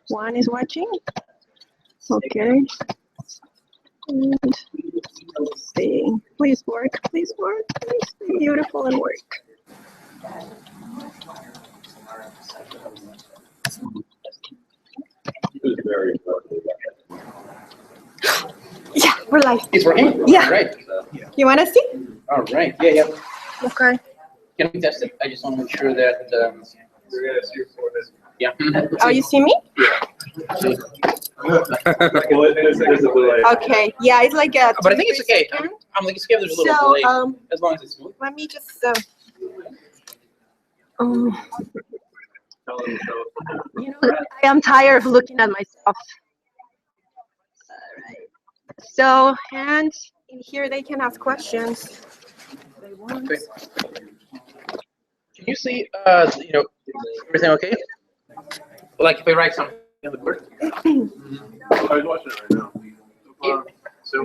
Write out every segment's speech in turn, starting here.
One is watching. Okay. And see. Please work. Please work. Please be beautiful and work. Yeah, we're live. It's working? Yeah. All right. You want to see? All right. Yeah, yeah. Okay. Can we test it? I just want to make sure that. Yeah. Oh, you see me? See. Okay. Yeah, it's like a. But I think it's okay. I'm like, it's okay if there's a little delay. As long as it's smooth. Let me just. You know, I am tired of looking at myself. All right. So, and in here they can ask questions. They want. Okay. Can you see, everything okay? Like if I write something on the board? I was watching it right now. So,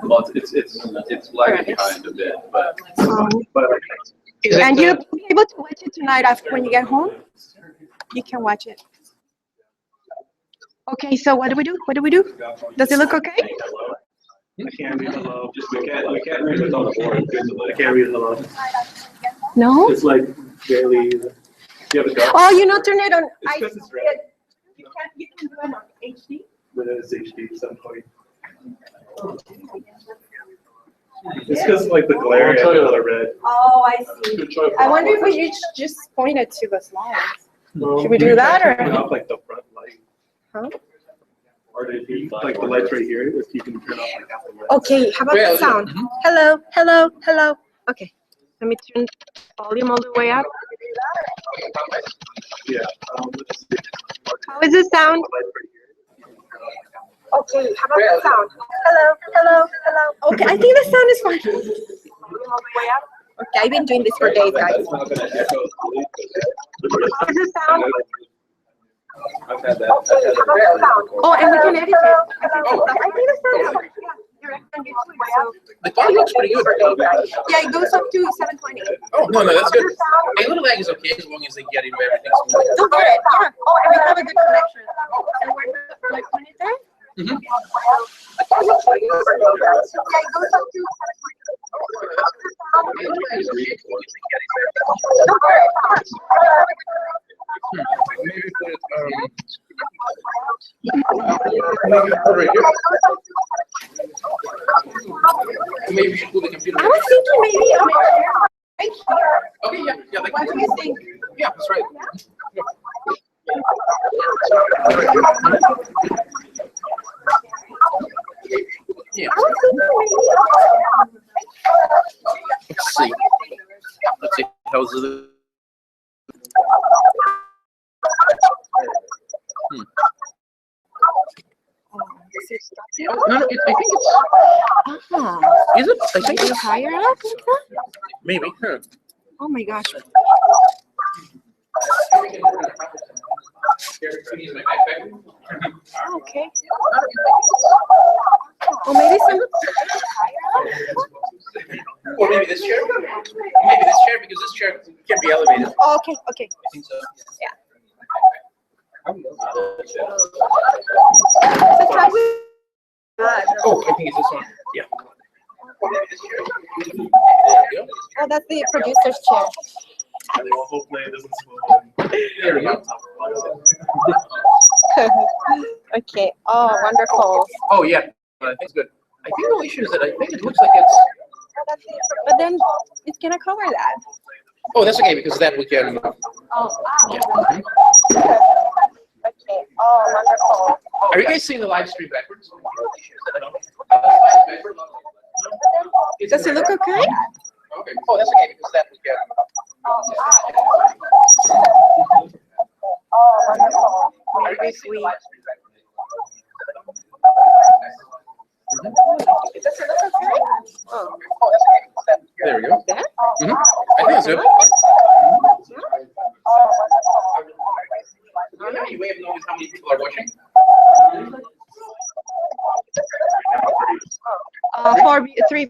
well, it's lagging behind a bit, but and you'll be able to watch it tonight after when you get home. You can watch it. Okay, so what do we do? What do we do? Does it look okay? I can't read hello. Just we can't read what's on the board. I can't read hello. No? It's like barely. Do you have a dark? Oh, you know, turn it on. It's because it's red. You can do it on HD. But it's HD at some point. It's because like the glare and the color red. Oh, I see. I wonder if we should just point it to the slides. Should we do that or? Turn off like the front light. Huh? Or if you like the lights right here, if you can turn off like half the light. Okay, how about the sound? Hello, hello, hello. Okay, let me turn volume all the way up. Yeah. How is the sound? Okay, how about the sound? Hello, hello, hello. Okay, I think the sound is fine. Volume all the way up. Okay, I've been doing this for days, guys. How is the sound? I've had that. Okay, how about the sound? Oh, and we can edit it. I think the sound is fine. The quality looks pretty good. Yeah, it goes up to 720. Oh, no, that's good. A little lag is okay as long as they get into everything smooth. Don't worry, yeah. Oh, and we have a good connection. And we're like, when it's there? Mm-hmm. Maybe put it right here. Maybe we should put the computer. I was thinking maybe right here. Okay, yeah, like What do you think? Yeah, that's right. Yeah. Let's see. How's it? No, I think it's. Is it? I think it's Higher up? maybe. Huh. Oh my gosh. Okay. Or maybe some. Or maybe this chair. Maybe this chair because this chair can be elevated. Oh, okay, okay. I think so. Yeah. So try with. Oh, I think it's this one. Yeah. Oh, that's the producer's chair. Well, hopefully it doesn't slow. There we go. Okay. Oh, wonderful. Oh yeah, I think it's good. I think the only issue is that I think it looks like it's. But then it's gonna cover that. Oh, that's okay because that we can. Oh, wow. Yeah. Okay. Oh, wonderful. Are you guys seeing the live stream backwards? Does it look okay? Okay. Oh, that's okay because that we can. Oh, wonderful. Maybe we. Does it look okay? Oh. There we go. That? Mm-hmm. I think it's good. Any way of knowing how many people are watching? Four, three.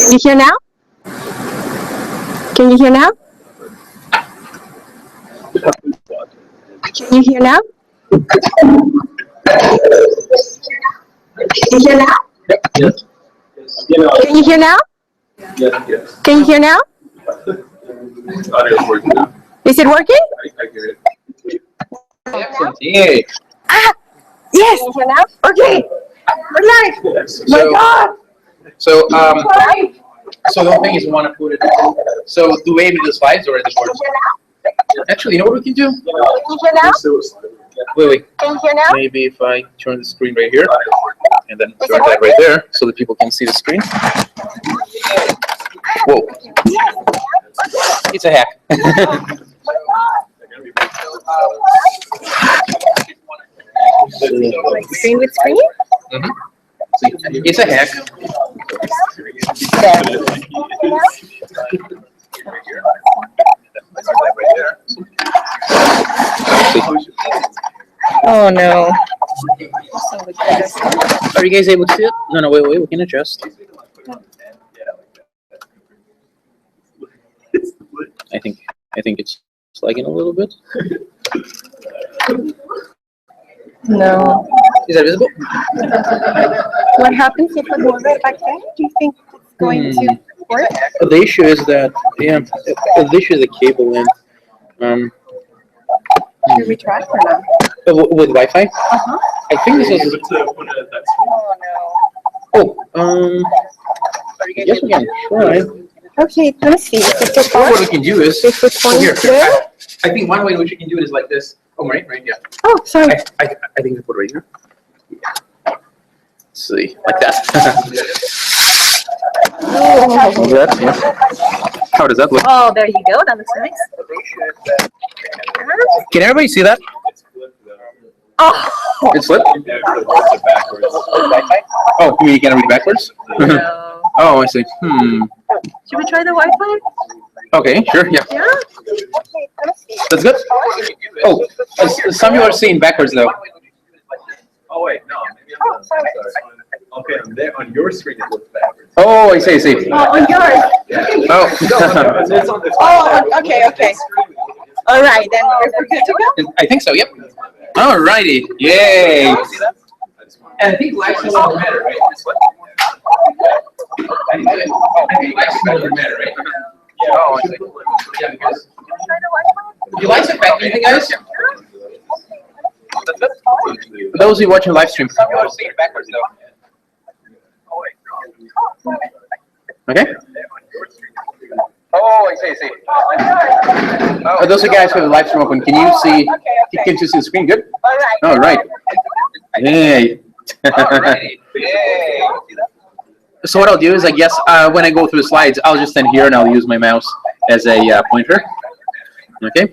Can you hear now? Can you hear now? Can you hear now? Can you hear now? Yes. Can you hear now? Yes. Can you hear now? Audio's working now. Is it working? I get it. Excellent. Yay. Ah, yes. Can you hear now? Okay. We're live. Yes. My God. So Sorry. so the thing is, we want to put it. So do we edit the slides or the boards? Actually, you know what we can do? Can you hear now? Wait. Can you hear now? Maybe if I turn the screen right here, and then Is turn it that right there, so that people can see the screen. Whoa. It's a hack. Screen with screen? Mhm. It's a hack. Oh no. Are you guys able to see it? No, wait, we can adjust. I think it's lagging a little bit. No. Is that visible? What happens if I move it back there? Do you think it's going to work? The issue is that the issue is the cable length. Should we try or not? With Wi-Fi. Uh-huh. I think this is. Oh no. I guess we can try. Okay, let me see. If it's Or what we can do is If it's going here. there? I think one way in which we can do it is like this. Oh, right, yeah. Oh, sorry. I think we put it right here. Let's see, like that. Like that, yeah. How does that look? Oh, there you go. That looks nice. Can everybody see that? Oh. It's flipped? Oh, you mean you can read backwards? No. Oh, I see. Should we try the Wi-Fi? Okay, sure, yeah. Yeah. That's good? Oh, some people are seeing backwards though. Oh wait, no. Maybe I'm sorry. Okay, on there on your screen it looks backwards. Oh, I see. Oh, on yours. Oh. Oh, okay. All right, then we're good to go? I think so, yep. Alrighty, yay. And I think live stream doesn't matter, right? I think live stream doesn't matter, right? Yeah. Oh, I see. Yeah, because. You like it back, anything, guys? For those who are watching live stream. Okay. Oh, I see. For those of you guys who have the live stream open, can you see? Can you see the screen? Good. All right. Yay. So what I'll do is, I guess, when I go through the slides, I'll just stand here and I'll use my mouse as a pointer. Okay.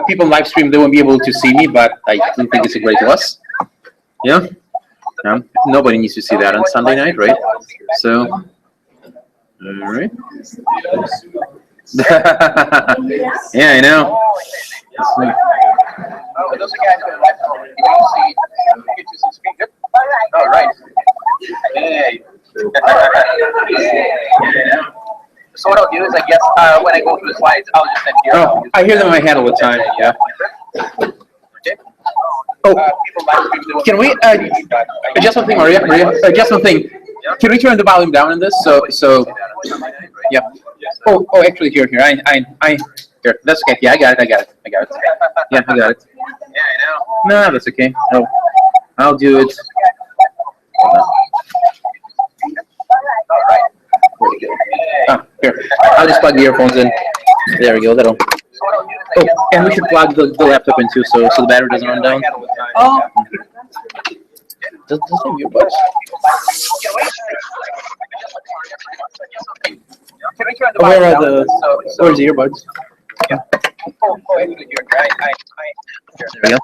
People live stream, they won't be able to see me, but I don't think it's a great loss. Yeah. Nobody needs to see that on Sunday night, right? So, all right. Yeah, I know. All right. Hey. So what I'll do is, I guess, when I go through the slides, I'll just stand here. Oh, I hear them in my head all the time. Yeah. Okay. Oh, can we adjust something, Maria? Adjust something. Can we turn the volume down on this? So, yeah. Oh, actually, here. Here. That's okay. Yeah, I got it. Yeah, I got it. Yeah, I know. No, that's okay. No, I'll do it. Ah, here. I'll just plug the earphones in. There we go. That'll. Oh, and we should plug the laptop in too, so the battery doesn't run down. Oh. Does it have earbuds? Where are where's the earbuds? Yeah. There we go.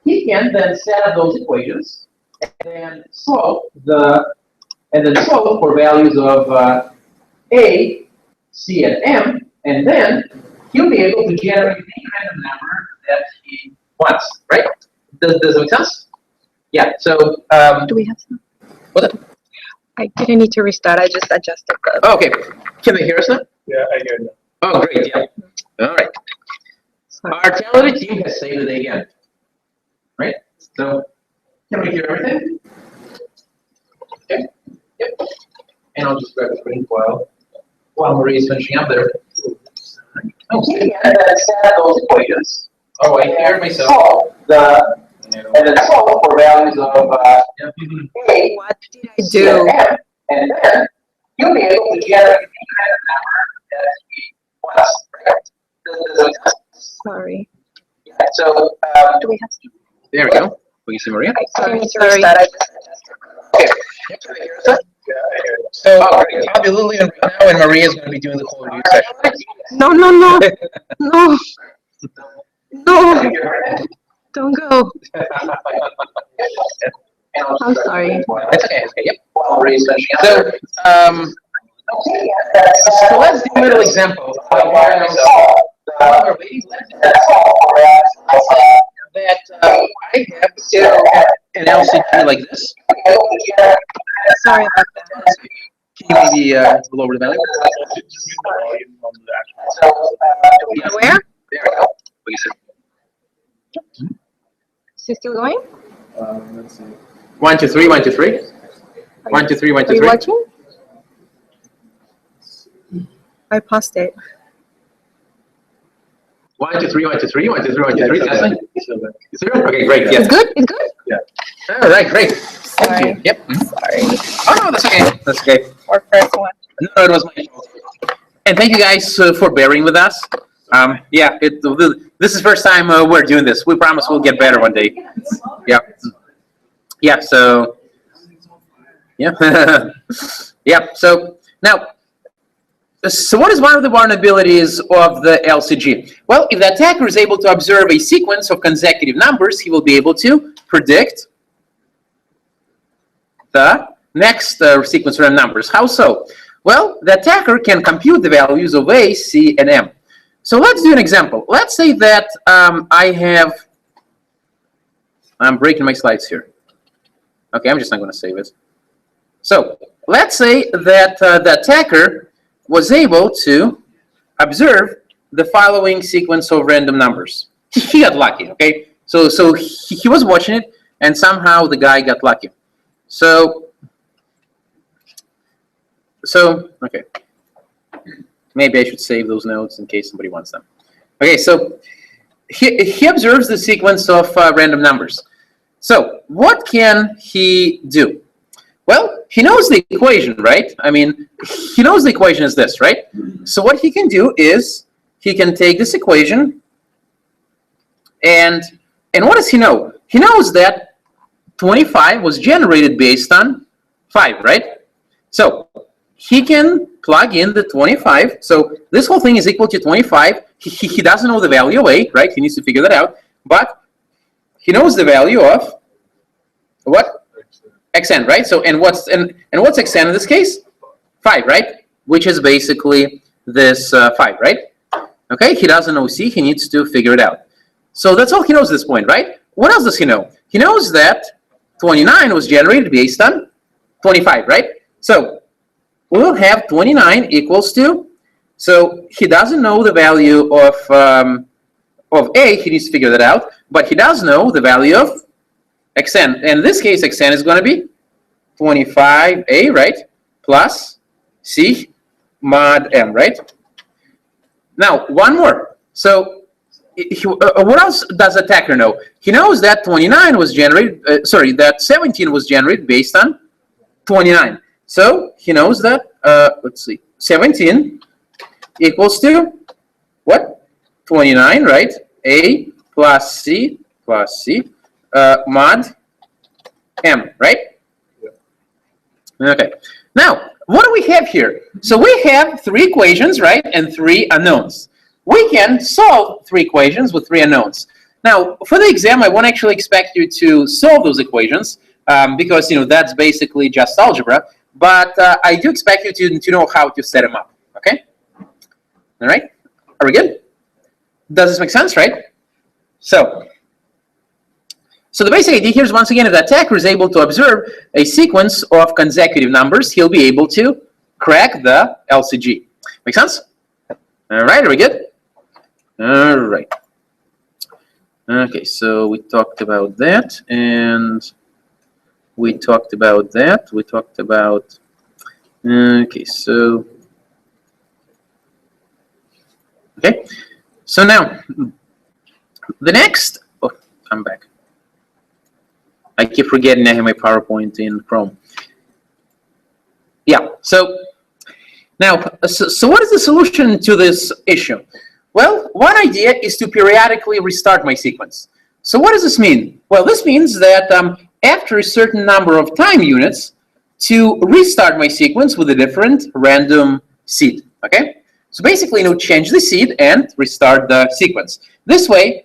he can then set up those equations and then solve for values of A, C, and M, and then he'll be able to generate any random number that he wants, right? Does that make sense? Yeah, so, Do we have some? what? I didn't need to restart. I just adjusted the. Oh, okay. Can they hear us now? Yeah, I hear you. Oh, great, yeah. All right. Our talented team has saved the day again. Right? So, can we hear everything? Okay. Yep. And I'll just grab the green while Marie's finishing up there. Okay, and then set those equations. Oh, I hear myself. And then solve for values of A, What did I do? and then you'll be able to generate any kind of number that he wants, right? Does that make sense? Sorry. Yeah, so, Do we have some? there we go. We can see Maria. I need to restart. I just adjusted. Okay. So, I'll be Lillian right now, and Maria's going to be doing the whole review session. No, no, no, no, no! Don't go. I'm sorry. It's okay. It's okay. Yep. So let's do a little example. While we're waiting, that I have an LCD like this. Sorry about that. Can you maybe lower the value? Where? There we go. Please. Is it still going? Let's see. 1, 2, 3, 1, 2, 3. 1, 2, 3, 1, 2, Are you 3. watching? I paused it. 1, 2, 3, 1, 2, 3, 1, 2, 3, 1, 2, 3. Testing. 0. Okay, great. Yeah. It's good? It's good? Yeah. All right, great. Thank Sorry. you. Yep. Sorry. Oh no, that's okay. That's okay. Or first one. No, it was my fault. And thank you guys for bearing with us. Yeah, this is the first time we're doing this. We promise we'll get better one day. Yeah. Yeah. So. Yeah. Yeah. So now. So what is one of the vulnerabilities of the LCG? Well, if the attacker is able to observe a sequence of consecutive numbers, he will be able to predict the next sequence of numbers. How so? Well, the attacker can compute the values of A, C, and M. So let's do an example. Let's say that I'm breaking my slides here. Okay, I'm just not going to save it. So let's say that the attacker was able to observe the following sequence of random numbers. He got lucky, okay? So he was watching it, and somehow the guy got lucky. So okay. Maybe I should save those notes in case somebody wants them. Okay, so he observes the sequence of random numbers. So what can he do? Well, he knows the equation, right? I mean, he knows the equation is this, right? So what he can do is he can take this equation and what does he know? He knows that 25 was generated based on 5, right? So he can plug in the 25. So this whole thing is equal to 25. He doesn't know the value of A, right? He needs to figure that out. But he knows the value of what? Xn, right? So and what's Xn in this case? 5, right? Which is basically this 5, right? Okay, he doesn't know C, he needs to figure it out. So that's all he knows at this point, right? What else does he know? He knows that 29 was generated based on 25, right? So we'll have 29 equals to, so he doesn't know the value of A, he needs to figure that out, but he does know the value of Xn. And in this case, Xn is going to be 25A, right? Plus C mod M, right? Now, one more. So, what else does attacker know? He knows that 29 was generated, that 17 was generated based on 29. So, he knows that, let's see, 17 equals to what? 29, right? A plus C mod M, right? Yeah. Okay. Now, what do we have here? So we have 3 equations, right, and 3 unknowns. We can solve 3 equations with 3 unknowns. Now, for the exam, I won't actually expect you to solve those equations because that's basically just algebra. But I do expect you to know how to set them up. Okay. All right. Are we good? Does this make sense, right? So the basic idea here is, once again, if the attacker is able to observe a sequence of consecutive numbers, he'll be able to crack the LCG. Make sense? All right. Are we good? All right. Okay, so we talked about that, and we talked about that. We talked about, okay, so, okay. So now, the next, oh, I'm back. I keep forgetting I have my PowerPoint in Chrome. Yeah, so now, so what is the solution to this issue? Well, one idea is to periodically restart my sequence. So what does this mean? Well, this means that after a certain number of time units, to restart my sequence with a different random seed, okay? So basically, change the seed and restart the sequence. This way,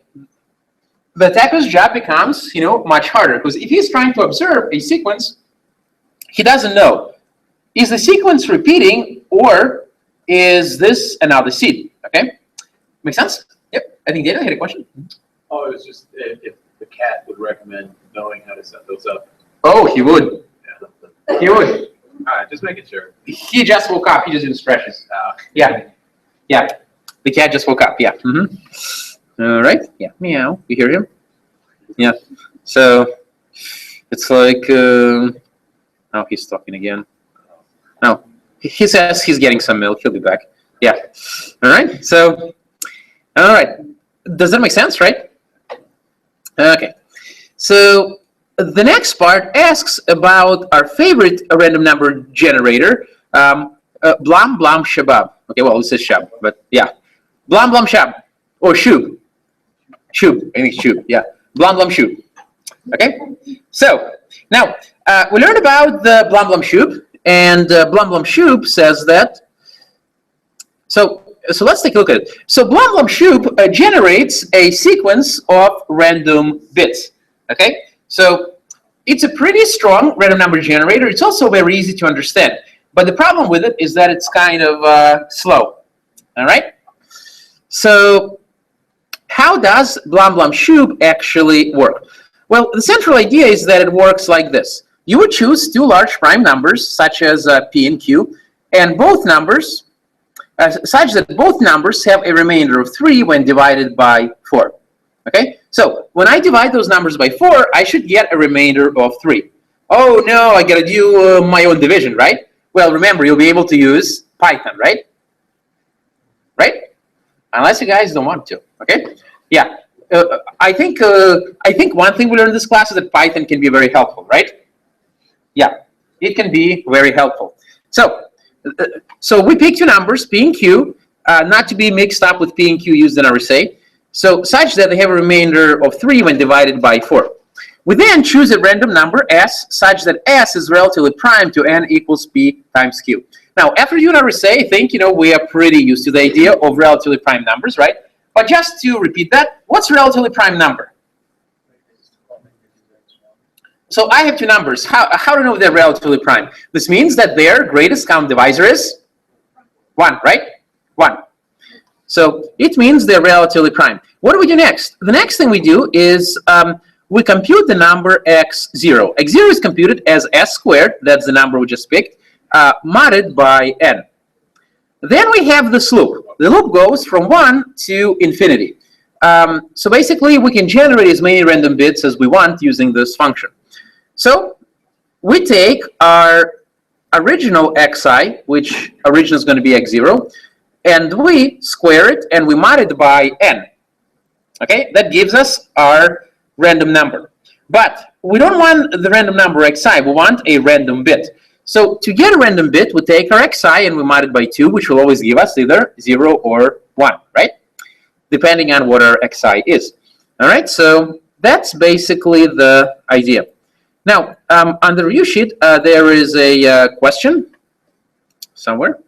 the attacker's job becomes, much harder, because if he's trying to observe a sequence, he doesn't know, is the sequence repeating or is this another seed, okay? Make sense? Yep. I think Dana had a question. Oh, it was just if the cat would recommend knowing how to set those up. Oh, he would. Yeah. He would. All right, just making sure. He just woke up. He just didn't stretches. Yeah. Yeah. The cat just woke up. Yeah. All right. Yeah. Meow. You hear him? Yeah. So it's like, oh, he's talking again. No. He says he's getting some milk. He'll be back. Yeah. All right. So. All right. Does that make sense, right? Okay. So the next part asks about our favorite random number generator, Blam Blam Shabab. Okay, well, this is Shab, but yeah. Blam Blam Shab, or Shub. Shub, I think Shub, yeah. Blam Blam Shub. Okay? So, now, we learned about the Blam Blam Shub, and Blam Blam Shub says that, so let's take a look at it. So Blam Blam Shub generates a sequence of random bits. Okay, so it's a pretty strong random number generator. It's also very easy to understand. But the problem with it is that it's kind of slow. All right. So how does Blam Blam Shub actually work? Well, the central idea is that it works like this. You would choose two large prime numbers, such as P and Q, and both numbers. Such that both numbers have a remainder of 3 when divided by 4. Okay? So when I divide those numbers by 4, I should get a remainder of 3. Oh no, I gotta do my own division, right? Well, remember, you'll be able to use Python, right? Right? Unless you guys don't want to. Okay? Yeah. I think one thing we learned in this class is that Python can be very helpful, right? Yeah, it can be very helpful. So we pick two numbers, P and Q, not to be mixed up with P and Q used in RSA, so such that they have a remainder of 3 when divided by 4. We then choose a random number, S, such that S is relatively prime to N equals P times Q. Now, after doing RSA, I think, we are pretty used to the idea of relatively prime numbers, right? But just to repeat that, what's a relatively prime number? So I have two numbers. How do I know if they're relatively prime? This means that their greatest common divisor is 1, right? 1. So it means they're relatively prime. What do we do next? The next thing we do is we compute the number x0. x0 is computed as s squared, that's the number we just picked, modded by n. Then we have this loop. The loop goes from 1 to infinity. So basically, we can generate as many random bits as we want using this function. So we take our original xi, which original is going to be x0, and we square it, and we mod it by n. Okay, that gives us our random number. But we don't want the random number xi, we want a random bit. So to get a random bit, we take our xi and we mod it by 2, which will always give us either 0 or 1, right? Depending on what our xi is. All right, so that's basically the idea. Now, on the review sheet, there is a question somewhere.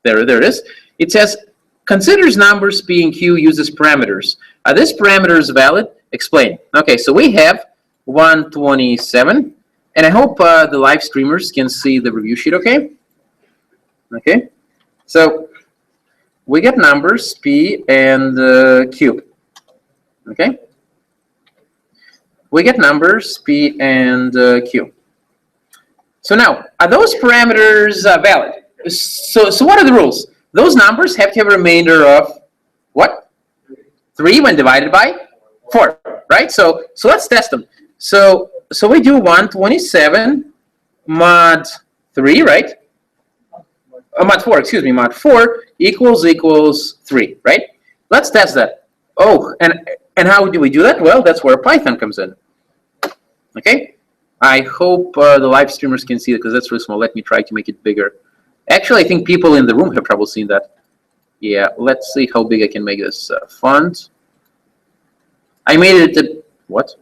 There it is. It says, considers numbers P and Q uses parameters. Are these parameters valid? explain. Okay, so we have 127, and I hope the live streamers can see the review sheet, okay? Okay, so we get numbers P and Q, okay? We get numbers P and Q. So now, are those parameters valid? So what are the rules? Those numbers have to have a remainder of what? 3 when divided by 4, right? So let's test them. So we do 127 mod 3, right? Mod 4, excuse me, mod 4 equals 3, right? Let's test that. Oh, and how do we do that? Well, that's where Python comes in. Okay? I hope the live streamers can see it because that's really small. Let me try to make it bigger. Actually, I think people in the room have trouble seeing that. Yeah, let's see how big I can make this font. I made it to, what?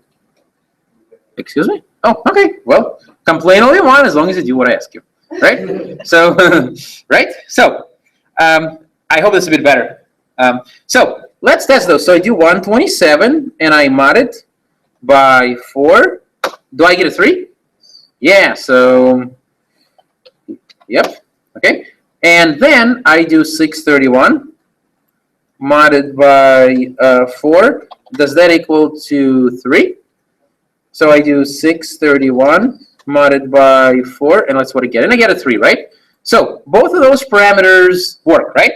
Excuse me? Oh, okay. Well, complain all you want as long as you do what I ask you, right? So, right? So, I hope this is a bit better. So, let's test those. So, I do 127, and I mod it by 4. Do I get a 3? Yeah, so, yep, okay. And then I do 631, modded by 4. Does that equal to 3? So I do 631 modded by 4, and let's what again, and I get a 3, right? So both of those parameters work, right?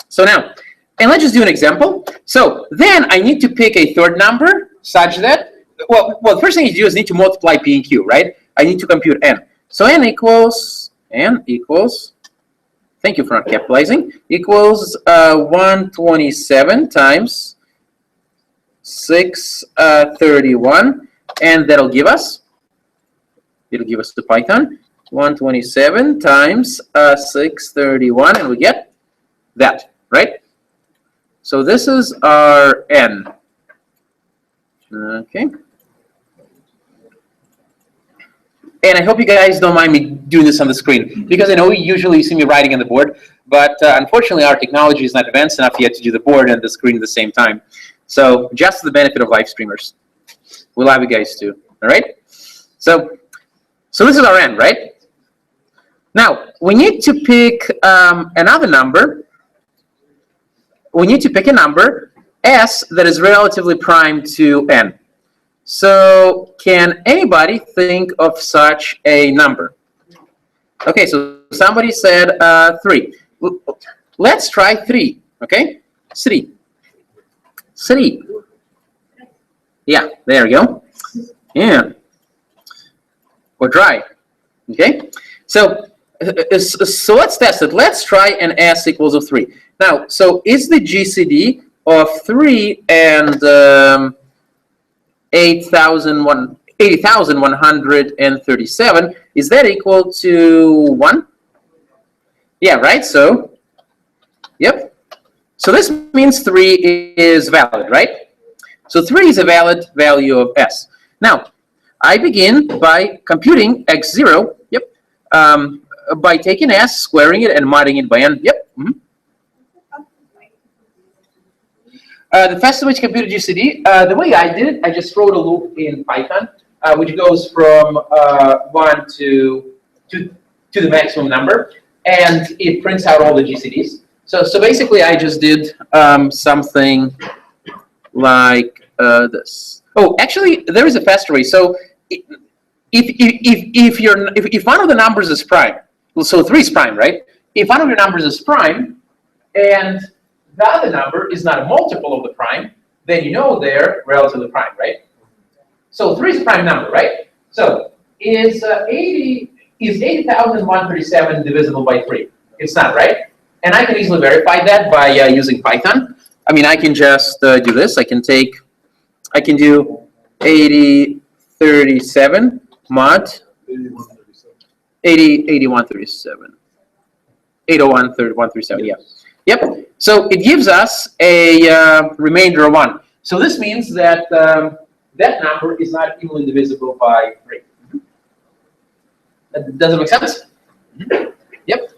So now, and let's just do an example. So then I need to pick a third number such that, well, the first thing you do is need to multiply P and Q, right? I need to compute n. So n equals, thank you for not capitalizing, equals 127 times 631, and that'll give us, it'll give us the Python, 127 times 631, and we get that, right? So this is our n. Okay. And I hope you guys don't mind me doing this on the screen, because I know you usually see me writing on the board, but unfortunately our technology is not advanced enough yet to do the board and the screen at the same time. So just for the benefit of live streamers, we love you guys too, all right? So this is our n, right? Now, we need to pick another number. We need to pick a number, s, that is relatively prime to n. So can anybody think of such a number? Okay, so somebody said 3. Let's try 3, okay? 3. Yeah, there we go. Yeah. Or try. Okay? So let's test it. Let's try an s equals of 3. Now, so is the GCD of 3 and 80,137, is that equal to 1? Yeah, right? So, yep. So this means 3 is valid, right? So 3 is a valid value of s. Now, I begin by computing x0, yep, by taking s, squaring it, and modding it by n, yep. The fastest way to compute a GCD, the way I did it, I just wrote a loop in Python, which goes from 1 to the maximum number, and it prints out all the GCDs. So basically, I just did something like this. Oh, actually, there is a faster way. So if one of the numbers is prime, so 3 is prime, right? If one of your numbers is prime, and the other number is not a multiple of the prime, then you know they're relatively prime, right? So 3 is a prime number, right? So is 80,137 divisible by 3? It's not, right? And I can easily verify that by using Python. I mean, I can just do this. I can do 8037 mod 8137. 801.137, yeah. Yep. So it gives us a remainder of 1. So this means that that number is not evenly divisible by 3. Does it make sense? Yep.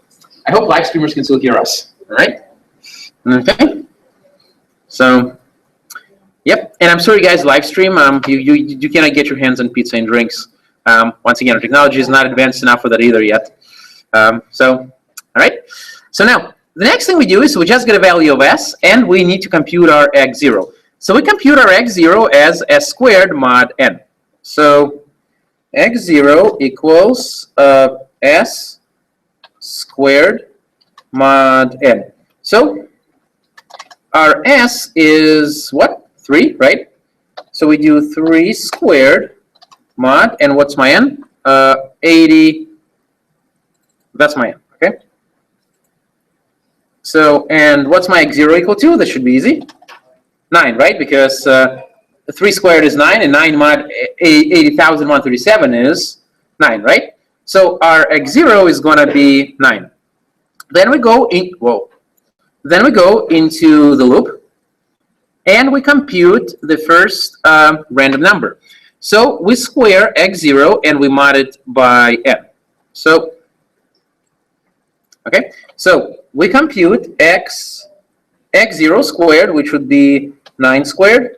I hope live streamers can still hear us. All right. Okay. So, yep. And I'm sorry, guys, live stream, you cannot get your hands on pizza and drinks. Once again, our technology is not advanced enough for that either yet. All right. So now, the next thing we do is we just get a value of s, and we need to compute our x0. So we compute our x0 as s squared mod n. So x0 equals s squared mod n. So our s is what? 3, right? So we do 3 squared mod, and what's my n? 80. That's my n, okay? So, and what's my x0 equal to? That should be easy. 9, right? Because 3 squared is 9, and 9 mod 80,137 is 9, right? So our x0 is going to be 9. Then we go in. Whoa. Then we go into the loop, and we compute the first random number. So we square x0, and we mod it by n. So, okay. So we compute x0 squared, which would be 9 squared,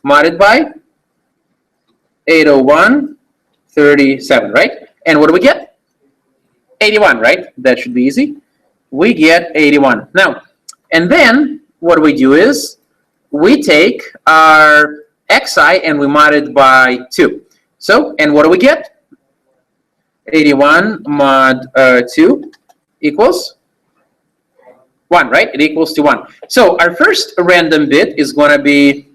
modded by 801.37, right? And what do we get? 81, right? That should be easy. We get 81. Now, and then what we do is we take our xi and we mod it by 2. So, and what do we get? 81 mod 2 equals 1, right? It equals to 1. So our first random bit is going to be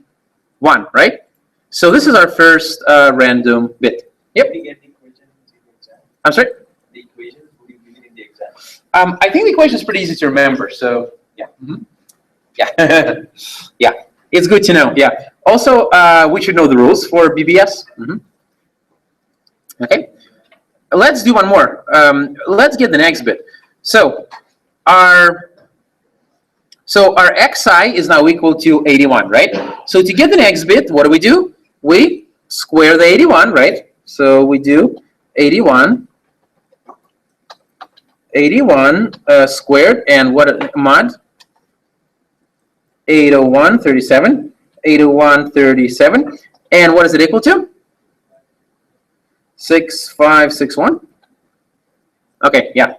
1, right? So this is our first random bit. Yep. I'm sorry? The equation, will you give it in the exam? I think the equation is pretty easy to remember. So yeah. Yeah. Yeah. It's good to know. Yeah. Also, we should know the rules for BBS. Okay. Let's do one more. Let's get the next bit. So our xi is now equal to 81, right? So to get the next bit, what do? We square the 81, right? So we do 81 squared, and what mod? 801.37. 801.37. And what is it equal to? 6561. Okay, yeah.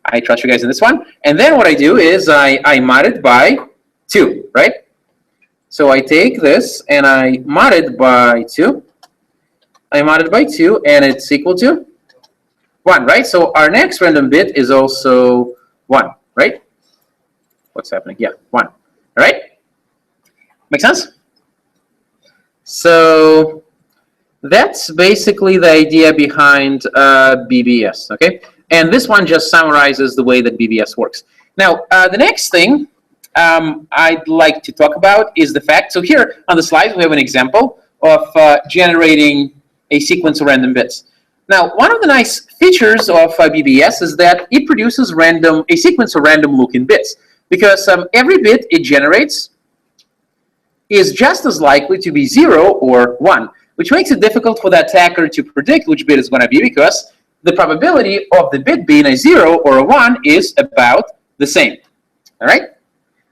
I trust you guys in this one. And then what I do is I mod it by 2, right? So I take this and I mod it by 2. I mod it by 2, and it's equal to 1, right? So our next random bit is also 1, right? What's happening? Yeah, 1. All right? Make sense? So that's basically the idea behind BBS, okay? And this one just summarizes the way that BBS works. Now, the next thing I'd like to talk about is the fact, so here on the slides we have an example of generating a sequence of random bits. Now, one of the nice features of BBS is that it produces a sequence of random looking bits, because every bit it generates is just as likely to be 0 or 1, which makes it difficult for the attacker to predict which bit is going to be, because the probability of the bit being a 0 or a 1 is about the same. All right?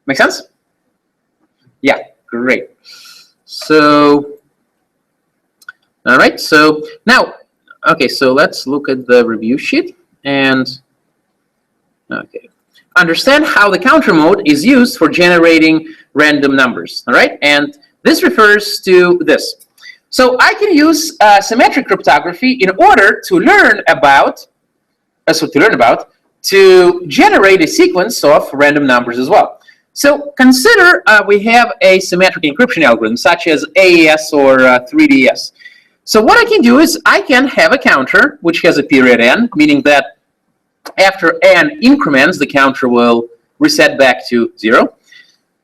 Make sense? Yeah, great. So, all right, so now, okay, so let's look at the review sheet and, okay. Understand how the counter mode is used for generating random numbers, all right? And this refers to this. So I can use symmetric cryptography in order to learn about, to generate a sequence of random numbers as well. So consider we have a symmetric encryption algorithm such as AES or 3DS. So what I can do is I can have a counter which has a period n, meaning that after n increments, the counter will reset back to 0.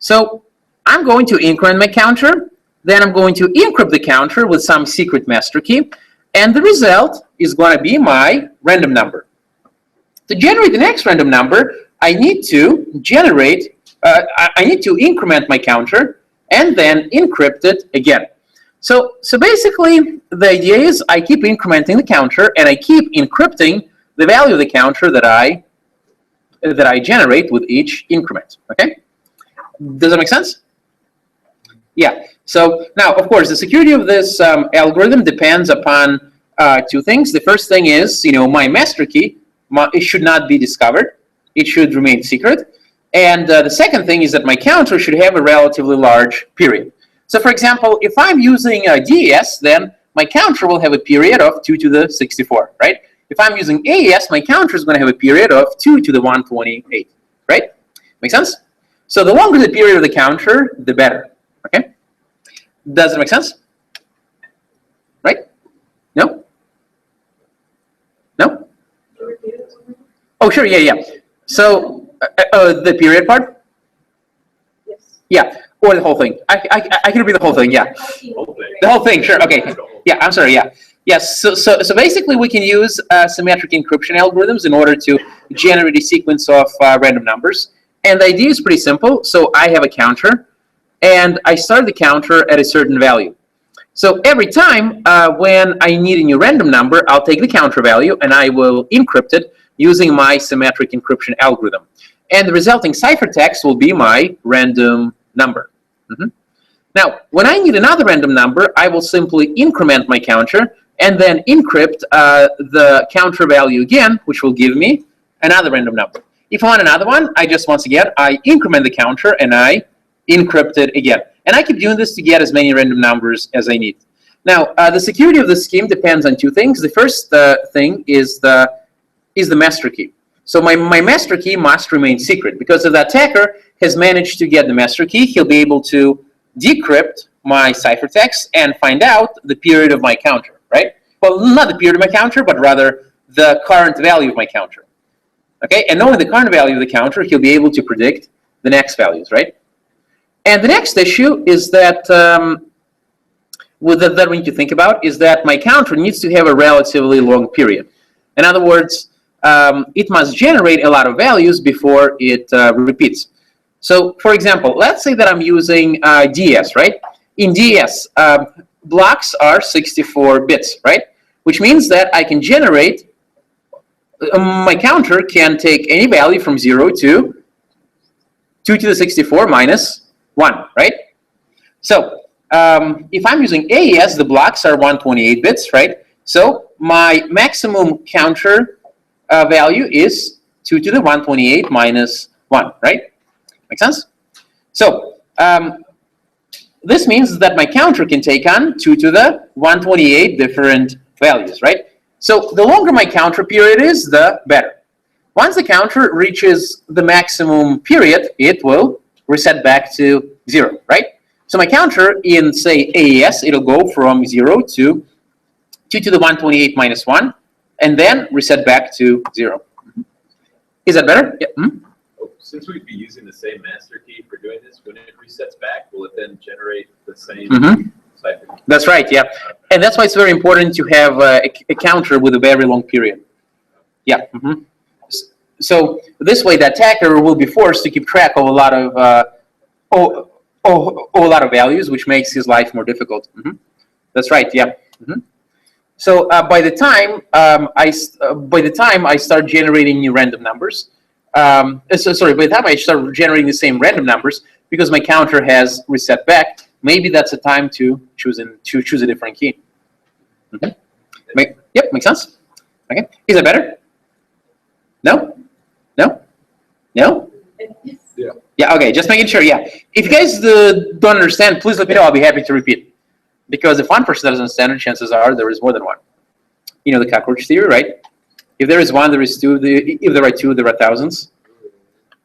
So I'm going to increment my counter. Then I'm going to encrypt the counter with some secret master key, and the result is going to be my random number. To generate the next random number, I need to increment my counter and then encrypt it again. So basically, the idea is I keep incrementing the counter and I keep encrypting the value of the counter that I generate with each increment. Okay? Does that make sense? Yeah. So now, of course, the security of this algorithm depends upon two things. The first thing is, my master key, it should not be discovered. It should remain secret. And the second thing is that my counter should have a relatively large period. So, for example, if I'm using DES, then my counter will have a period of 2 to the 64, right? If I'm using AES, my counter is going to have a period of 2 to the 128, right? Make sense? So the longer the period of the counter, the better, okay? Does it make sense? Right? No? No? Oh, sure, yeah. So the period part? Yes. Yeah, or the whole thing. I can repeat the whole thing, yeah. The whole thing, sure, okay. Yeah, I'm sorry, yeah. Yes, so basically we can use symmetric encryption algorithms in order to generate a sequence of random numbers. And the idea is pretty simple. So I have a counter, and I start the counter at a certain value. So every time when I need a new random number, I'll take the counter value and I will encrypt it using my symmetric encryption algorithm. And the resulting ciphertext will be my random number. Now, when I need another random number, I will simply increment my counter and then encrypt the counter value again, which will give me another random number. If I want another one, once again, I increment the counter and I encrypt it again. And I keep doing this to get as many random numbers as I need. Now, the security of the scheme depends on two things. The first thing is the master key. So my master key must remain secret, because if the attacker has managed to get the master key, he'll be able to decrypt my ciphertext and find out the period of my counter, right? Well, not the period of my counter, but rather the current value of my counter. Okay, and knowing the current value of the counter, he'll be able to predict the next values, right? And the next issue is that that we need to think about is that my counter needs to have a relatively long period. In other words, it must generate a lot of values before it repeats. So, for example, let's say that I'm using DES, right? In DES, blocks are 64 bits, right? Which means that I can generate, my counter can take any value from 0 to 2 to the 64 minus 1, right? So, if I'm using AES, the blocks are 128 bits, right? So, my maximum counter value is 2 to the 128 minus 1, right? Make sense? So, this means that my counter can take on 2 to the 128 different values, right? So, the longer my counter period is, the better. Once the counter reaches the maximum period, it will reset back to 0, right? So, my counter in, say, AES, it'll go from 0 to 2 to the 128 minus 1, and then reset back to 0. Is that better? Yeah. Since we'd be using the same master key for doing this, when it resets back, will it then generate the same cipher? That's right, yeah. And that's why it's very important to have a counter with a very long period. Yeah. So this way, the attacker will be forced to keep track of a lot of values, which makes his life more difficult. That's right, yeah. So by the time I start generating new random numbers, by the time I start generating the same random numbers, because my counter has reset back, maybe that's the time to choose a different key. Yep, makes sense. Okay, is that better? No? No? No? Yeah. Yeah. Okay, just making sure. Yeah. If you guys don't understand, please let me know. I'll be happy to repeat. Because if one person doesn't understand, chances are there is more than one. You know the cockroach theory, right? If there is one, there is two. If there are two, there are thousands.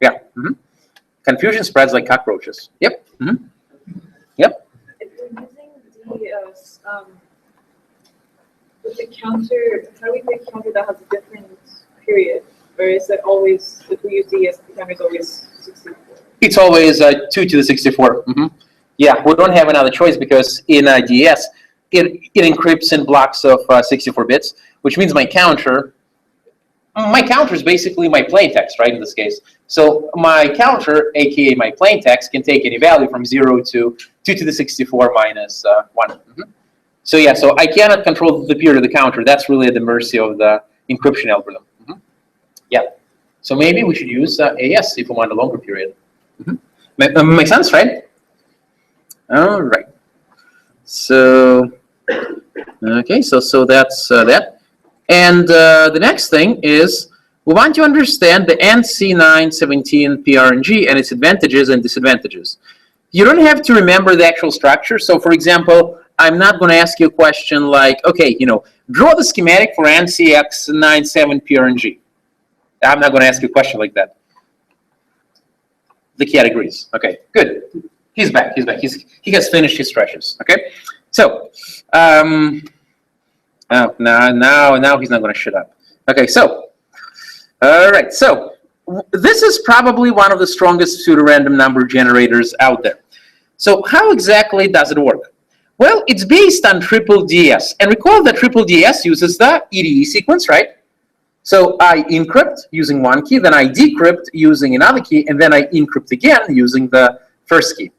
Yeah. Confusion spreads like cockroaches. Yep. Yep. If we're using DES, with the counter, how do we make a counter that has a different period? Or is it always, if we use DES, the counter is always 64? It's always 2 to the 64. Yeah, we don't have another choice because in DES, it encrypts in blocks of 64 bits, which means my counter is basically my plaintext, right, in this case. So my counter, aka my plaintext, can take any value from 0 to 2 to the 64 minus 1. So yeah, so I cannot control the period of the counter. That's really at the mercy of the encryption algorithm. Yeah. So maybe we should use AES if we want a longer period. Makes sense, right? All right. So, okay, so that's that. And the next thing is we want to understand the NC917 PRNG and its advantages and disadvantages. You don't have to remember the actual structure. So, for example, I'm not going to ask you a question like, okay, draw the schematic for NCX97 PRNG. I'm not going to ask you a question like that. The kid agrees. Okay, good. He's back. He has finished his stretches. Okay, so now he's not going to shut up. Okay, so all right. So this is probably one of the strongest pseudorandom number generators out there. So how exactly does it work? Well, it's based on triple DS, and recall that triple DS uses the EDE sequence, right? So I encrypt using one key, then I decrypt using another key, and then I encrypt again using the first key.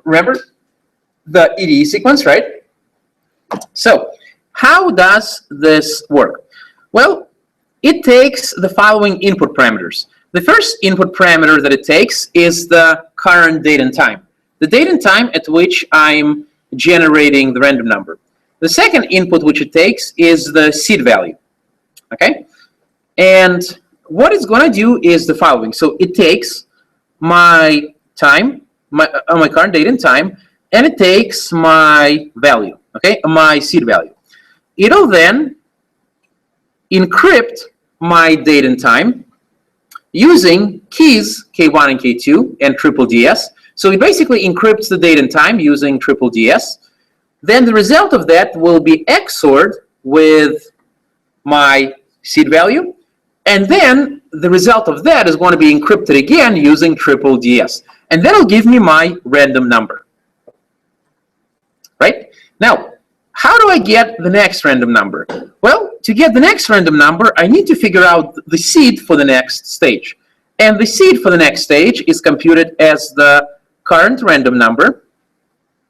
Remember the EDE sequence, right? So how does this work? Well, it takes the following input parameters. The first input parameter that it takes is the current date and time. The date and time at which I'm generating the random number. The second input which it takes is the seed value. Okay? And what it's going to do is the following. So it takes my time, my current date and time, and it takes my value, okay, my seed value. It'll then encrypt my date and time using keys K1 and K2 and triple DS. So it basically encrypts the date and time using triple DS. Then the result of that will be XORed with my seed value. And then the result of that is going to be encrypted again using triple DS. And that'll give me my random number. Right? Now, how do I get the next random number? Well, to get the next random number, I need to figure out the seed for the next stage. And the seed for the next stage is computed as the current random number,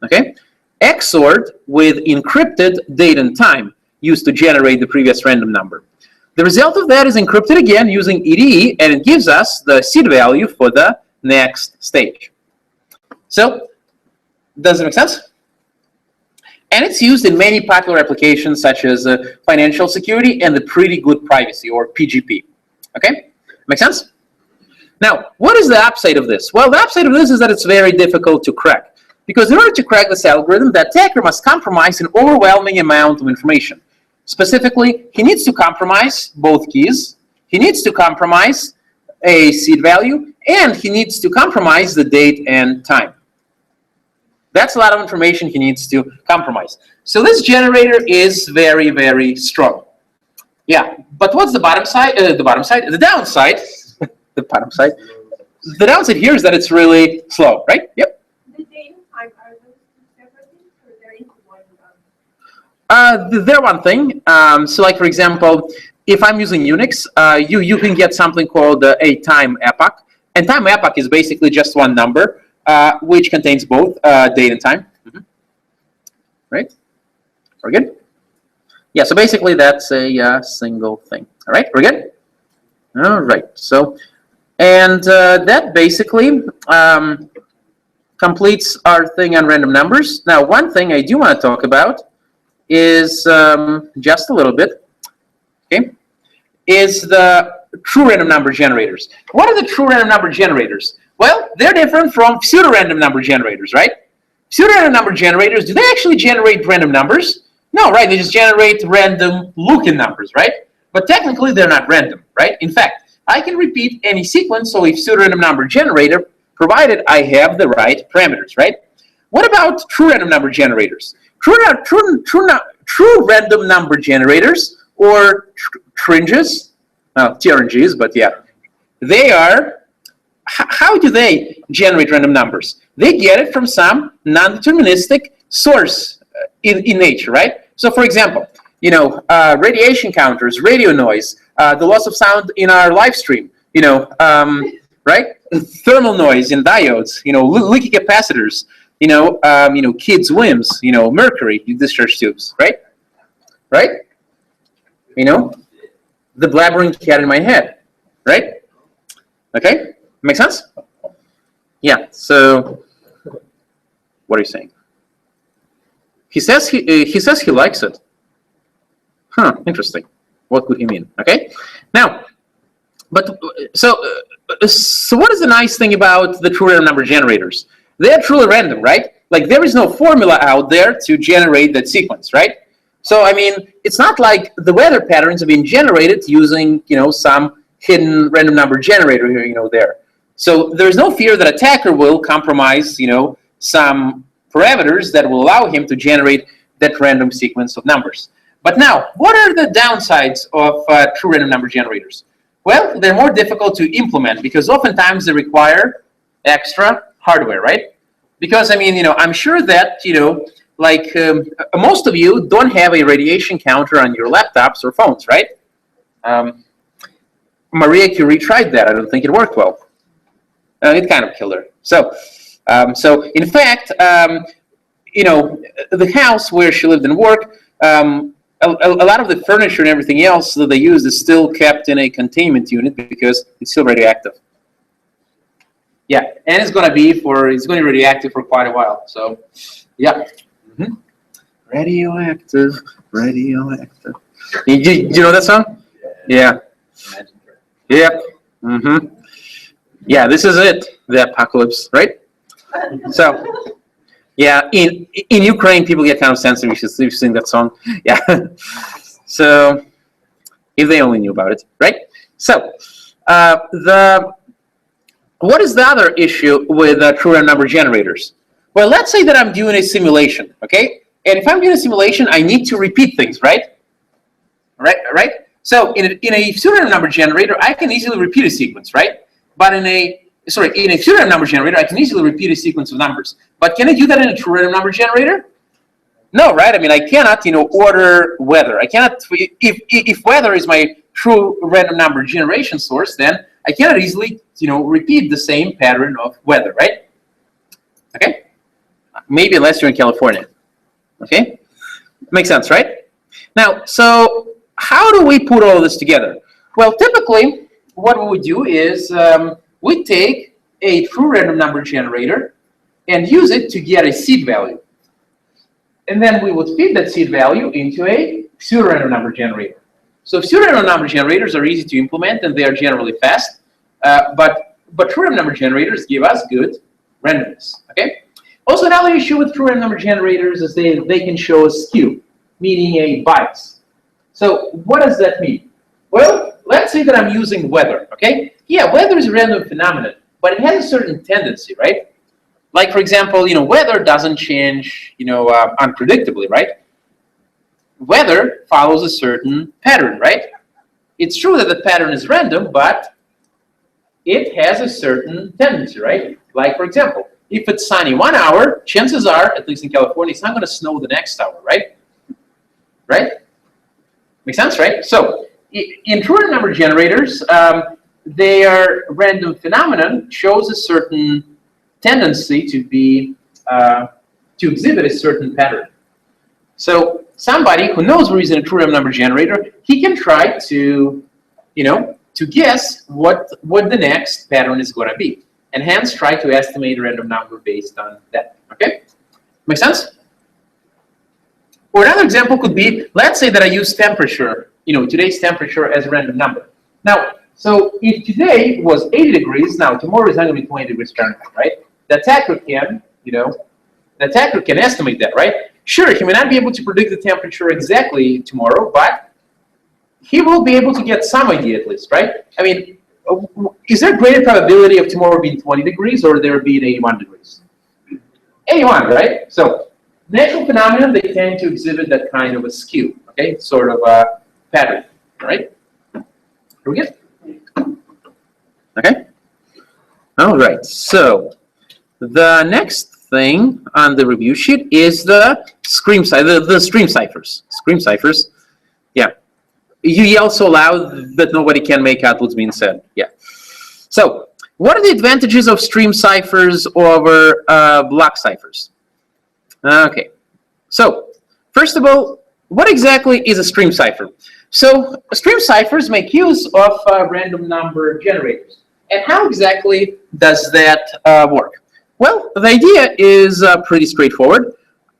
okay, XORed with encrypted date and time used to generate the previous random number. The result of that is encrypted again using EDE, and it gives us the seed value for the next stage. So, does it make sense? And it's used in many popular applications such as financial security and the pretty good privacy, or PGP. Okay? Make sense? Now, what is the upside of this? Well, the upside of this is that it's very difficult to crack. Because in order to crack this algorithm, the attacker must compromise an overwhelming amount of information. Specifically, he needs to compromise both keys, he needs to compromise a seed value, and he needs to compromise the date and time. That's a lot of information he needs to compromise. So this generator is very, very strong. Yeah, but what's the bottom side? The downside. The bottom side. The downside here is that it's really slow, right? Yep. The date and time, are those separate things or they're into one? They're one thing. So like, for example, if I'm using Unix, you can get something called a time epoch. And time epoch is basically just one number, which contains both date and time. Right? We're good? Yeah, so basically that's a single thing. All right, we're good? All right, so, and that basically completes our thing on random numbers. Now, one thing I do want to talk about is just a little bit, okay, is the true random number generators. What are the true random number generators? Well, they're different from pseudo-random number generators, right? Pseudo-random number generators, do they actually generate random numbers? No, right, they just generate random looking numbers, right? But technically, they're not random, right? In fact, I can repeat any sequence of a pseudo-random number generator, provided I have the right parameters, right? What about true random number generators? True random number generators, or TRNGs, TRNGs, but yeah, they are, how do they generate random numbers? They get it from some non-deterministic source in nature, right? So for example, radiation counters, radio noise, the loss of sound in our live stream, right? Thermal noise in diodes, leaky capacitors, kids' whims, mercury discharge tubes, right? Right? The blabbering cat in my head, right? Okay, make sense? Yeah, so what are you saying? He says he likes it. Huh, interesting. What could he mean? Okay. Now, but so what is the nice thing about the true random number generators? They're truly random, right? Like there is no formula out there to generate that sequence, right? So I mean, it's not like the weather patterns have been generated using, some hidden random number generator here, there. So there's no fear that attacker will compromise, some parameters that will allow him to generate that random sequence of numbers. But now, what are the downsides of true random number generators? Well, they're more difficult to implement because oftentimes they require extra hardware, right? Because, I mean, I'm sure that, most of you don't have a radiation counter on your laptops or phones, right? Maria Curie tried that. I don't think it worked well. It kind of killed her. So in fact, the house where she lived and worked, a lot of the furniture and everything else that they used is still kept in a containment unit because it's still radioactive. Yeah, and it's going to be radioactive for quite a while. So, yeah. Mm-hmm. Radioactive. You know that song? Yeah. Yep. Mm-hmm. Yeah, this is it. The apocalypse, right? So, yeah, in Ukraine, people get kind of sensitive if you sing that song. Yeah. So, if they only knew about it, right? So, what is the other issue with true random number generators? Well, let's say that I'm doing a simulation, okay? And if I'm doing a simulation, I need to repeat things, right? Right? So in a pseudo random number generator, I can easily repeat a sequence, right? But in a pseudo random number generator, I can easily repeat a sequence of numbers. But can I do that in a true random number generator? No, right? I mean, I cannot, order weather. I cannot, if weather is my true random number generation source, then I cannot easily, repeat the same pattern of weather, right? Okay? Maybe unless you're in California. Okay? Makes sense, right? Now, so how do we put all this together? Well, typically, what we would do is we take a true random number generator and use it to get a seed value. And then we would feed that seed value into a pseudo random number generator. So pseudo random number generators are easy to implement and they are generally fast. But true random number generators give us good randomness. Okay. Also, another issue with true random number generators is they can show a skew, meaning a bias. So what does that mean? Well, let's say that I'm using weather. Okay. Yeah, weather is a random phenomenon, but it has a certain tendency, right? Like, for example, weather doesn't change, unpredictably, right? Weather follows a certain pattern, right? It's true that the pattern is random, but it has a certain tendency, right? Like, for example, if it's sunny 1 hour, chances are, at least in California, it's not going to snow the next hour, right? Right? Makes sense, right? So, in true random number generators, their random phenomenon shows a certain tendency to be to exhibit a certain pattern. So somebody who knows we're using a true random number generator, he can try to, to guess what the next pattern is going to be, and hence try to estimate a random number based on that. Okay, make sense? Or another example could be, let's say that I use temperature, today's temperature as a random number. Now, so if today was 80 degrees, now tomorrow is not going to be 20 degrees Fahrenheit, right? The attacker can, estimate that, right? Sure, he may not be able to predict the temperature exactly tomorrow, but he will be able to get some idea at least, right? I mean, is there a greater probability of tomorrow being 20 degrees or there being 81 degrees? 81, right? So natural phenomena, they tend to exhibit that kind of a skew, okay? Sort of a pattern, right? Here we go. Okay. All right. So the next thing on the review sheet is the stream ciphers. Stream ciphers. Yeah. You yell so loud that nobody can make out what's being said. Yeah. So what are the advantages of stream ciphers over block ciphers? Okay. So first of all, what exactly is a stream cipher? So stream ciphers make use of random number generators. And how exactly does that work? Well, the idea is pretty straightforward.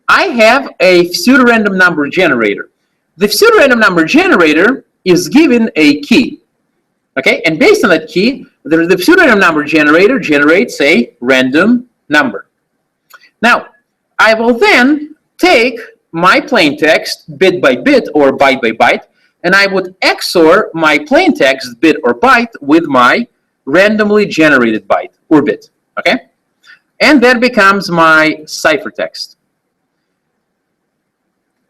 I have a pseudorandom number generator. The pseudorandom number generator is given a key. Okay, and based on that key, the pseudorandom number generator generates a random number. Now, I will then take my plain text bit by bit or byte by byte, and I would XOR my plain text bit or byte with my randomly generated byte or bit. Okay, and that becomes my ciphertext.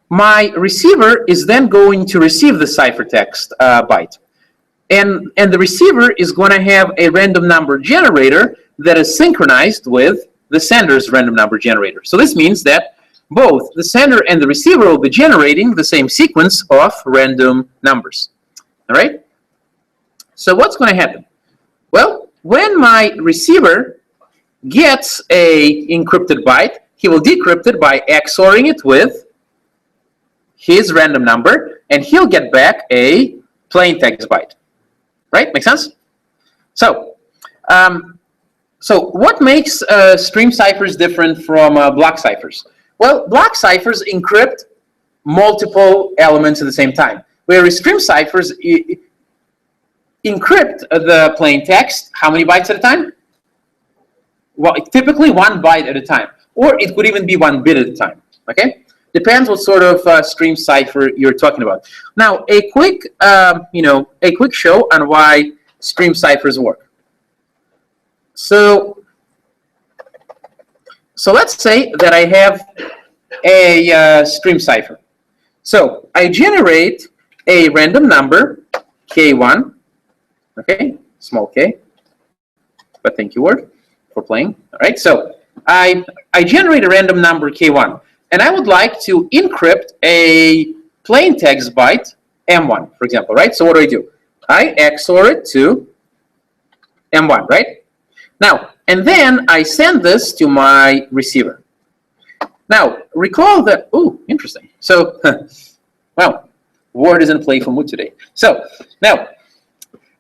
My receiver is then going to receive the ciphertext byte. And the receiver is going to have a random number generator that is synchronized with the sender's random number generator. So this means that both the sender and the receiver will be generating the same sequence of random numbers. All right? So what's going to happen? Well, when my receiver gets a encrypted byte, he will decrypt it by XORing it with his random number, and he'll get back a plain text byte. Right? Make sense? So, what makes stream ciphers different from block ciphers? Well, block ciphers encrypt multiple elements at the same time, whereas stream ciphers encrypt the plain text how many bytes at a time? Well, typically 1 byte at a time, or it could even be 1 bit at a time. Okay? Depends what sort of stream cipher you're talking about. Now, a quick show on why stream ciphers work. So let's say that I have a stream cipher. So I generate a random number, K1, okay, small k, but thank you, word, for playing. All right, so I generate a random number, K1. And I would like to encrypt a plain text byte, M1, for example, right? So what do? I XOR it to M1, right? Now, and then I send this to my receiver. Now, recall that, oh, interesting. So, well, Word is in playful mood today. So, now,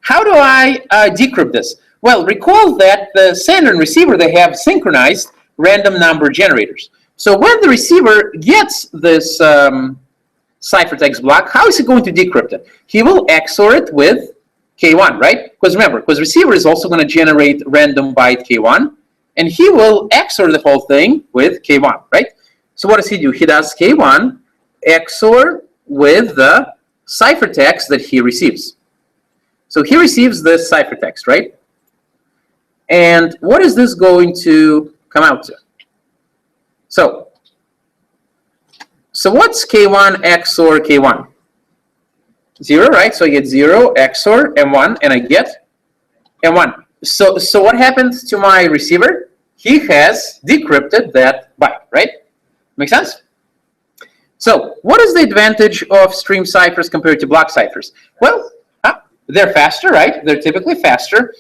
how do I decrypt this? Well, recall that the sender and receiver, they have synchronized random number generators. So when the receiver gets this ciphertext block, how is he going to decrypt it? He will XOR it with K1, right? Because remember, because receiver is also going to generate random byte K1, and he will XOR the whole thing with K1, right? So what does he do? He does K1 XOR with the ciphertext that he receives. So he receives this ciphertext, right? And what is this going to come out to? So what's K1 XOR K1? 0, right? So I get 0 XOR M1, and I get M1. So what happens to my receiver? He has decrypted that byte, right? Make sense? So what is the advantage of stream ciphers compared to block ciphers? Well, they're faster, right? They're typically faster.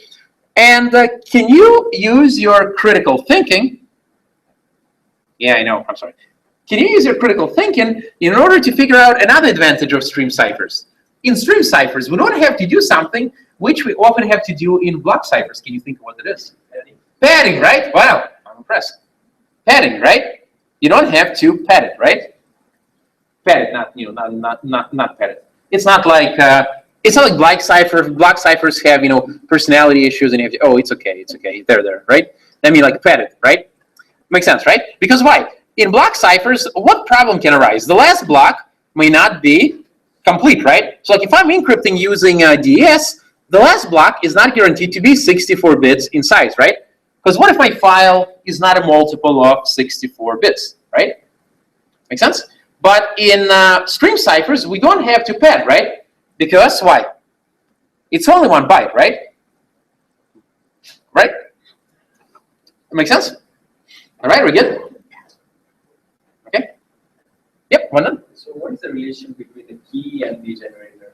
And can you use your critical thinking? Yeah, I know, I'm sorry. Can you use your critical thinking in order to figure out another advantage of stream ciphers? In stream ciphers, we don't have to do something which we often have to do in block ciphers. Can you think of what it is? Padding. Padding, right? Wow, I'm impressed. Padding, right? You don't have to pad it, right? Pad it, not pad it. It's not like block ciphers. Block ciphers have personality issues, and you have to, oh, it's okay, there, right? I mean, like pad it, right? Makes sense, right? Because why? In block ciphers, what problem can arise? The last block may not be complete, right? So like if I'm encrypting using DES, the last block is not guaranteed to be 64 bits in size, right? Because what if my file is not a multiple of 64 bits, right? Make sense? But in stream ciphers, we don't have to pad, right? Because why? It's only 1 byte, right? Right? Make sense? All right, we're good? Okay. Yep, one done. So what is the relation between the key and the generator?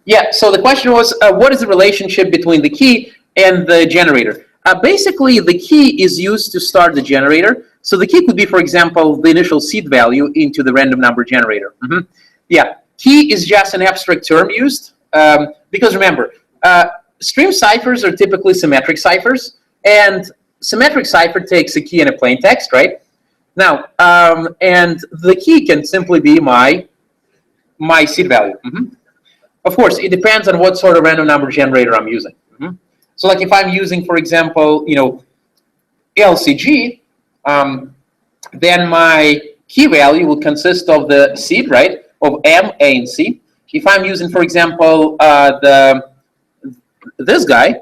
Yeah, so the question was, what is the relationship between the key and the generator? Basically, the key is used to start the generator. So the key could be, for example, the initial seed value into the random number generator. Yeah, key is just an abstract term used. Because remember, stream ciphers are typically symmetric ciphers. And symmetric cipher takes a key and a plain text, right? Now, and the key can simply be my seed value. Of course, it depends on what sort of random number generator I'm using. So like if I'm using, for example, LCG, then my key value will consist of the seed, right, of M, A, and C. If I'm using, for example, this guy,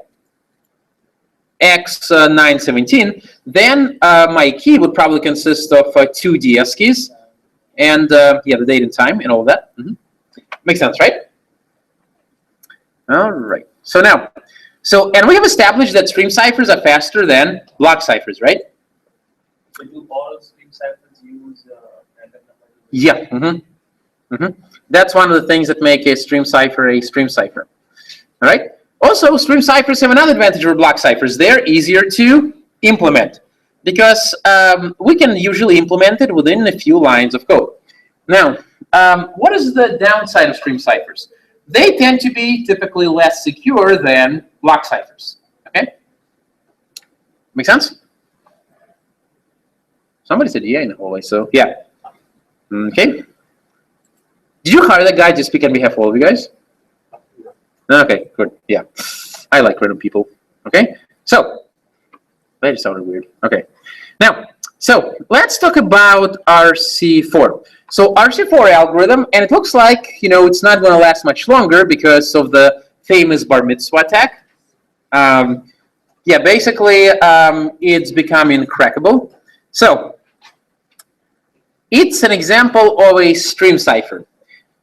X917, then my key would probably consist of 2 DS keys, and yeah, the date and time and all that. Makes sense, right? All right. So now, and we have established that stream ciphers are faster than block ciphers, right? So do all stream ciphers use random number? Yeah. That's one of the things that make a stream cipher. All right. Also, stream ciphers have another advantage over block ciphers. They're easier to implement because we can usually implement it within a few lines of code. Now, what is the downside of stream ciphers? They tend to be typically less secure than block ciphers. Okay? Make sense? Somebody said yeah in the hallway, so yeah. Okay. Did you hire that guy to speak on behalf of all of you guys? Okay, good. Yeah. I like random people. Okay? So, that just sounded weird. Okay. Now, so let's talk about RC4. So RC4 algorithm, and it looks like, it's not going to last much longer because of the famous bar mitzvah attack. Yeah, basically, it's becoming crackable. So it's an example of a stream cipher.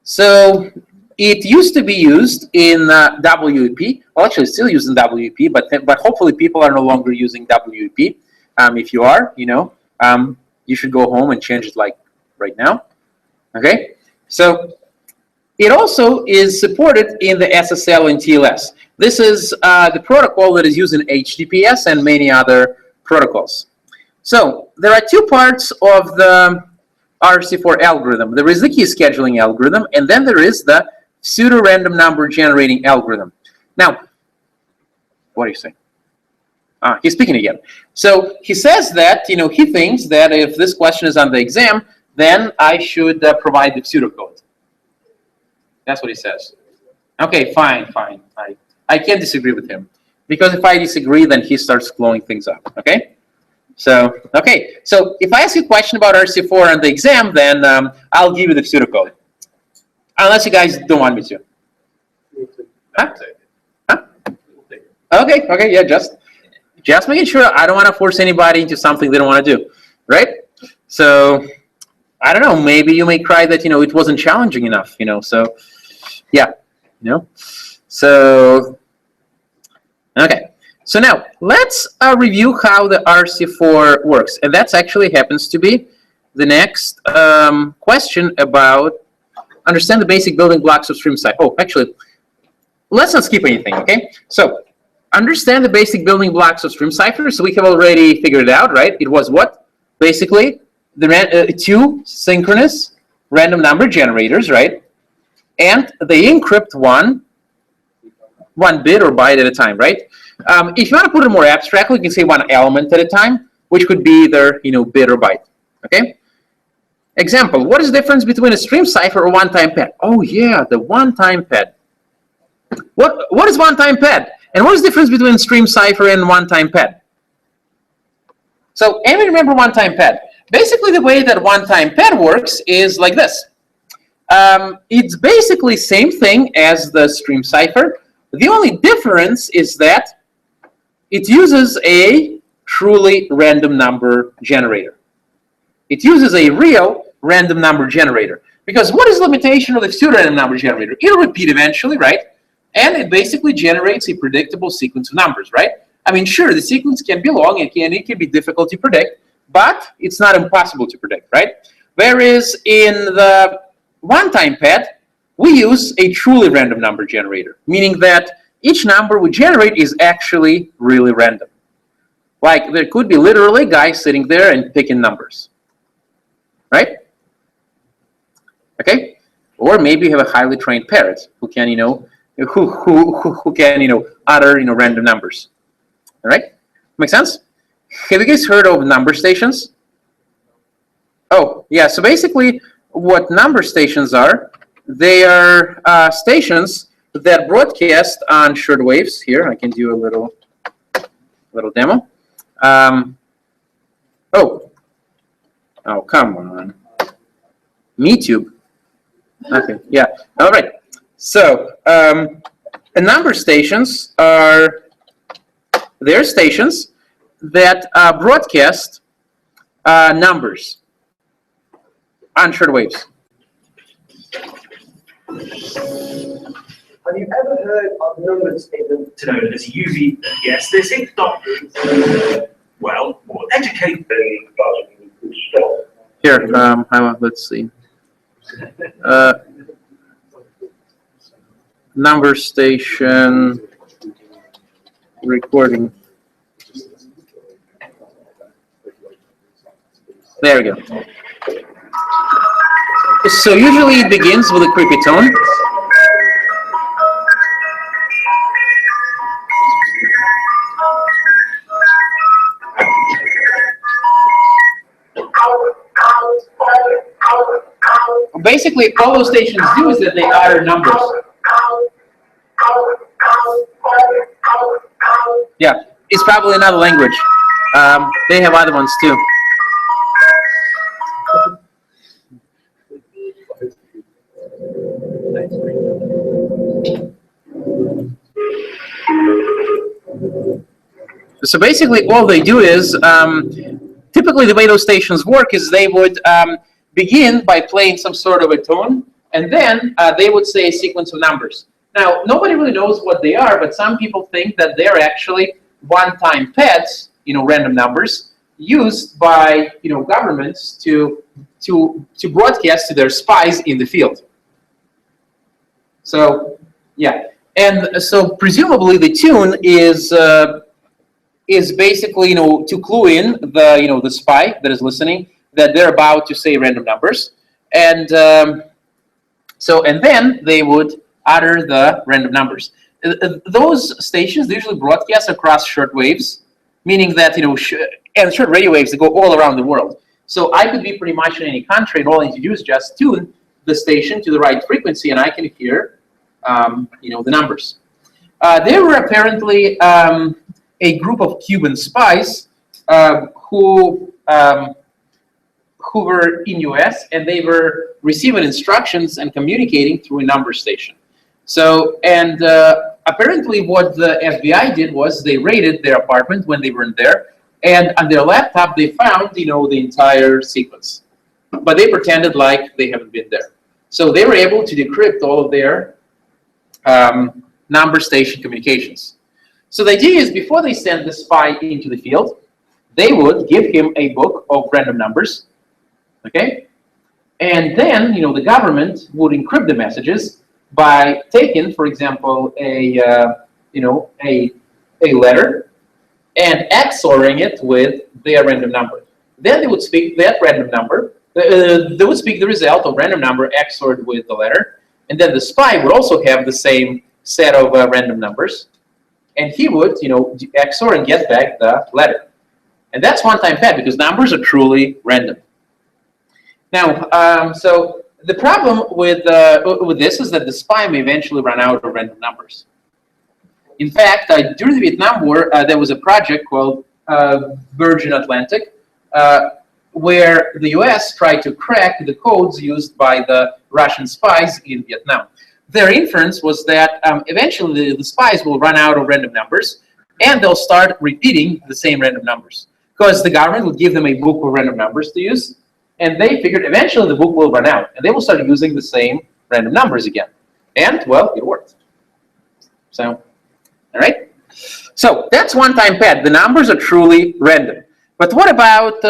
So it used to be used in WEP. Well, actually, it's still used in WEP, but hopefully people are no longer using WEP. If you are, you should go home and change it like right now. Okay, so it also is supported in the SSL and TLS. This is the protocol that is used in HTTPS and many other protocols. So there are two parts of the RC4 algorithm. There is the key scheduling algorithm, and then there is the pseudo-random number generating algorithm. Now, what are you saying? He's speaking again. So he says that, he thinks that if this question is on the exam, then I should provide the pseudocode. That's what he says. Okay, fine. I can't disagree with him. Because if I disagree, then he starts blowing things up, okay? So if I ask you a question about RC4 on the exam, then I'll give you the pseudocode. Unless you guys don't want me to. Huh? Okay, yeah, just making sure. I don't want to force anybody into something they don't want to do, right? So, I don't know, maybe you may cry that, it wasn't challenging enough, so, yeah, So, okay. So now, let's review how the RC4 works. And that actually happens to be the next question about understand the basic building blocks of stream cipher. Oh, actually, let's not skip anything, okay? So, understand the basic building blocks of stream cipher. So we have already figured it out, right? It was what? Basically, the two synchronous random number generators, right? And they encrypt one bit or byte at a time, right? If you want to put it more abstractly, you can say one element at a time, which could be either, bit or byte, okay? Example, what is the difference between a stream cipher or one-time pad? Oh yeah, the one-time pad. What is one-time pad? And what is the difference between stream cipher and one-time pad? So, anyone remember one-time pad? Basically, the way that one-time pad works is like this. It's basically same thing as the stream cipher. The only difference is that it uses a truly random number generator. It uses a real random number generator. Because what is the limitation of the pseudo-random number generator? It'll repeat eventually, right? And it basically generates a predictable sequence of numbers, right? I mean, sure, the sequence can be long, it can be difficult to predict, but it's not impossible to predict, right? Whereas in the one-time pad, we use a truly random number generator, meaning that each number we generate is actually really random. Like, there could be literally guys sitting there and picking numbers, right? Okay? Or maybe you have a highly trained parrot who can, who can, utter, random numbers. All right? Make sense? Have you guys heard of number stations? yeah, so basically what number stations are, they are stations that broadcast on short waves. Here, I can do a little demo. Oh, come on. MeTube. Okay, yeah, all right. So, number stations are, they're stations that broadcast numbers on short waves. Have you ever heard of numbers known as UV? Yes, this is doctors. Well, more educated. Here, let's see. Number station recording. There we go. So usually it begins with a creepy tone. Basically, all those stations do is that they utter numbers. Yeah, it's probably another language. They have other ones too. So basically, all they do is, typically the way those stations work is they would begin by playing some sort of a tone, and then they would say a sequence of numbers. Now, nobody really knows what they are, but some people think that they're actually one-time pads, random numbers, used by governments to broadcast to their spies in the field. So, yeah, and so presumably the tune is basically to clue in the spy that is listening that they're about to say random numbers, and and then they would utter the random numbers. Those stations usually broadcast across short waves, meaning that and short radio waves that go all around the world. So I could be pretty much in any country, and all I need to do is just tune the station to the right frequency, and I can hear the numbers. There were apparently a group of Cuban spies who were in US, and they were receiving instructions and communicating through a number station. So, and apparently what the FBI did was they raided their apartment when they weren't there, and on their laptop they found, the entire sequence. But they pretended like they haven't been there. So they were able to decrypt all of their number station communications. So the idea is before they send the spy into the field, they would give him a book of random numbers, okay? And then, the government would encrypt the messages by taking, for example, a letter and XORing it with their random number. Then they would speak that random number. They would speak the result of random number XORed with the letter, and then the spy would also have the same set of random numbers, and he would, XOR and get back the letter. And that's one-time pad because numbers are truly random. Now, so the problem with this is that the spy may eventually run out of random numbers. In fact, during the Vietnam War, there was a project called Virgin Atlantic, where the US tried to crack the codes used by the Russian spies in Vietnam. Their inference was that eventually the spies will run out of random numbers, and they'll start repeating the same random numbers. Because the government would give them a book of random numbers to use, and they figured eventually the book will run out, and they will start using the same random numbers again. And, well, it worked. So, all right? So that's one-time pad. The numbers are truly random. But what about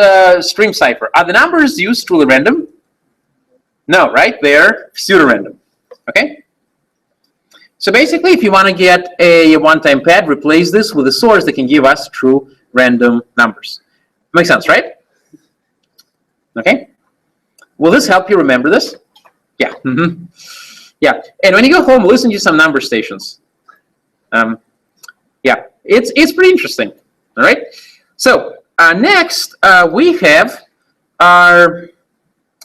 stream cipher? Are the numbers used truly random? No, right? They're pseudo-random. Okay? So basically, if you want to get a one-time pad, replace this with a source that can give us true random numbers. Makes sense, right? Okay? Will this help you remember this? Yeah. Mm-hmm. Yeah. And when you go home, listen to some number stations. Yeah, it's pretty interesting. All right. So next we have our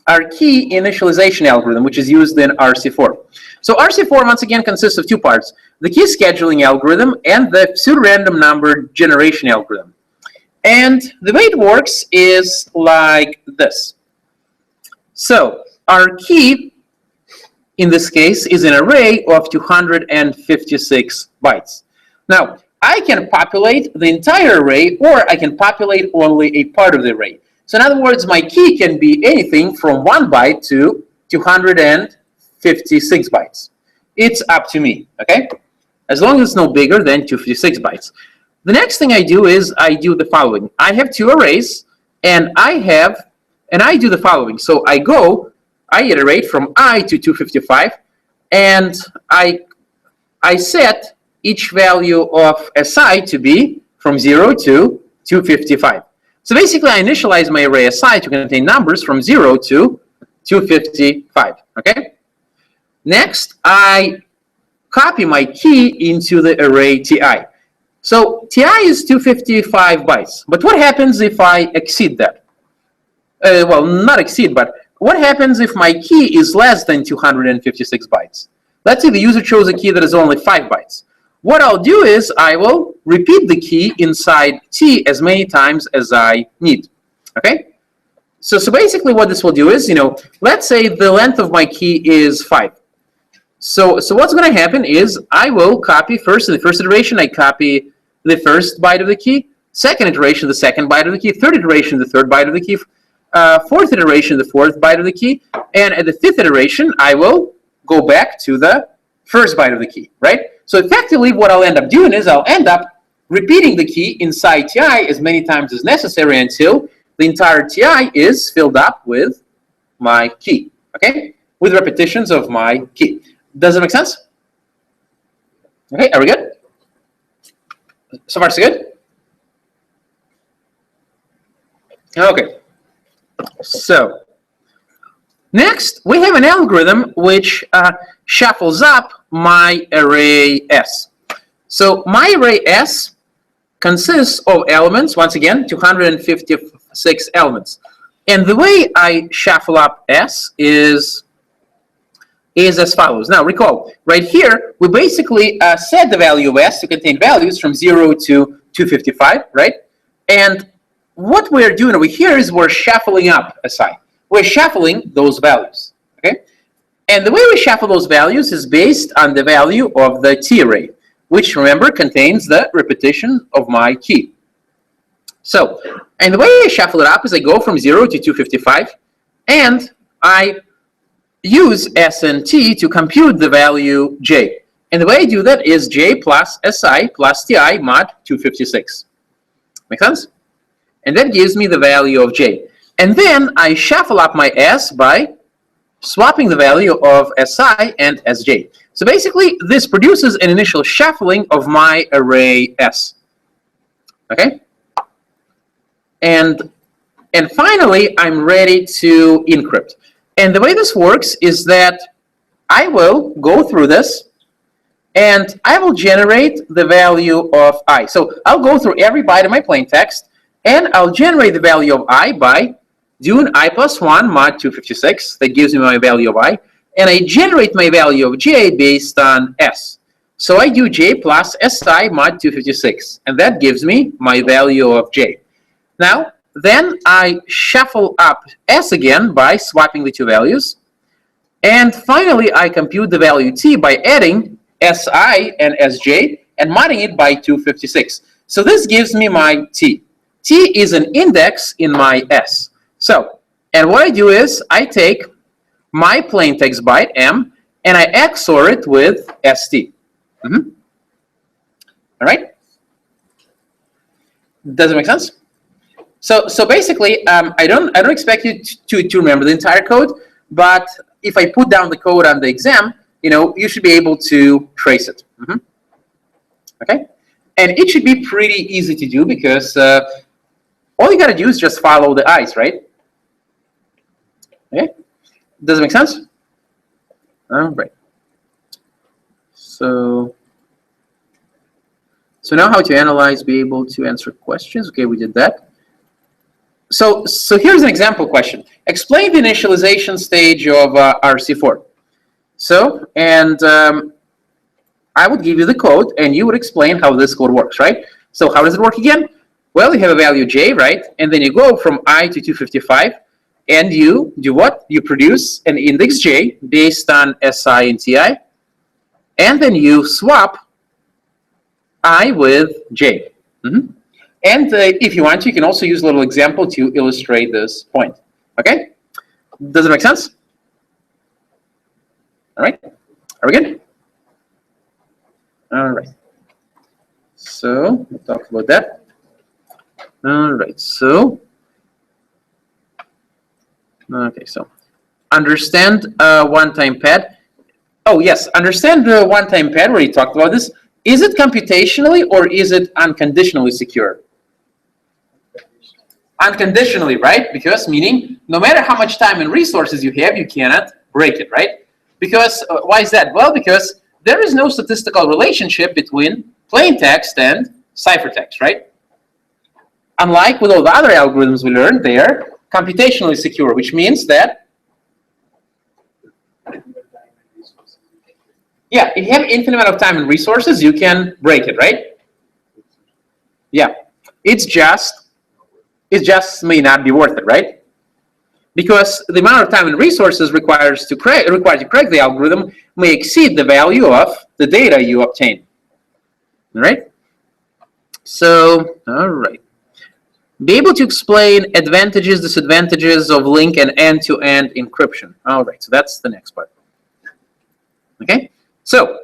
our key initialization algorithm, which is used in RC4. So RC4, once again, consists of two parts: the key scheduling algorithm and the pseudo-random number generation algorithm. And the way it works is like this. So our key, in this case, is an array of 256 bytes. Now, I can populate the entire array, or I can populate only a part of the array. So in other words, my key can be anything from 1 byte to 256 bytes. It's up to me, okay? As long as it's no bigger than 256 bytes. The next thing I do is I do the following. I have two arrays, and I do the following. So I iterate from I to 255, and I set each value of Si to be from 0 to 255. So basically, I initialize my array Si to contain numbers from 0 to 255, okay? Next, I copy my key into the array Ti. So Ti is 255 bytes, but what happens if I exceed that? Well, not exceed, but what happens if my key is less than 256 bytes? Let's say the user chose a key that is only 5 bytes. What I'll do is I will repeat the key inside T as many times as I need, okay? So basically what this will do is, let's say the length of my key is 5. So what's going to happen is I will copy first, in the first iteration, I copy the first byte of the key, second iteration, the second byte of the key, third iteration, the third byte of the key, fourth iteration, the fourth byte of the key, and at the fifth iteration, I will go back to the first byte of the key, right? So effectively, what I'll end up doing is I'll end up repeating the key inside Ti as many times as necessary until the entire Ti is filled up with my key, okay? With repetitions of my key. Does it make sense? Okay, are we good? So far, so good? Okay. So, next, we have an algorithm which shuffles up my array S. So my array S consists of elements, once again, 256 elements. And the way I shuffle up S is as follows. Now recall, right here, we basically set the value of S to contain values from 0 to 255, right? And what we're doing over here is we're shuffling up Si. We're shuffling those values, okay? And the way we shuffle those values is based on the value of the T array, which, remember, contains the repetition of my key. So, and the way I shuffle it up is I go from 0 to 255, and I use S and T to compute the value J. And the way I do that is J plus Si plus Ti mod 256. Make sense? And that gives me the value of J. And then I shuffle up my S by swapping the value of Si and Sj. So basically, this produces an initial shuffling of my array S. Okay? And finally, I'm ready to encrypt. And the way this works is that I will go through this, and I will generate the value of I. So I'll go through every byte of my plaintext, and I'll generate the value of I by doing I plus 1 mod 256. That gives me my value of I. And I generate my value of J based on S. So I do J plus Si mod 256. And that gives me my value of J. Now, then I shuffle up S again by swapping the two values. And finally, I compute the value T by adding Si and Sj and modding it by 256. So this gives me my T. T is an index in my S. So, and what I do is I take my plaintext byte M and I XOR it with ST. All right? Does it make sense? So basically, I don't expect you to remember the entire code, but if I put down the code on the exam, you should be able to trace it. Okay? And it should be pretty easy to do because all you got to do is just follow the I's, right? Okay? Does it make sense? All right. So now how to analyze, be able to answer questions. Okay, we did that. So here's an example question. Explain the initialization stage of RC4. So, and I would give you the code, and you would explain how this code works, right? So how does it work again? Well, you have a value j, right? And then you go from I to 255, and you do what? You produce an index j based on si and ti, and then you swap I with j. And if you want, you can also use a little example to illustrate this point. Okay? Does it make sense? All right. Are we good? All right. So we'll talk about that. All right. So, okay. So, understand one-time pad. Oh yes, understand the one-time pad. We already talked about this. Is it computationally or is it unconditionally secure? Unconditionally, right? Because meaning no matter how much time and resources you have, you cannot break it, right? Because why is that? Well, because there is no statistical relationship between plain text and ciphertext, right? Unlike with all the other algorithms we learned, they are computationally secure, which means that yeah, if you have infinite amount of time and resources, you can break it, right? Yeah, it just may not be worth it, right? Because the amount of time and resources required to crack the algorithm may exceed the value of the data you obtain. All right? So, all right. Be able to explain advantages, disadvantages of link and end-to-end encryption. All right, so that's the next part. Okay? So,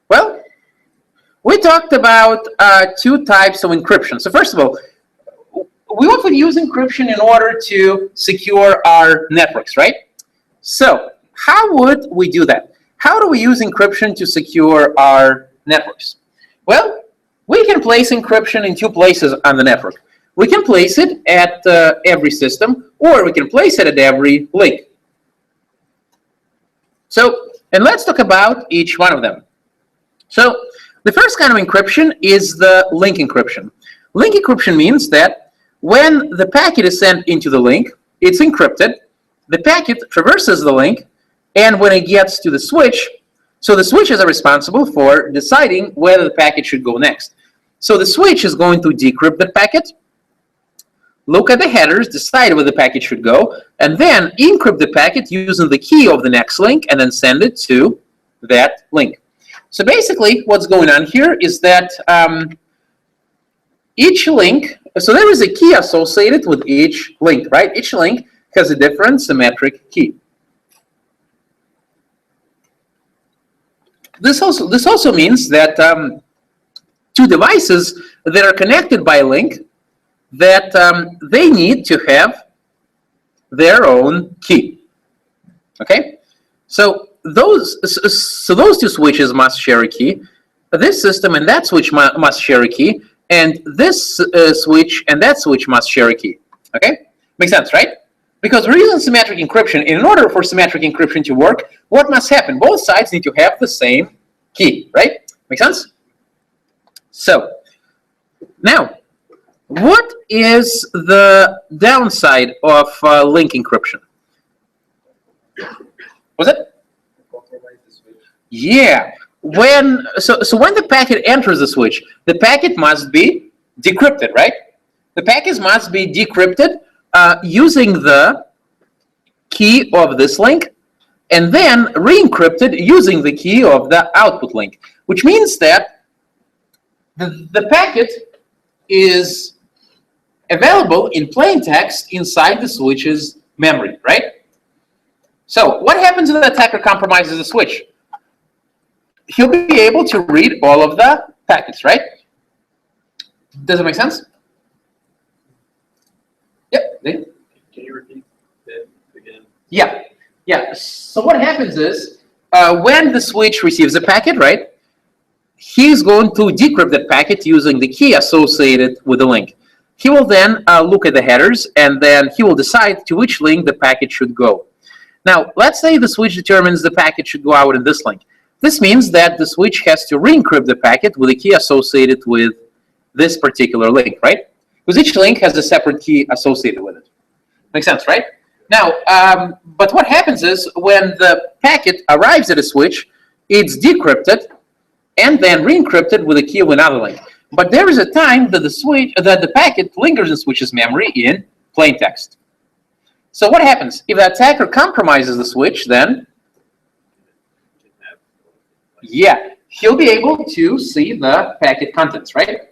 well, we talked about two types of encryption. So first of all, we often use encryption in order to secure our networks, right? So how would we do that? How do we use encryption to secure our networks? Well, we can place encryption in two places on the network. We can place it at every system, or we can place it at every link. So, and let's talk about each one of them. So the first kind of encryption is the link encryption. Link encryption means that when the packet is sent into the link, it's encrypted, the packet traverses the link, and when it gets to the switch, so the switches are responsible for deciding whether the packet should go next. So the switch is going to decrypt the packet, look at the headers, decide where the packet should go, and then encrypt the packet using the key of the next link, and then send it to that link. So basically, what's going on here is that each link, so there is a key associated with each link, right? Each link has a different symmetric key. This also means that two devices that are connected by a link, that they need to have their own key. Okay, so those two switches must share a key. This system and that switch must share a key, and this switch and that switch must share a key. Okay, makes sense, right? Because we're using symmetric encryption. And in order for symmetric encryption to work, what must happen? Both sides need to have the same key, right? Make sense? So now, what is the downside of link encryption? Was it? Yeah. So when the packet enters the switch, the packet must be decrypted, right? The packets must be decrypted using the key of this link, and then re-encrypted using the key of the output link, which means that the packet is available in plain text inside the switch's memory, right? So what happens when the attacker compromises the switch? He'll be able to read all of the packets, right? Does it make sense? Yep. Can you repeat that again? Yeah. Yeah. So what happens is when the switch receives a packet, right, he's going to decrypt that packet using the key associated with the link. He will then look at the headers, and then he will decide to which link the packet should go. Now, let's say the switch determines the packet should go out in this link. This means that the switch has to re-encrypt the packet with a key associated with this particular link, right? because each link has a separate key associated with it. Makes sense, right? Now, but what happens is when the packet arrives at a switch, it's decrypted and then re-encrypted with a key of another link. But there is a time that the packet lingers in switch's memory in plain text. So what happens? If the attacker compromises the switch, then yeah, he'll be able to see the packet contents, right?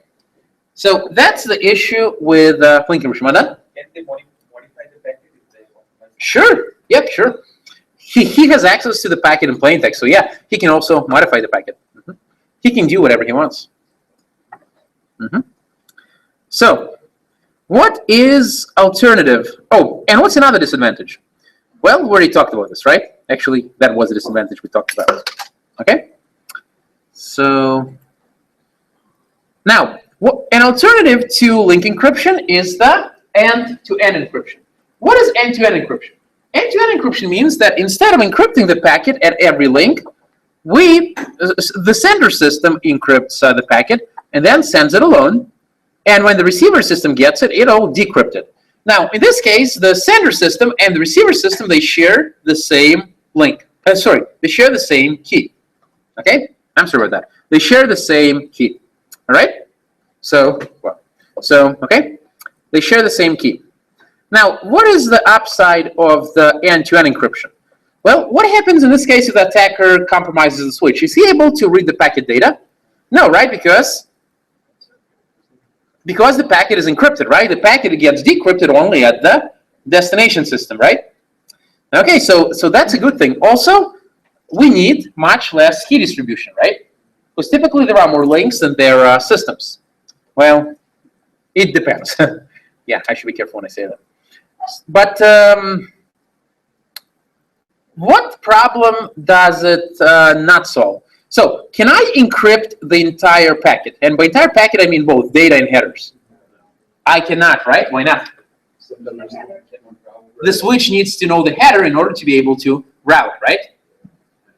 So that's the issue with link encryption. Can they modify the packet if they want? Sure. Yep, sure. He has access to the packet in plain text, so yeah, he can also modify the packet. He can do whatever he wants. So, what is alternative? Oh, and what's another disadvantage? Well, we already talked about this, right? Actually, that was a disadvantage we talked about. Okay? So, now, an alternative to link encryption is the end-to-end encryption. What is end-to-end encryption? End-to-end encryption means that instead of encrypting the packet at every link, the sender system encrypts the packet and then sends it alone. And when the receiver system gets it, it'll decrypt it. Now, in this case, the sender system and the receiver system, they share the same link. They share the same key. Okay? I'm sorry about that. They share the same key. All right? Okay? They share the same key. Now, what is the upside of the end-to-end encryption? Well, what happens in this case if the attacker compromises the switch? Is he able to read the packet data? No, right? Because the packet is encrypted, right? The packet gets decrypted only at the destination system, right? Okay, so that's a good thing. Also, we need much less key distribution, right? Because typically there are more links than there are systems. Well, it depends. Yeah, I should be careful when I say that. But what problem does it not solve? So, can I encrypt the entire packet? And by entire packet, I mean both data and headers. I cannot, right? Why not? The switch needs to know the header in order to be able to route, right?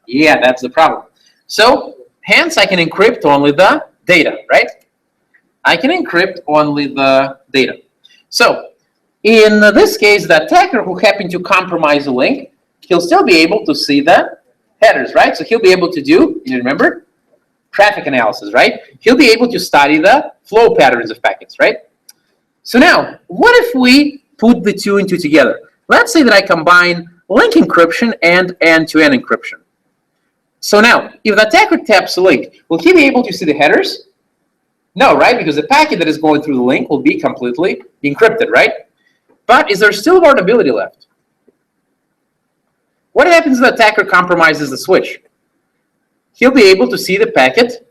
Yeah, that's the problem. So, hence, I can encrypt only the data, right? I can encrypt only the data. So, in this case, the attacker who happened to compromise a link, he'll still be able to see the headers, right? So he'll be able to do, you remember, traffic analysis, right? He'll be able to study the flow patterns of packets, right? So now, what if we put the two and two together? Let's say that I combine link encryption and end-to-end encryption. So now, if the attacker taps a link, will he be able to see the headers? No, right? Because the packet that is going through the link will be completely encrypted, right? But is there still vulnerability left? What happens if the attacker compromises the switch? He'll be able to see the packet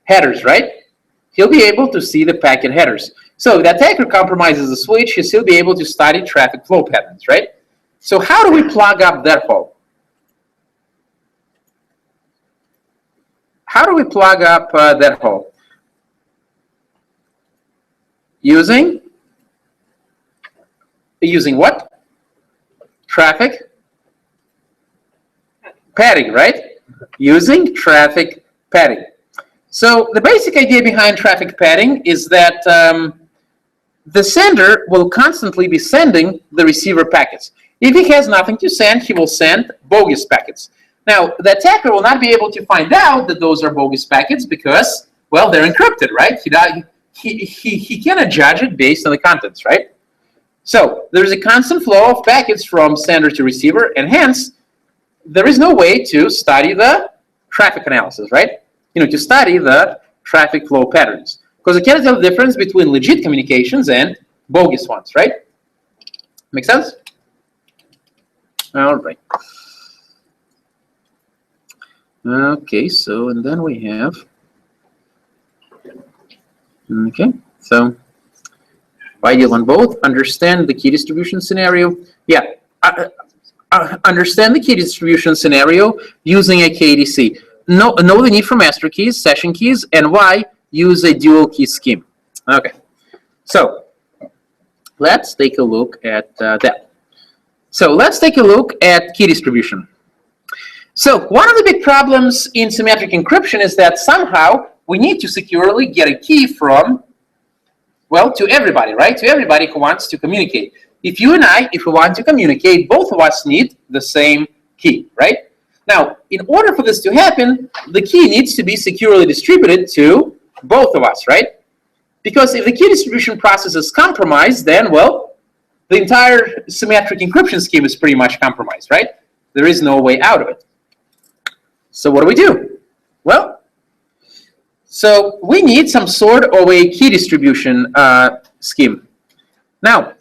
headers, right? He'll be able to see the packet headers. So if the attacker compromises the switch, he'll still be able to study traffic flow patterns, right? So how do we plug up that hole? How do we plug up that hole? Using what? Traffic padding, right? Using traffic padding. So the basic idea behind traffic padding is that the sender will constantly be sending the receiver packets. If he has nothing to send, he will send bogus packets. Now, the attacker will not be able to find out that those are bogus packets because, well, they're encrypted, right? He cannot judge it based on the contents, right? So there's a constant flow of packets from sender to receiver, and hence, there is no way to study the traffic analysis, right? To study the traffic flow patterns. Because you cannot tell the difference between legit communications and bogus ones, right? Make sense? All right. Okay, so, and then we have, okay, so, ideal on both, understand the key distribution scenario. Yeah, understand the key distribution scenario using a KDC. Know the need for master keys, session keys, and why use a dual key scheme. Okay, so let's take a look at that. So let's take a look at key distribution. So one of the big problems in symmetric encryption is that somehow we need to securely get a key from Well, to everybody, right? To everybody who wants to communicate. If you and I, if we want to communicate, both of us need the same key, right? Now, in order for this to happen, the key needs to be securely distributed to both of us, right? Because if the key distribution process is compromised, then, well, the entire symmetric encryption scheme is pretty much compromised, right? There is no way out of it. So what do we do? Well, so we need some sort of a key distribution scheme. Now,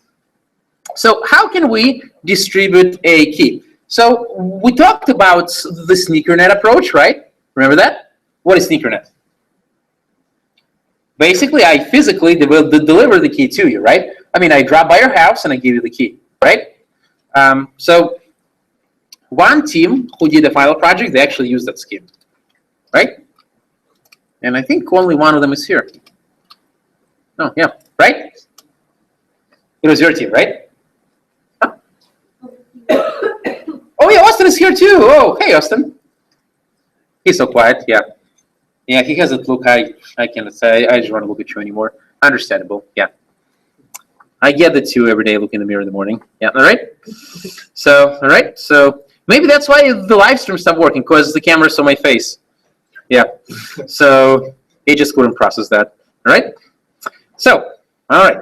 so how can we distribute a key? So we talked about the sneakernet approach, right? Remember that? What is sneakernet? Basically, I physically deliver the key to you, right? I mean, I drop by your house and I give you the key, right? So one team who did a final project, they actually used that scheme, right? And I think only one of them is here. Oh, yeah, right? It was your team, right? Huh? Oh, yeah, Austin is here too. Oh, hey, Austin. He's so quiet, yeah. Yeah, he has a look. I cannot say. I just want to look at you anymore. Understandable, yeah. I get that too every day. Look in the mirror in the morning. Yeah, all right. So, all right. So maybe that's why the live stream stopped working, because the camera's on my face. Yeah. So it just couldn't process that. All right. So, all right.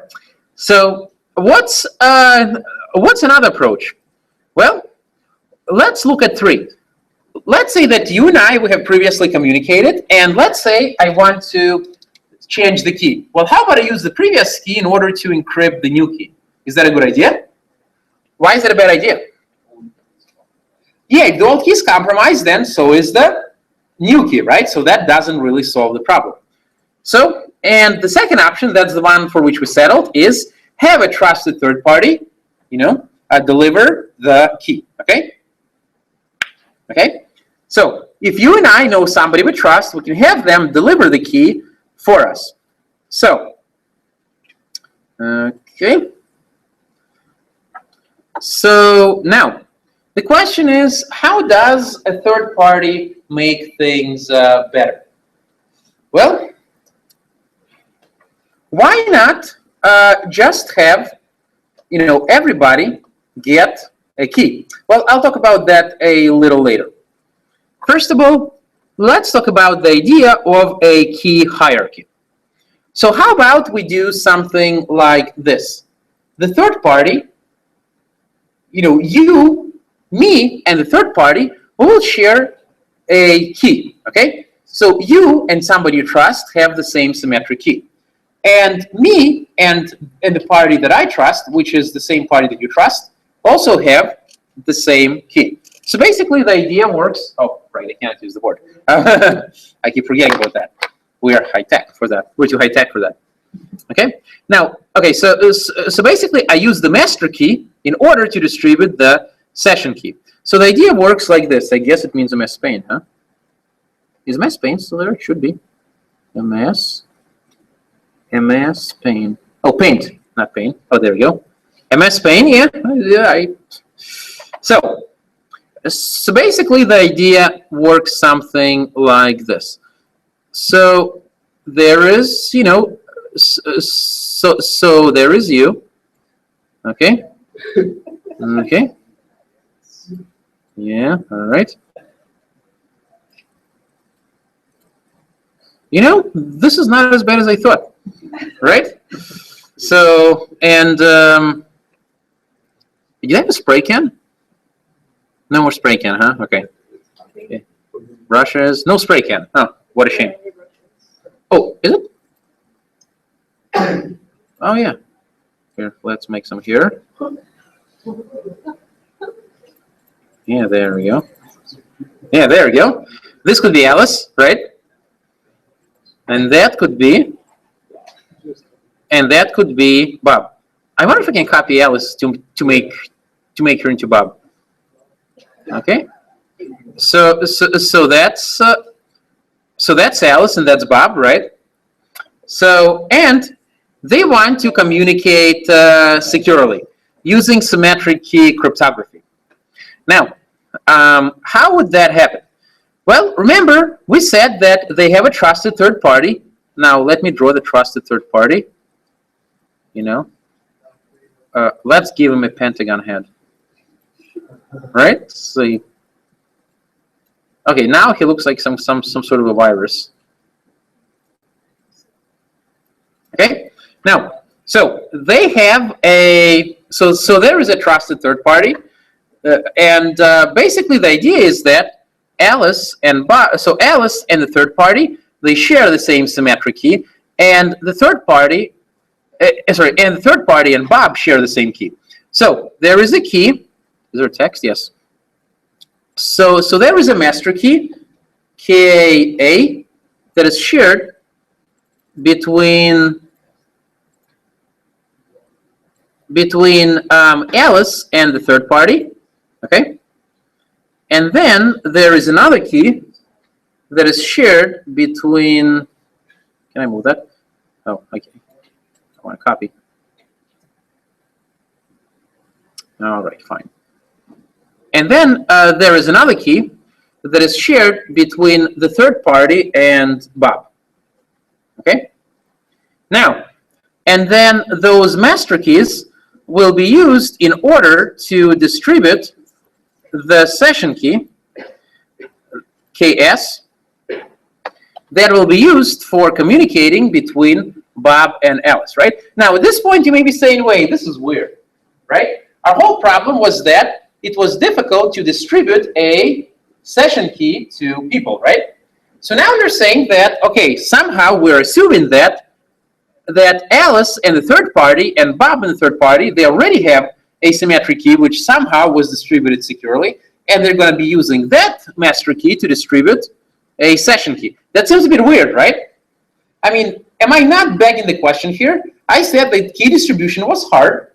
So what's another approach? Well, let's look at three. Let's say that you and I, we have previously communicated, and let's say I want to change the key. Well, how about I use the previous key in order to encrypt the new key? Is that a good idea? Why is that a bad idea? Yeah, if the old key is compromised, then so is the new key, right? So that doesn't really solve the problem. So, and the second option, that's the one for which we settled, is have a trusted third party, deliver the key, okay? Okay? So if you and I know somebody we trust, we can have them deliver the key for us. So, okay. So now, the question is, how does a third party make things better? Well, why not just have, everybody get a key? Well, I'll talk about that a little later. First of all, let's talk about the idea of a key hierarchy. So how about we do something like this? The third party, you, me, and the third party will share a key, okay? So you and somebody you trust have the same symmetric key. And me and the party that I trust, which is the same party that you trust, also have the same key. So basically the idea works, oh, right, I can't use the board. I keep forgetting about that. We are high-tech for that. We're too high-tech for that. Okay? Now, okay, so basically I use the master key in order to distribute the session key. So the idea works like this. I guess it means MS Paint, huh? Is MS Paint still there? It should be. MS Paint. Oh, Paint, not Paint. Oh, there we go. MS Paint, yeah. So basically the idea works something like this. So there is, so there is you, okay? Okay. Yeah, all right. This is not as bad as I thought, right? So, and do you have a spray can? No more spray can, huh? Okay. Brushes, no spray can. Oh, what a shame. Oh, is it? Oh, yeah. Here, let's make some here. Yeah, there we go. Yeah, there we go. This could be Alice, right? And that could be Bob. I wonder if I can copy Alice to make her into Bob. Okay. So that's Alice and that's Bob, right? So, and they want to communicate securely using symmetric key cryptography. Now, how would that happen? Well, remember, we said that they have a trusted third party. Now, let me draw the trusted third party. you know. Let's give him a pentagon head. Right? See. Okay, now he looks like some sort of a virus. Okay? Now, so they have a so there is a trusted third party, and basically the idea is that Alice and Alice and the third party, they share the same symmetric key, and the third party and the third party and Bob share the same key. So there is a key. Is there a text? Yes. So there is a master key, KA, that is shared between Alice and the third party. Okay. And then there is another key that is shared between. Can I move that? Oh, okay. I want to copy. All right, fine. And then there is another key that is shared between the third party and Bob. Okay? Now, and then those master keys will be used in order to distribute the session key, KS, that will be used for communicating between Bob and Alice, right? Now, at this point, you may be saying, wait, this is weird, right? Our whole problem was that it was difficult to distribute a session key to people, right? So now you're saying that, okay, somehow we're assuming that Alice and the third party and Bob and the third party, they already have a symmetric key which somehow was distributed securely, and they're going to be using that master key to distribute a session key. That seems a bit weird, right? I mean, am I not begging the question here? I said that key distribution was hard.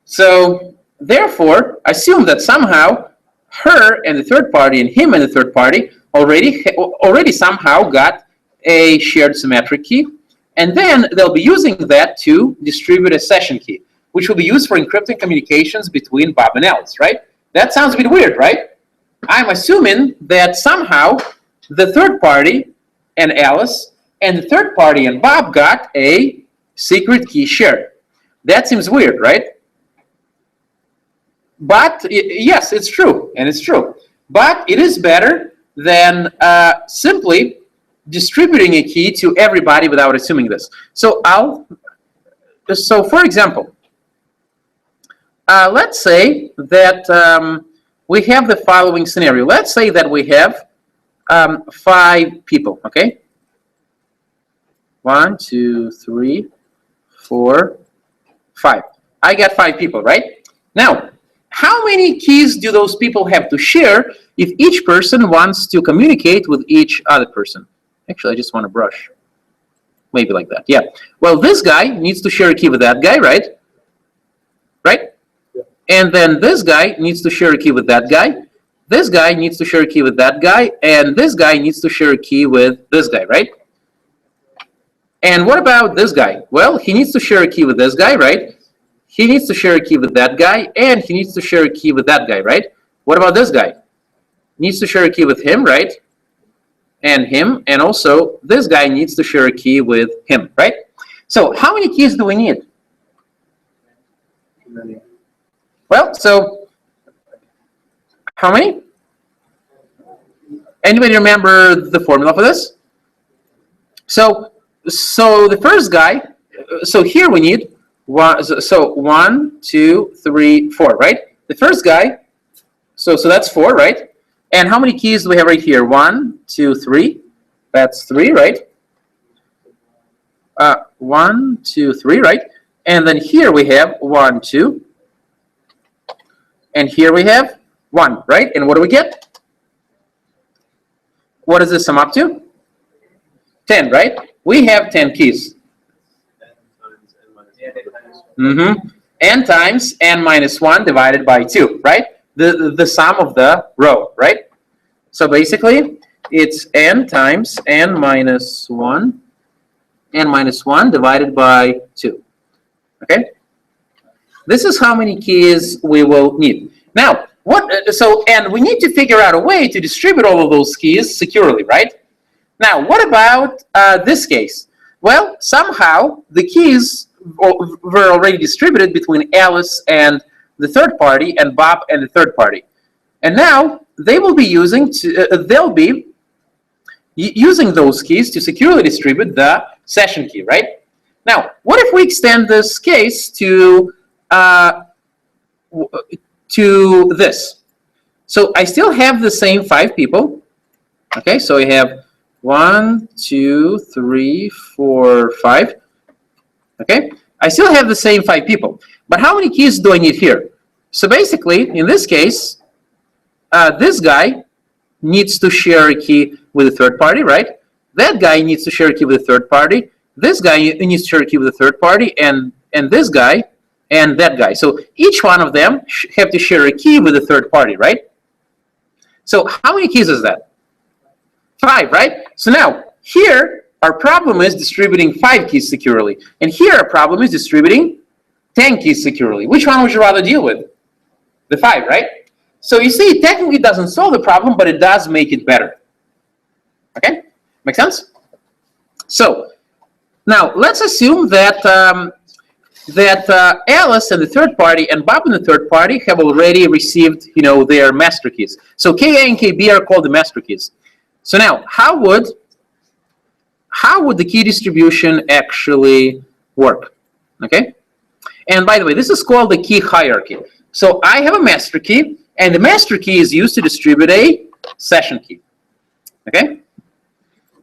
So, therefore, assume that somehow her and the third party and him and the third party already somehow got a shared symmetric key. And then they'll be using that to distribute a session key, which will be used for encrypting communications between Bob and Alice, right? That sounds a bit weird, right? I'm assuming that somehow the third party and Alice and the third party and Bob got a secret key shared. That seems weird, right? But yes, it's true, and it's true. But it is better than simply distributing a key to everybody without assuming this. So for example, let's say that we have the following scenario. Let's say that we have 5 people, okay? 1, 2, 3, 4, 5. I got 5 people, right? Now, how many keys do those people have to share if each person wants to communicate with each other person? Actually, I just want to brush. Maybe like that, yeah. Well, this guy needs to share a key with that guy, right? Right? Yeah. And then this guy needs to share a key with that guy. This guy needs to share a key with that guy. And this guy needs to share a key with this guy, right? And what about this guy? Well, he needs to share a key with this guy, right? He needs to share a key with that guy, and he needs to share a key with that guy, right? What about this guy? Needs to share a key with him, right? And him, and also this guy needs to share a key with him, right? So how many keys do we need? Many. Well, so how many? Anybody remember the formula for this? So the first guy, so here we need one, so 1, 2, 3, 4, right? The first guy, so that's 4, right? And how many keys do we have right here? 1, 2, 3. That's 3, right? 1, 2, 3, right? And then here we have 1, 2. And here we have 1, right? And what do we get? What does this sum up to? 10, right? We have 10 keys. N times n minus 1 divided by 2, right? The sum of the row, right? So basically, it's n times n minus 1 divided by 2, okay? This is how many keys we will need. Now, and we need to figure out a way to distribute all of those keys securely, right? Now, what about this case? Well, somehow the keys were already distributed between Alice and the third party and Bob and the third party. And now they will be using using those keys to securely distribute the session key, right? Now, what if we extend this case to this? So I still have the same 5 people. Okay, so I have 1, 2, 3, 4, 5. Okay, I still have the same 5 people. But how many keys do I need here? So basically, in this case, this guy needs to share a key with a third party, right? That guy needs to share a key with a third party. This guy needs to share a key with a third party, and this guy and that guy. So each one of them have to share a key with a third party, right? So how many keys is that? 5, right? So now here our problem is distributing 5 keys securely, and here our problem is distributing 10 keys securely. Which one would you rather deal with? The 5, right? So you see, it technically doesn't solve the problem, but it does make it better. Okay, make sense? So now let's assume that Alice and the third party and Bob and the third party have already received, their master keys. So KA and KB are called the master keys. So now, how would the key distribution actually work? Okay, and by the way, this is called the key hierarchy. So I have a master key, and the master key is used to distribute a session key. Okay,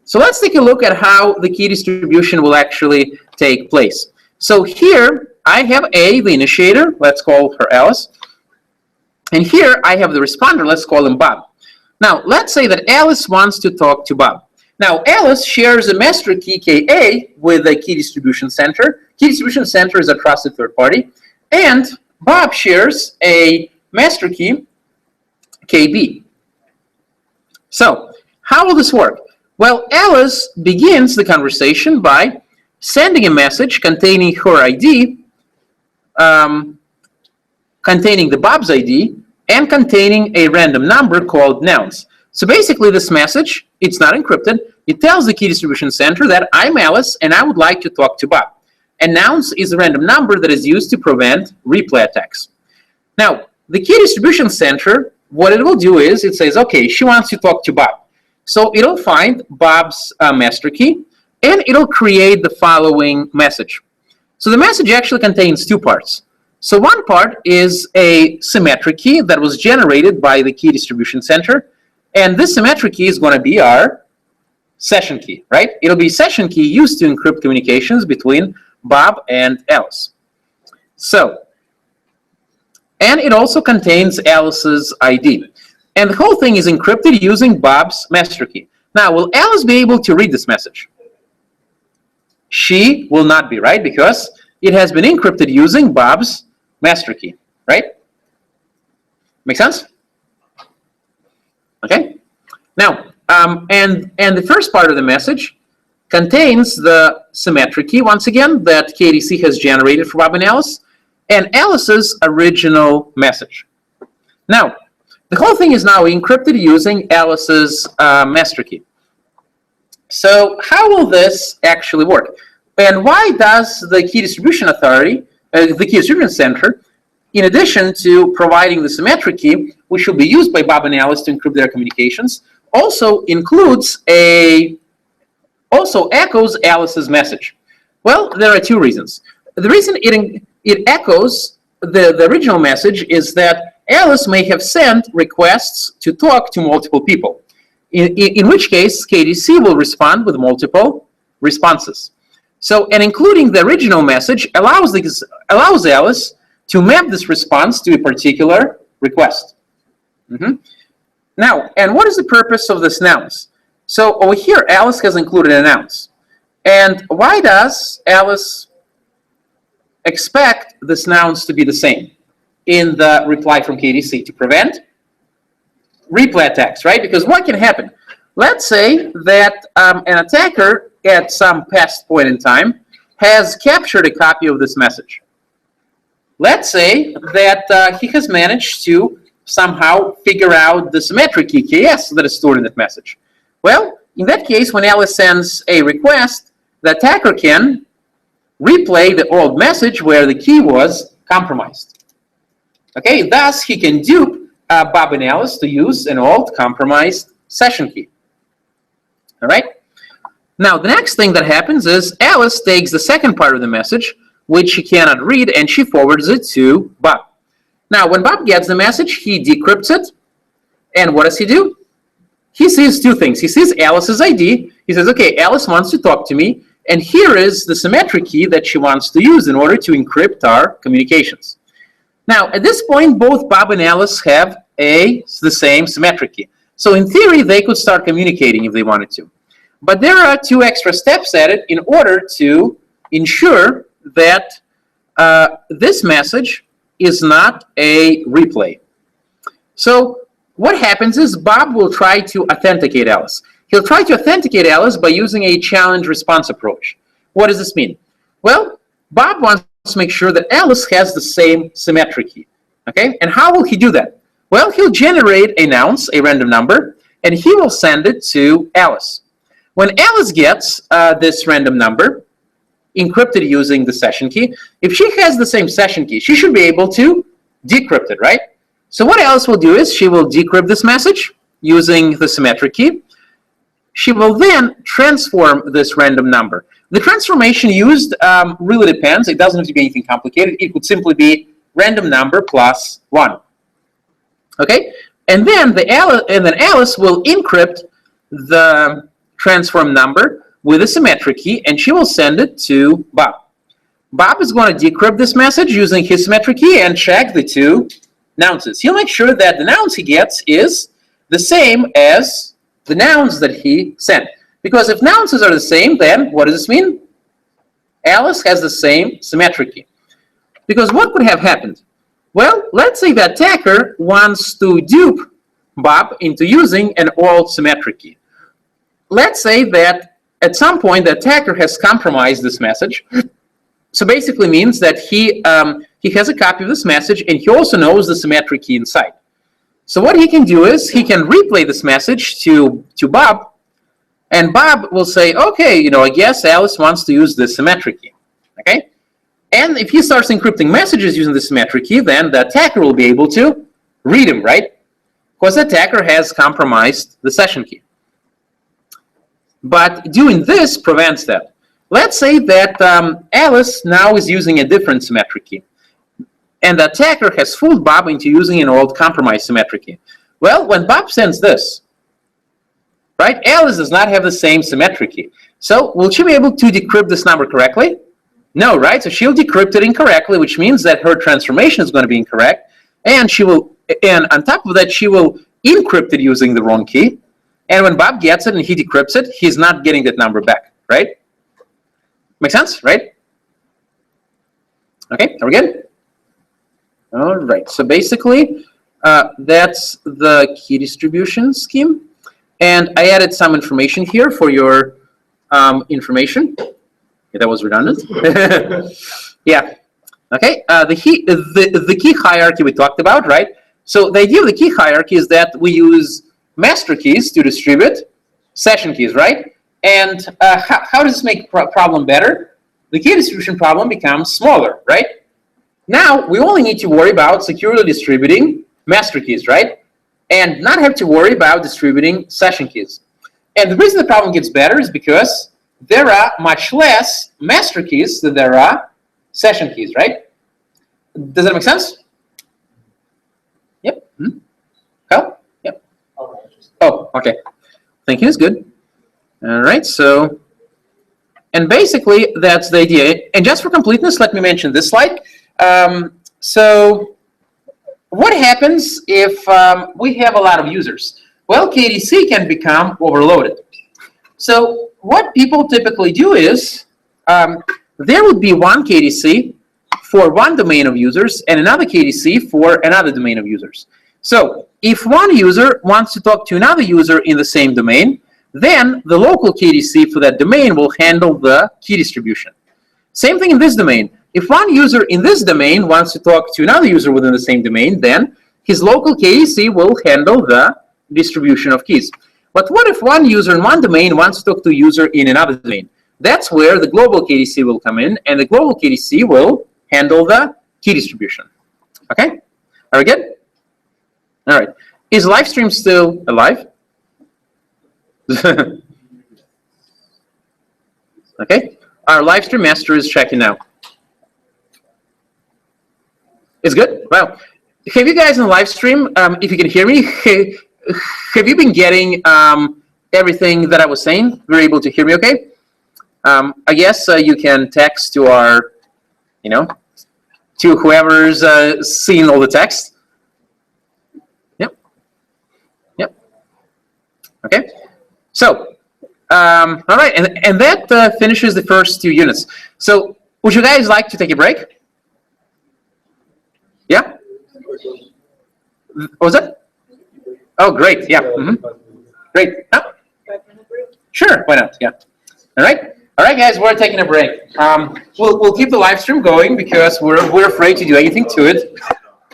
so let's take a look at how the key distribution will actually take place. So here I have A, the initiator, let's call her Alice. And here I have the responder, let's call him Bob. Now, let's say that Alice wants to talk to Bob. Now, Alice shares a master key KA with a key distribution center. Key distribution center is a trusted third party. And Bob shares a master key KB. So, how will this work? Well, Alice begins the conversation by sending a message containing her ID, containing the Bob's ID, and containing a random number called nouns. So basically this message, it's not encrypted. It tells the key distribution center that I'm Alice and I would like to talk to Bob. And nouns is a random number that is used to prevent replay attacks. Now, the key distribution center, what it will do is it says, okay, she wants to talk to Bob. So it'll find Bob's master key and it'll create the following message. So the message actually contains 2 parts. So one part is a symmetric key that was generated by the key distribution center. And this symmetric key is going to be our session key, right? It'll be session key used to encrypt communications between Bob and Alice. So, and it also contains Alice's ID. And the whole thing is encrypted using Bob's master key. Now, will Alice be able to read this message? She will not be, right? Because it has been encrypted using Bob's master key, right? Make sense? Okay. Now, and the first part of the message contains the symmetric key, once again, that KDC has generated for Bob and Alice, and Alice's original message. Now, the whole thing is now encrypted using Alice's master key. So how will this actually work? And why does the key distribution authority, the key distribution center, in addition to providing the symmetric key, which will be used by Bob and Alice to encrypt their communications, also echoes Alice's message? Well, there are 2 reasons. The reason it echoes the original message is that Alice may have sent requests to talk to multiple people, in which case KDC will respond with multiple responses. So, and including the original message allows Alice to map this response to a particular request. Now, and what is the purpose of this nouns? So over here, Alice has included a nouns. And why does Alice expect this nouns to be the same in the reply from KDC? To prevent replay attacks, right? Because what can happen? Let's say that an attacker at some past point in time has captured a copy of this message. Let's say that he has managed to somehow figure out the symmetric key KS that is stored in that message. Well, in that case, when Alice sends a request, the attacker can replay the old message where the key was compromised. Okay, thus he can dupe Bob and Alice to use an old compromised session key. All right. Now the next thing that happens is Alice takes the second part of the message, which she cannot read, and she forwards it to Bob. Now when Bob gets the message, he decrypts it, and what does he do? He sees two things. He sees Alice's ID. He says, okay, Alice wants to talk to me, and here is the symmetric key that she wants to use in order to encrypt our communications. Now, at this point, both Bob and Alice have the same symmetric key. So in theory, they could start communicating if they wanted to. But there are two extra steps added in order to ensure that this message is not a replay. So what happens is Bob will try to authenticate Alice. He'll try to authenticate Alice by using a challenge-response approach. What does this mean? Well, Bob wants to make sure that Alice has the same symmetric key. Okay? And how will he do that? Well, he'll generate a nonce, a random number, and he will send it to Alice. When Alice gets this random number, encrypted using the session key, if she has the same session key, she should be able to decrypt it, right? So what Alice will do is she will decrypt this message using the symmetric key. She will then transform this random number. The transformation used really depends. It doesn't have to be anything complicated. It could simply be random number plus 1. Okay? And then Alice will encrypt the transform number with a symmetric key, and she will send it to Bob. Bob is going to decrypt this message using his symmetric key and check the two nonces. He'll make sure that the nonce he gets is the same as the nonce that he sent. Because if nonces are the same, then what does this mean? Alice has the same symmetric key. Because what could have happened? Well, let's say the attacker wants to dupe Bob into using an old symmetric key. Let's say that at some point the attacker has compromised this message. So basically means that he has a copy of this message, and he also knows the symmetric key inside. So what he can do is he can replay this message to Bob, and Bob will say, okay, I guess Alice wants to use this symmetric key. Okay? And if he starts encrypting messages using the symmetric key, then the attacker will be able to read him, right? Because the attacker has compromised the session key. But doing this prevents that. Let's say that Alice now is using a different symmetric key, and the attacker has fooled Bob into using an old compromised symmetric key. Well, when Bob sends this, right, Alice does not have the same symmetric key. So will she be able to decrypt this number correctly? No, right? So she'll decrypt it incorrectly, which means that her transformation is going to be incorrect, and on top of that, she will encrypt it using the wrong key. And when Bob gets it and he decrypts it, he's not getting that number back, right? Make sense, right? Okay, are we good? All right, so basically, that's the key distribution scheme. And I added some information here for your information. Yeah, that was redundant. Yeah. Okay, the key hierarchy we talked about, right? So the idea of the key hierarchy is that we use master keys to distribute session keys, right? And how does this make the problem better? The key distribution problem becomes smaller, right? Now, we only need to worry about securely distributing master keys, right? And not have to worry about distributing session keys. And the reason the problem gets better is because there are much less master keys than there are session keys, right? Does that make sense? Yep. Oh, yep. Oh, okay. Thinking is good. All right, so, and basically that's the idea. And just for completeness, let me mention this slide. So what happens if we have a lot of users? Well, KDC can become overloaded. So what people typically do is there would be one KDC for one domain of users and another KDC for another domain of users. So if one user wants to talk to another user in the same domain, then the local KDC for that domain will handle the key distribution. Same thing in this domain. If one user in this domain wants to talk to another user within the same domain, then his local KDC will handle the distribution of keys. But what if one user in one domain wants to talk to a user in another domain? That's where the global KDC will come in, and the global KDC will handle the key distribution. Okay? Are we good? All right. Is live stream still alive? Okay. Our live stream master is checking now. It's good? Wow. Have you guys in the live stream, if you can hear me, have you been getting everything that I was saying? Were you able to hear me okay? I guess you can text to our, to whoever's seeing all the text. Yep. Yep. Okay. So, all right, and that finishes the first 2 units. So, would you guys like to take a break? Yeah? What was that? Oh, great, yeah. Great. Huh? Sure, why not? Yeah. All right. All right, guys, we're taking a break. We'll keep the live stream going because we're afraid to do anything to it.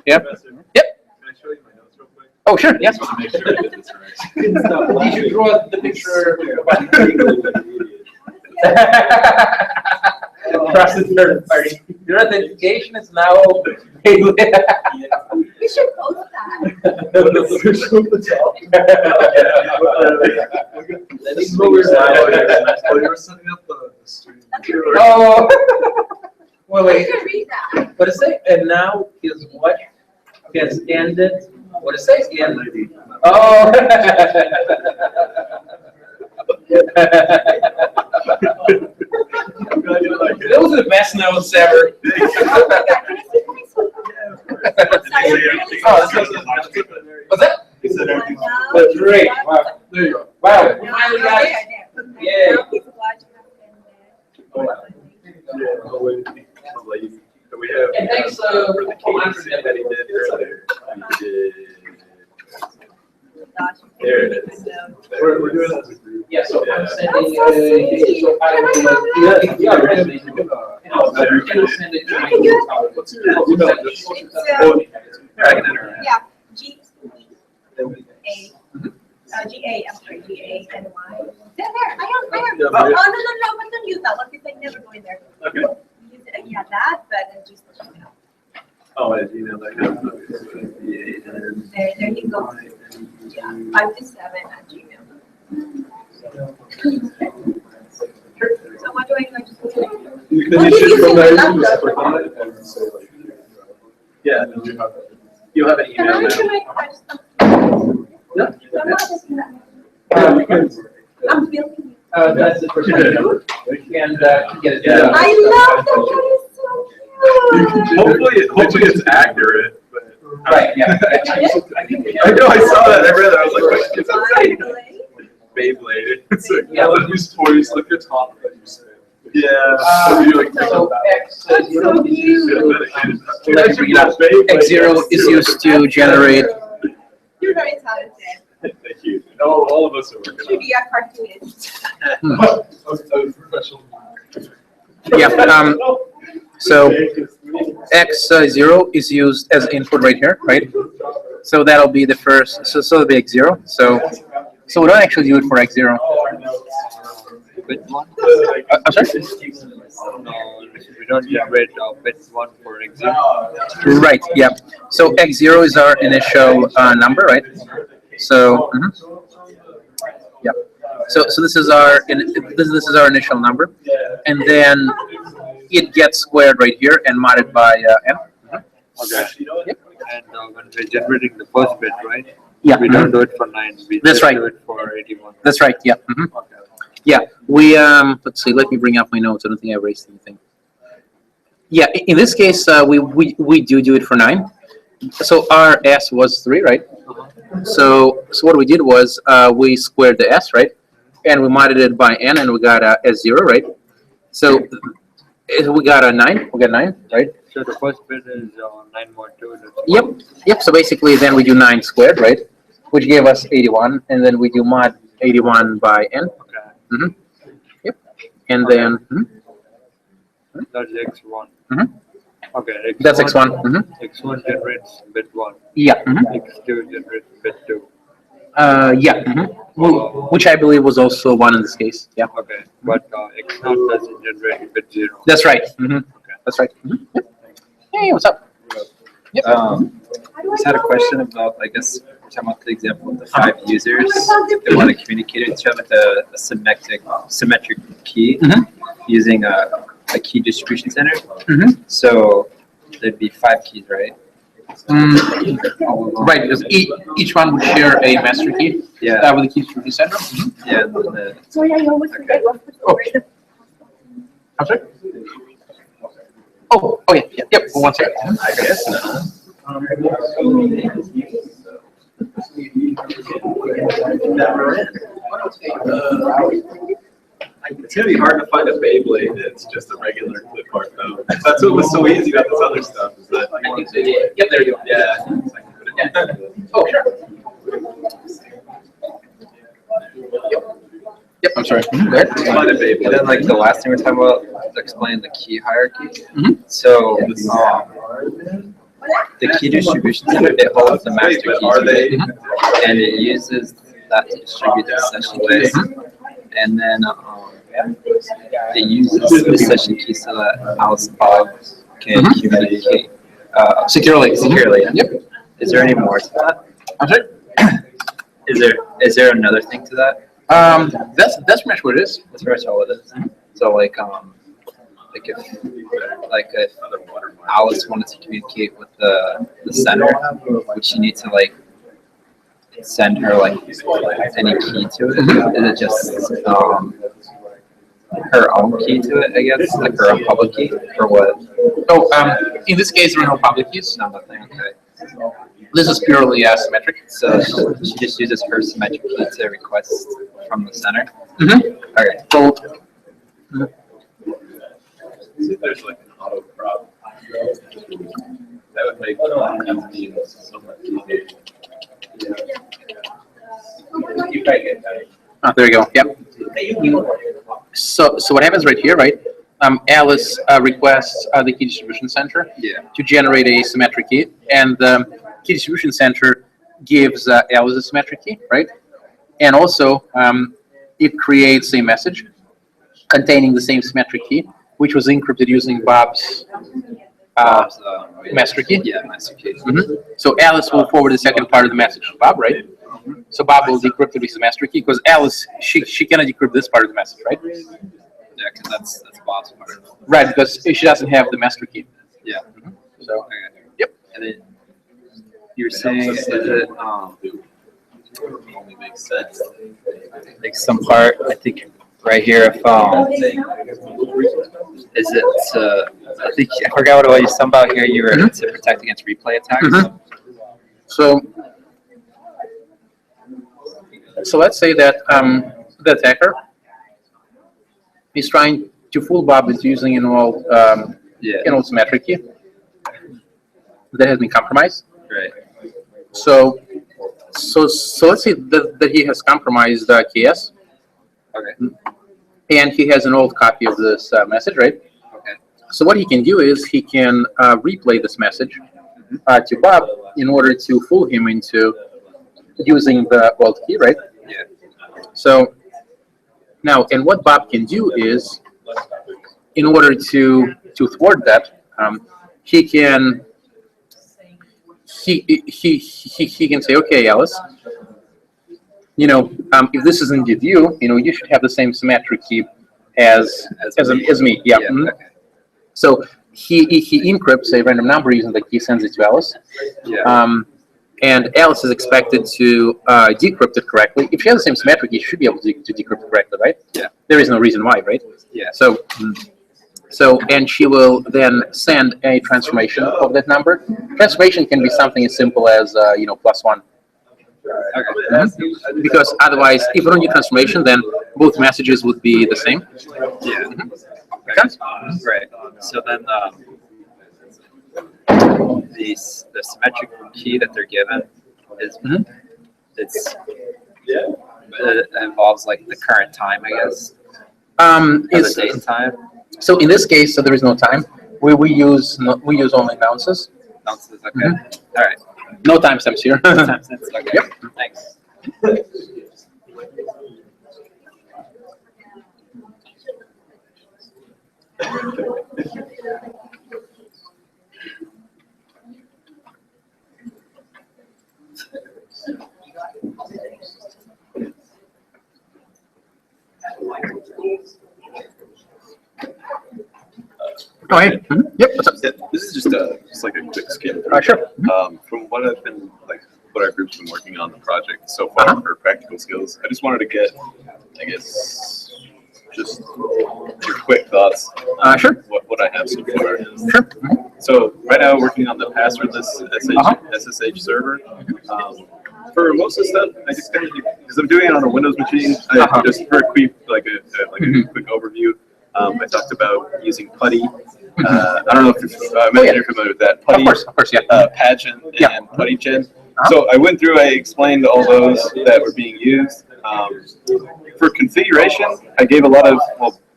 Yeah. Yep. Can I show you my notes real quick? Oh, sure. Yes. Just to make sure it's right. Did you draw the picture? Trusted third party. Your authentication is now. We should post that. Oh, you were setting up the stream. Oh. Wait, I wait. should read that. What is it? And now his what has ended. What is it? End. Oh. Those are the best notes ever. What's that? He said everything's. That's great. Wow. There you go. Wow. We finally got it. Yay. So we have And thanks, for the for KDC that he did earlier. He did. There it is. We're doing that as a group. Yeah, so I'm Yeah. sending. That's so sweet. So I will. Send it to my. What's your email address? It's, I can enter. yeah, G-A-N-Y. There, I am. Yeah, Oh, no, but don't use that one because I never go in there. Okay. Use it, yeah, that, but then just, Oh, I emailed that. there you go. Yeah, 5 to 7 at Gmail. So what do I do? You should go there, you can just click on it and say like. Yeah, and then you have an Can email I now. do it? I just- Yeah. I'm not just gonna- I'm building. That's the first one. And get it Yeah. done. I love that, that is so cute. Hopefully it's accurate, but. Right, yeah. I know, I saw that, I read it, I was like, what is that saying? Beyblade. It's like, Yeah. you slip your top, but you say. Yeah. So you like. So X, That's so cute. X0 is used to generate. You're very talented. Thank you. All of us are working Should on be a cartoonist. it. Professional. Yeah. So X0 is used as input right here, right? So that'll be the first. So it'll be X0. So we don't actually do it for X0. Bit one? I'm sorry. We don't generate bit one for exit. Right. Yeah. So X0 is our initial number, right? So. Yeah. So this is our this is our initial number, and then it gets squared right here and modded by n. Okay. Yep. And when we're generating the first bit, right? Yeah. We don't do it for 9. We That's just right. do it for 81. That's right. Yeah. Yeah. We let's see. Let me bring up my notes. I don't think I erased anything. Yeah. In this case, we do it for 9. So our s was 3, right? So what we did was we squared the s, right? And we modded it by n, and we got a s0, right? So we got a 9. We got 9, right? So the first bit is 9 more 2. That's Yep. Yep. So basically, then we do 9 squared, right? Which gave us 81, and then we do mod 81 by n. okay. Yep. And then That's x1. Mhm. Okay. X1, that's x1. x1 generates bit 1. Yeah. x2 generates bit 2. Yeah. Which I believe was also 1 in this case. Yeah. Okay, but it counts as a generated bit 0. That's right. That's right. Yep. Hey, what's up? Yep. Just had a question about, I guess, we're talking about the example of the 5 users. They want to communicate with each other with a symmetric key using a key distribution center. So there'd be 5 keys, right? Right, because each one would share a master key. Yeah. With the key distribution center. Yeah. And then the, Sorry, I always forget what was over the. I'm sorry. Oh, okay. Yep. 1 second. I guess not. It's gonna be hard to find a Beyblade that's just a regular clip art though. That's what was so easy about this other stuff. Is that Yep, there you go. yeah. Oh, sure. Yep, I'm sorry. Go ahead. Find a Beyblade. and then like the last thing we're talking about, explain the key hierarchy. So the key distribution center, it holds the master But key are they? and it uses that to distribute the session keys. And then it uses the session keys so that Alice and Bob can communicate Securely. Yep. Is there any more to that? I'm sorry. Is there another thing to that? That's pretty much what it is. That's pretty much all it is. So like if Alice wanted to communicate with the center, would she need to like send her like any key to it? Is it just her own key to it? I guess like her own public key or what? So in this case, there are no public keys. No, nothing. Okay. This is purely asymmetric. So she just uses her symmetric key to request from the center. Okay. So See if there's like an auto prop. That would make it so much easier. there you go. Yep. So what happens right here, right? Alice requests the key distribution center to generate a symmetric key, and the key distribution center gives Alice a symmetric key, right? And also it creates a message containing the same symmetric key, which was encrypted using Bob's master key. Yeah, master key. So Alice will forward the second part of the message to Bob, right? So Bob will decrypt it with his master key, because Alice, she cannot decrypt this part of the message, right? Yeah, because that's Bob's part. Right, because she doesn't have the master key. Yeah. So, Okay. yep. And then you were saying, is it Only makes sense. like some part? I think right here, if is it? I think I forgot what it was. Somehow here you were to protect against replay attacks. So let's say that the attacker is trying to fool Bob into using an old symmetric key that has been compromised. Right. So let's say that he has compromised KS. Okay. And he has an old copy of this message, right? Okay. So what he can do is he can replay this message to Bob in order to fool him into using the old key, right? Yeah. So now, and what Bob can do is, in order to thwart that, he can say, okay, Alice, if this is indeed you, you should have the same symmetric key as me. Yeah. Okay. So he encrypts a random number using the key, sends it to Alice. Yeah. And Alice is expected to decrypt it correctly. If she has the same symmetric key, she should be able to decrypt it correctly, right? Yeah. There is no reason why, right? Yeah. So and she will then send a transformation of that number. Transformation can be something as simple as +1. Okay. Because otherwise, if you don't do transformation, then both messages would be the same. Yeah. Okay. Right. So then the symmetric key that they're given is it involves like the current time, I guess. The date and time. So in this case, there is no time. We use only bounces. Bounces. Okay. All right. No timestamps here. Timestamps. Okay. Yep. Thanks. Go ahead. Yep. What's up? This is just like a quick skim. Sure. From what I've been what our group's been working on the project so far for practical skills. I just wanted to get, I guess, just your quick thoughts on Sure. what I have so far. Sure. So right now, working on the passwordless SSH server. For most of the stuff, I just kind of because I'm doing it on a Windows machine. Just for a quick a quick overview. I talked about using PuTTY. I don't know if you're familiar with that. PuTTY, Of course, yeah. Pageant, and PuTTyGen. So I went through, I explained all those that were being used. For configuration, I gave a lot of,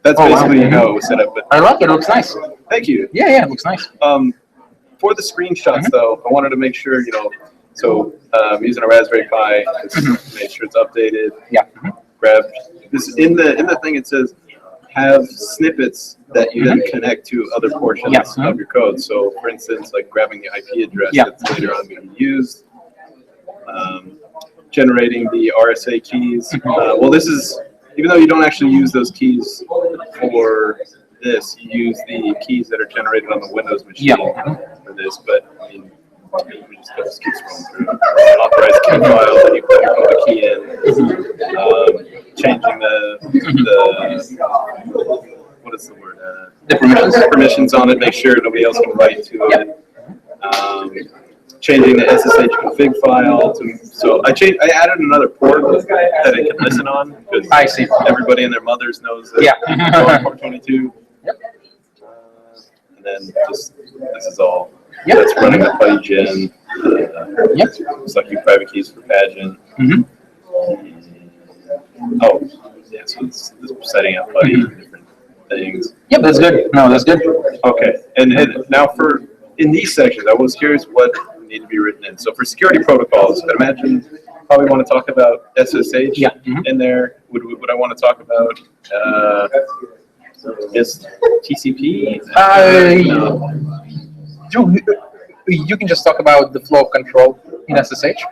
that's basically how it was set up. But I like it. It looks nice. thank you. Yeah, it looks nice. For the screenshots, though, I wanted to make sure, so I'm using a Raspberry Pi, make sure it's updated. Yeah. Grab this in the thing. It says have snippets that you then connect to other portions of your code. So, for instance, like grabbing the IP address that's later on going to be used, generating the RSA keys. Well, this is, even though you don't actually use those keys for this, you use the keys that are generated on the Windows machine for this. But I mean, we just keep scrolling through. Authorized key file, then you put the key in. Changing the what is the word? The permissions on it. Make sure nobody else can write to it. Changing the SSH config file so I added another port that it can listen on because I see. Everybody and their mothers knows that port 22. And then just this is all that's running the PuTTyGen. Selecting private keys for Pageant. Oh, yeah, so it's setting up different things. Yep, that's good. No, that's good. Okay, and now in these sections, I was curious what need to be written in. So for security protocols, I imagine probably want to talk about SSH in there. Would I want to talk about just TCP? You can just talk about the flow of control in SSH.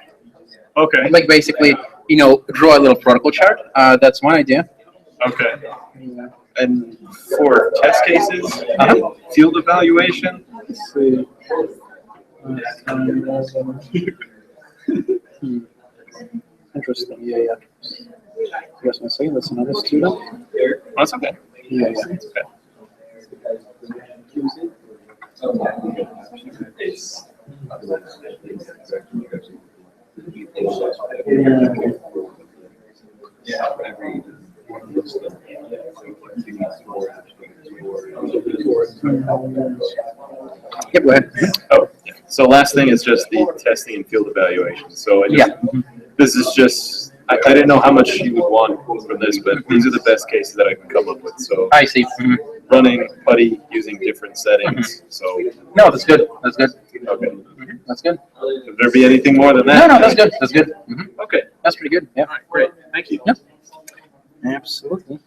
Okay. Like basically, draw a little protocol chart. That's one idea. Okay. And for test cases, field evaluation. Let's see. Interesting. Yeah. Yes, I'm saying that's another student. Oh, that's okay. Yeah. Yep, go ahead. Oh, so last thing is just the testing and field evaluation. So this is just, I didn't know how much you would want from this, but these are the best cases that I can come up with. So I see. Running PuTTY using different settings. So no, that's good. That's good. Okay. That's good. Could there be anything more than that? No, that's good. That's good. Okay. That's pretty good. Yeah. All right, great. Thank you. Yep. Absolutely.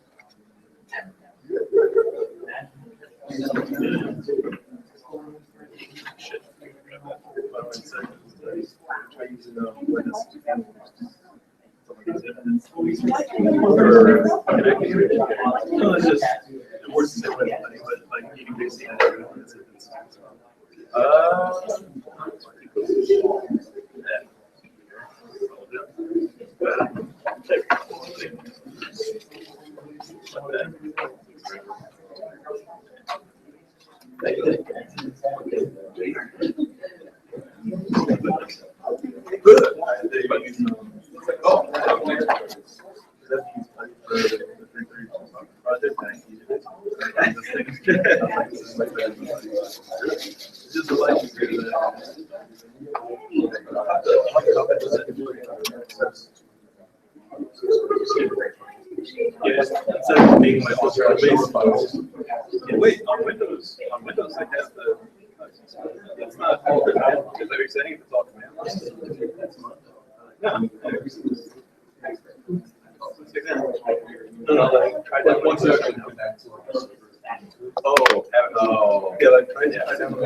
Wait, on Windows it has the. It's not. Is that what you're saying? It's all command line. Try that one session. Oh, yeah, like try that one.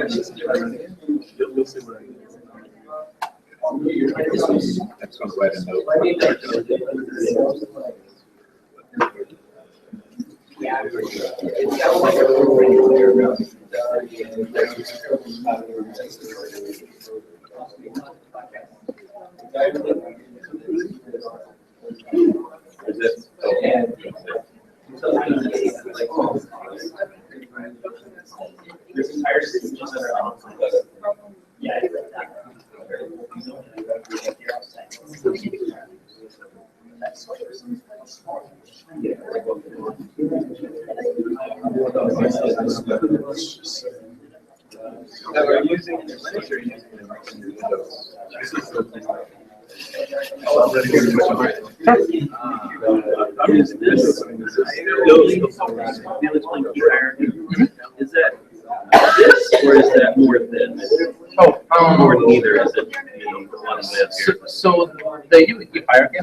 You'll see what I mean. That's gonna write a note. Is it? Now, are you using Linux or are you using Windows? I'm using this. Is that this or is that more than this? Or neither is it? So the UEP hierarchy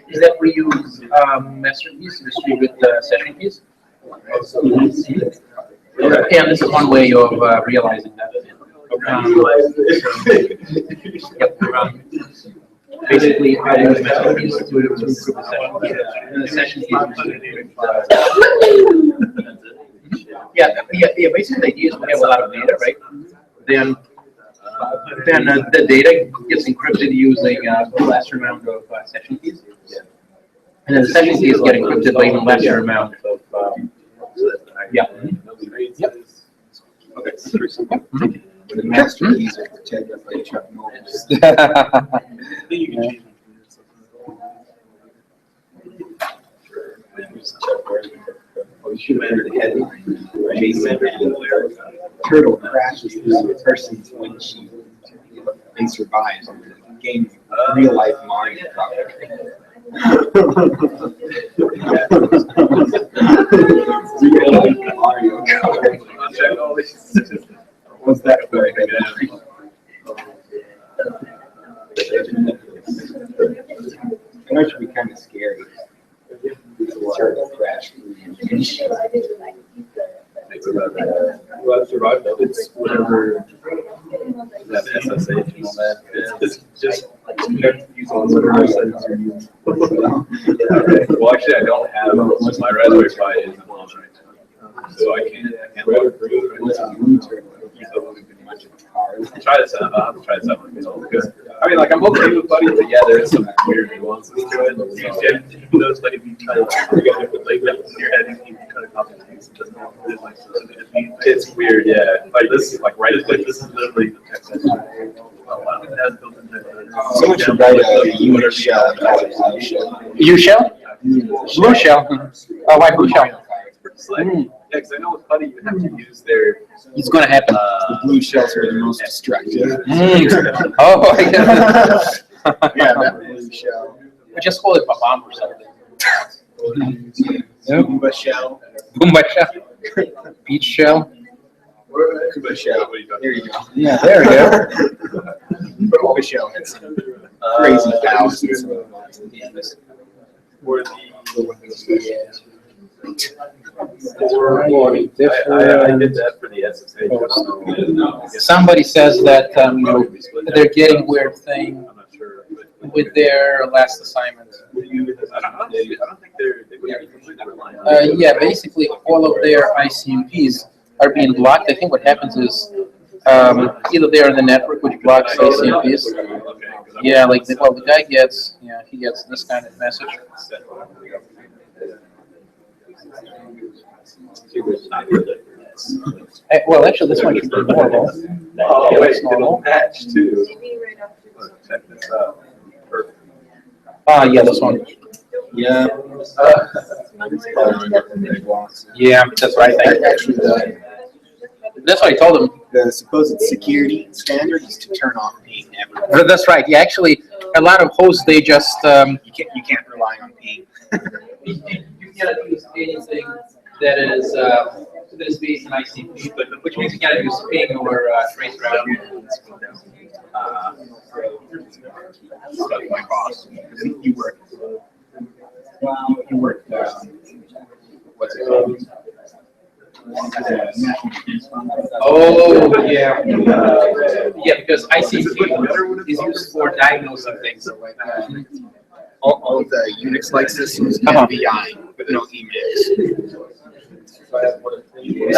is that we use master keys to distribute the session keys. And this is one way of realizing that. Basically, I use master keys to improve the session keys. And the session keys yeah. Basically, the idea is we have a lot of data, right? Then the data gets encrypted using a lesser amount of session keys. And then the session keys get encrypted by even lesser amount of, Okay. The master keys are protected by Chuck Norris. Turtle crashes through the person's windshield. They survive. Gain real life Mario What's that for? That should be kind of scary. Turtle crash through your windshield. Well, I've survived though. It's whatever that SSH and all that. It's just use all the settings you're using. Well, actually, I don't have my Raspberry Pi is on right now, so I can't handle it. Try this out. I'll have to try this out. Because I mean, like I'm okay with Buddy, but yeah, there is some weird nuances to it. You notice, like if you try to figure out the label in your head, you can cut it off and it doesn't have to like so it's weird, yeah. Like this, like right, like this is literally the text editor. Someone should write a unit shell. U shell? Blue shell. Oh, why blue shell? Yeah, because I know with Buddy you have to use their. It's going to happen. The blue shells are the most destructive. Oh, yeah. Yeah, that blue shell. We just call it bomb or something. Cuba shell. Boomba shell. Peach shell. Cuba shell. There you go. Yeah, there we go. Cuba shell had some crazy thousands of For the. I did that for the SSH. Somebody says that they're getting weird thing I'm not sure. with their last assignment. I don't think they're completely reliant. Yeah, basically all of their ICMPs are being blocked. I think what happens is either they're in the network which blocks ICMPs. Yeah, like the guy gets he gets this kind of message. Well, actually, this one should be normal. Oh, Yeah, wait, that's normal. it'll match too. Check this out. Perfect. Yeah, this one. Yeah. Yeah, that's right. Actually, That's what I told him. the supposed security standard is to turn off ping everywhere. That's right. Yeah, actually, a lot of hosts they just You can't rely on ping. you cannot use anything that is based on ICP, which means you cannot use ping or trace route. my boss, he worked. He worked. What's it called? Oh, yeah. Yeah, because ICT is used for diagnosing things. All of the Unix-like systems have VI, but no Emacs.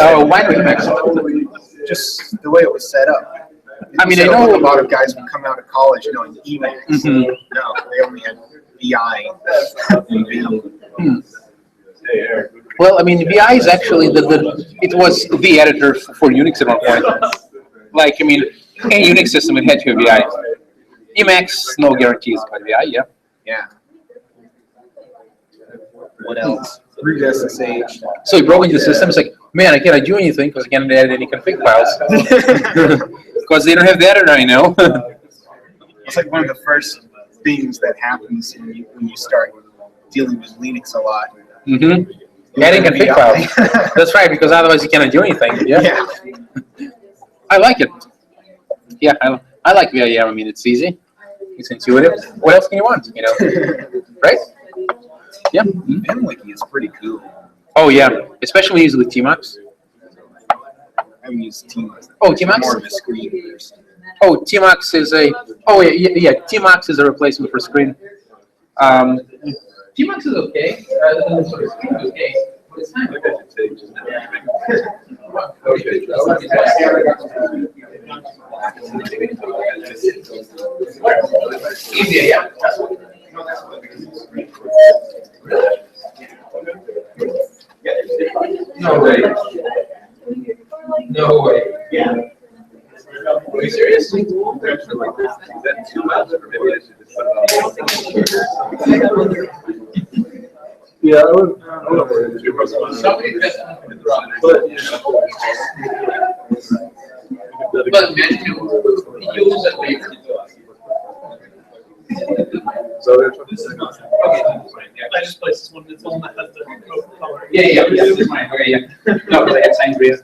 Oh, why no Emacs? Just the way it was set up. I mean, I know a lot of guys would come out of college knowing Emacs. Mhm. No, they only had VI and Vim. Well, I mean, VI is actually it was the editor for Unix at one point. Like, I mean, any Unix system, it had to have VI. Emacs, no guarantees, but VI, yeah. Yeah. What else? Root SSH. So he broke into the system, it's like, man, I cannot do anything because I can't edit any config files. Because they don't have the editor, I know. It's like one of the first things that happens when you start dealing with Linux a lot. Mm-hmm. Adding config files. That's right, because otherwise you cannot do anything. Yeah. I like it. Yeah, I like VIM. I mean, it's easy. It's intuitive. What else can you want? You know, right? Yeah. VimWiki is pretty cool. Oh yeah, especially when you use it with Tmux. I haven't used Tmux. Oh, Tmux? More of a screen person. Oh, Tmux is a. Oh yeah. Tmux is a replacement for screen. Tmux is okay. Screen is okay. But it's not easier, yeah. No way. No way. Yeah. Are you serious? Yeah, I would. But imagine you use that paper. I just placed this one. It's the one that has the color. Yeah, this is mine. Okay, yeah. No, but I had signed for you.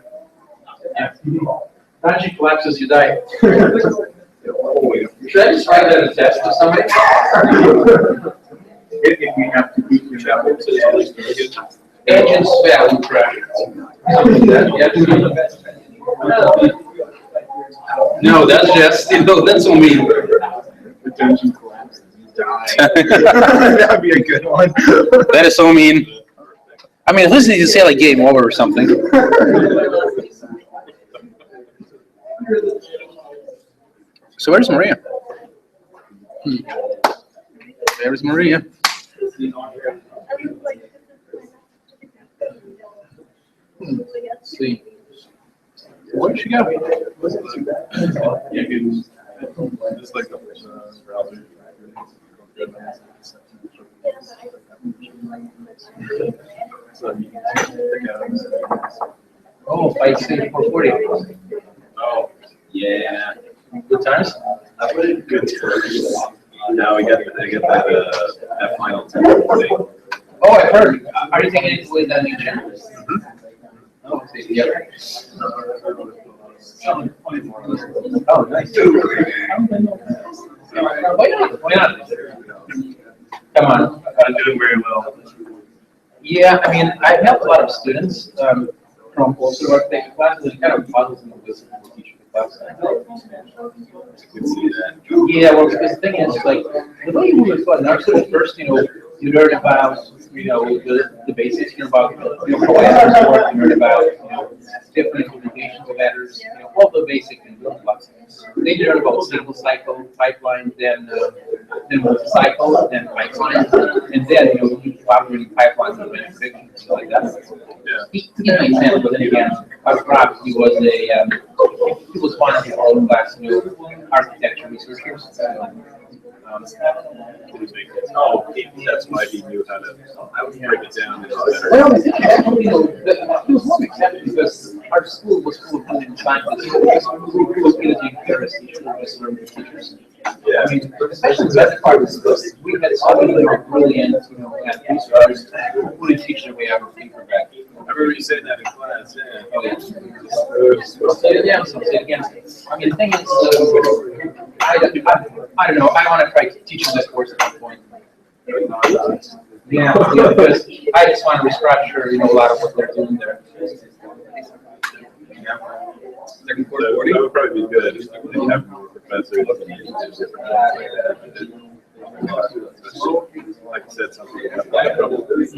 Yeah. Magic collapses, you die. Should I just write that as a test to somebody? If we have to beat you out, Agents value crash. No, that's just, that's on me. Attention collapses. That would be a good one. That is so mean. I mean, at least you say like game over or something. So where's Maria? There's Maria. Let's see. Where'd she go? Just like the browser. Oh, 5C440. Oh, yeah. Good times? Good. Now I get that final 10. Oh, I heard. Are you taking it with the new channel? Oh, okay, together. Oh, nice. Why not? Why not? Come on. I'm doing very well. Yeah, I mean, I've helped a lot of students from poster architecture classes and kind of puzzles in the business teacher class. I can see that. Yeah, well, because the thing is, like, the way you move is fun. Actually, first, you learn about, the basics, about, how letters work, you learn about, different implementations of letters, all the basic and building blocks. Then you learn about single cycle, pipeline, then multi-cycle, then pipeline, and then, you operating pipelines and manufacturing, and stuff like that. He makes sense, but then again, perhaps he was one of the old class, architecture researchers. Oh, that's why he knew how to break it down. Well, he was more accepted because our school was full of brilliant scientists. It was building Paris teachers. Yeah. I mean, especially the best part was because we had so many more brilliant, researchers who couldn't teach their way out of paperback. remember you saying that in class, yeah. Oh, yeah. I'll say it again. I'll say it again. I mean, the thing is, I don't know. I want to try teaching this course at some point. Yeah, because I just want to restructure, a lot of what they're doing there. Yeah. That would probably be good. If you have more professors and different like I said, something you have a lot of trouble with.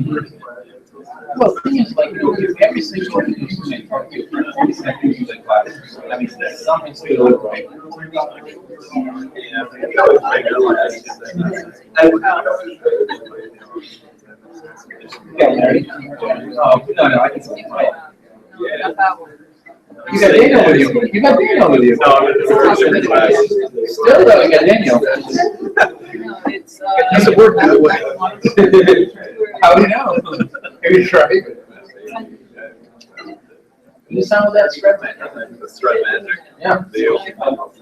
Well, the thing is, every single student talk to classes. I mean, something's still right. No, I can see it. You got Daniel with you. You got Daniel with you. No, I'm in a different class. Still though, you got Daniel. Does it work that way? How do you know? Have you tried? You sound that strep magic. The strep magic. Yeah. Deal. Yeah. Want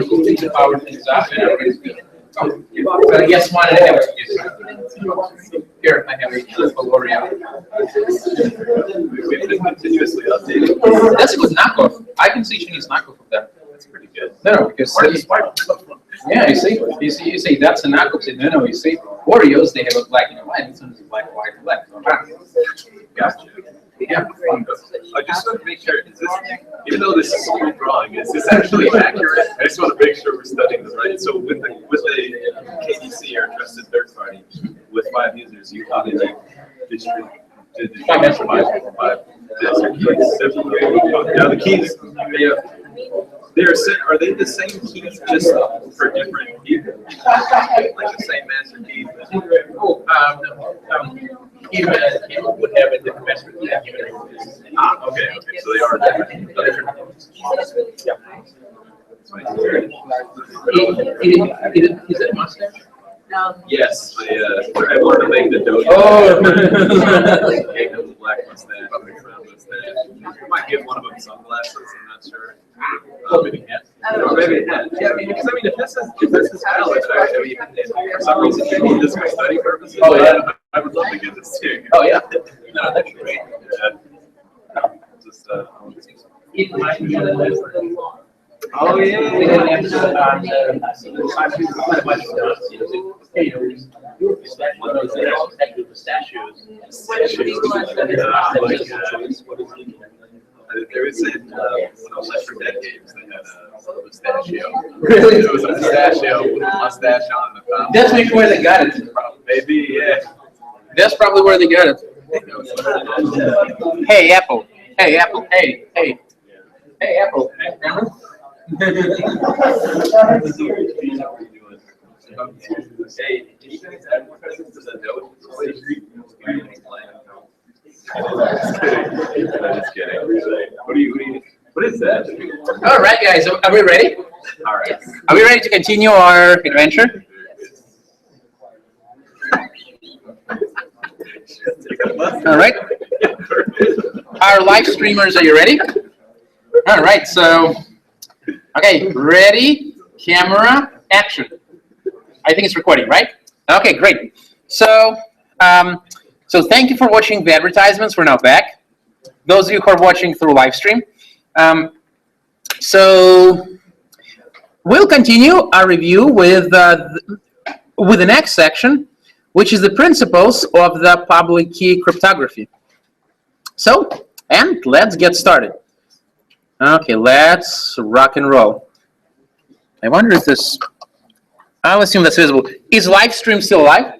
to think the power things out. But I guess one and a half. Here, I have a L'Oreal. We've been continuously updating. That's a good knockoff. I can see Chinese knockoff of that. That's pretty good. No, because yeah, you see, that's a knockoff. No, you see, Oreos, they have a black and white. This one is black, white, black. Gotcha. Yeah. I just want to make sure, is this, even though this is skewed wrong, is this actually accurate? I just want to make sure we're studying this right. So with a KDC or trusted third party with 5 users, you how did you distribute? Did you have 5 disks or keys separately? Now the keys, are they the same keys just for different people? Like the same master key? Even would have a different master key. Okay, so they are different. Yeah. Is it a mustache? Yes, I wanted to make the dojo. Oh. The black mustache, the brown mustache. I might give one of them sunglasses. I'm not sure. Maybe yeah. Yeah, because if this is valid, for some reason you need this for study purposes. Oh yeah, I would love to get this too. Oh yeah. No, that's great. Just It might be oh we had an yeah. episode on pistachios. They would say when I was left for Dead Games, they had a pistachio. Really? It was a pistachio with a mustache on the top. That's maybe where they got it. Maybe, yeah. That's probably where they got it. Hey, Apple. Hey, Apple. Hey, hey. Hey, Apple. Remember? Just kidding. What is that? All right, guys. Are we ready? All right. Are we ready to continue our adventure? All right. Our live streamers, are you ready? All right. So, okay, ready, camera, action. I think it's recording, right? Okay, great. So, so thank you for watching the advertisements. We're now back. Those of you who are watching through live stream. So we'll continue our review with the next section, which is the principles of the public key cryptography. So, and let's get started. Okay, let's rock and roll. I wonder if this, I'll assume that's visible. Is live stream still live?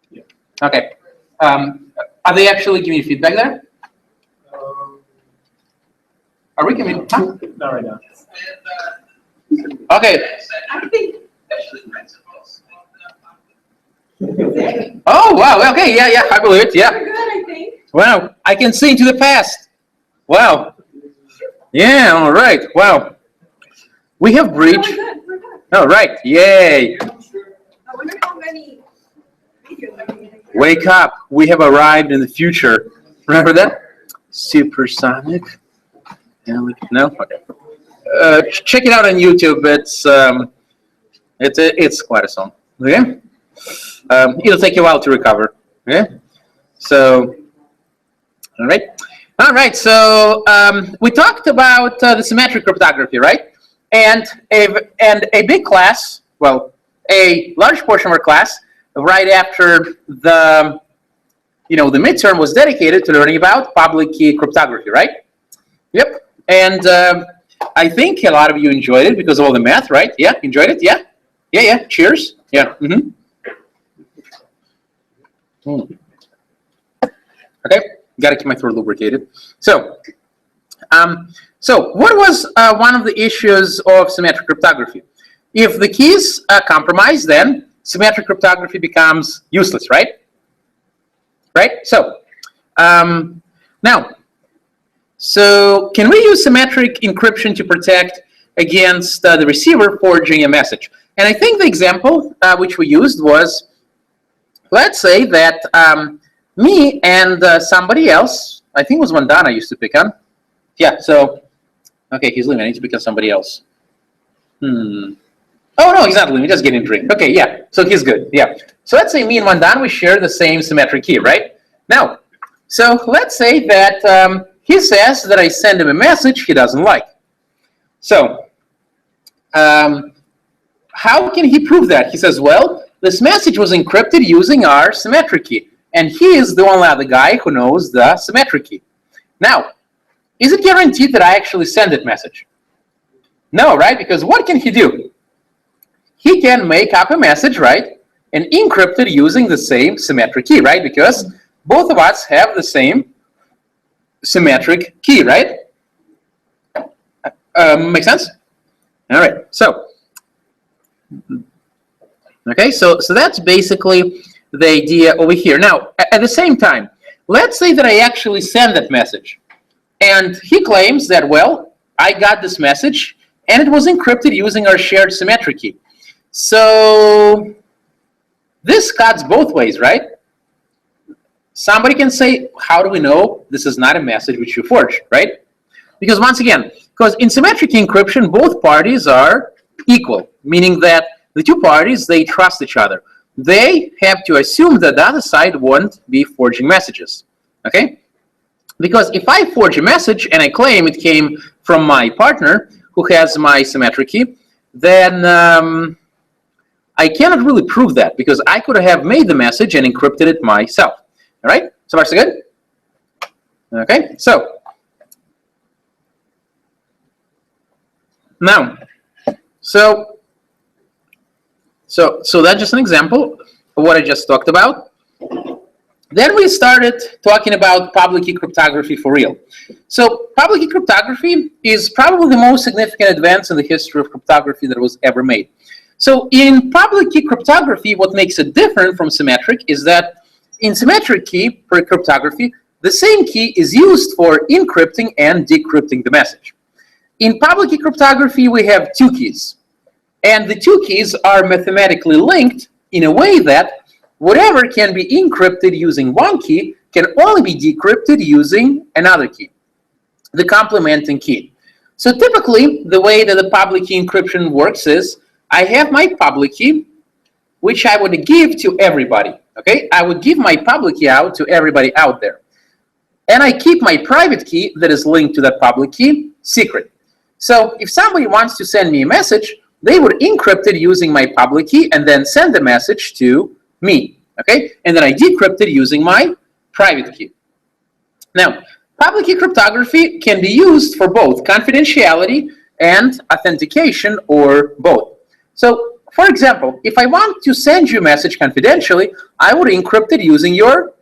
Yeah. Okay. Are they actually giving you feedback there? Are we giving? Huh? Not right now. Okay. Oh wow. Okay. Yeah. I believe it. Yeah. We're good, I think. Wow. I can see into the past. Wow. Yeah. All right. Wow. We have breached. We're good. All right. Yay. I wonder how many videos are we gonna get. Wake up. We have arrived in the future. Remember that? Supersonic. No? Okay. Check it out on YouTube. It's quite a song. Okay. It'll take you a while to recover. Okay. So, all right. All right. So we talked about the symmetric cryptography, right? And a big class, well, a large portion of our class, right after the the midterm was dedicated to learning about public key cryptography, right? Yep. And I think a lot of you enjoyed it because of all the math, right? Yeah, enjoyed it? Yeah? Yeah. Cheers. Yeah. Okay, gotta keep my throat lubricated. So what was one of the issues of symmetric cryptography? If the keys are compromised, then symmetric cryptography becomes useless, right? Right? So, so can we use symmetric encryption to protect against the receiver forging a message? And I think the example which we used was, let's say that me and somebody else, I think it was Vandana I used to pick on. Yeah, so, okay, he's leaving. I need to pick on somebody else. Oh, no, he's not leaving. He's just getting a drink. Okay, yeah, so he's good. Yeah. So let's say me and Vandana, we share the same symmetric key, right? Now, so let's say that he says that I send him a message he doesn't like. So, how can he prove that? He says, well, this message was encrypted using our symmetric key, and he is the only other guy who knows the symmetric key. Now, is it guaranteed that I actually send that message? No, right? Because what can he do? He can make up a message, right, and encrypt it using the same symmetric key, right? Because both of us have the same symmetric key, right? Make sense? All right. So, okay. So that's basically the idea over here. Now, at the same time, let's say that I actually send that message, and he claims that, well, I got this message, and it was encrypted using our shared symmetric key. So this cuts both ways, right? Somebody can say, how do we know this is not a message which you forged, right? Because once again, because in symmetric encryption, both parties are equal, meaning that the two parties, they trust each other. They have to assume that the other side won't be forging messages, okay? Because if I forge a message and I claim it came from my partner who has my symmetric key, then I cannot really prove that because I could have made the message and encrypted it myself. All right? So far, so good? Okay, so now, so that's just an example of what I just talked about. Then we started talking about public key cryptography for real. So public key cryptography is probably the most significant advance in the history of cryptography that was ever made. So in public key cryptography, what makes it different from symmetric is that in symmetric key for cryptography, the same key is used for encrypting and decrypting the message. In public key cryptography, we have two keys. And the two keys are mathematically linked in a way that whatever can be encrypted using one key can only be decrypted using another key, the complementing key. So typically, the way that the public key encryption works is I have my public key, which I would give to everybody, okay? I would give my public key out to everybody out there. And I keep my private key that is linked to that public key secret. So if somebody wants to send me a message, they would encrypt it using my public key and then send the message to me, okay? And then I decrypt it using my private key. Now, public key cryptography can be used for both confidentiality and authentication, or both. So, for example, if I want to send you a message confidentially, I would encrypt it using your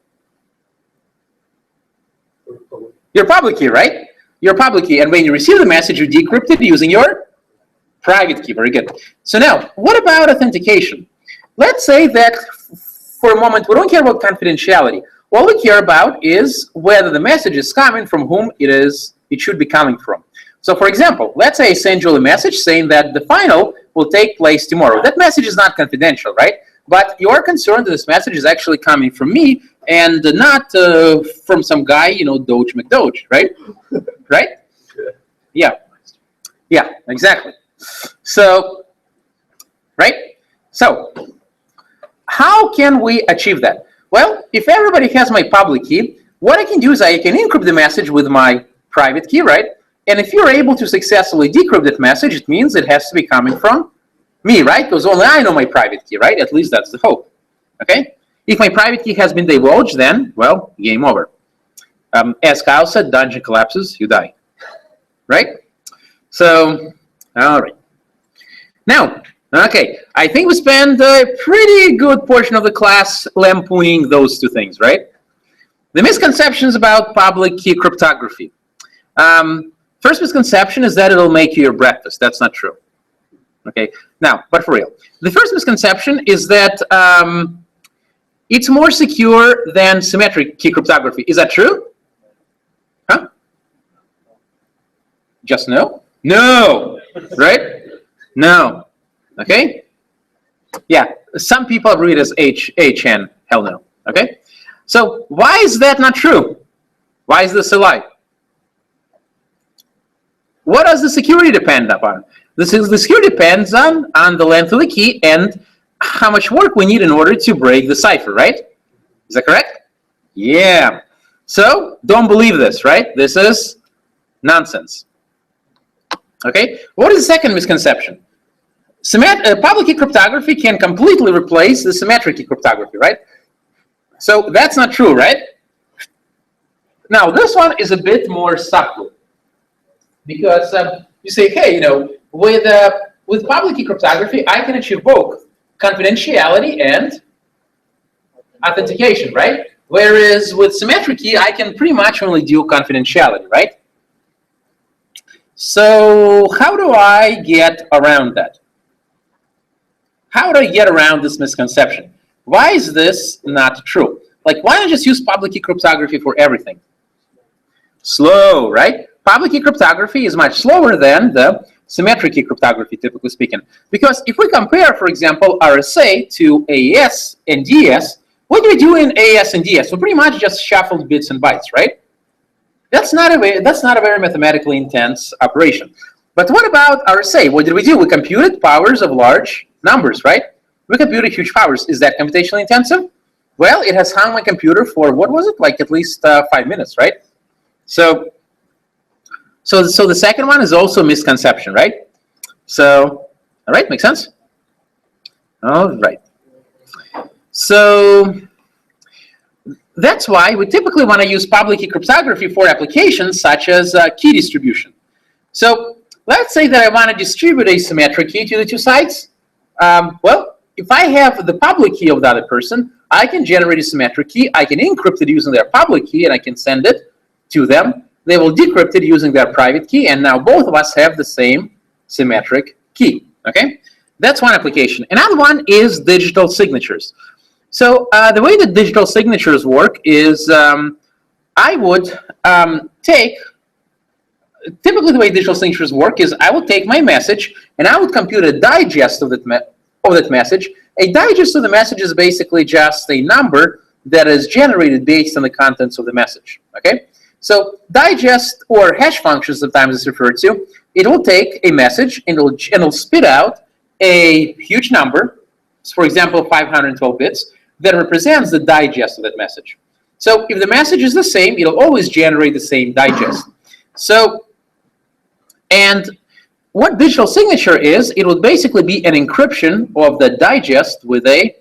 public key, right? Your public key. And when you receive the message, you decrypt it using your private key. Very good. So now, what about authentication? Let's say that for a moment, we don't care about confidentiality. All we care about is whether the message is coming from whom it should be coming from. So for example, let's say I send you a message saying that the final will take place tomorrow. That message is not confidential, right? But you are concerned that this message is actually coming from me and not from some guy, Doge McDoge, right? Right? Yeah. Yeah, exactly. So, right? So how can we achieve that? Well, if everybody has my public key, what I can do is I can encrypt the message with my private key, right? And if you're able to successfully decrypt that message, it means it has to be coming from me, right? Because only I know my private key, right? At least that's the hope, okay? If my private key has been divulged, then, well, game over. As Kyle said, dungeon collapses, you die, right? So, all right. Now, okay, I think we spent a pretty good portion of the class lampooning those two things, right? The misconceptions about public key cryptography. First misconception is that it'll make you your breakfast. That's not true. Okay, now, but for real. The first misconception is that it's more secure than symmetric key cryptography. Is that true? Huh? Just no? No, right? No. Okay? Yeah, some people read as HN, hell no. Okay? So why is that not true? Why is this a lie? What does the security depend upon? The security depends on the length of the key and how much work we need in order to break the cipher, right? Is that correct? Yeah. So don't believe this, right? This is nonsense. Okay? What is the second misconception? Public key cryptography can completely replace the symmetric key cryptography, right? So that's not true, right? Now, this one is a bit more subtle. Because you say, hey, with public key cryptography, I can achieve both confidentiality and authentication, right? Whereas with symmetric key, I can pretty much only do confidentiality, right? So how do I get around that? How do I get around this misconception? Why is this not true? Like, why not just use public key cryptography for everything? Slow, right? Public key cryptography is much slower than the symmetric key cryptography, typically speaking. Because if we compare, for example, RSA to AES and DS, what do we do in AES and DS? We pretty much just shuffled bits and bytes, right? That's not a very mathematically intense operation. But what about RSA? What did we do? We computed powers of large numbers, right? We computed huge powers. Is that computationally intensive? Well, it has hung my computer for, what was it? Like at least 5 minutes, right? So the second one is also a misconception, right? So, all right, makes sense? All right. So that's why we typically want to use public key cryptography for applications such as key distribution. So let's say that I want to distribute a symmetric key to the two sides. Well, if I have the public key of the other person, I can generate a symmetric key. I can encrypt it using their public key, and I can send it to them. They will decrypt it using their private key, and now both of us have the same symmetric key. Okay, that's one application. Another one is digital signatures. So the way that digital signatures work is I would typically the way digital signatures work is I would take my message and I would compute a digest of that message. A digest of the message is basically just a number that is generated based on the contents of the message. Okay, so digest or hash function sometimes it's referred to. It will take a message and it'll spit out a huge number, for example 512 bits, that represents the digest of that message. So if the message is the same, it'll always generate the same digest. So, and what digital signature is, it will basically be an encryption of the digest with a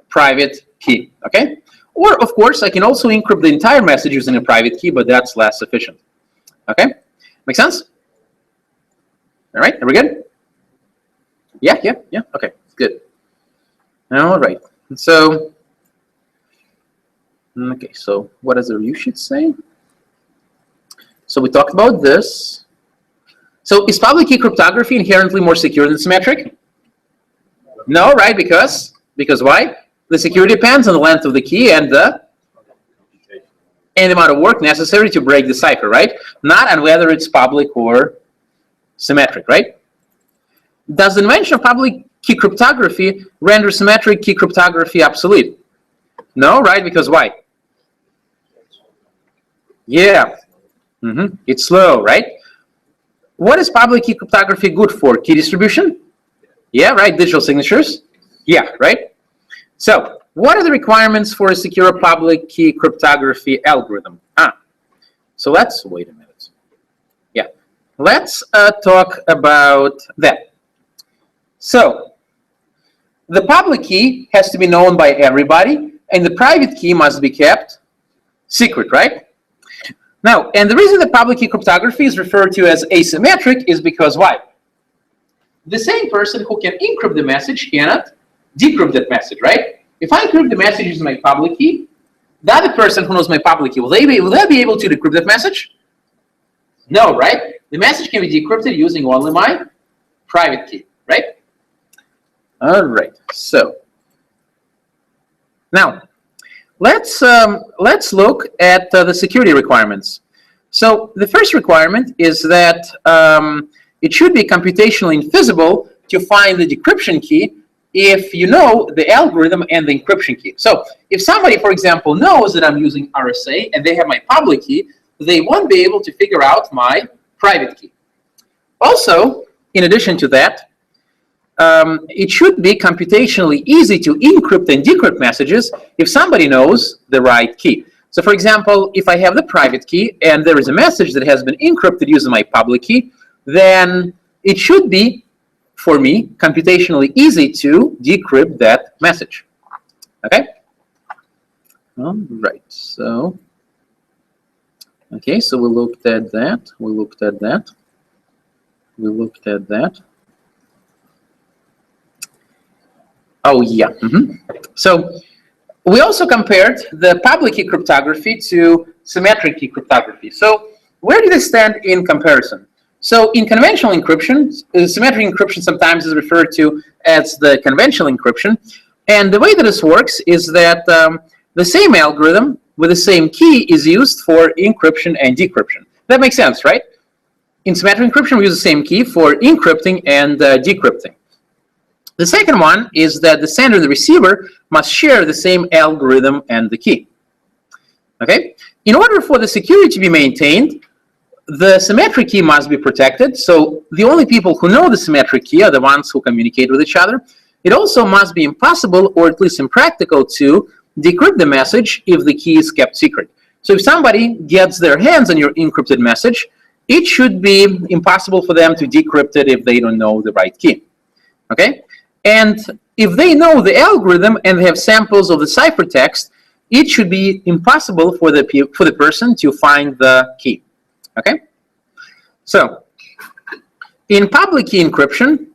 private key, okay? Or, of course, I can also encrypt the entire message using a private key, but that's less efficient, okay? Make sense? All right, are we good? Yeah, okay, good. All right, so, okay, so what does the review sheet say? So we talked about this. So is public key cryptography inherently more secure than symmetric? No, right? Because why? The security depends on the length of the key and the amount of work necessary to break the cipher, right? Not on whether it's public or symmetric, right? Does the invention of public key cryptography render symmetric key cryptography obsolete? No, right? Because why? Yeah. It's slow, right? What is public key cryptography good for? Key distribution? Yeah, right, digital signatures. Yeah, right? So, what are the requirements for a secure public key cryptography algorithm? So let's, wait a minute. Yeah, let's talk about that. So, the public key has to be known by everybody, and the private key must be kept secret, right? Now, and the reason the public key cryptography is referred to as asymmetric is because why? The same person who can encrypt the message cannot decrypt that message, right? If I encrypt the message using my public key, the other person who knows my public key, will they be able to decrypt that message? No, right? The message can be decrypted using only my private key, right? All right, so now let's look at the security requirements. So the first requirement is that it should be computationally infeasible to find the decryption key if you know the algorithm and the encryption key. So if somebody, for example, knows that I'm using RSA and they have my public key, they won't be able to figure out my private key. Also, in addition to that, it should be computationally easy to encrypt and decrypt messages if somebody knows the right key. So for example, if I have the private key and there is a message that has been encrypted using my public key, then it should be, for me, computationally easy to decrypt that message. Okay? All right, so, okay, so we looked at that, we looked at that, we looked at that. Oh, yeah. So we also compared the public key cryptography to symmetric key cryptography. So where do they stand in comparison? So in conventional encryption, symmetric encryption sometimes is referred to as the conventional encryption. And the way that this works is that the same algorithm with the same key is used for encryption and decryption. That makes sense, right? In symmetric encryption, we use the same key for encrypting and decrypting. The second one is that the sender and the receiver must share the same algorithm and the key. Okay? In order for the security to be maintained, the symmetric key must be protected. So the only people who know the symmetric key are the ones who communicate with each other. It also must be impossible, or at least impractical, to decrypt the message if the key is kept secret. So if somebody gets their hands on your encrypted message, it should be impossible for them to decrypt it if they don't know the right key. Okay? And if they know the algorithm and they have samples of the ciphertext, it should be impossible for the person to find the key. Okay? So, in public key encryption,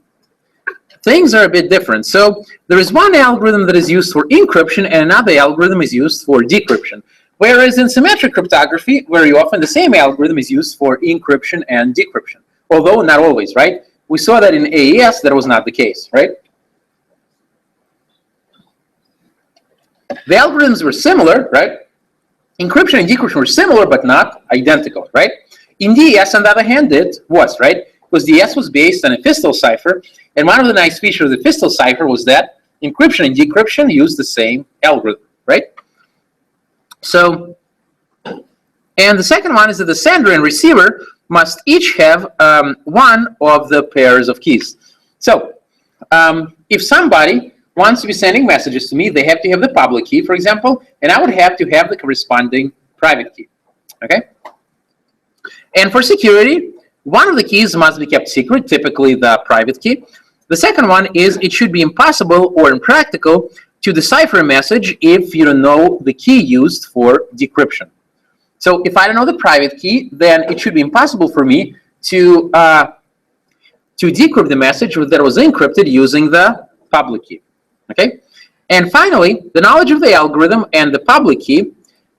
things are a bit different. So, there is one algorithm that is used for encryption and another algorithm is used for decryption. Whereas in symmetric cryptography, very often the same algorithm is used for encryption and decryption. Although not always, right? We saw that in AES that was not the case, right? The algorithms were similar, right? Encryption and decryption were similar, but not identical, right? In DES, on the other hand, it was, right? Because DES was based on a Fistel cipher, and one of the nice features of the Fistel cipher was that encryption and decryption used the same algorithm, right? So, and the second one is that the sender and receiver must each have one of the pairs of keys. So, if somebody wants to be sending messages to me, they have to have the public key, for example, and I would have to have the corresponding private key, okay? And for security, one of the keys must be kept secret, typically the private key. The second one is it should be impossible or impractical to decipher a message if you don't know the key used for decryption. So if I don't know the private key, then it should be impossible for me to decrypt the message that was encrypted using the public key. Okay? And finally, the knowledge of the algorithm and the public key,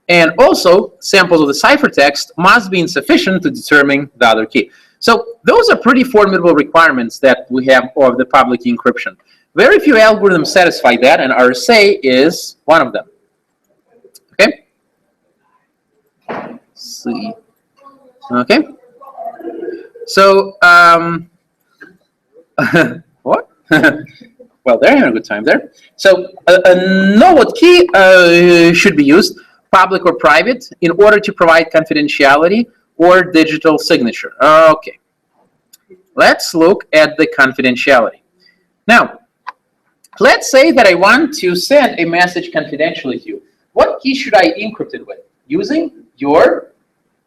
and also samples of the ciphertext, must be insufficient to determine the other key. So those are pretty formidable requirements that we have of the public key encryption. Very few algorithms satisfy that, and RSA is one of them. Okay? Let's see. Okay? So, what? Well, they're having a good time there. So, know what key should be used, public or private, in order to provide confidentiality or digital signature. Okay. Let's look at the confidentiality. Now, let's say that I want to send a message confidentially to you. What key should I encrypt it with? Using your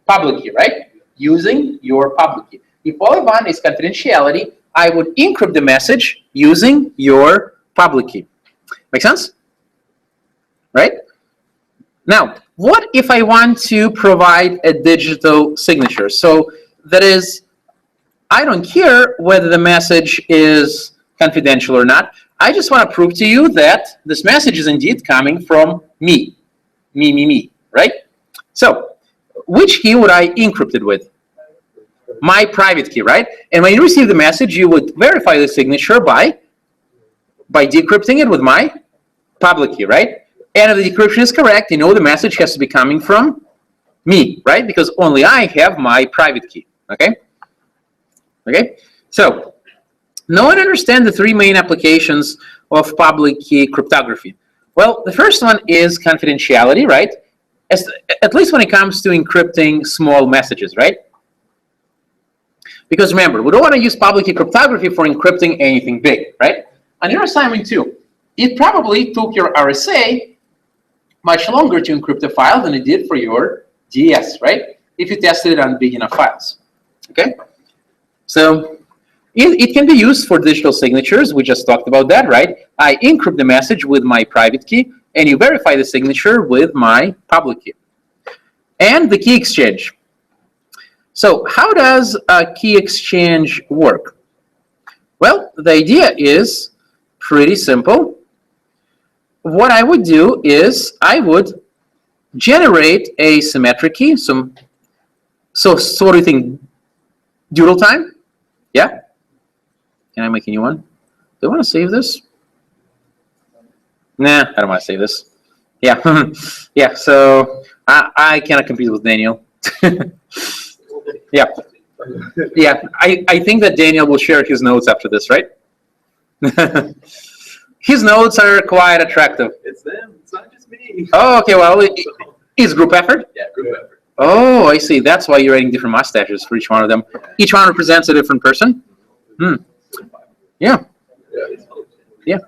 public key, right? Using your public key. If all I want is confidentiality, I would encrypt the message using your public key. Make sense? Right? Now, what if I want to provide a digital signature? So that is, I don't care whether the message is confidential or not. I just want to prove to you that this message is indeed coming from me. Me, right? So, which key would I encrypt it with? My private key, right? And when you receive the message, you would verify the signature by decrypting it with my public key, right? And if the decryption is correct, you know the message has to be coming from me, right? Because only I have my private key, okay? Okay? So, now I understand the three main applications of public key cryptography. Well, the first one is confidentiality, right? At least when it comes to encrypting small messages, right? Because remember, we don't want to use public key cryptography for encrypting anything big, right? On your assignment too, it probably took your RSA much longer to encrypt a file than it did for your DES, right? If you tested it on big enough files, okay? So it can be used for digital signatures. We just talked about that, right? I encrypt the message with my private key, and you verify the signature with my public key. And the key exchange. So how does a key exchange work? Well, the idea is pretty simple. What I would do is I would generate a symmetric key. So what do you think? Doodle time? Yeah? Can I make a new one? Do I want to save this? Nah, I don't want to save this. Yeah, yeah. So I cannot compete with Daniel. Yeah, yeah. I think that Daniel will share his notes after this, right? His notes are quite attractive. It's them. It's not just me. Oh, okay. Well, it's group effort. Yeah, group effort. Oh, I see. That's why you're writing different mustaches for each one of them. Each one represents a different person. Hmm. Yeah. Yeah.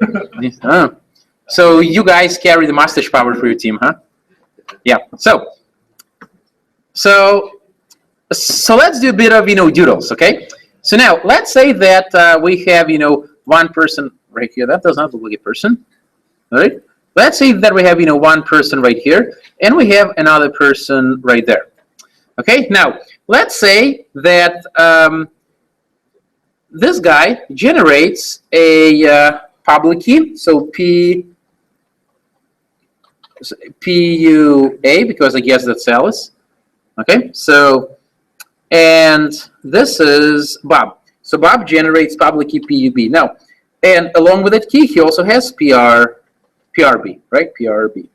Oh. So you guys carry the mustache power for your team, huh? Yeah. So let's do a bit of doodles, okay? So now let's say that we have one person right here. That does not look like a person, all right? Let's say that we have one person right here, and we have another person right there. Okay. Now let's say that this guy generates a public key, so PUA, because I guess that's Alice. Okay, so, and this is Bob. So Bob generates public key PUB. Now, and along with that key, he also has PRB, right? PRB.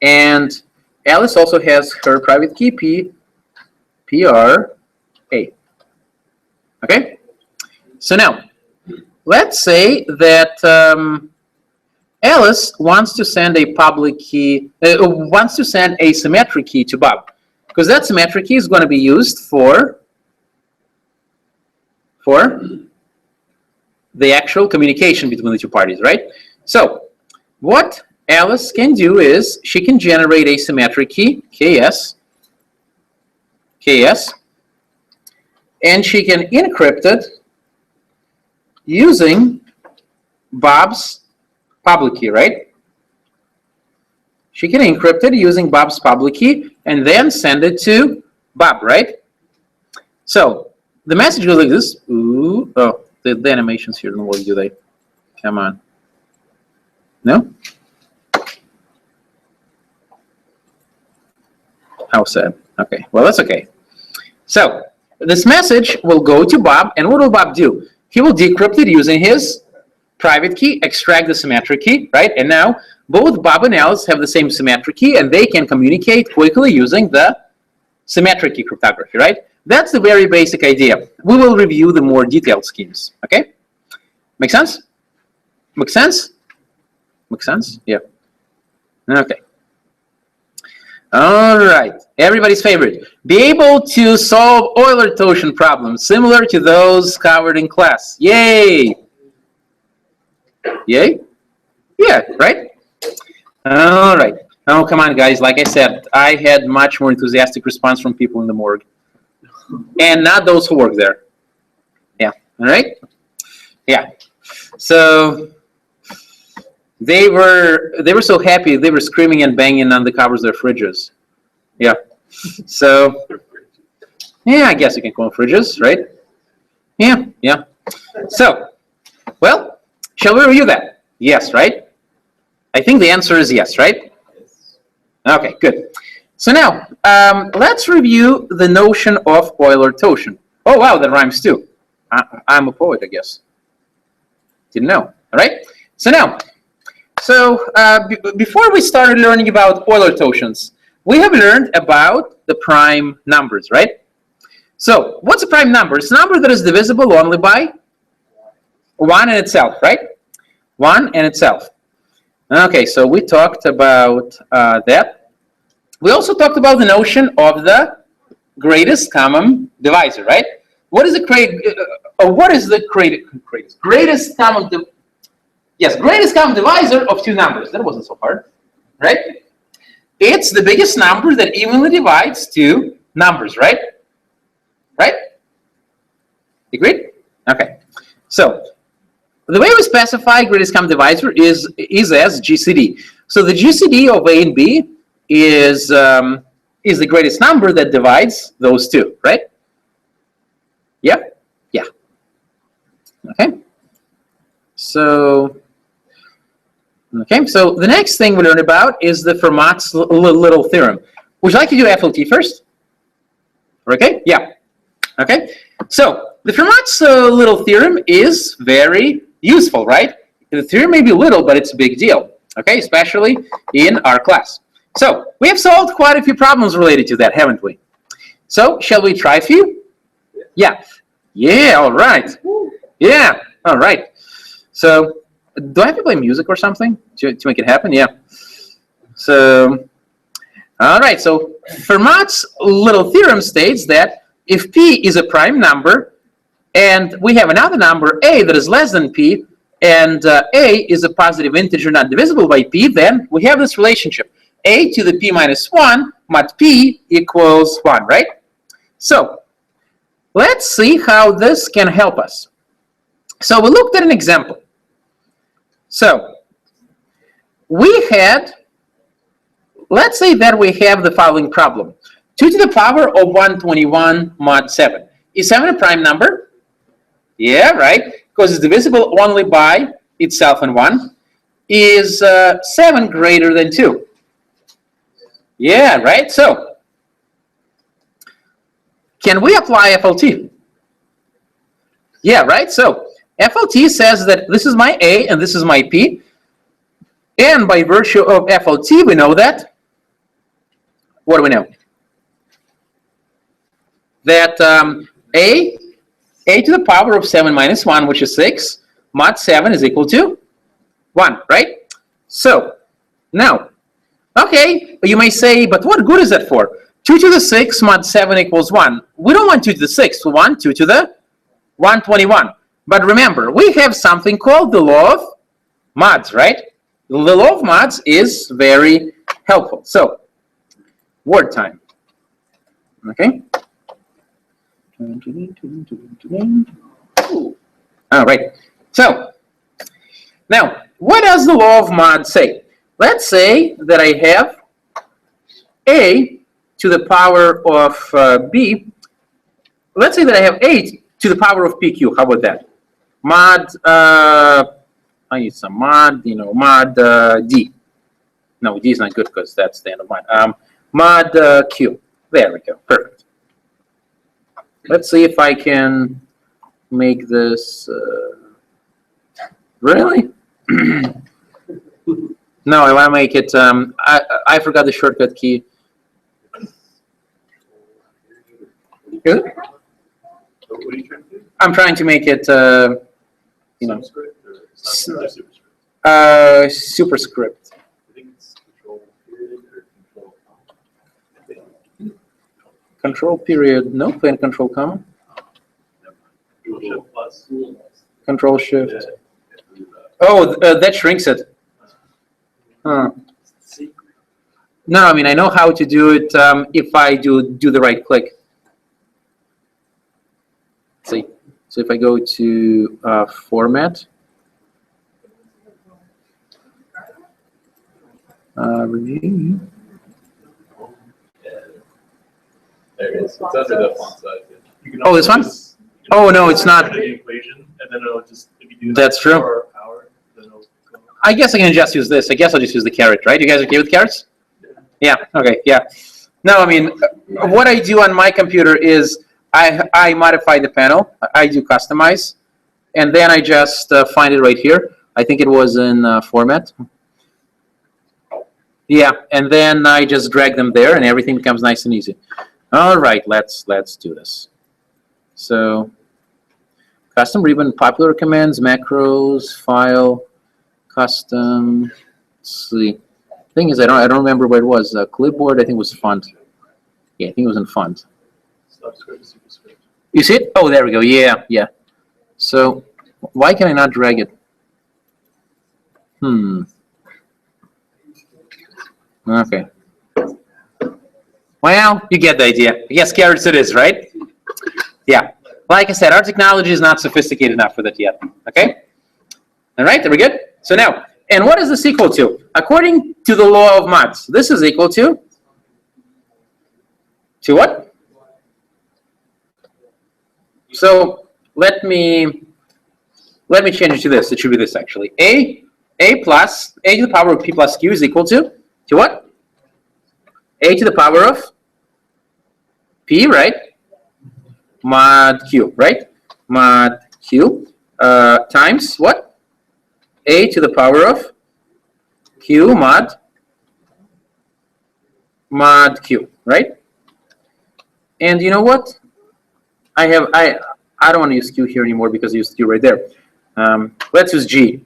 And Alice also has her private key PRA. Okay, so now let's say that Alice wants to send a public key, wants to send a symmetric key to Bob, because that symmetric key is going to be used for the actual communication between the two parties, right? So what Alice can do is she can generate a symmetric key, KS, and she can encrypt it using Bob's public key, right? She can encrypt it using Bob's public key and then send it to Bob, right? So the message goes like this. Ooh, oh, the animations here don't work, do they? Come on. No? How sad. Okay, well, that's okay. So this message will go to Bob, and what will Bob do? He will decrypt it using his private key, extract the symmetric key, right? And now both Bob and Alice have the same symmetric key, and they can communicate quickly using the symmetric key cryptography, right? That's the very basic idea. We will review the more detailed schemes, okay? Make sense? Make sense? Make sense? Yeah. Okay. All right. Everybody's favorite. Be able to solve Euler-Toshin problems similar to those covered in class. Yay! Yay? Yeah, right? All right. Oh, come on, guys. Like I said, I had much more enthusiastic response from people in the morgue. And not those who work there. Yeah, all right? Yeah. So they were so happy, they were screaming and banging on the covers of their fridges. Yeah. So, yeah, I guess you can call them fridges, right? Yeah, yeah. So, well, shall we review that? Yes, right? I think the answer is yes, right? Okay, good. So now, let's review the notion of Euler-Totion. Oh, wow, that rhymes too. I'm a poet, I guess. Didn't know. All right. So now, before we started learning about Euler-Totions, we have learned about the prime numbers, right? So, what's a prime number? It's a number that is divisible only by 1 in itself, right? 1 in itself. Okay, so we talked about that. We also talked about the notion of the greatest common divisor, right? What is the greatest common divisor of two numbers? That wasn't so hard, right? It's the biggest number that evenly divides two numbers, right? Right? Agreed? Okay. So the way we specify greatest common divisor is as GCD. So the GCD of A and B is the greatest number that divides those two, right? Yeah? Yeah. Okay. So the next thing we learn about is the Fermat's little theorem. Would you like to do FLT first? Okay? Yeah. Okay? So the Fermat's little theorem is very useful, right? The theorem may be little, but it's a big deal. Okay? Especially in our class. So we have solved quite a few problems related to that, haven't we? So shall we try a few? Yeah. Yeah, all right. Yeah, all right. So do I have to play music or something to make it happen? Yeah. So, all right. So Fermat's little theorem states that if P is a prime number and we have another number A that is less than P and A is a positive integer not divisible by P, then we have this relationship. A to the P minus 1 mod P equals 1, right? So let's see how this can help us. So we looked at an example. So we had, let's say that we have the following problem. 2 to the power of 121 mod 7. Is 7 a prime number? Yeah, right, because it's divisible only by itself and 1. Is 7 greater than 2? Yeah, right, so can we apply FLT? Yeah, right, so FLT says that this is my A and this is my P. And by virtue of FLT, we know that, what do we know? That A to the power of 7 minus 1, which is 6, mod 7 is equal to 1, right? So, now, okay, you may say, but what good is that for? 2 to the 6 mod 7 equals 1. We don't want 2 to the 6, we want 2 to the 121. But remember, we have something called the law of mods, right? The law of mods is very helpful. So, word time. Okay? All right. So, now, what does the law of mods say? Let's say that I have A to the power of B. Let's say that I have A to the power of PQ. How about that? Mod, I need some mod, mod D. No, D is not good because that's the end of mod. Mod Q. There we go. Perfect. Let's see if I can make this. Really? No, I want to make it. I forgot the shortcut key. Good? What are you trying to do? I'm trying to make it, Subscript or superscript? superscript. I think it's control period or control comma. Control period. Nope, and control comma. Control shift plus. Control shift. Yeah. Oh, that shrinks it. Huh. No, I mean, I know how to do it if I do the right click. Let's see. So if I go to Format, Review. There it is. It's under the font size. You can Oh, this one? just- Oh, no, it's not. The equation, and then it'll just, if you do That's true. for power, then it'll go. I guess I can just use this. I guess I'll just use the caret, right? You guys okay with carets? Yeah, okay, yeah. No, I mean, what I do on my computer is I modify the panel. I do customize. And then I just find it right here. I think it was in Format. Yeah, and then I just drag them there, and everything becomes nice and easy. All right, let's do this. So, custom ribbon, popular commands, macros, file, custom. Let's see. Thing is, I don't remember what it was. Clipboard, I think it was font. Yeah, I think it was in font. Subscript, superscript. You see it? Oh, there we go. Yeah, yeah. So, why can I not drag it? Okay. Well, you get the idea. Yes, carets it is, right? Yeah. Like I said, our technology is not sophisticated enough for that yet. Okay? All right, are we good? So now, and what is this equal to? According to the law of mods, this is equal to what? So let me change it to this. It should be this actually. A to the power of p plus q is equal to what? A to the power of p, right? Mod q, right? Mod q times what? A to the power of q mod q, right? And you know what? I don't want to use q here anymore because I used q right there. Let's use g.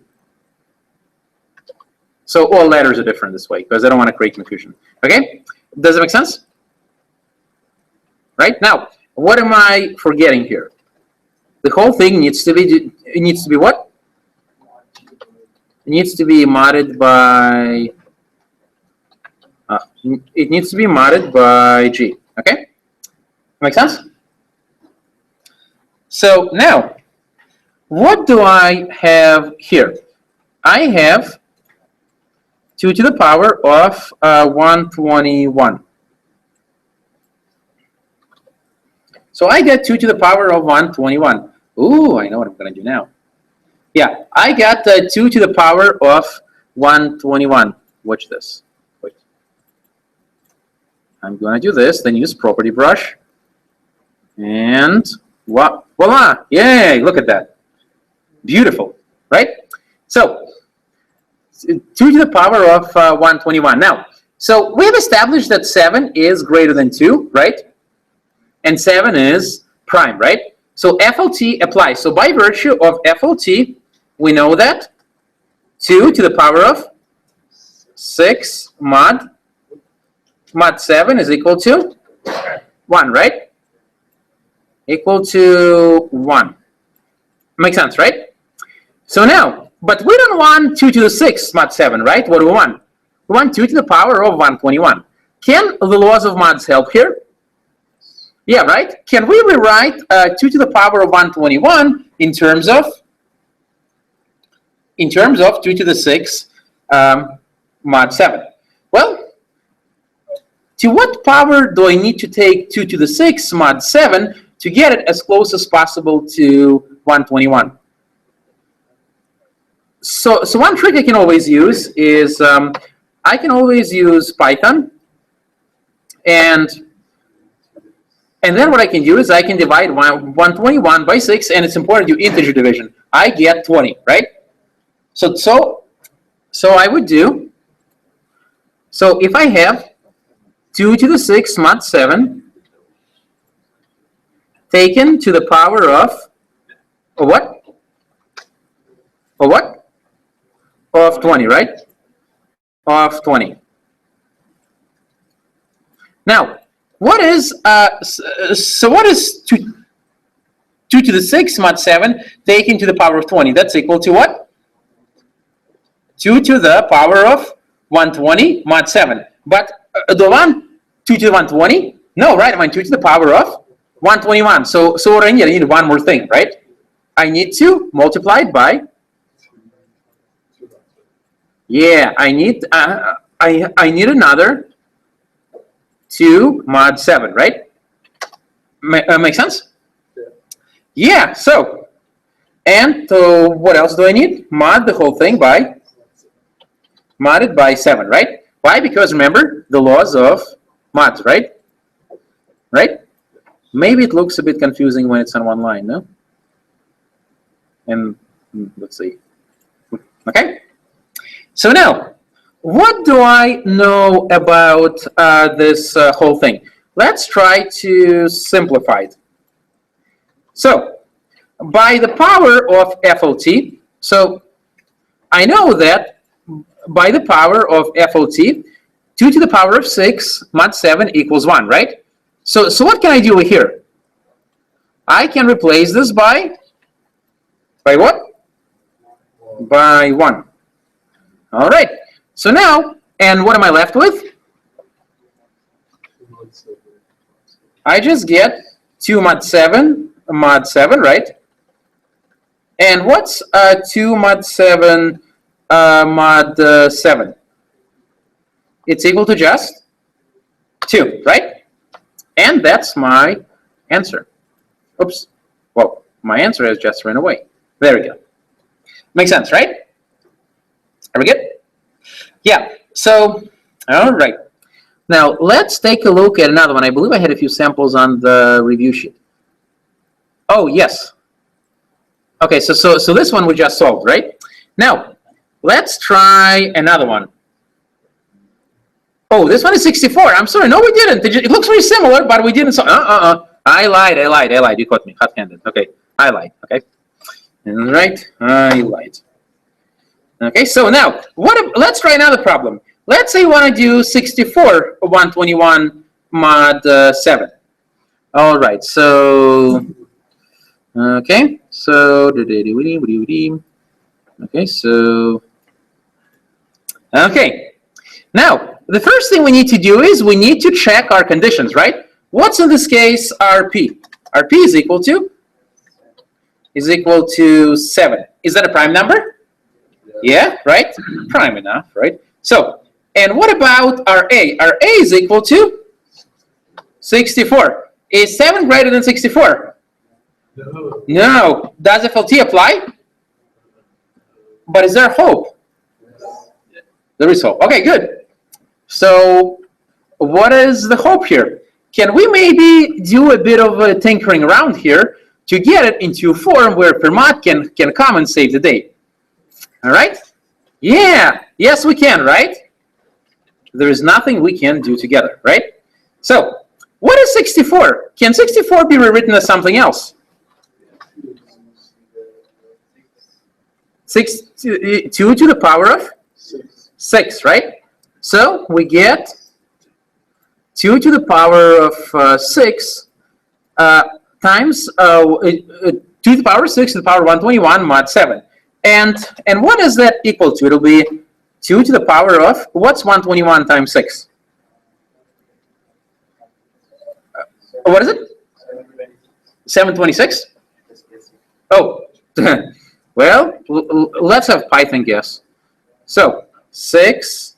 So all letters are different this way because I don't want to create confusion. Okay? Does it make sense? Right? Now, what am I forgetting here? The whole thing needs to be, it needs to be what? It needs to be modded by, it needs to be modded by G. Okay? Make sense? So now, what do I have here? I have 2 to the power of 121. So I get 2 to the power of 121. Ooh, I know what I'm going to do now. Yeah, I got 2 to the power of 121. Watch this. Wait. I'm going to do this, then use property brush. And voila! Yay! Look at that. Beautiful, right? So, 2 to the power of 121. Now, so we've established that 7 is greater than 2, right? And 7 is prime, right? So FLT applies. So by virtue of FLT, we know that 2 to the power of 6 mod 7 is equal to 1, right? Equal to 1. Makes sense, right? So now, but we don't want 2 to the 6 mod 7, right? What do we want? We want 2 to the power of 121. Can the laws of mods help here? Yeah, right? Can we rewrite 2 to the power of 121 in terms of 2 to the 6 mod 7? Well, to what power do I need to take 2 to the 6 mod 7 to get it as close as possible to 121? So one trick I can always use is I can always use Python, and then what I can do is I can divide 121 by 6, and it's important to do integer division. I get 20, right? So I would do, so if I have 2 to the 6 mod 7 taken to the power of what? Of what? Of 20, right? Of 20. Now, what is, so what is 2 to the 6 mod 7 taken to the power of 20? That's equal to what? 2 to the power of 120 mod 7. But the one 2 to the 120? No, right? I mean 2 to the power of 121. So I need one more thing, right? I need to multiply it by. Yeah, I need I need another 2 mod 7, right? Make sense? Yeah. So, and what else do I need? Mod the whole thing by modded by 7, right? Why? Because remember the laws of mods, right? Right? Maybe it looks a bit confusing when it's on one line, no? And let's see. Okay. So now, what do I know about this whole thing? Let's try to simplify it. So, by the power of FOT, so I know that by the power of FOT, 2 to the power of 6 mod 7 equals 1, right? So what can I do here? I can replace this by what? By 1. All right. So now, and what am I left with? I just get 2 mod 7, right? And what's 2 mod 7 mod 7? It's equal to just 2, right? And that's my answer. Oops. Well, my answer has just run away. There we go. Makes sense, right? Are we good? Yeah. So, all right. Now, let's take a look at another one. I believe I had a few samples on the review sheet. Oh, yes. Okay, so this one we just solved, right? Now, let's try another one. Oh, this one is 64. I'm sorry. No, we didn't. It looks very similar, but we didn't solve. I lied. You caught me hot-handed. Okay, I lied. Okay. All right, I lied. Okay, so now, let's try another problem. Let's say you want to do 64 121 mod 7. All right, so, okay, so, okay, so, okay. Now, the first thing we need to do is we need to check our conditions, right? What's in this case RP? RP is equal to? Is equal to 7. Is that a prime number? Yeah, right? Prime enough, right? So, and what about RA? RA is equal to 64. Is 7 greater than 64? No. Does FLT apply? But is there hope? There is hope. Okay, good. So, what is the hope here? Can we maybe do a bit of tinkering around here to get it into a form where Fermat can come and save the day? All right? Yeah. Yes, we can, right? There is nothing we can do together, right? So, what is 64? Can 64 be rewritten as something else? 2 to the power of 6, right? So, we get 2 to the power of 6 times 2 to the power of 6 to the power of 121 mod 7. And what is that equal to? It'll be 2 to the power of, what's 121 times 6? What is it? 726? Oh, well, let's have Python guess. So, 6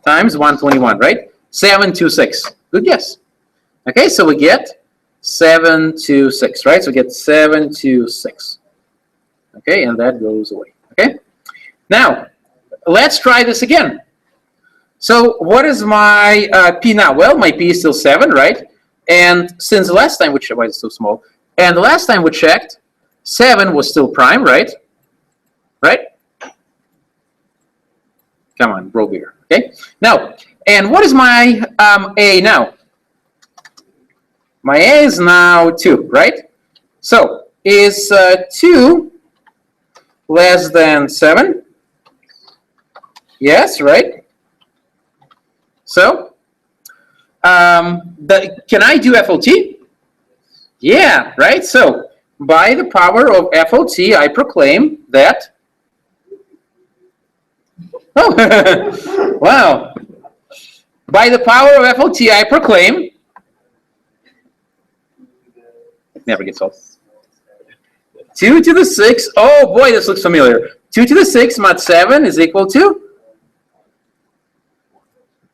times 121, right? 726. Good guess. Okay, so we get 726, right? So we get 726. Okay, and that goes away. Okay? Now, let's try this again. So what is my P now? Well, my P is still 7, right? And since the last time we checked, why is it so small? And the last time we checked, 7 was still prime, right? Right? Come on, bro beer. Okay? Now, and what is my A now? My A is now 2, right? So, is 2 less than 7? Yes, right? So, can I do FOT? Yeah, right? So, by the power of FOT, I proclaim that Oh, wow. By the power of FLT, I proclaim. It never gets old. 2 to the 6. Oh boy, this looks familiar. 2 to the 6 mod 7 is equal to?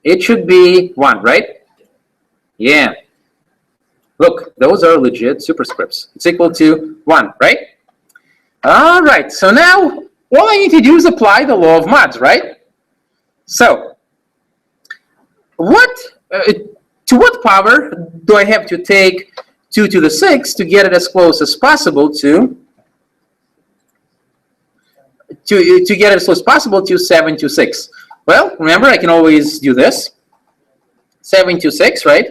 It should be 1, right? Yeah. Look, those are legit superscripts. It's equal to 1, right? All right, so now all I need to do is apply the law of mods, right? So, to what power do I have to take 2 to the 6 to get it as close as possible to get it as close as possible to 7 to 6? Well, remember, I can always do this. 7 to 6, right?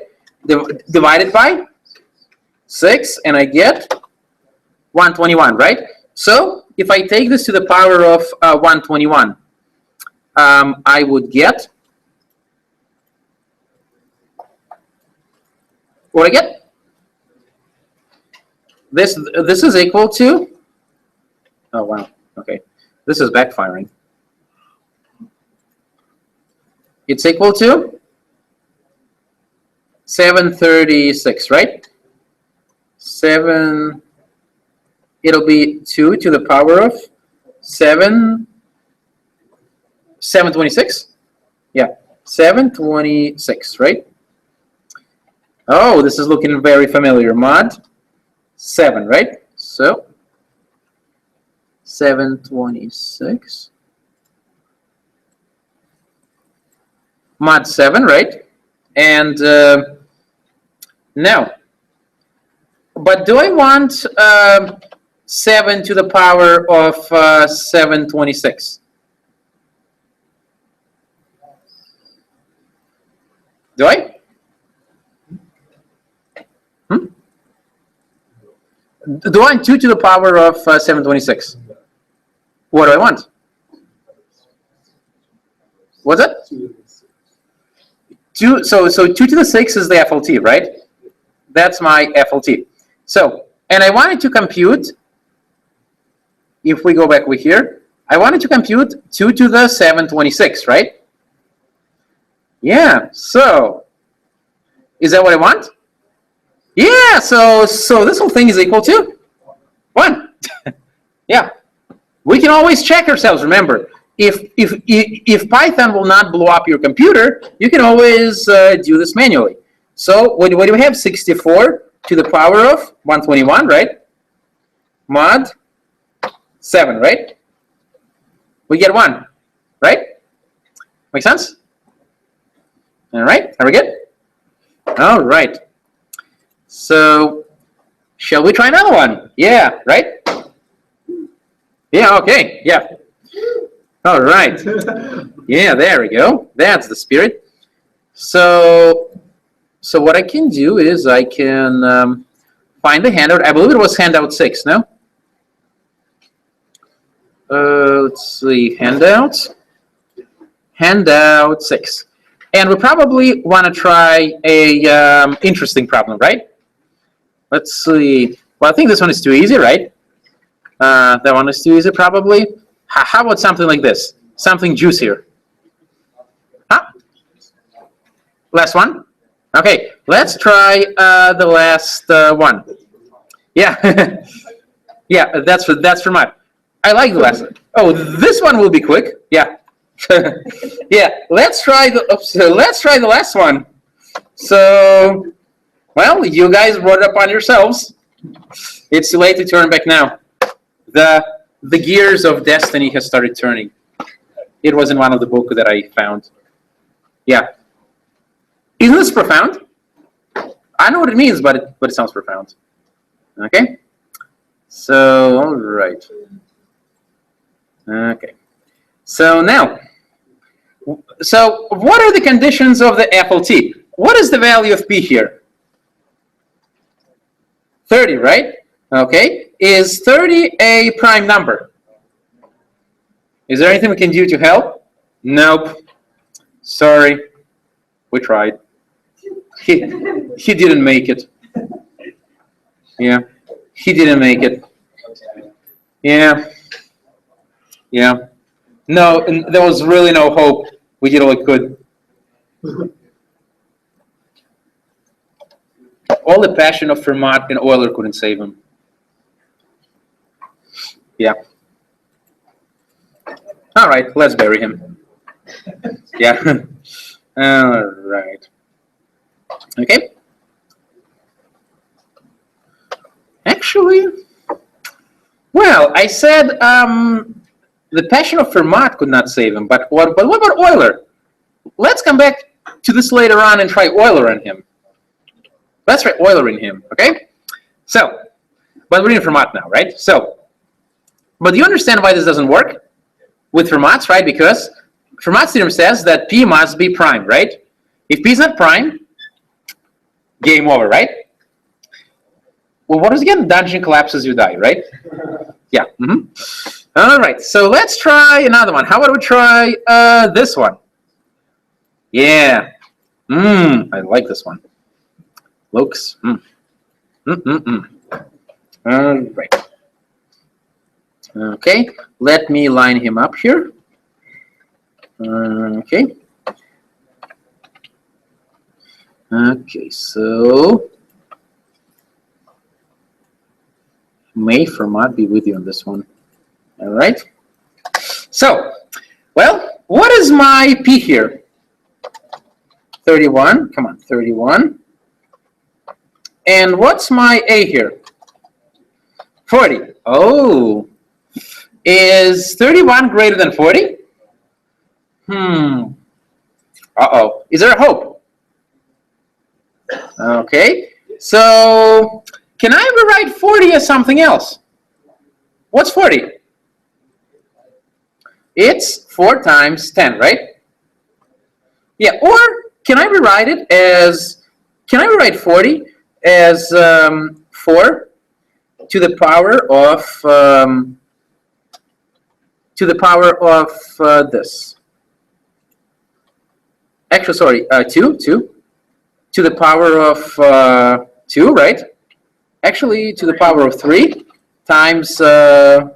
Divided by 6, and I get 121, right? So, if I take this to the power of 121, I would get, what I get? This is equal to, oh wow, okay. This is backfiring. It's equal to 736, right? 7, it'll be 2 to the power of 726? Yeah, 726, right? Oh, this is looking very familiar. Mod 7, right? So, 726. Mod 7, right? And now, but do I want 7 to the power of 726? Do I? Do I want 2 to the power of 726? What do I want? What's it? 2, so 2 to the 6 is the FLT, right? That's my FLT. So, and I wanted to compute, if we go back over here, I wanted to compute 2 to the 726, right? Yeah, so, is that what I want? Yeah, so this whole thing is equal to 1. Yeah, we can always check ourselves, remember. If Python will not blow up your computer, you can always do this manually. So what do we have? 64 to the power of 121, right? Mod 7, right? We get 1, right? Make sense? All right, are we good? All right. So, shall we try another one? Yeah, right? Yeah, okay, yeah. All right. Yeah, there we go. That's the spirit. So what I can do is I can find the handout. I believe it was handout 6, no? Let's see, handout 6. And we probably want to try a interesting problem, right? Let's see. Well, I think this one is too easy, right? That one is too easy, probably. How about something like this? Something juicier. Huh? Last one? Okay, let's try the last one. Yeah. Yeah, that's for mine. I like the last one. Oh, this one will be quick. Yeah. Yeah, let's try the last one. So, well, you guys brought it upon yourselves. It's too late to turn back now. The gears of destiny has started turning. It was in one of the books that I found. Yeah. Isn't this profound? I know what it means, but it sounds profound. Okay? So, all right. Okay. So now, so what are the conditions of the FLT? What is the value of P here? 30, right? Okay. Is 30 a prime number? Is there anything we can do to help? Nope. Sorry. We tried. He didn't make it. Yeah. He didn't make it. Yeah. Yeah. No, and there was really no hope. We did all we could. All the passion of Fermat and Euler couldn't save him. Yeah. All right, let's bury him. Yeah. All right. Okay. Actually, well, I said the passion of Fermat could not save him, but what about Euler? Let's come back to this later on and try Euler on him. Let's try Euler in him, okay? So, but we're in Fermat now, right? So, but do you understand why this doesn't work with Fermat's, right? Because Fermat's theorem says that P must be prime, right? If P is not prime, game over, right? Well, what is again? Dungeon collapses, you die, right? Yeah. All right, so let's try another one. How about we try this one? Yeah. I like this one. Looks. All right. Okay, let me line him up here. Okay. Okay, so may Fermat be with you on this one. All right. So, well, what is my P here? 31. Come on, 31. And what's my A here? 40. Oh. Is 31 greater than 40? Uh-oh. Is there a hope? Okay. So, can I rewrite 40 as something else? What's 40? It's 4 times 10, right? Yeah, or can I rewrite it as, can I rewrite 40 as 4 to the power of, this? Actually, sorry, 2 to the power of 2, right? Actually, to the power of 3 times 5,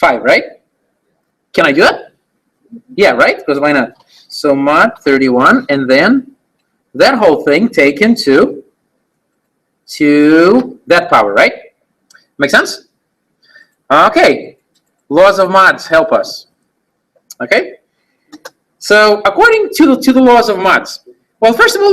right? Can I do it? Yeah, right? Because why not? So mod 31, and then that whole thing taken to that power, right? Make sense? Okay. Laws of mods help us. Okay? So according to the laws of mods, well, first of all,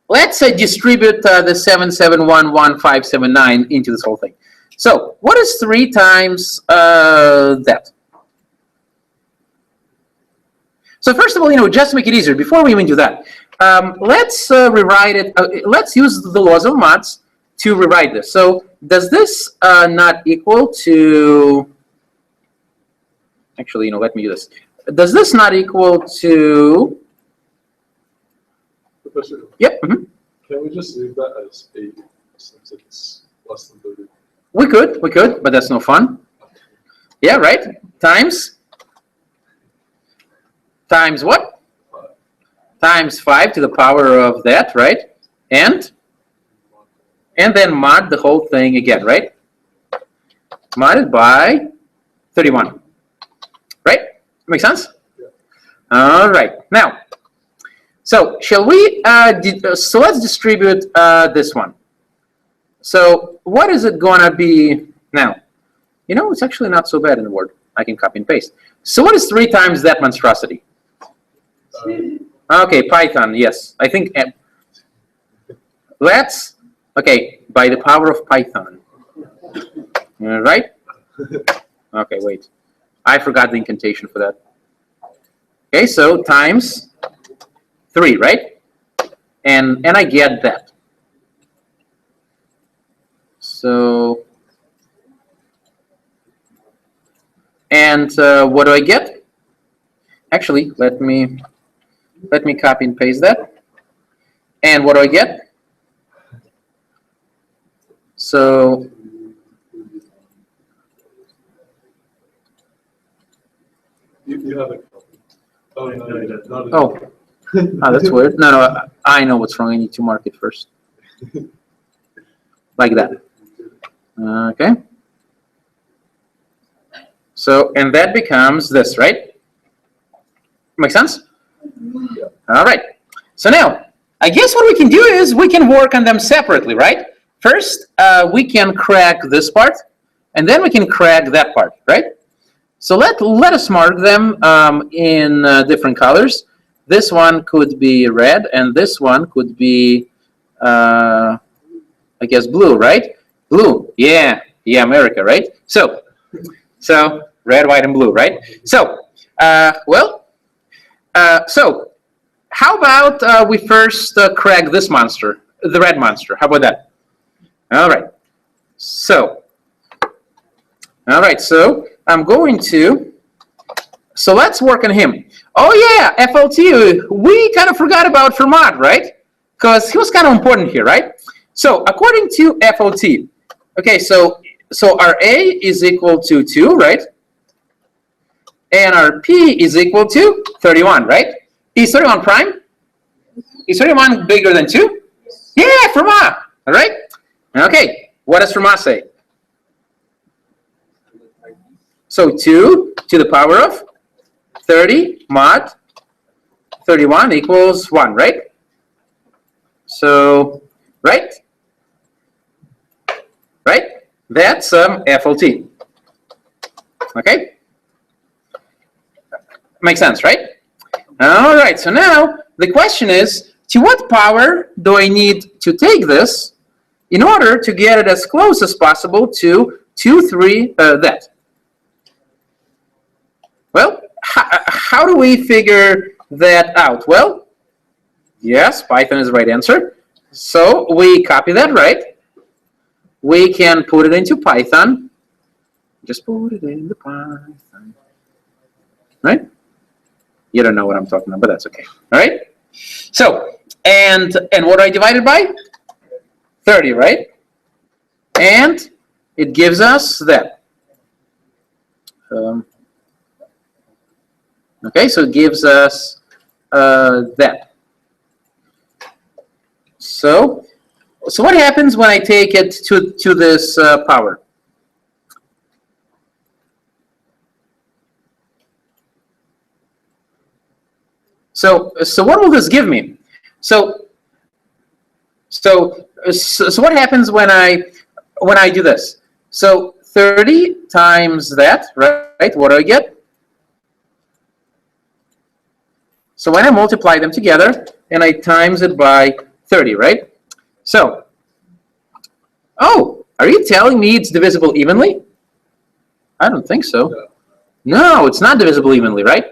let's distribute the 7711579 into this whole thing. So what is 3 times that? So first of all, just to make it easier, before we even do that, let's rewrite it. Let's use the laws of mods to rewrite this. So does this not equal to? Actually, let me do this. Does this not equal to? Professor, Yep. can we just leave that as 8 since it's less than 30? We could, but that's no fun. Yeah, right. Times what? 5. Times 5 to the power of that, right? And then mod the whole thing again, right? Modded by 31. Right? Make sense? Yeah. All right. Now, so shall we? So let's distribute this one. So what is it gonna be now? It's actually not so bad in the Word. I can copy and paste. So what is 3 times that monstrosity? Okay, Python. Yes, I think. Let's. Okay, by the power of Python. All right. Okay, wait. I forgot the incantation for that. Okay, so times 3, right? And I get that. So, and what do I get? Actually, let me copy and paste that. And what do I get? So, You have it. Oh, no, you don't. Not at oh, all. that's weird. No, I know what's wrong. I need to mark it first. Like that. Okay. So, and that becomes this, right? Make sense? Yeah. All right. So now, I guess what we can do is we can work on them separately, right? First, we can crack this part, and then we can crack that part, right? So let us mark them in different colors. This one could be red, and this one could be, I guess, blue, right? Blue, yeah, America, right? So red, white, and blue, right? So, so how about we first crack this monster, the red monster? How about that? All right. So, I'm going to. So let's work on him. Oh yeah, FLT. We kind of forgot about Fermat, right? Because he was kind of important here, right? So according to FLT, okay, so our A is equal to 2, right? And our P is equal to 31, right? Is 31 prime? Is 31 bigger than 2? Yeah, Fermat. All right. Okay. What does Fermat say? So 2 to the power of 30 mod 31 equals 1, right? So, right? That's FLT. Okay? Makes sense, right? All right, so now the question is, to what power do I need to take this in order to get it as close as possible to 2, 3, that? Well, how do we figure that out? Well, yes, Python is the right answer. So we copy that, right? We can put it into Python. Just put it into Python. Right? You don't know what I'm talking about, but that's okay. All right? So, and what do I divide it by? 30, right? And it gives us that. Okay, so it gives us that. So what happens when I take it to this power? So what will this give me? So what happens when I do this? So 30 times that, right? What do I get? So when I multiply them together and I times it by 30, right? So, oh, are you telling me it's divisible evenly? I don't think so. No, it's not divisible evenly, right?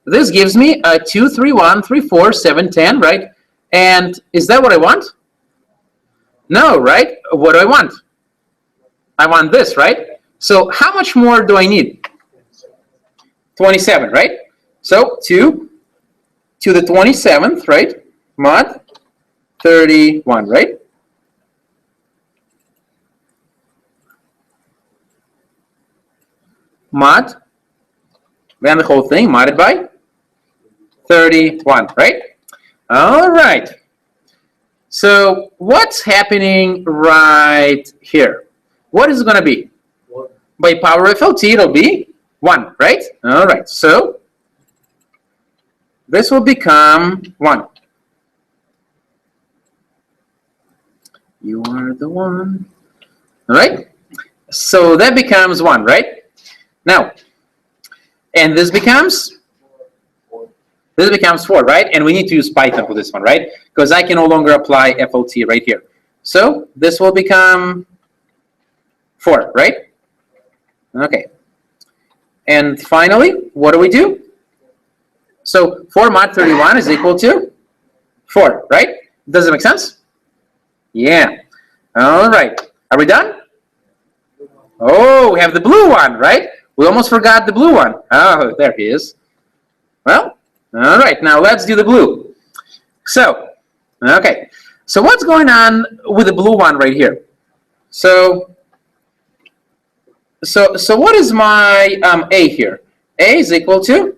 This gives me 2, 3, 1, 3, 4, 7, 10, right? And is that what I want? No, right? What do I want? I want this, right? So how much more do I need? 27, right? So 2 to the 27th, right? Mod 31, right? Mod, then the whole thing modded by 31, right? All right. So what's happening right here? What is it going to be? 1. By power of FLT, it'll be 1, right? All right. So this will become 1. You are the one. All right. So that becomes 1, right? Now, and this becomes 4, right? And we need to use Python for this one, right? Because I can no longer apply FLT right here. So this will become 4, right? Okay. And finally, what do we do? So 4 mod 31 is equal to 4, right? Does it make sense? Yeah. All right. Are we done? Oh, we have the blue one, right? We almost forgot the blue one. Oh, there he is. Well, all right. Now let's do the blue. So, okay. So what's going on with the blue one right here? So what is my A here? A is equal to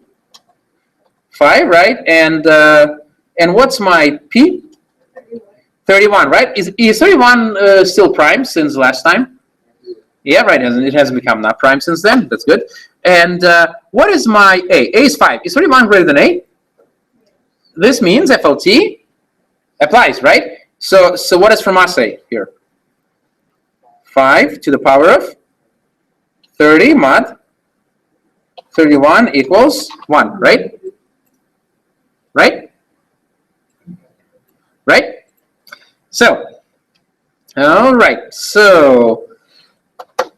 5, right? And what's my P? 31, right? Is 31 still prime since last time? Yeah, right. It hasn't become not prime since then. That's good. And what is my A? A is 5. Is 31 greater than A? This means FLT applies, right? So what does from us say here? 5 to the power of 30 mod 31 equals 1, right? Right? Right? So, all right. So,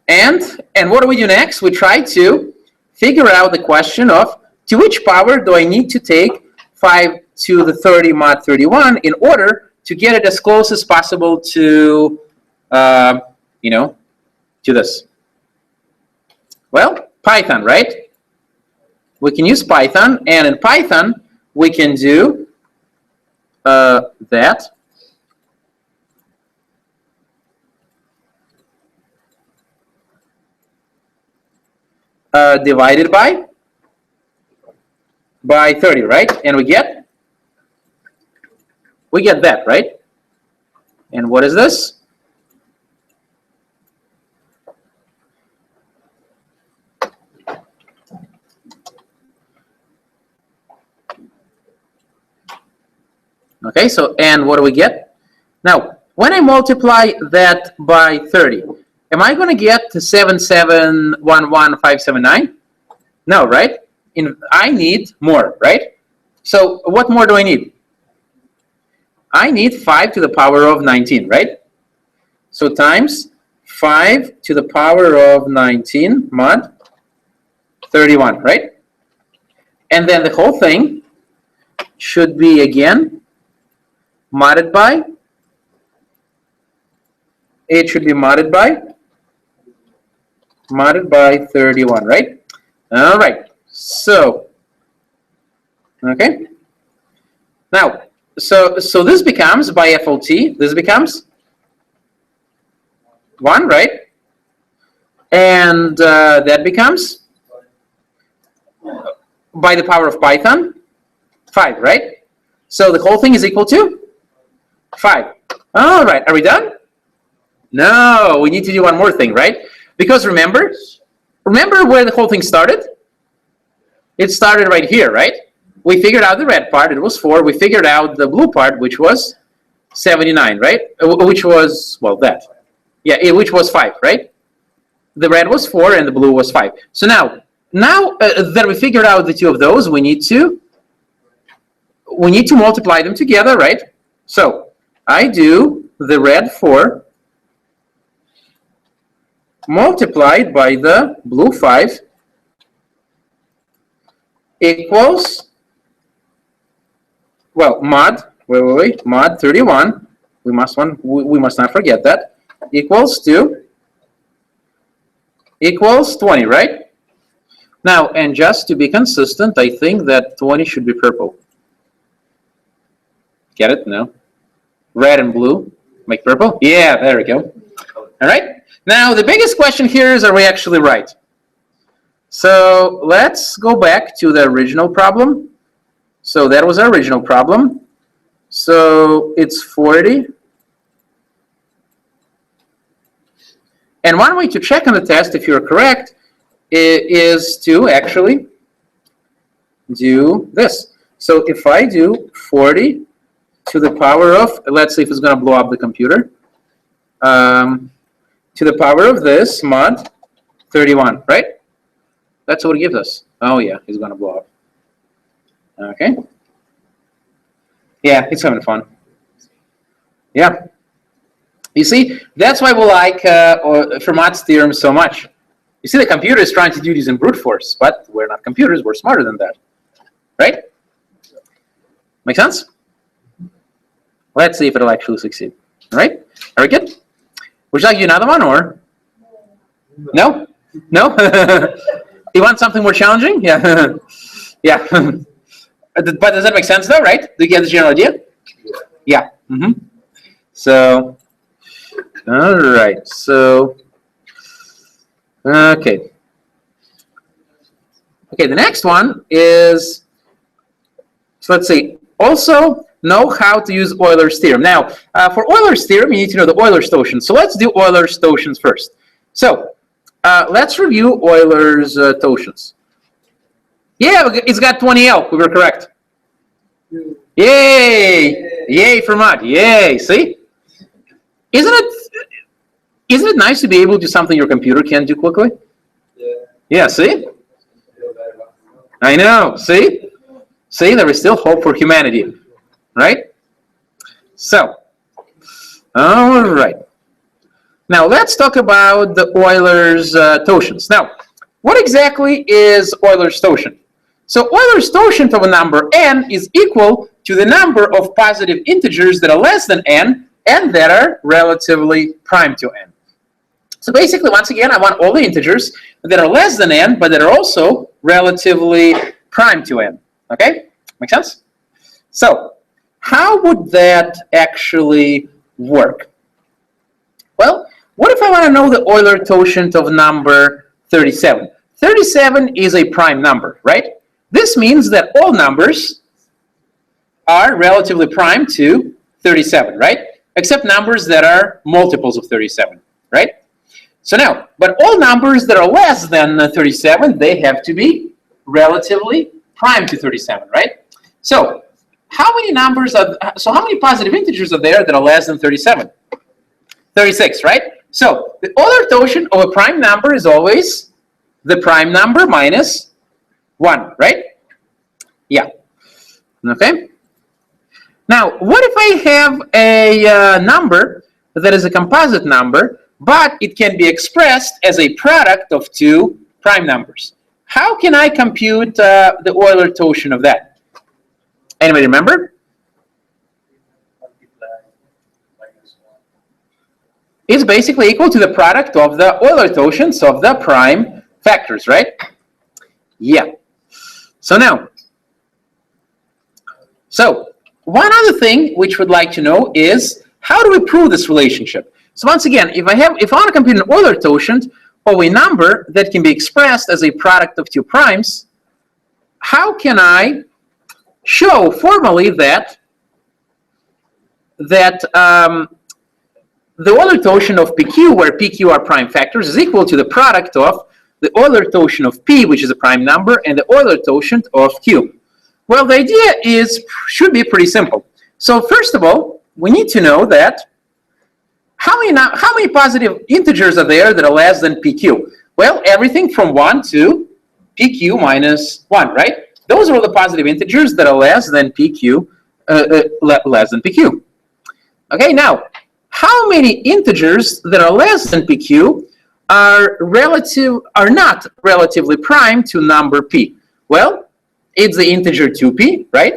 and what do we do next? We try to figure out the question of to which power do I need to take 5 to the 30 mod 31 in order to get it as close as possible to, you know, to this. Well, Python, right? We can use Python, and in Python, we can do that. Divided by 30, right? And we get that, right? And what is this? Okay, so, and what do we get? Now, when I multiply that by 30, am I going to get to 7711579? No, right? I need more, right? So what more do I need? I need 5 to the power of 19, right? So times 5 to the power of 19 mod 31, right? And then the whole thing should be again modded by, it should be modded by 31, right? All right. So, okay. Now, so this becomes by FLT. This becomes 1, right? And that becomes by the power of Python 5, right? So the whole thing is equal to 5. All right. Are we done? No, we need to do one more thing, right? Because remember where the whole thing started? It started right here, right? We figured out the red part, it was 4. We figured out the blue part, which was 79, right? Which was, well, that. Yeah, which was 5, right? The red was 4 and the blue was 5. So now that we figured out the two of those, we need to multiply them together, right? So I do the red 4 multiplied by the blue 5 equals, well, mod 31, we must not forget that, equals 20, right? Now, and just to be consistent, I think that 20 should be purple. Get it? No? Red and blue make purple? Yeah, there we go. All right. Now, the biggest question here is, are we actually right? So let's go back to the original problem. So that was our original problem. So it's 40. And one way to check on the test if you're correct is to actually do this. So if I do 40 to the power of, let's see if it's going to blow up the computer, to the power of this mod 31, right? That's what it gives us. Oh yeah, it's going to blow up. Okay. Yeah, it's having fun. Yeah. You see, that's why we like Fermat's theorem so much. You see, the computer is trying to do this in brute force, but we're not computers. We're smarter than that. Right? Make sense? Let's see if it'll actually succeed. All right? Are we good? Would you like to do another one, or? No? No? You want something more challenging? Yeah. Yeah. But does that make sense, though, right? Do you get the general idea? Yeah. Mm-hmm. So, all right. So, okay. Okay, the next one is, so let's see, also know how to use Euler's theorem. Now, for Euler's theorem, you need to know the Euler's notion. So let's do Euler's notions first. So let's review Euler's totals. Yeah, it's got 20L. We were correct. Yay! Yay for Matt. Yay! See? Isn't it nice to be able to do something your computer can't do quickly? Yeah, see? I know. See? See, there is still hope for humanity. Right? So, all right. Now, let's talk about the Euler's totals. Now, what exactly is Euler's totient? So, Euler's totient of a number n is equal to the number of positive integers that are less than n and that are relatively prime to n. So, basically, once again, I want all the integers that are less than n, but that are also relatively prime to n. Okay? Make sense? So, how would that actually work? Well, what if I want to know the Euler totient of number 37? 37 is a prime number, right? This means that all numbers are relatively prime to 37, right? Except numbers that are multiples of 37, right? So now, but all numbers that are less than 37, they have to be relatively prime to 37, right? So, how many positive integers are there that are less than 37? 36, right? So, the Euler totient of a prime number is always the prime number minus 1, right? Yeah. Okay? Now, what if I have a number that is a composite number, but it can be expressed as a product of two prime numbers? How can I compute the Euler totient of that? Anybody remember? It's basically equal to the product of the Euler totient of the prime factors, right? Yeah. So now, one other thing which we'd like to know is how do we prove this relationship? So once again, if I want to compute an Euler totient of a number that can be expressed as a product of two primes, how can I show formally that the Euler totient of PQ, where PQ are prime factors, is equal to the product of the Euler totient of P, which is a prime number, and the Euler totient of Q? Well, the idea should be pretty simple. So first of all, we need to know that how many positive integers are there that are less than PQ? Well, everything from 1 to PQ minus 1, right? Those are all the positive integers that are less than PQ, Okay, now, how many integers that are less than PQ are not relatively prime to number P? Well, it's the integer 2P, right?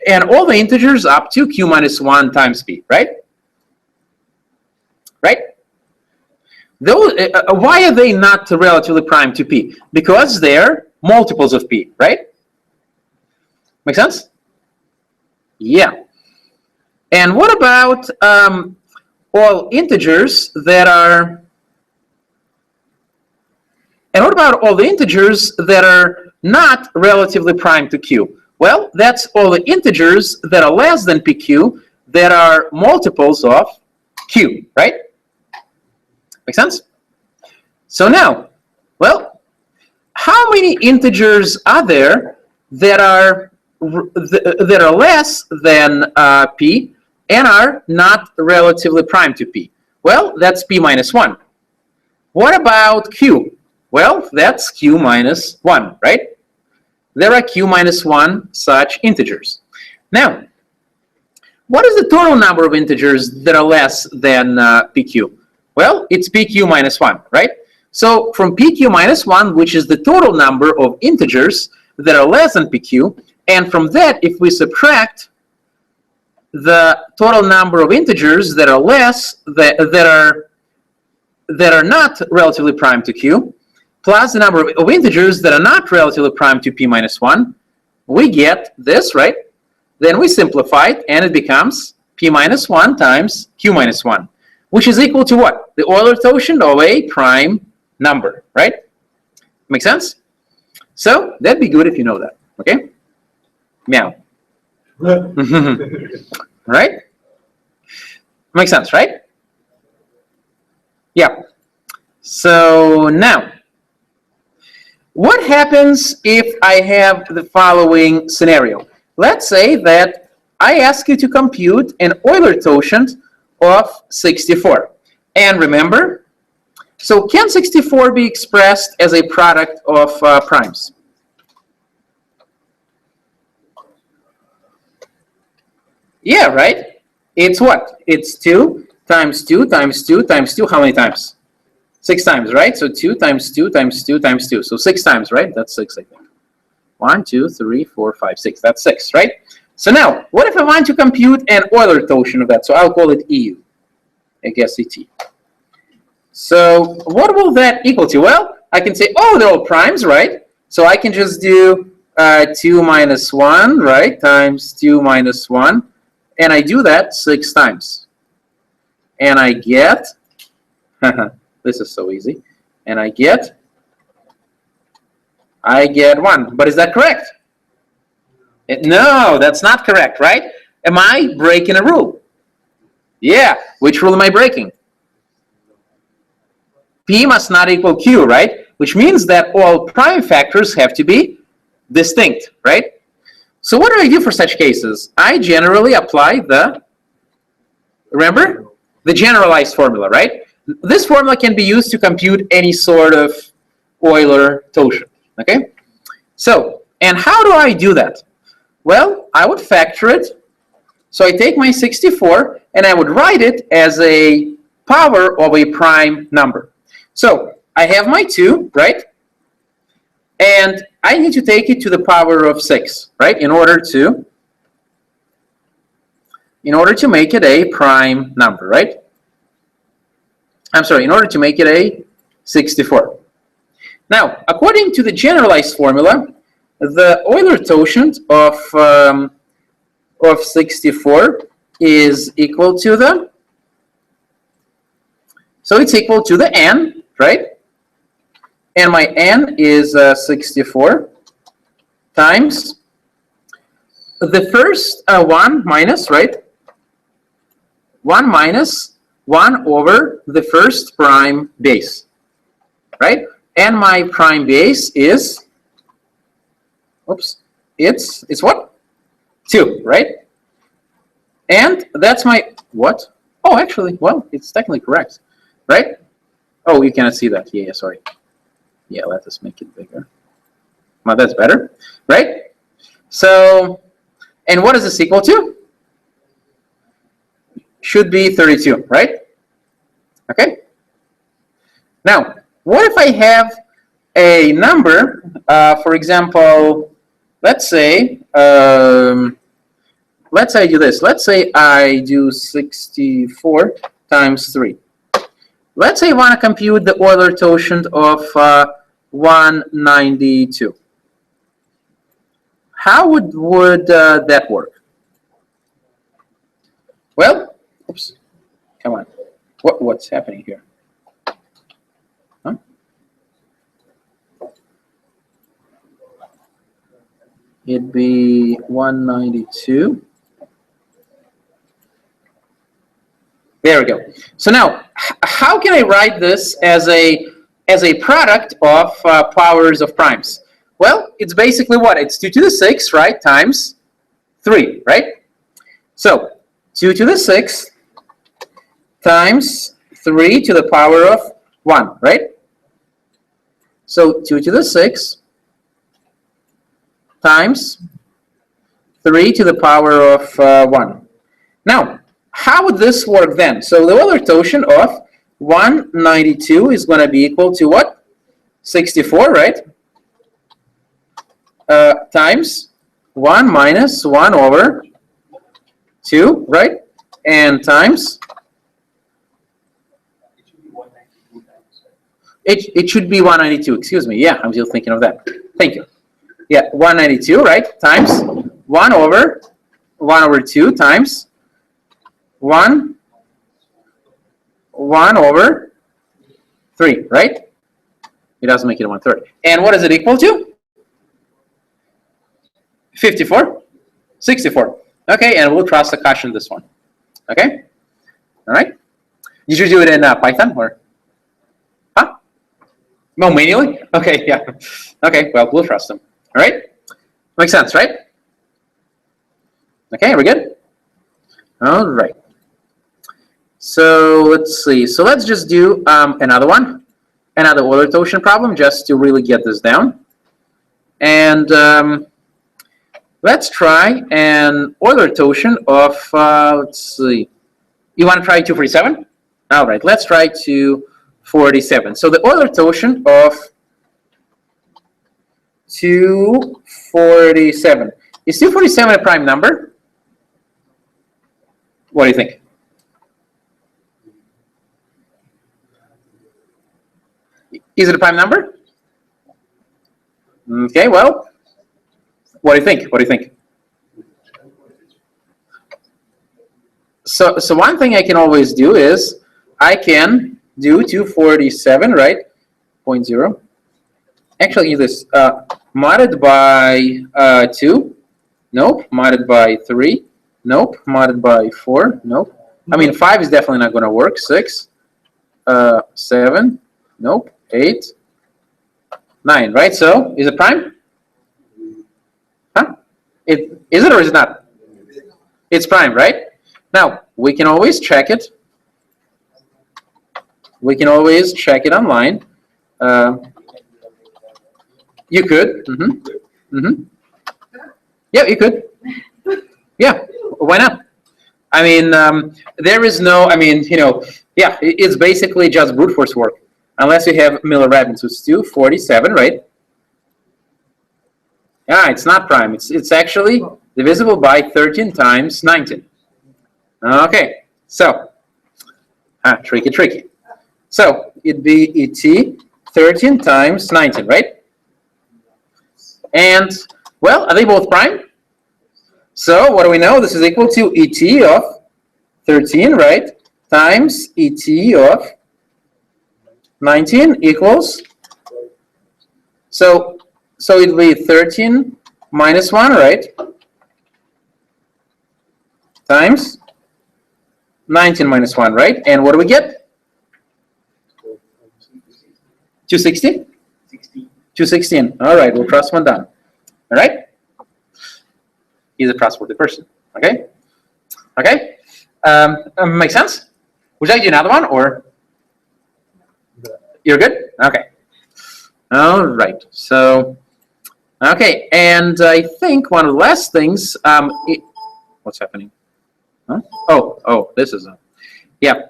And all the integers up to Q minus 1 times P, right? Right? Why are they not relatively prime to P? Because they're multiples of P, right? Make sense? Yeah. And what about all integers that are... And what about all the integers that are not relatively prime to Q? Well, that's all the integers that are less than PQ that are multiples of Q, right? Make sense? So now, well, how many integers are there that are less than P and are not relatively prime to P? Well, that's P minus 1. What about Q? Well, that's Q minus 1, right? There are Q minus 1 such integers. Now, what is the total number of integers that are less than PQ? Well, it's PQ minus 1, right? So from PQ minus 1, which is the total number of integers that are less than PQ, and from that, if we subtract the total number of integers that are that are not relatively prime to Q, plus the number of integers that are not relatively prime to P minus 1, we get this, right? Then we simplify it, and it becomes P minus 1 times Q minus 1, which is equal to what? The Euler totient of a prime number, right? Make sense? So that'd be good if you know that, okay? Meow. Right? Makes sense, right? Yeah. So now, what happens if I have the following scenario? Let's say that I ask you to compute an Euler quotient of 64. And remember, so can 64 be expressed as a product of primes? Yeah, right? It's what? It's 2 times 2 times 2 times 2. How many times? 6 times, right? So 2 times 2 times 2 times 2. So 6 times, right? That's 6, I think. 1, 2, 3, 4, 5, 6. That's 6, right? So now, what if I want to compute an Euler quotient of that? So I'll call it EU. I guess ET. So what will that equal to? Well, I can say, oh, they're all primes, right? So I can just do 2 minus 1, right, times 2 minus 1. And I do that 6 times. And I get, this is so easy. And I get 1. But is that correct? No, that's not correct, right? Am I breaking a rule? Yeah. Which rule am I breaking? P must not equal Q, right? Which means that all prime factors have to be distinct, right? So what do I do for such cases? I generally apply the, remember, the generalized formula, right? This formula can be used to compute any sort of Euler quotient, okay? So, and how do I do that? Well, I would factor it. So I take my 64 and I would write it as a power of a prime number. So I have my 2, right? And I need to take it to the power of 6, right? In order to make it a prime number, right? I'm sorry, in order to make it a 64. Now, according to the generalized formula, the Euler quotient of 64 is equal to the, so it's equal to the n, right? And my n is 64 times the first 1 minus, right? 1 minus 1 over the first prime base, right? And my prime base is, oops, it's what? 2, right? And that's my, what? Oh, actually, well, it's technically correct, right? Oh, you cannot see that. Yeah, sorry. Yeah, let us make it bigger. Well, that's better, right? So, and what is this equal to? Should be 32, right? Okay. Now, what if I have a number, for example, let's say I do this. Let's say I do 64 times 3. Let's say I want to compute the Euler quotient of 192. How would that work? Well, oops, come on. What's happening here? Huh? It'd be 192. There we go. So now, how can I write this as a product of powers of primes? Well, it's basically what? It's 2 to the 6, right, times 3, right? So 2 to the 6 times 3 to the power of 1, right? So 2 to the 6 times 3 to the power of 1. Now, how would this work then? So the Euler quotient of 192 is going to be equal to what? 64, right? Times 1 minus 1 over 2, right? And times, it should be 192, excuse me. Yeah, I'm still thinking of that. Thank you. Yeah, 192, right? Times 1 over 2 times 1 over 3, right? It doesn't make it 1/3. And what is it equal to? 54? 64. Okay, and we'll cross the caution this one. Okay? All right? Did you do it in Python or? No, manually? Okay, yeah. Okay, well, we'll trust them. All right? Makes sense, right? Okay, we're good? All right. So let's see. So let's just do another one, another Euler torsion problem, just to really get this down. And let's try an Euler torsion of, let's see. You want to try 247? All right, let's try 247. So the Euler torsion of 247. Is 247 a prime number? What do you think? Is it a prime number? Okay, well, what do you think? What do you think? So one thing I can always do is I can do 247, right? 0.0. Actually, use this. Modded by 2. Nope. Modded by 3. Nope. Modded by 4. Nope. I mean, 5 is definitely not going to work. 6. 7. Nope. 8. 9, right? So, is it prime? Huh? Is it or is it not? It's prime, right? Now, we can always check it. We can always check it online. You could. Yeah, you could. Yeah, why not? I mean, there is no, I mean, you know, yeah, it's basically just brute force work. Unless you have Miller-Rabin, so it's 247, right? Yeah, it's not prime. It's actually divisible by 13 times 19. Okay, so, tricky. So, it'd be ET 13 times 19, right? And, well, are they both prime? So, what do we know? This is equal to ET of 13, right? Times ET of 19 equals, so it'll be 13 minus 1, right? Times 19 minus 1, right? And what do we get? 260? 216. All right, we'll trust one done. All right? He's a trustworthy person. Okay? Okay? Makes sense? Would you like to do another one, or? You're good? Okay. All right. So, okay. And I think one of the last things, what's happening? Huh? Oh, this is yeah.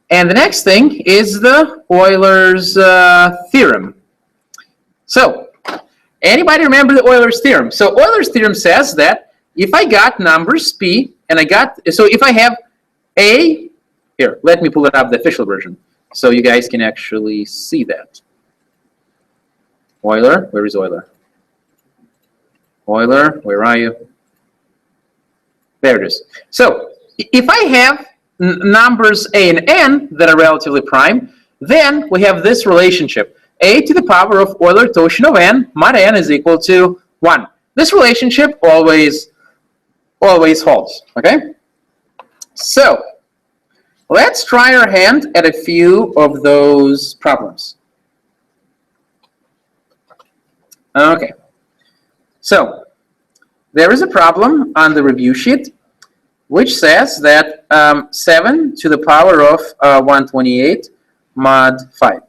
And the next thing is the Euler's theorem. So, anybody remember the Euler's theorem? So, Euler's theorem says that if I got numbers P, and so if I have A, here, let me pull it up, the official version, so you guys can actually see that. Euler, where is Euler? Euler, where are you? There it is. So, if I have numbers A and N that are relatively prime, then we have this relationship. A to the power of Euler torsion of N mod N is equal to 1. This relationship always holds, okay? So, let's try our hand at a few of those problems. Okay. So, there is a problem on the review sheet which says that 7 to the power of 128 mod 5.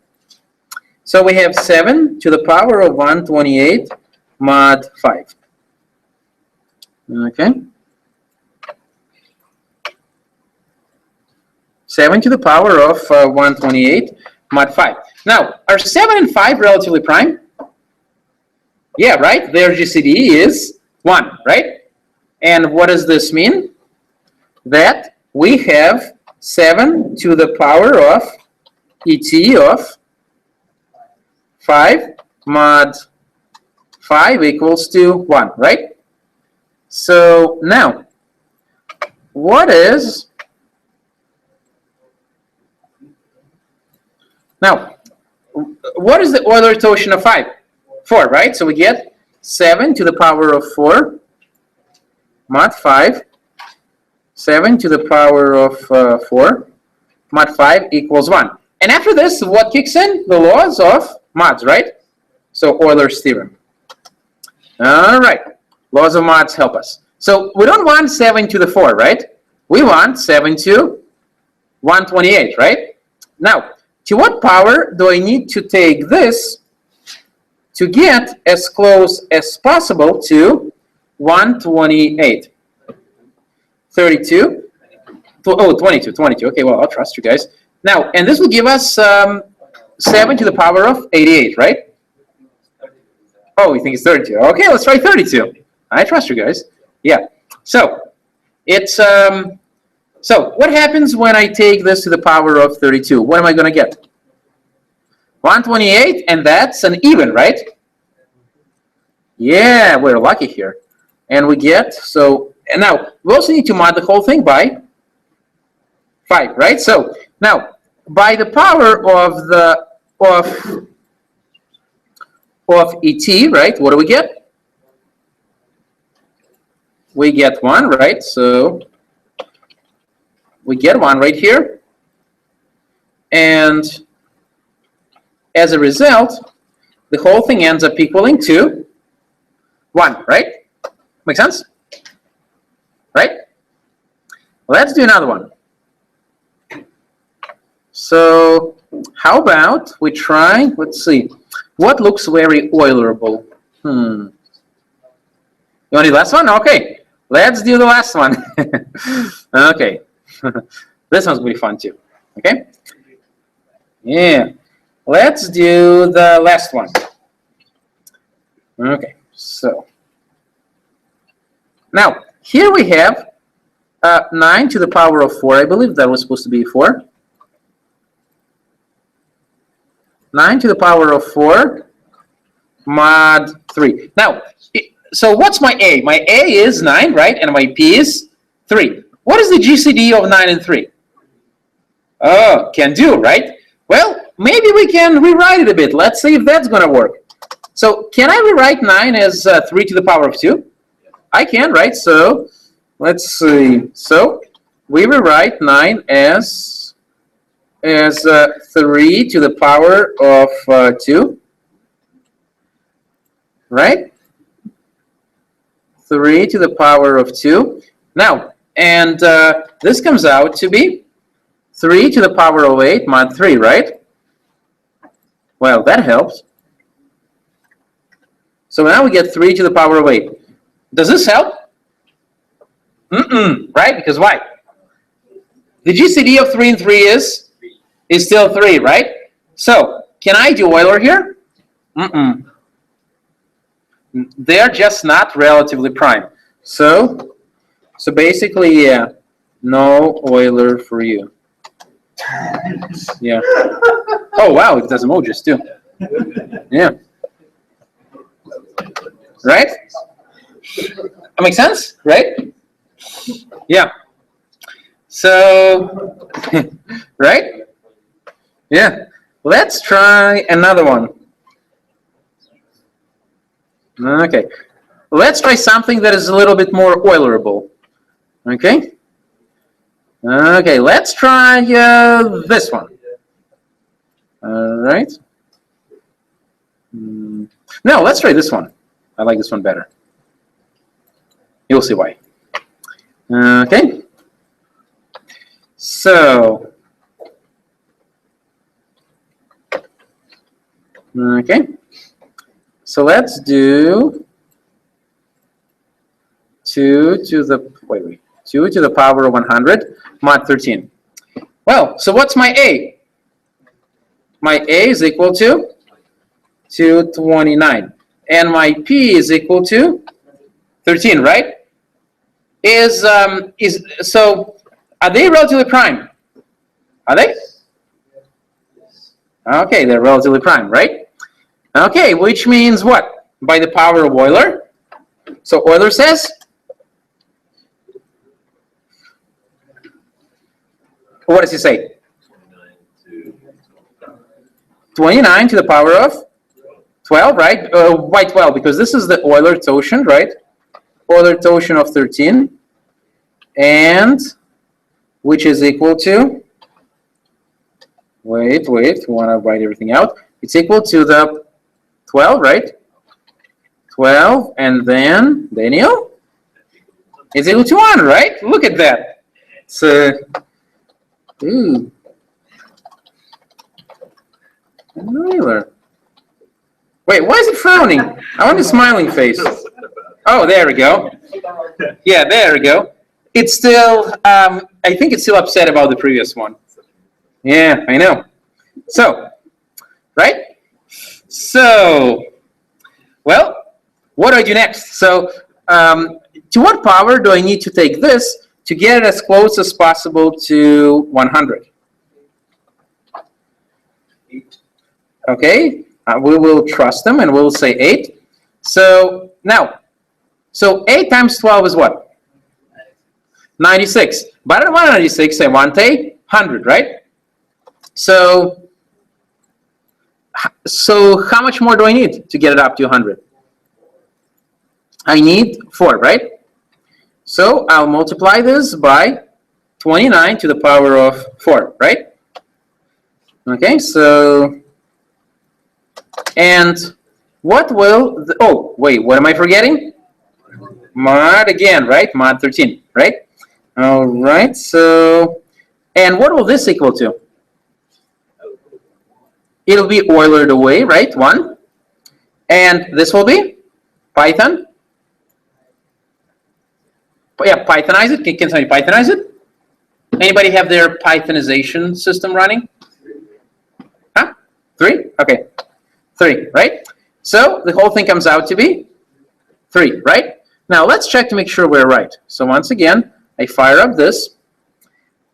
So we have 7 to the power of 128 mod 5. Okay. 7 to the power of 128 mod 5. Now, are 7 and 5 relatively prime? Yeah, right? Their GCD is 1, right? And what does this mean? That we have 7 to the power of ET of 5 mod 5 equals to 1, right? So now, what is... Now, what is the Euler torsion of 5? 4, right? So we get 7 to the power of 4 mod 5. 7 to the power of 4 mod 5 equals 1. And after this, what kicks in? The laws of mods, right? So Euler's theorem. All right. Laws of mods help us. So we don't want 7 to the 4, right? We want 7 to 128, right? Now, to what power do I need to take this to get as close as possible to 128? 32? Oh, 22. Okay, well, I'll trust you guys. Now, and this will give us 7 to the power of 88, right? Oh, you think it's 32? Okay, let's try 32. I trust you guys. Yeah. So it's so what happens when I take this to the power of 32? What am I going to get? 128, and that's an even, right? Yeah, we're lucky here. And we get, so, and now we also need to mod the whole thing by 5, right? So now, by the power of the of ET, right? What do we get? We get 1, right? So we get 1 right here. And as a result, the whole thing ends up equaling to 1, right? Make sense? Right? Let's do another one. So how about we try, let's see, what looks very Eulerable? You want to do the last one? Okay, let's do the last one. Okay, this one's going to be fun too. Okay? Yeah, let's do the last one. Okay, so now here we have 9 to the power of 4. I believe that was supposed to be 4. 9 to the power of 4 mod 3. Now, so what's my A? My A is 9, right? And my P is 3. What is the GCD of 9 and 3? Oh, can do, right? Well, maybe we can rewrite it a bit. Let's see if that's going to work. So can I rewrite 9 as 3 to the power of 2? I can, right? So let's see. So we rewrite 9 as 3 to the power of 2, right? 3 to the power of 2. Now, and this comes out to be 3 to the power of 8 mod 3, right? Well, that helps. So now we get 3 to the power of 8. Does this help? Right? Because why? The GCD of 3 and 3 is still 3, right? So, can I do Euler here? They're just not relatively prime. So basically, yeah, no Euler for you. Yeah. Oh, wow, it does emojis too. Yeah. Right? That makes sense, right? Yeah. So, right? Yeah. Let's try another one. Okay. Let's try something that is a little bit more Eulerable. Okay? Okay, let's try this one. All right. No, let's try this one. I like this one better. You'll see why. Okay. So, okay. So let's do 2 to the power of 100 mod 13. Well, so what's my A? My A is equal to 229, and my P is equal to 13, right? So are they relatively prime? Are they? Okay, they're relatively prime, right? Okay, which means what? By the power of Euler. So Euler says, what does he say? 29 to the power of 12, right? Why 12? Because this is the Euler totient, right? Euler totient of 13, and which is equal to wait, we want to write everything out. It's equal to the 12, right? 12, and then, Daniel? It's equal to 1, right? Look at that. So, ooh. Euler. Wait, why is it frowning? I want a smiling face. Oh, there we go. Yeah, there we go. It's still, I think it's still upset about the previous one. Yeah, I know. So, right? So, well, what do I do next? So, to what power do I need to take this to get it as close as possible to 100? Okay, we will trust them and we'll say 8. So, now, so 8 times 12 is what? 96. But I don't want 96, I want 100, right? So how much more do I need to get it up to 100? I need 4, right? So I'll multiply this by 29 to the power of 4, right? Okay, so, and what will, oh, wait, what am I forgetting? Mod again, right? Mod 13, right? All right, so, and what will this equal to? It'll be Eulered away, right? 1. And this will be Python. Yeah, Pythonize it. Can somebody Pythonize it? Anybody have their Pythonization system running? Huh? 3? Okay. 3, right? So the whole thing comes out to be 3, right? Now let's check to make sure we're right. So once again, I fire up this.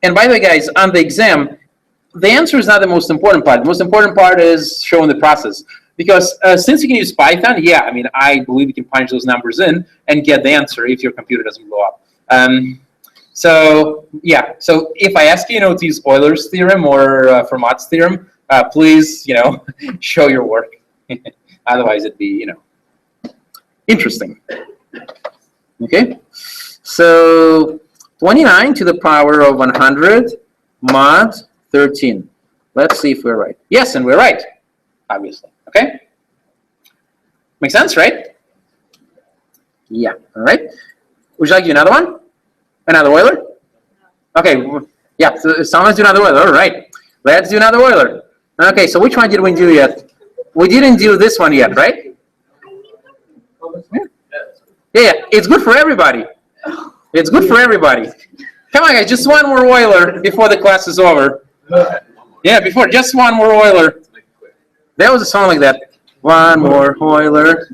And by the way, guys, on the exam, the answer is not the most important part. The most important part is showing the process. Because since you can use Python, yeah, I mean, I believe you can punch those numbers in and get the answer if your computer doesn't blow up. So, yeah, so if I ask you, to use Euler's theorem or Fermat's theorem, please, show your work. Otherwise, it'd be, interesting. Okay, so 29 to the power of 100 mod 13. Let's see if we're right. Yes, and we're right, obviously. Okay? Make sense, right? Yeah, all right. Would you like to do another one? Another Euler? Okay, yeah, so someone's doing another Euler. All right, let's do another Euler. Okay, so which one did we do yet? We didn't do this one yet, right? Yeah, it's good for everybody. It's good for everybody. Come on, guys, just one more Euler before the class is over. Yeah, just one more Euler. There was a song like that. One more Euler.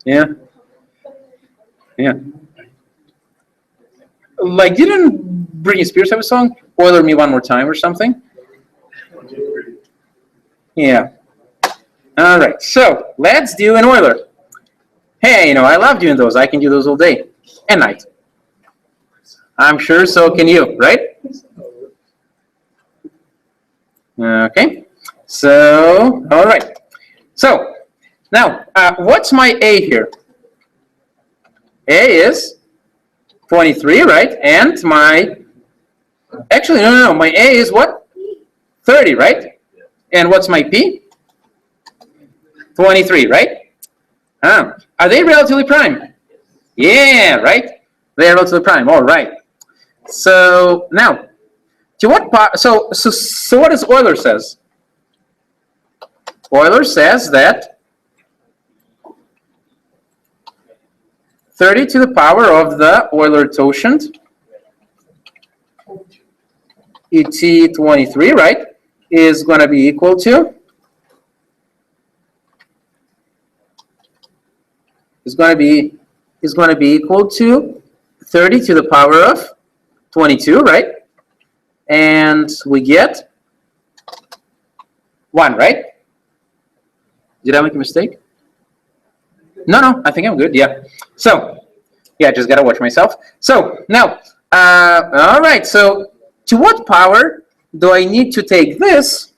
Yeah. Yeah. Like, didn't Britney Spears have a song? Euler Me One More Time or something? Yeah. All right, so let's do an Euler. Hey, I love doing those. I can do those all day and night. I'm sure so can you, right? Okay, so, all right. So, now, what's my A here? A is 23, right? And my, actually, no, my A is what? 30, right? And what's my P? 23, right? Are they relatively prime? Yeah, right? They are relatively prime, all right. So, now, to what part, so what does Euler says? Euler says that 30 to the power of the Euler totient, ET23, right, is going to be equal to, is going to be equal to 30 to the power of 22, right? And we get 1, right? Did I make a mistake? No, I think I'm good, yeah. So, yeah, just got to watch myself. So, now, all right, so to what power do I need to take this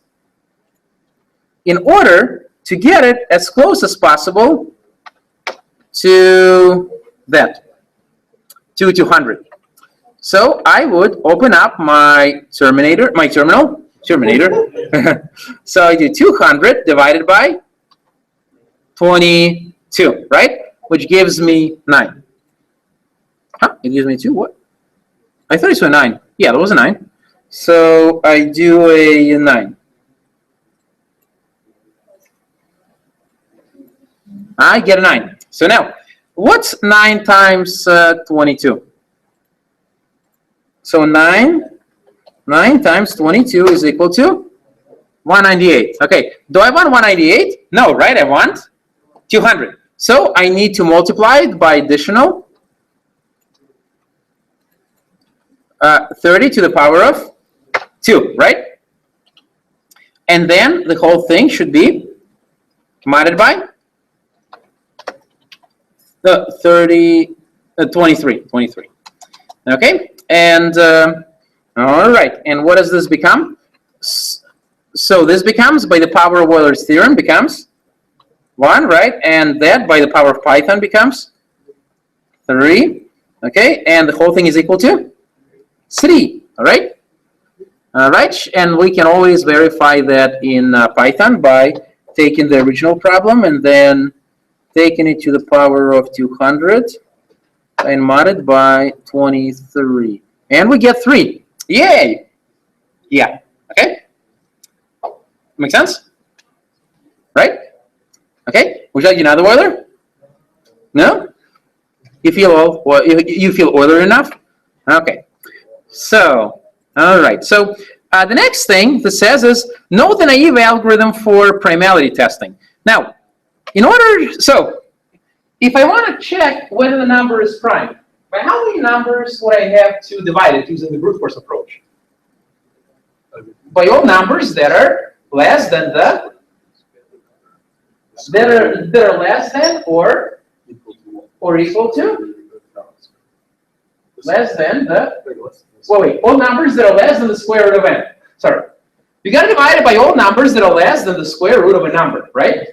in order to get it as close as possible to that, to 200? So I would open up my terminal, Terminator. So I do 200 divided by 22, right? Which gives me 9. Huh? It gives me 2, what? I thought it was a 9. Yeah, that was a 9. So I do a 9. I get a 9. So now, what's 9 times 22? So 9 times 22 is equal to 198. Okay, do I want 198? No, right? I want 200. So I need to multiply it by additional 30 to the power of 2, right? And then the whole thing should be divided by 23. Okay, and all right, and what does this become? So this becomes, by the power of Euler's theorem, becomes 1, right? And that by the power of Python becomes 3. Okay, and the whole thing is equal to 3. All right. All right, and we can always verify that in Python by taking the original problem and then taking it to the power of 200 and modded by 23. And we get 3. Yay! Yeah. Okay? Make sense? Right? Okay? Would you like another Euler? No? You feel you feel Euler enough? Okay. So, all right. So the next thing this says is know the naive algorithm for primality testing. Now, so if I want to check whether the number is prime, by how many numbers would I have to divide it using the brute force approach? By all numbers that are less than the that are less than or equal to less than the all numbers that are less than the square root of n. Sorry, you got to divide it by all numbers that are less than the square root of a number, right?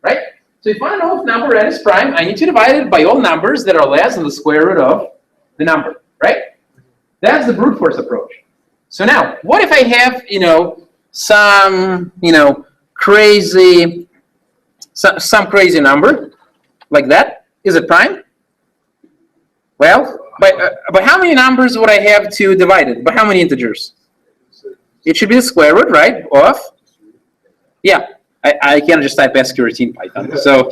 Right. So if I want to know if number n is prime, I need to divide it by all numbers that are less than the square root of the number, right? That's the brute force approach. So now, what if I have, some, crazy, some crazy number like that? Is it prime? Well, by how many numbers would I have to divide it? By how many integers? It should be the square root, right, of, yeah. I can't just type SQRT in Python. So,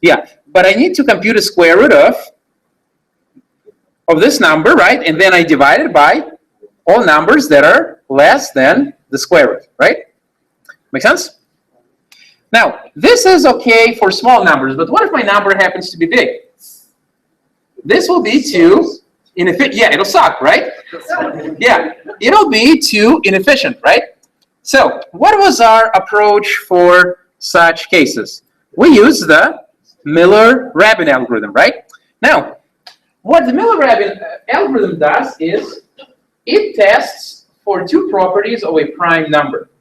yeah, but I need to compute a square root of this number, right? And then I divide it by all numbers that are less than the square root, right? Make sense? Now, this is okay for small numbers, but what if my number happens to be big? This will be too inefficient. Yeah, it'll suck, right? Yeah, it'll be too inefficient, right? So, what was our approach for such cases? We use the Miller-Rabin algorithm, right? Now, what the Miller-Rabin algorithm does is it tests for two properties of a prime number.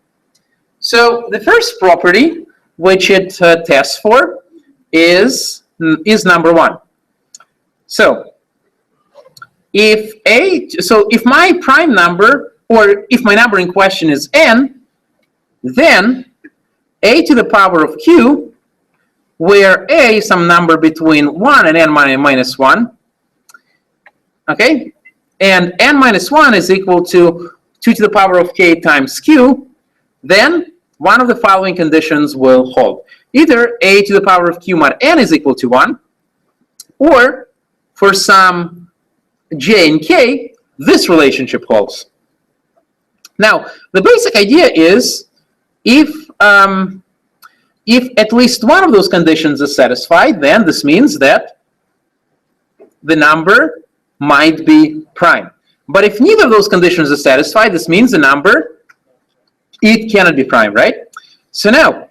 So, the first property which it tests for is number 1. So, if my prime number, or if my number in question is n, then a to the power of q, where a is some number between 1 and n minus 1, okay, and n minus 1 is equal to 2 to the power of k times q, then one of the following conditions will hold. Either a to the power of q mod n is equal to 1, or for some j and k, this relationship holds. Now, the basic idea is if at least one of those conditions is satisfied, then this means that the number might be prime. But if neither of those conditions is satisfied, this means the number, it cannot be prime, right? So now,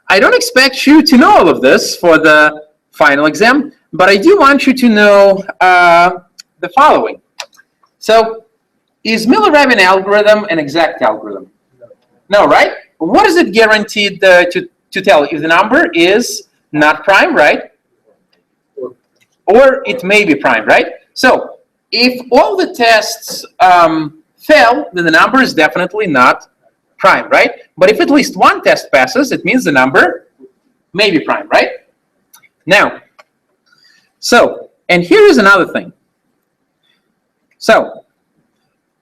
I don't expect you to know all of this for the final exam, but I do want you to know the following. So, is Miller-Rabin algorithm an exact algorithm? No, right? What is it guaranteed to tell if the number is not prime, right? Or it may be prime, right? So if all the tests fail, then the number is definitely not prime, right? But if at least one test passes, it means the number may be prime, right? Now, so, and here is another thing. So,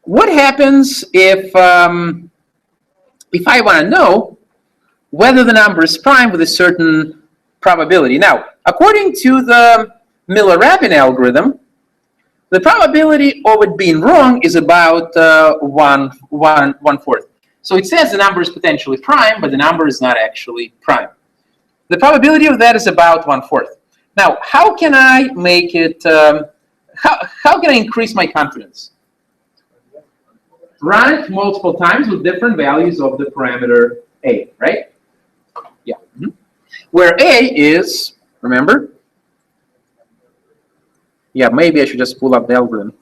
what happens if I want to know whether the number is prime with a certain probability? Now, according to the Miller-Rabin algorithm, the probability of it being wrong is about 1/4. So it says the number is potentially prime, but the number is not actually prime. The probability of that is about 1/4. Now, how can I make it? How can I increase my confidence? Run it multiple times with different values of the parameter a, right? Yeah. Where a is, remember? Yeah, maybe I should just pull up the algorithm.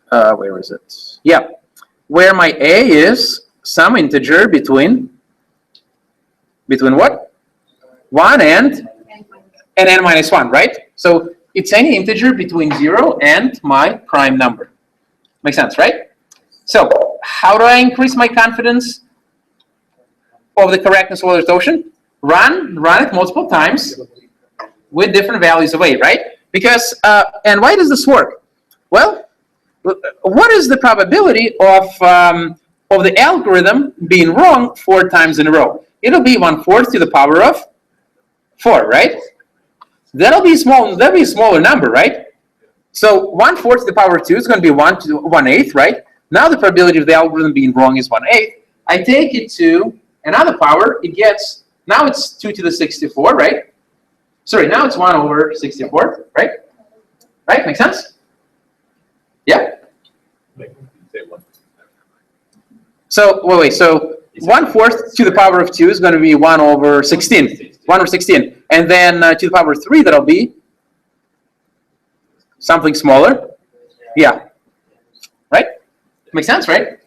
Where is it? Yeah, where my a is some integer between what? 1 and n minus 1, right? So it's any integer between 0 and my prime number. Makes sense, right? So how do I increase my confidence of the correctness of the notation? Run it multiple times with different values of a, right? Because, and why does this work? Well, what is the probability of the algorithm being wrong 4 times in a row? It'll be 1/4 to the power of 4, right? That'll be a smaller number, right? So 1/4 to the power of 2 is going to be 1/8, right? Now the probability of the algorithm being wrong is 1/8. I take it to another power. It gets, now it's 2 to the 64, right? Sorry, now it's 1/64, right? Right? Make sense? Yeah? So, wait, so 1/4 to the power of 2 is going to be 1/16. 1/16. And then to the power of 3, that'll be something smaller. Yeah. Right? Makes sense, right?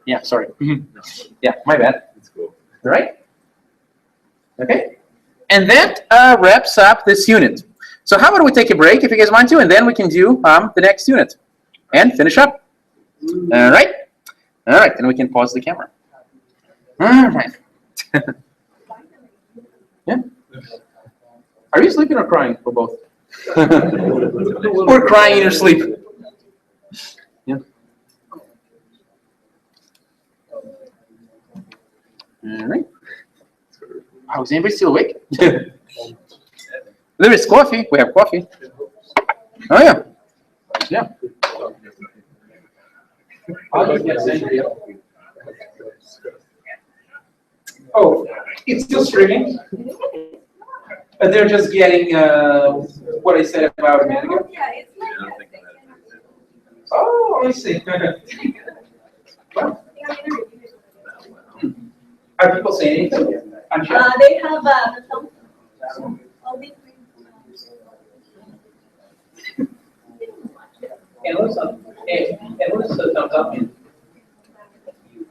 Yeah, sorry. Yeah, my bad. All right? Okay. And that wraps up this unit. So how about we take a break if you guys want to, and then we can do the next unit and finish up. All right? All right, then we can pause the camera. All right. Yeah. Are you sleeping or crying, or both? Or crying in your sleep? Yeah. All right. Oh, is anybody still awake? There is coffee. We have coffee. Oh, yeah. Yeah. Oh, it's still streaming. But they're just getting what I said about a minute ago. Oh, I see. Are people saying anything? I'm sure. They have the thumbs. And what's the thumbs up in?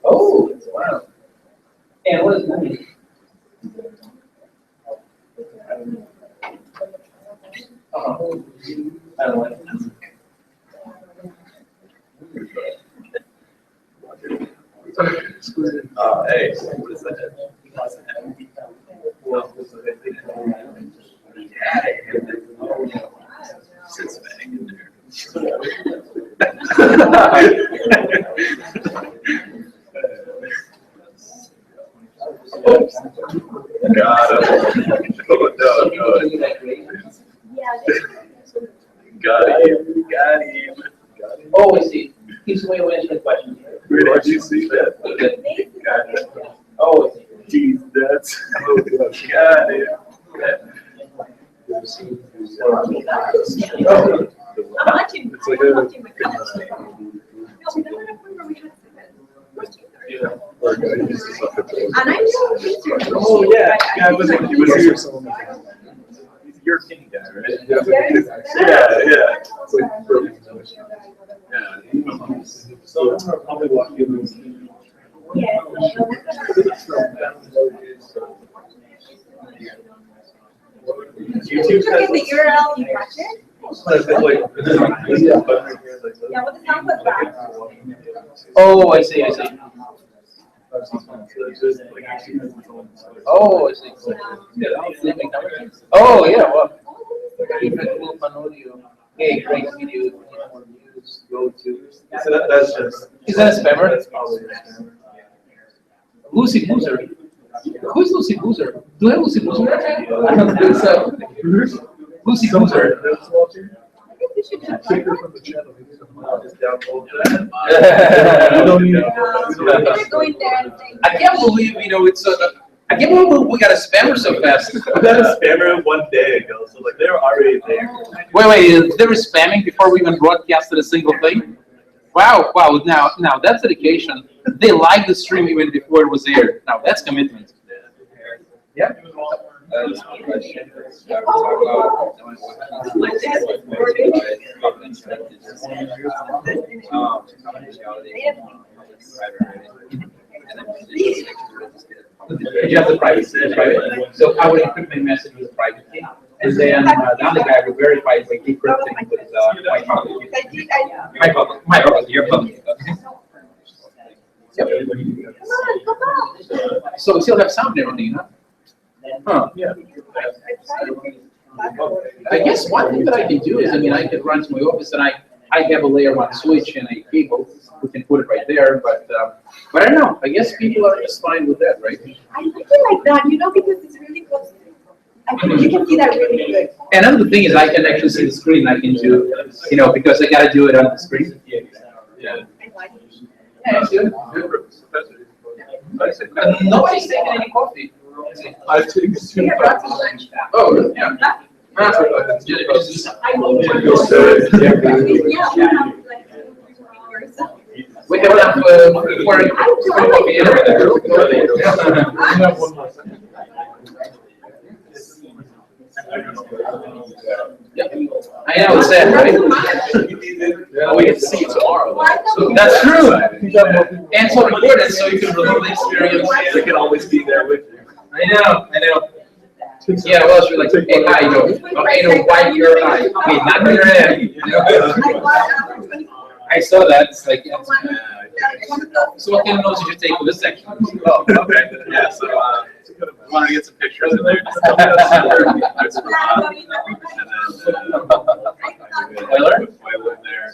Oh, wow. And what is moving? I don't like it. Oh, hey, what is that? Sits back in there. Got him. Got him. Oh, I see. Keeps away when answering questions. Where did you see that? Got it. Oh, I see. Jeez, that's got it. I'm watching. It's like I'm a. watching my comments. No, we never remember we had Yeah. and I'm so research. Oh yeah, yeah. Was he's your king guy, right? Yeah, yeah. It's like yeah. So I'm probably walking. Yeah. YouTube Look at the URL you watch it. Yeah, what the sound was that? Oh, I see, I see. Oh, I see. Oh, yeah, well. Hey, great video. Go to. That's just. Is that a spammer? That's probably a spammer. Lucy Boozer. Who's Lucy Boozer? Do you have Lucy Boozer? I don't think so. Lucy Boozer. Take her from the channel. Going there and saying. I can't believe, it's I can't believe we got a spammer so fast. We had a spammer 1 day ago, so like they were already there. Wait, they were spamming before we even broadcasted a single thing? Wow, now that's dedication. They liked the stream even before it was aired. Now that's commitment. Yeah. That's one question. We talk about knowing what keys You have the private key, so I would encrypt my message with a private key. And then the other guy would verify it by decrypting with my public key. My public, your public key. Yep. So we still have sound and everything, huh? Huh. Yeah. I guess one thing that I can do is, I can run to my office and I have a layer 1 switch and a cable. We can put it right there, but I don't know. I guess people are just fine with that, right? I like it like that, because it's really close. You can see that really good. And another thing is I can actually see the screen. I can do, because I got to do it on the screen. Yeah. Yeah, it's good. Nobody's taking any coffee. I take two. Oh, really? Yeah. We have enough for coffee and I know it's sad, right? We get to see you tomorrow. That's true. And so important, so you can relive the experience. They can always be there with you. I know. Yeah, well, she's like, hey, hi, wipe your eye. Wait, not your head. I saw that. It's like, so what kind of notes did you take for this section? Oh, okay. Yeah, so we want to get some pictures in there. Just and then Wayland there.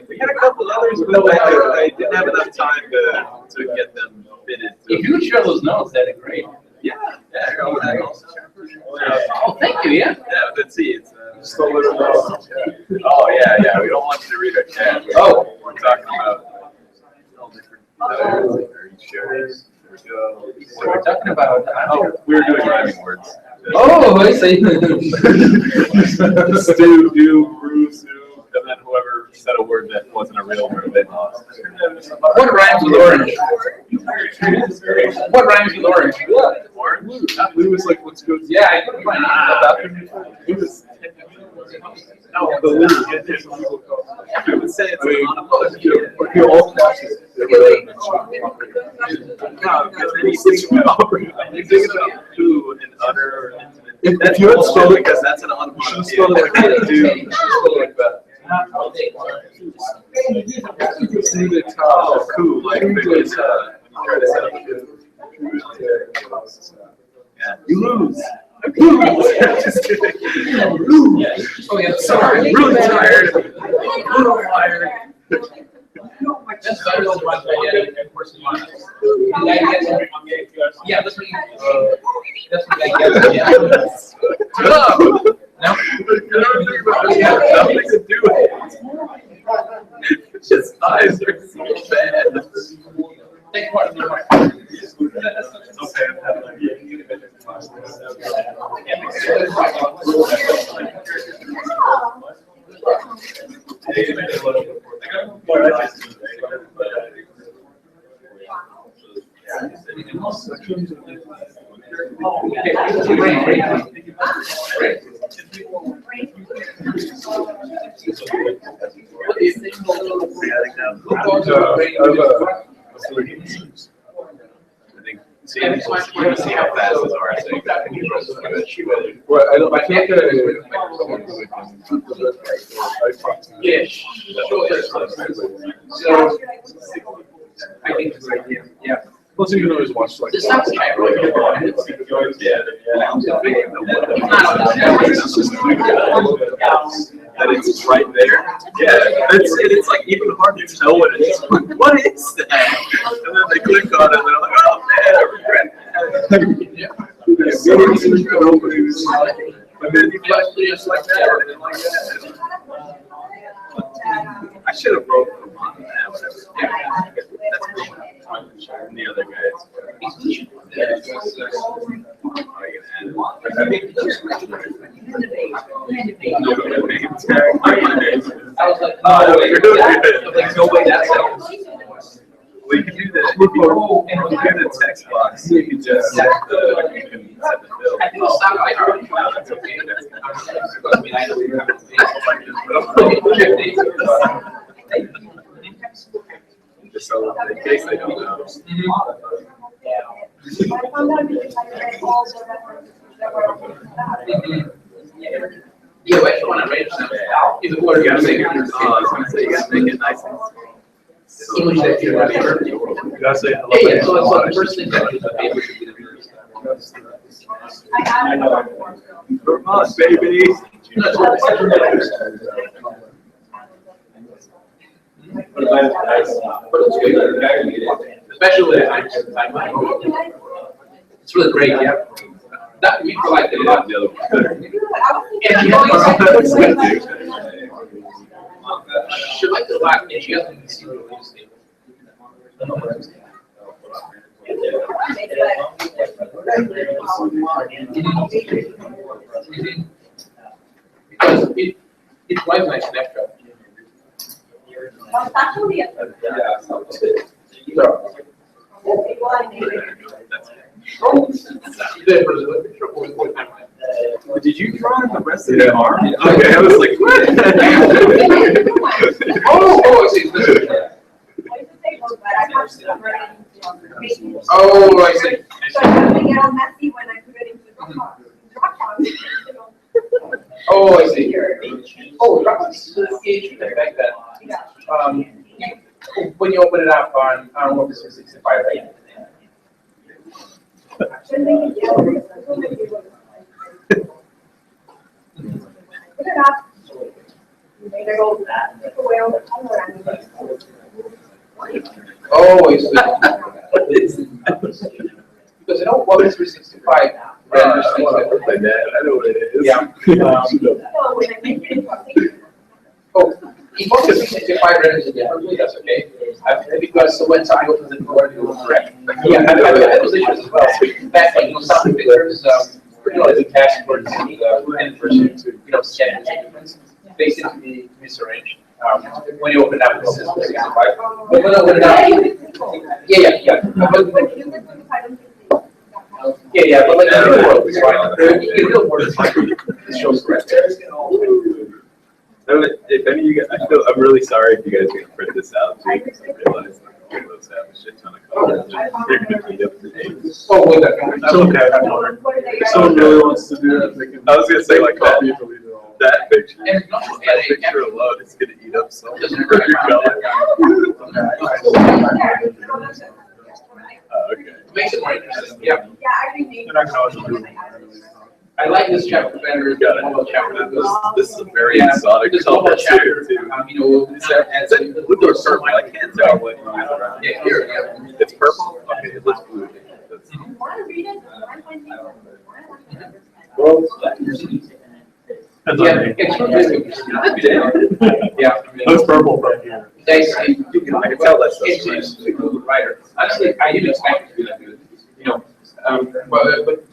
We had a couple others, but I didn't have enough time to get them fitted. If you would share those notes, that'd be great. Yeah. Oh, thank you, yeah. Yeah, let's see. It's oh, yeah. We don't want you to read our chat. Oh. We're talking about all different shares. There we go. So we're talking about. Oh, we were doing rhyming words. Oh, I see. Stew, do, brew, sue, and then whoever said a word that wasn't a real word, they lost. What rhymes with orange? What rhymes with orange? Orange? We was like, let's go. Yeah, I couldn't find It was. No, the legal. I would say it's a lot of fun. Or you all classes. No, because then you think about who and utter. If you had spelled it, because that's an you should have spelled it like that. dude. You should spell it like that. Oh, cool. Like, because, when you try to set up a coup. Yeah. You lose. Just kidding. Oh, yeah, sorry. Really tired. Little tired. That's better than what I did in person. Yeah, that's what I guess. No. Nothing to do with it. His eyes are so bad. Take part. See, you can see how fast this RSA goes. Well, I don't, I feel like Yeah, so I think it's a good idea. Yeah. plus you can always watch like. This sounds like really good. That it's right there. Yeah, it's like even hard to tell what it is. What is that? And then they click on it and they're like, oh man, I regret that. Yeah. And then you flash just like that, and like that. I should have wrote them on that, whatever. Yeah, that's cool. And the other guys. I was like, Like, no way that's well, you can do that. If you do the text box, you can just set the, you can set the fill. I think it's not like That's okay. Just so in case they don't know. Yeah, but if you want to arrange them, in the order You you gotta make it, make it. I was gonna say, you gotta make it nice and. English that you want to hear. You gotta say hello. Yeah, so the first thing that is the paper should be the first. Come on, baby. But it's good. Especially with time. It's really great, yeah. That we like a lot. The other one. And you she liked it a lot, and she hasn't seen the release date. Because it's quite nice and extra. Did you draw the rest of the arm? Okay, I was like, what? Oh, I see. Oh, I see. So I'm gonna get all messy when I put it into the Dropbox. Oh, I see. Oh, Dropbox. You should expect that. When you open it up on Office 365, right? Put it up. Make it all that. Take away all the color and Oh, I see. Because you know Office 365 renders things that. I know what it is. Yeah. so when I make it into a picture. Oh, if Office 365 renders it differently, that's okay. Because when somebody opens the door, it will correct. Yeah, I've had those issues as well. Back when, some pictures, the passports and the person to, scan the documents, they seem to be misarranged. When you open up the system 65. But when you open it up, yeah. Yeah, but like, the real world is fine. The real world is fine. It shows correct. If any of you guys, I'm really sorry if you guys are gonna print this out too, because I realized like those have a shit ton of colors. They're gonna be up to date. Oh, wait, that's okay. If someone really wants to do that, they can. I was gonna say like copy that. it, delete it all. That picture, And not just that picture alone is gonna eat up so much of your color. Okay. Makes it more interesting, yeah. Yeah, I renamed They're not gonna always do it. I like this chapter better than the whole chapter. This is a very Yeah, exotic this whole color chapter, too. it's a Look at purple, I can't tell what you use around. Yeah, here, yeah. It's purple? Okay, it looks blue. That's- Want to read it? I find it. Well, Yeah, it's really yeah. that's purple from here. Nice. I can tell that's It's a good writer. Honestly, I didn't expect it to be that good. But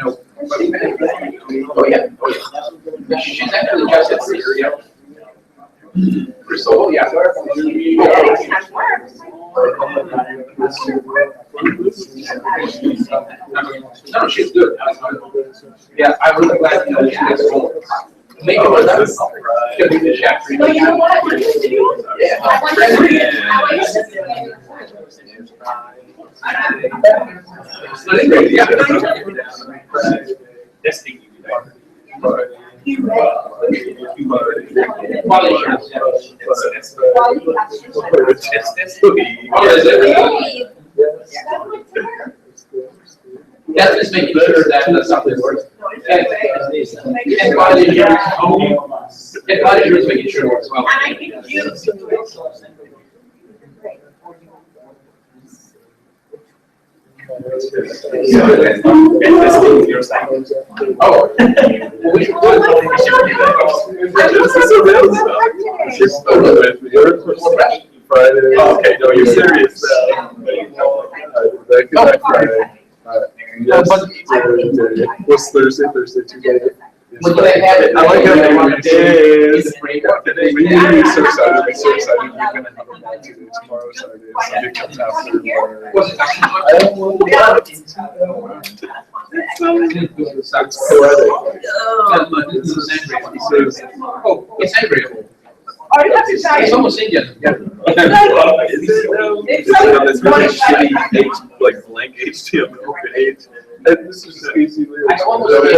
oh yeah. She's actually just at Syria. So yeah. No, she's good. Yeah, I'm really glad she gets home. Maybe it was us. Gonna be the chapter. Well, you know what? Yeah. This thing you That's just making sure that something works. And quality assurance making sure it works well. Oh. Well, we should do it. Friday. Oh, okay, no, you're serious. Back to back Friday. Yes, Thursday. What's Thursday? Thursday, Tuesday. But they have it. I like how every day is. We're so excited. We're so excited. We're gonna have a ball today tomorrow, Saturday. Sunday comes after. It's poetic. Oh, it's angry. It's almost Indian. It's really shitty, like blank HTML page. And this is easy. I almost Okay,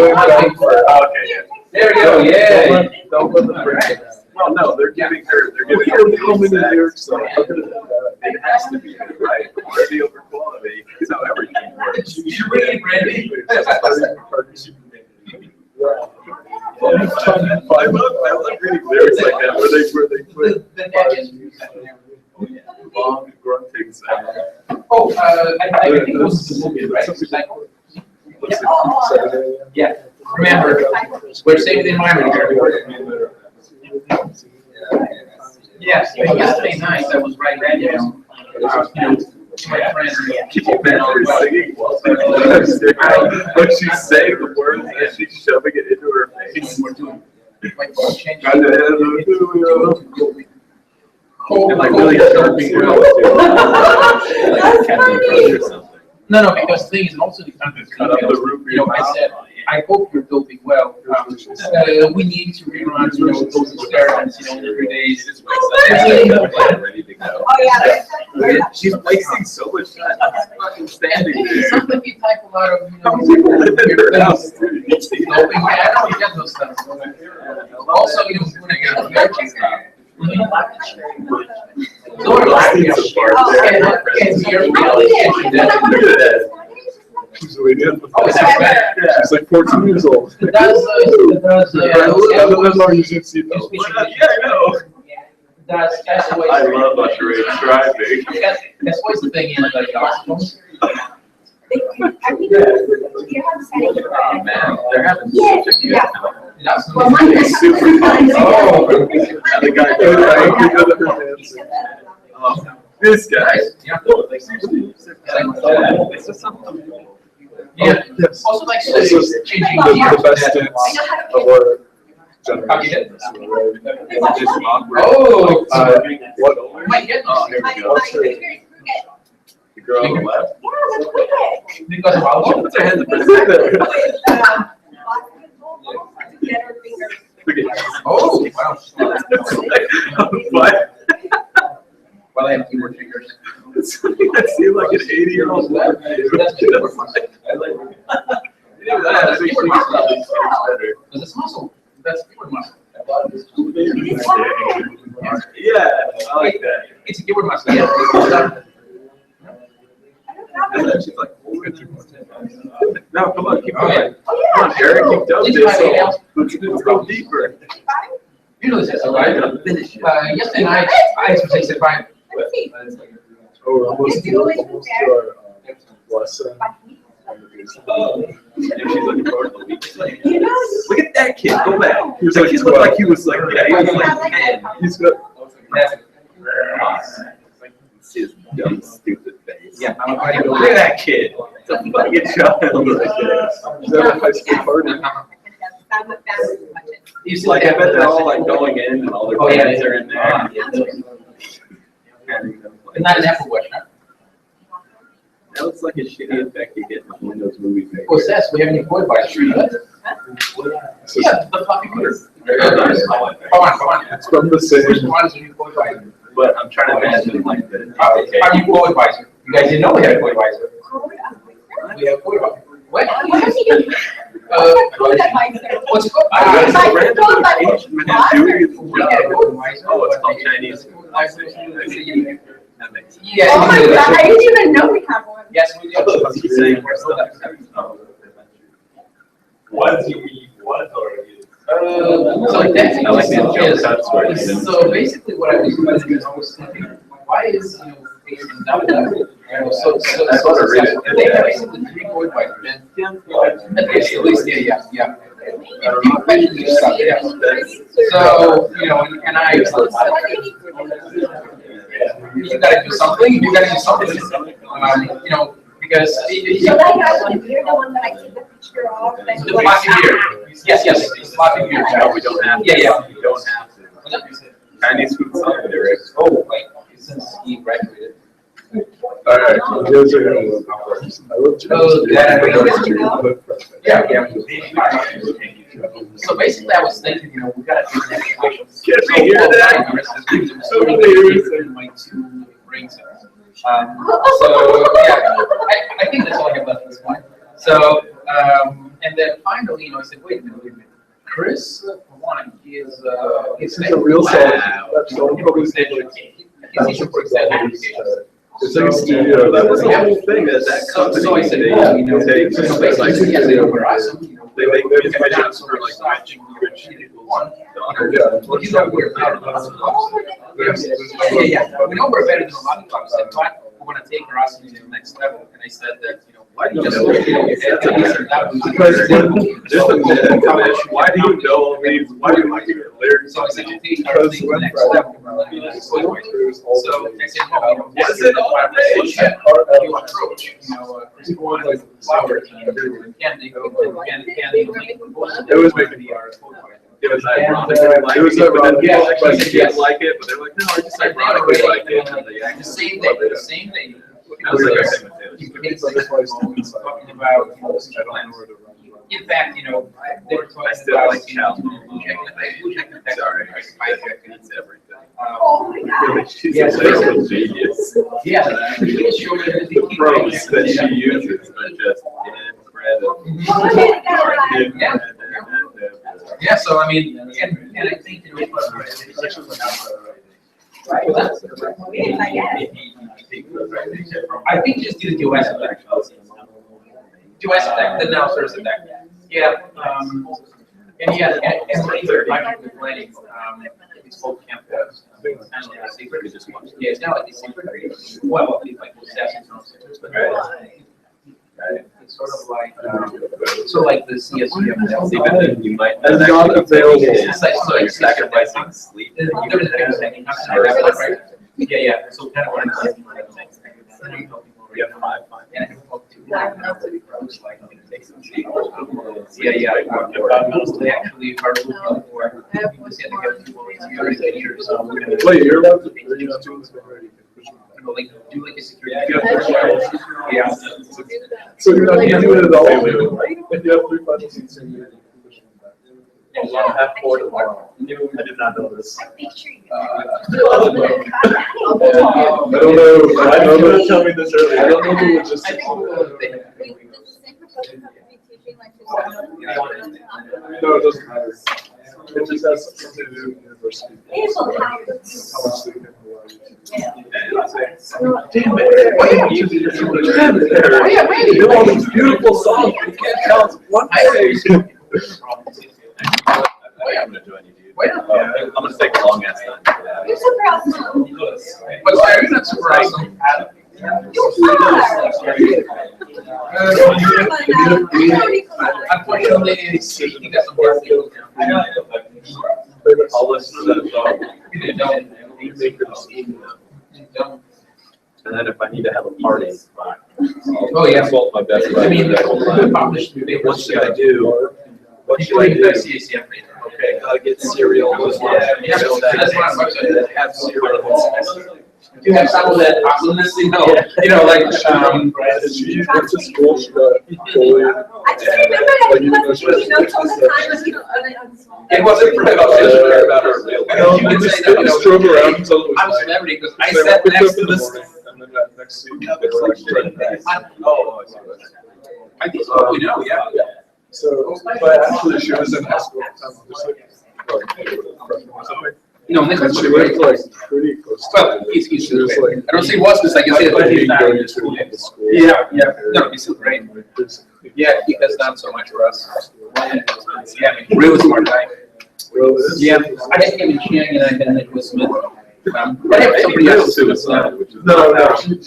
There we go, yeah. Don't let them break it. well, no, they're giving her, they're We're giving her coming in the New York, exact. so how could it be that? It has to be, right? Quality over quality, is how everything works. You bring it, Brandy. I love reading lyrics like that, where they put The neck is. long grunting sound. Oh, I think it was specific, right? Yeah, remember, we're saving the environment here. Yes, but yesterday night, I was right there, you know, my friends. Can you imagine her singing while but she's saying the words and she's shoving it into her face? And like really sharping her up too. No, because the thing is also the kind of Cut up the roof of you know, your I mouth. said, I hope you're doping well. We need to rerun, you know, those experiments, you know, every day. Ready to go. Oh, yeah. She's wasting so much time. She's fucking standing there. Something you type a lot of, you know, Her house, dude. doping, yeah, I don't get those stuff. Also, you know, when I get a so we're laughing at Look at that. She's waiting. Oh, is that better? She's like 14 years old. It does, As long as you see Yeah, I know. that's the way. I love usher driving. That's what's the thing in like gospel. Oh man, they're having such a good Yeah. time. That's Well, mine is Super fun. fun. Oh, and the guy goes, this guy. Yeah. Also like This is changing the best gears. dance of our generation. Just awkward. Oh, What? you might get Oh, here we go. The girl on the left. because of She our puts her hands up her Look at Oh, wow. What? Well, I have keyboard fingers. It's like I see like an 80-year-old left. That's keyboard muscle. I like that. I think she probably speaks better. Because it's muscle. That's keyboard muscle. Yeah, I like that. It's a keyboard muscle. Yeah. And then she's like, no, come on, keep Oh, yeah. going. Come on, Eric, you've done Please this. try it out. Let's go deeper. You know this is right. Yesterday night, I exercised at 5. Oh, we're almost to our lesson. And she's looking forward to the week. Look at that kid, go back. He was That like kid looked 12. like he was like, yeah, he was like 10. He's got. See his dumb, stupid face. Yeah, I'm going to go. Look at that kid. It's a fucking child right there. He's at a high school party. He's Like, I bet they're all like going in and all their Oh, yeah. parents are in there. It's not an Apple Watch, huh? That looks like a shitty effect you get in Windows Movie Maker. What's that? We have any board by street. Yeah, the floppy bird. Come on. It's from the same. Which one is your co-advisor? But I'm trying to imagine like the. Are you co-advisor? You guys didn't know we had a co-advisor. We have a co-advisor. What? What does he do? What's called? It's like, random don't like- engagement and doing it. We get a co-advisor. Oh, it's called Chinese. That makes sense. Yeah. Oh my god, I didn't even know we had one. Yes, we do. What do you mean? What are you? So like that, I like the jump cuts where you didn't- So basically what I was doing is I was thinking, why is, facing down so they have basically three co-advisors. At least, yeah. People mention this stuff, yeah. So, and I, you gotta do something, because. So that guy one, you're the one that I took the picture of. and- The floppy beard. Yes, floppy beard. No, we don't have to. Yeah. We don't have to. Chinese food something, Eric. Oh, like, since he graduated. All right. You guys are gonna love it. I love Oh, Chinese yeah. food. So basically, I was thinking, we gotta do that. Can we hear that? So yeah, I think that's all I have left at this point. So, and then finally, I said, wait a minute. Chris, one, is This is a real song. That's so all public station. he's teaching for examination. It's like a studio. That was the whole thing that company. So I said, they well, take, so like, basically, yes, they were awesome. they make images for like rich people. Well, you know, we're better than a lot of clubs. Yeah. We know we're better than a lot of clubs, but we're gonna take our awesome to the next level. And I said that, Why do you just know? look at it. Because Just a minute, why do you know all these, why do you like your lyrics? So I said, you take our thing to the next level. So I said, no, What is it all about? you approach, Chris Kwan, like flowers, candy, It was making me It was ironic, it was ironic, Yeah, but they yes. didn't like it, but they're like, no, I just ironically like it. And they The actually same love day, it. the same day. It was like a thing with Taylor Swift. It's like talking about in fact, they were talking I still about like blue check the Sorry, hijack it's everything. Oh my god. She's Yeah, a so literal genius. Yeah. Showed The pros that she uses are just incredible. Yeah, so I mean, and I think, I think just do the US effect. US effect, the now source effect. Yeah, and yeah, and later, like planning, it's called camp. Kind of like a secret. Yeah, it's not like a secret. Well, it's like steps and secrets, but it's sort of like, so like the CSU. You might As not available. It's like, so you're sacrificing sleep. Yeah, so kind of what I'm saying. You have 5 And I can talk to like, yeah. They actually are looking for, so we're gonna. Wait, you're allowed to, you're not doing this already. Like, do like a security. Yeah. So you're not gonna do it at all? If you have 3 final seats in your position. I have 4 tomorrow. I did not know this. I don't know. I know that. Tell me this earlier. I don't know the logistics. No, it doesn't matter. It just has something to do with university. How much they can allow you to. Damn it. Why are you using this? Oh, yeah, You know all these beautiful songs, you can't count one day. I'm gonna join you, dude. I'm gonna take a long ass time. You're super awesome. But why are you not super awesome? Unfortunately, he got some work to do. I'll listen to that song. You make your decision. And then if I need to have a party, Oh, yeah. consult my best. I mean, friend. published papers. What should I do? What should I do? Okay, gotta get cereal. Yeah, that's what I'm about to say. Have cereal. to have some of that awesomeness, like, She went to school, she got bullied. I just remember that Like, he even though was she was taking notes all the time. it wasn't about her real life. You can say that, They just drove around until it was I'm a night. celebrity because I They sat picked next up to in the this. morning, and then that next seat, they were like right back. Oh, I see. I think so, we know, yeah. So, but actually, she was in high school at the time, just like freshman or something. And she lived like pretty close to Well, it. he's She was like. I don't see what's this, I can see it. Like, going to the school. Yeah, no, he's still great. Yeah, he has done so much for us. Yeah, I mean, really smart guy. Well, it is. Yeah, I had Kevin Chiang and I had Nicholas Smith. I have somebody else too. Suicide, which is No, not- no.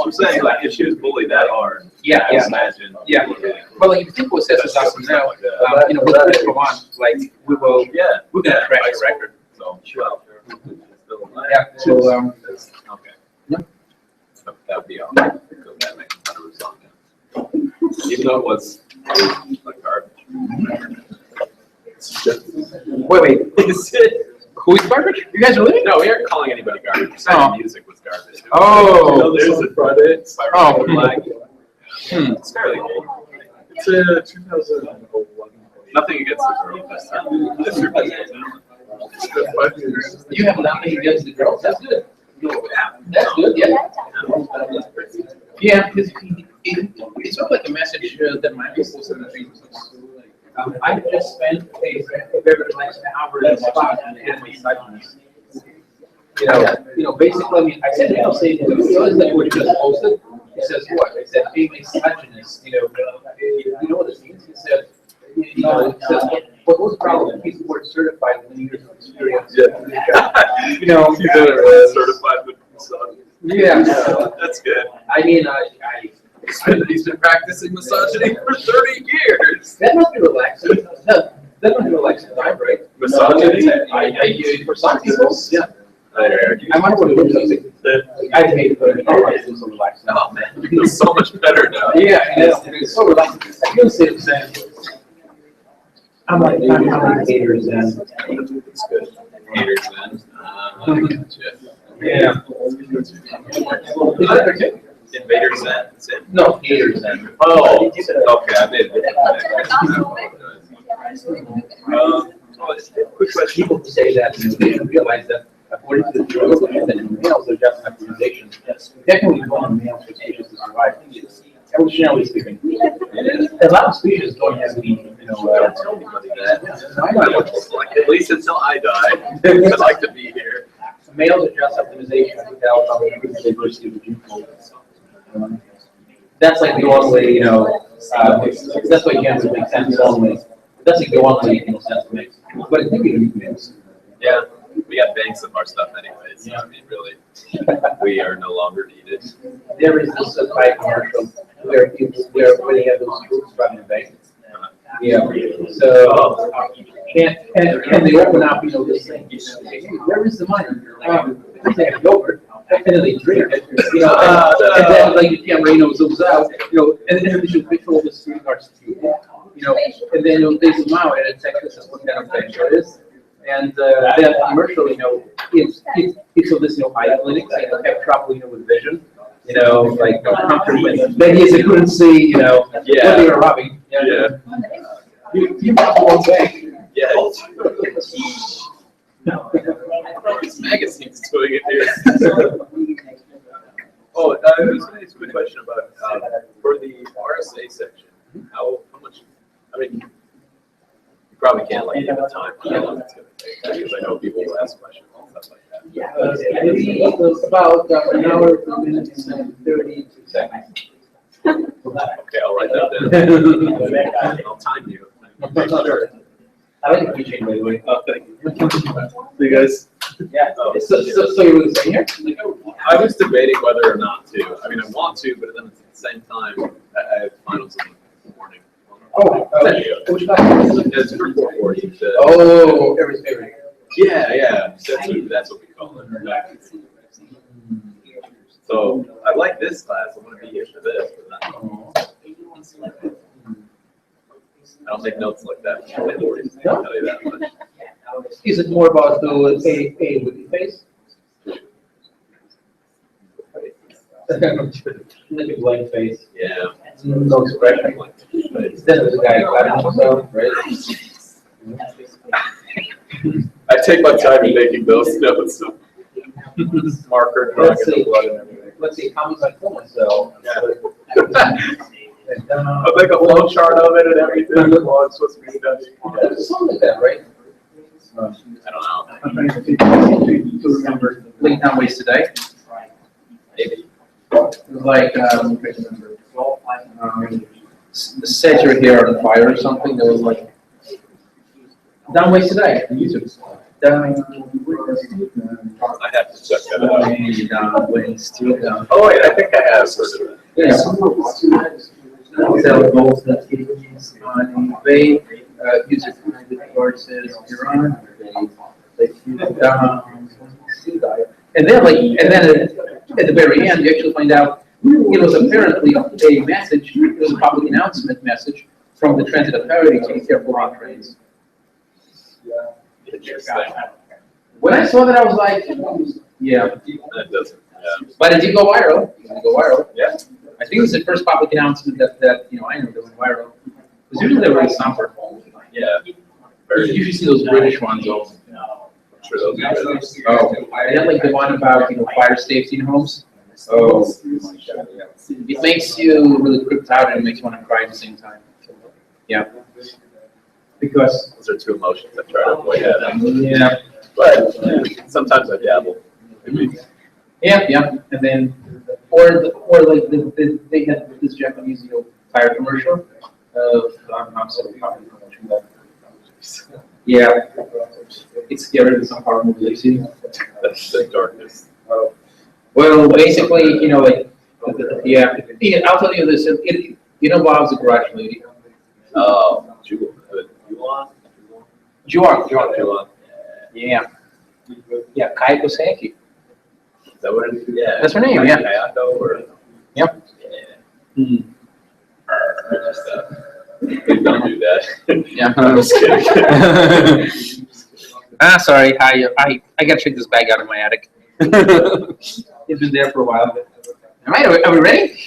I'm saying, like, if she was bullied that hard, Yeah, I yeah. imagine. Yeah. Well, like, if you think what says is awesome now, with this go on, like, we're gonna crash the record. So, well. Yeah, so, Okay. So that'd be all. Go that next 100%. Even though it was like garbage. wait, is it, who is garbage? You guys are leaving? No, we aren't calling anybody garbage. We're saying Oh. the music was garbage. Oh. There's a Friday. Oh. Flag. It's fairly old. It's a 2011. Nothing against the girl this time. Just your business. It's been 5 years. You have nothing against the girls, that's good. That's good, yeah. Yeah, because it's sort of like a message that my uncle posted in the Facebook. I just spent a very nice hour in the spot and had my psychologist. Basically, I mean, I said, say, do you realize that what you just posted? He says, what? I said, being a misogynist, you know what this means? He said, he says, what was the problem? People were certified with years of experience. Yeah. You know, He's certified with misogyny. yeah. That's good. I mean, He's been practicing misogyny for 30 years. that must be relaxing. That must be relaxing time, right? Misogyny? For some people, yeah. I wonder what it looks like. I hate it, but it's so relaxing. Oh man, you feel so much better now. Yeah, it's so relaxing. I feel say the same. I'm like haters and. It's good. Haters then. Gotcha. Yeah. Is that okay? Invader Zen. No, haters and. Oh, okay, I made it. Quick question. People say that and they don't realize that according to the drug that in males are just optimization. Technically, one male species to survive. Evolutionarily speaking, a lot of species don't have any, Don't tell anybody that. Like, at least until I die, I'd like to be here. males are just optimization without the diversity of the gene pool. That's like the only, that's why you can't really make sense only. That's like the only sense to make. But I think it makes. Yeah, we got banks of our stuff anyways. So, I mean, really, we are no longer needed. There is this bike commercial where people, where they have those groups driving the bank. Yeah, so, can they open up, this thing, hey, where is the money? They have yogurt, and then they drink it, and then like the camera, zooms out, and then they should picture all the street cards to you, and then they zoom out and it's actually what kind of picture it is. And then commercial, it's of this, eye clinics, have trouble, with vision, like comfort, then they couldn't see, what they were robbing. Yeah. You bought the wrong bank. Yeah. This magazine's doing it here. Oh, I was going to ask a quick question about for the RSA section. How much? I mean, you probably can't like give a time on how long it's going to take because I know people will ask questions and stuff like that. Yeah, it was about an hour, 2 minutes, and 32 seconds. Okay, I'll write that down. I'll time you. Make sure. I like the keychain, by the way. Oh, thank you. See you guys. Yeah. So you were saying here? I was debating whether or not to. I mean, I want to, but then at the same time, I have finals in the morning. Oh, which class? It's for 440. Oh, every favorite. Yeah. That's what we call it. So I like this class. I want to be here for this, but I don't take notes like that. I can tell you that much. Is it more about the A with the face? Like a blank face. Yeah. No expression. But instead of the guy cutting himself, right? I take my time in making those notes. Marker, drawing Let's in the see. blood and everything. Let's see, how was I kill myself? I'll make a flow chart of it and everything. Well, it's supposed to be done. Something like that, right? I don't know. I'm trying to remember. Late down ways today. Maybe. It was like, set your hair on fire or something. There was like, down ways today. YouTube. Down. I have to check that out. Down ways to down. Oh wait, I think I have heard of that. Yeah. Sell goals that keys on eBay. User private courses. You're on. They down. And then, at the very end, you actually find out it was apparently a message. It was a public announcement message from the transit authority to be careful on trains. When I saw that, I was like, yeah. That doesn't. Yeah. But it did go viral. It did go viral. Yeah. I think it was the first public announcement that I know that went viral. Because usually they're really somber. Yeah. You usually see those British ones also. I'm sure those are good. Oh, I had like the one about fire safety in homes. Oh, it makes you really creeped out and it makes you want to cry at the same time. Yeah. Because Those are two emotions I try to avoid. yeah, But sometimes I dabble. yeah, and then they had this Japanese tire commercial of I'm sorry, copy promotion, but yeah, it's scarier than some horror movie I've seen. That's the darkness. Well, basically, yeah. I'll tell you this. Bob's a garage lady. Oh, Juwan. Yeah. Yeah, Kaiko Seki. Is that what it is? Yeah. That's her name, yeah. Kayako or? Yep. Yeah. Please don't do that. Yeah. I'm just kidding. Sorry. I gotta check this bag out of my attic. It's been there for a while. All right, are we ready?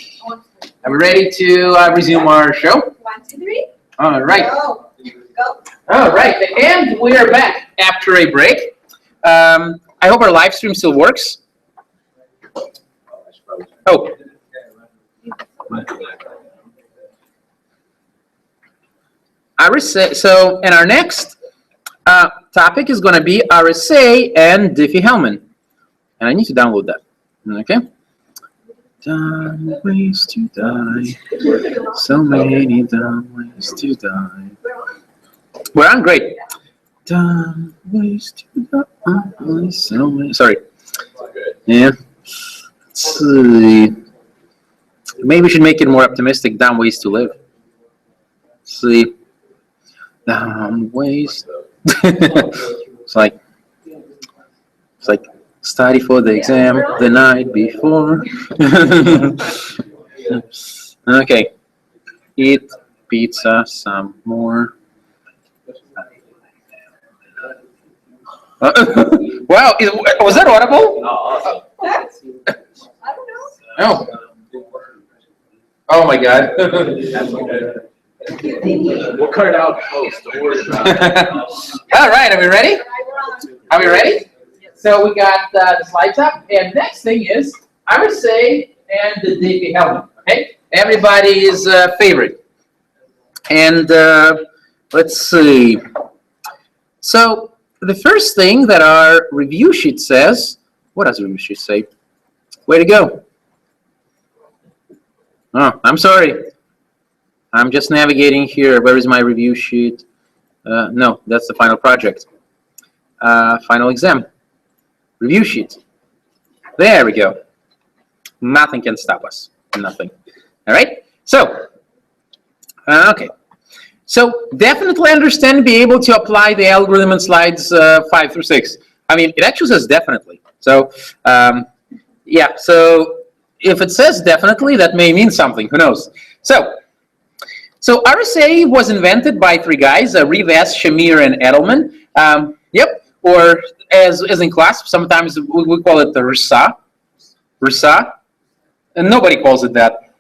Are we ready to resume our show? 1, 2, 3. All right. Go. Go. All right, and we are back after a break. I hope our live stream still works. Oh. RSA. So, and our next topic is going to be RSA and Diffie-Hellman. And I need to download that. Okay. Dumb ways to die. So many dumb ways to die. We're on great. Dumb ways to die. So many. Sorry. Yeah. Let's see. Maybe we should make it more optimistic. Dumb ways to live. Let's see. Dumb ways. It's like study for the exam the night before. Okay. Eat pizza some more. Wow, was that audible? Oh, awesome. I don't know. Oh. Oh my God. We'll cut it out post. Don't worry about it. All right, are we ready? Are we ready? So we got the slides up, and next thing is RSA and the Diffie-Hellman. Okay, everybody's favorite. And let's see. So the first thing that our review sheet says, what does the review sheet say? Way to go. Oh, I'm sorry. I'm just navigating here. Where is my review sheet? No, that's the final project. Final exam. Review sheet. There we go. Nothing can stop us. Nothing. All right? So, okay. So, definitely understand and be able to apply the algorithm in slides 5 through 6. I mean, it actually says definitely. So, yeah. So, if it says definitely, that may mean something. Who knows? So RSA was invented by 3 guys, Rivas, Shamir, and Edelman. Yep. Or as in class, sometimes we call it the RSA. RSA. And nobody calls it that,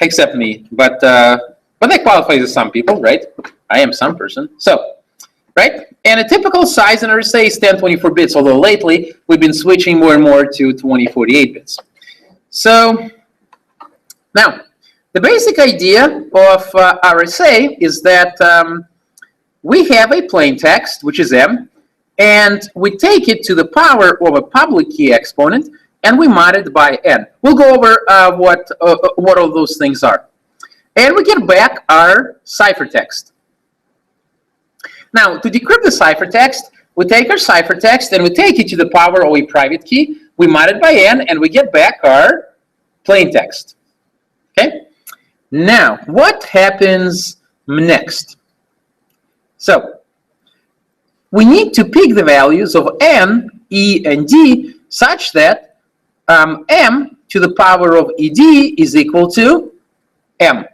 except me. But that qualifies as some people, right? I am some person. So, right? And a typical size in RSA is 1024 bits, although lately we've been switching more and more to 2048 bits. So, now, the basic idea of RSA is that we have a plain text, which is M, and we take it to the power of a public key exponent, and we mod it by N. We'll go over what all those things are. And we get back our ciphertext. Now, to decrypt the ciphertext, we take our ciphertext and we take it to the power of a private key, we mod it by N, and we get back our plain text. Okay? Now, what happens next? So, we need to pick the values of N, E, and D such that M to the power of ED is equal to M.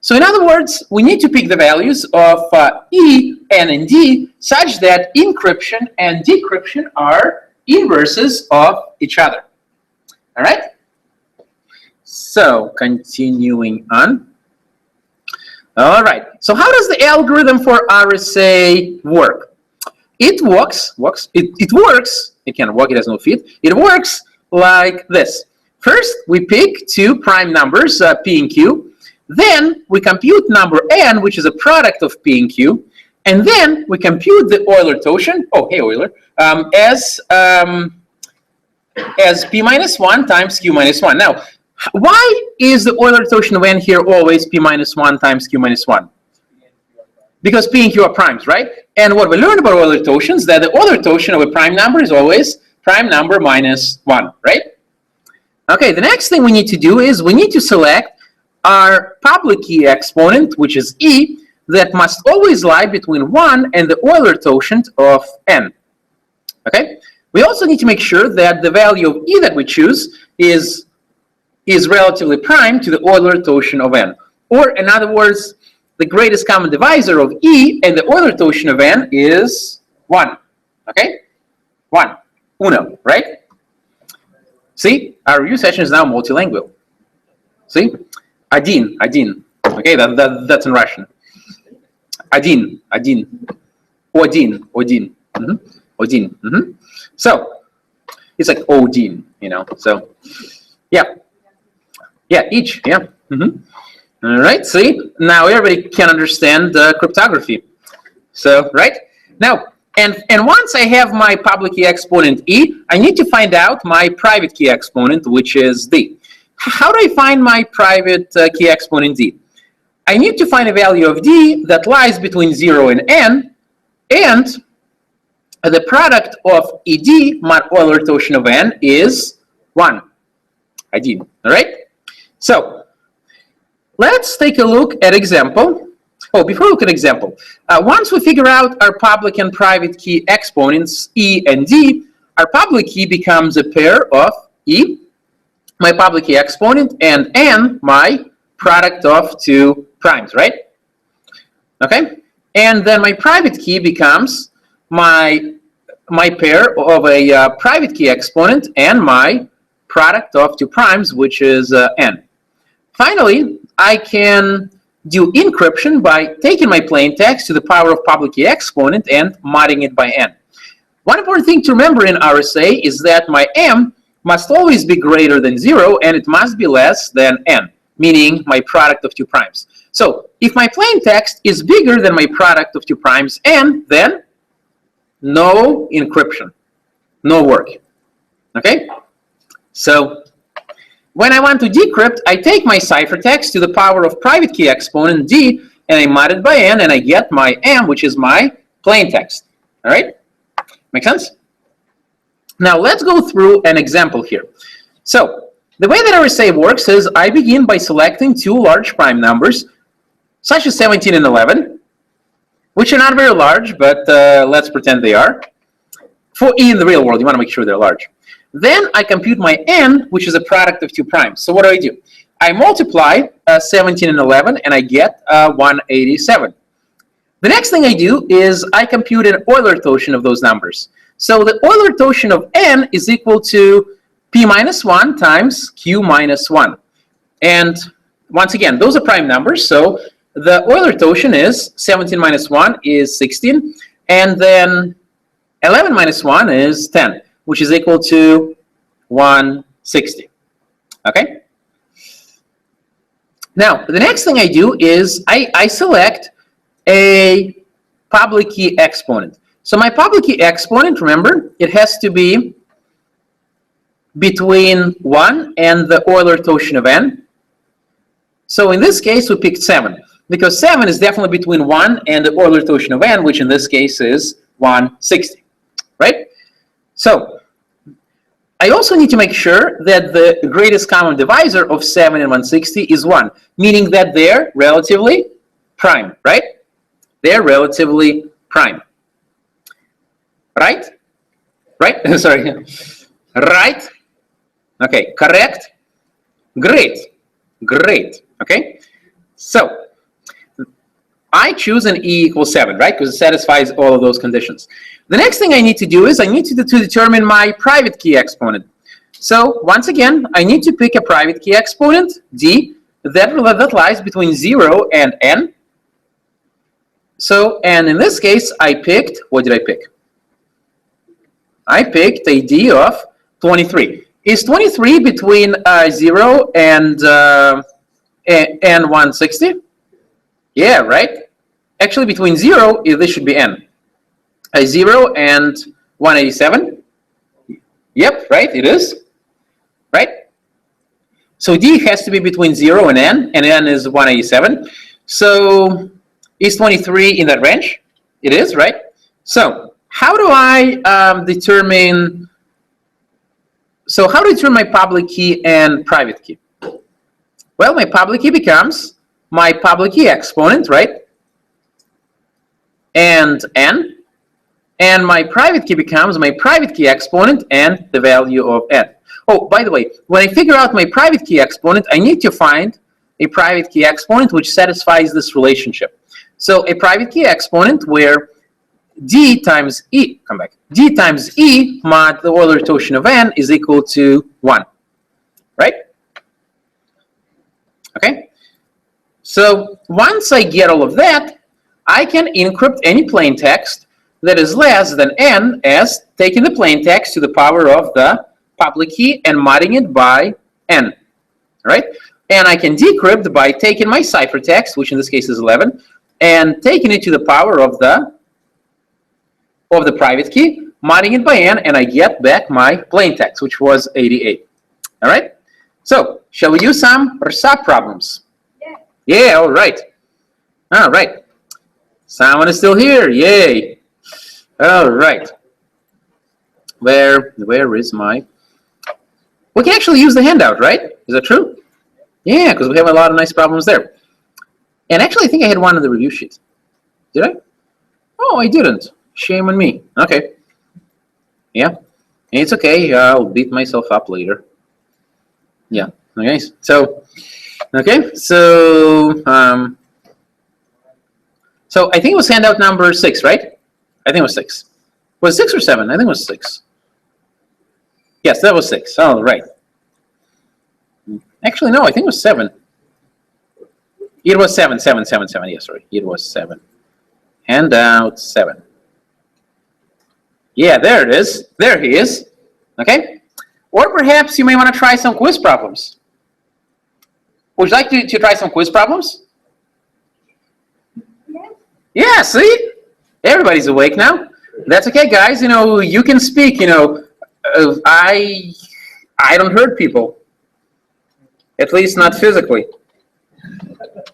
So in other words, we need to pick the values of E, N, and D such that encryption and decryption are inverses of each other. All right? So continuing on. All right. So how does the algorithm for RSA work? It works. It works. It can work. It has no feet. It works like this. First, we pick two prime numbers, P and Q. Then we compute number N, which is a product of P and Q. And then we compute the Euler-Tauschen. Oh, hey, Euler. As P minus 1 times Q minus 1. Now, why is the Euler-Tauschen of N here always P minus 1 times Q minus 1? Because P and Q are primes, right? And what we learned about Euler-Tauschen is that the Euler-Tauschen of a prime number is always prime number minus 1, right? Okay, the next thing we need to do is we need to select our public key exponent, which is E, that must always lie between 1 and the Euler-Tauschen of N. Okay? We also need to make sure that the value of E that we choose is relatively prime to the Euler-Tauschen of N. Or, in other words, the greatest common divisor of E and the Euler-Tauschen of N is 1. Okay? 1. Uno, right? See? Our review session is now multilingual. See? Один. Okay, that's in Russian. Один. Один. Один. So, it's like Odin, you know. So, yeah. Yeah, each, yeah. All right, see? Now everybody can understand cryptography. So, right? Now, and once I have my public key exponent E, I need to find out my private key exponent, which is D. How do I find my private key exponent D? I need to find a value of D that lies between 0 and N, and the product of ED, my Euler-Tauschen of N, is 1. ID, all right? So, let's take a look at example. Oh, before we look at example, once we figure out our public and private key exponents, E and D, our public key becomes a pair of E, my public key exponent, and N, my product of two primes, right? Okay? And then my private key becomes my pair of a private key exponent and my product of two primes, which is N. Finally, I can do encryption by taking my plain text to the power of public key exponent and modding it by N. One important thing to remember in RSA is that my M must always be greater than 0 and it must be less than N, meaning my product of two primes. So if my plain text is bigger than my product of two primes N, then no encryption, no work. Okay? So when I want to decrypt, I take my ciphertext to the power of private key exponent D, and I mod it by N, and I get my M, which is my plain text. All right? Make sense? Now, let's go through an example here. So, the way that RSA works is I begin by selecting two large prime numbers, such as 17 and 11, which are not very large, but let's pretend they are. For E in the real world, you want to make sure they're large. Then I compute my N, which is a product of two primes. So what do? I multiply 17 and 11, and I get 187. The next thing I do is I compute an Euler-Tauschen of those numbers. So the Euler-Tauschen of N is equal to P minus 1 times Q minus 1. And once again, those are prime numbers, so the Euler-Tauschen is 17 minus 1 is 16, and then 11 minus 1 is 10, which is equal to 160. Okay? Now, the next thing I do is I select a public key exponent. So my public key exponent, remember, it has to be between 1 and the Euler-Tauschen of n. So in this case, we picked 7, because 7 is definitely between 1 and the Euler-Tauschen of n, which in this case is 160, right? So I also need to make sure that the greatest common divisor of 7 and 160 is 1, meaning that they're relatively prime, right? They're relatively prime. Right? Right? Sorry. Right? Okay, correct? Great. Great. Okay? So, I choose an E equals 7, right? Because it satisfies all of those conditions. The next thing I need to do is I need to determine my private key exponent. So, once again, I need to pick a private key exponent, D, that lies between 0 and n. So, and in this case, I picked, what did I pick? I picked a D of 23. Is 23 between 0 and 160? Yeah, right? Actually, between 0, this should be n. 0 and 187? Yep, right, it is. Right? So D has to be between 0 and n is 187. So is 23 in that range? It is, right? So how do I determine my public key and private key? Well, my public key becomes my public key exponent, right? And n. And my private key becomes my private key exponent and the value of n. Oh, by the way, when I figure out my private key exponent, I need to find a private key exponent which satisfies this relationship. So a private key exponent where D times E, D times E mod the Euler-Tauschen of n is equal to 1, right? Okay? So once I get all of that, I can encrypt any plain text that is less than n as taking the plain text to the power of the public key and modding it by n, right? And I can decrypt by taking my ciphertext, which in this case is 11, and taking it to the power of the private key, modding it by n, and I get back my plain text, which was 88. All right? So, shall we do some sub problems? Yeah. Yeah, all right. All right. Someone is still here. Yay. All right. Where is my... We can actually use the handout, right? Is that true? Yeah, because we have a lot of nice problems there. And actually, I think I had one on the review sheet. Did I? Oh, I didn't. Shame on me. Okay. Yeah. It's okay. I'll beat myself up later. Yeah. Okay. So, okay. So I think it was handout number 6, right? I think it was 6. Was it 6 or 7? I think it was 6. Yes, that was 6. Oh, right. Actually, no, I think it was 7. It was 7. Yes, sorry. It was 7. Handout 7. Yeah, there it is. There he is. Okay? Or perhaps you may want to try some quiz problems. Would you like to try some quiz problems? Yeah, see? Everybody's awake now. That's okay, guys. You know, you can speak, you know. I don't hurt people. At least not physically.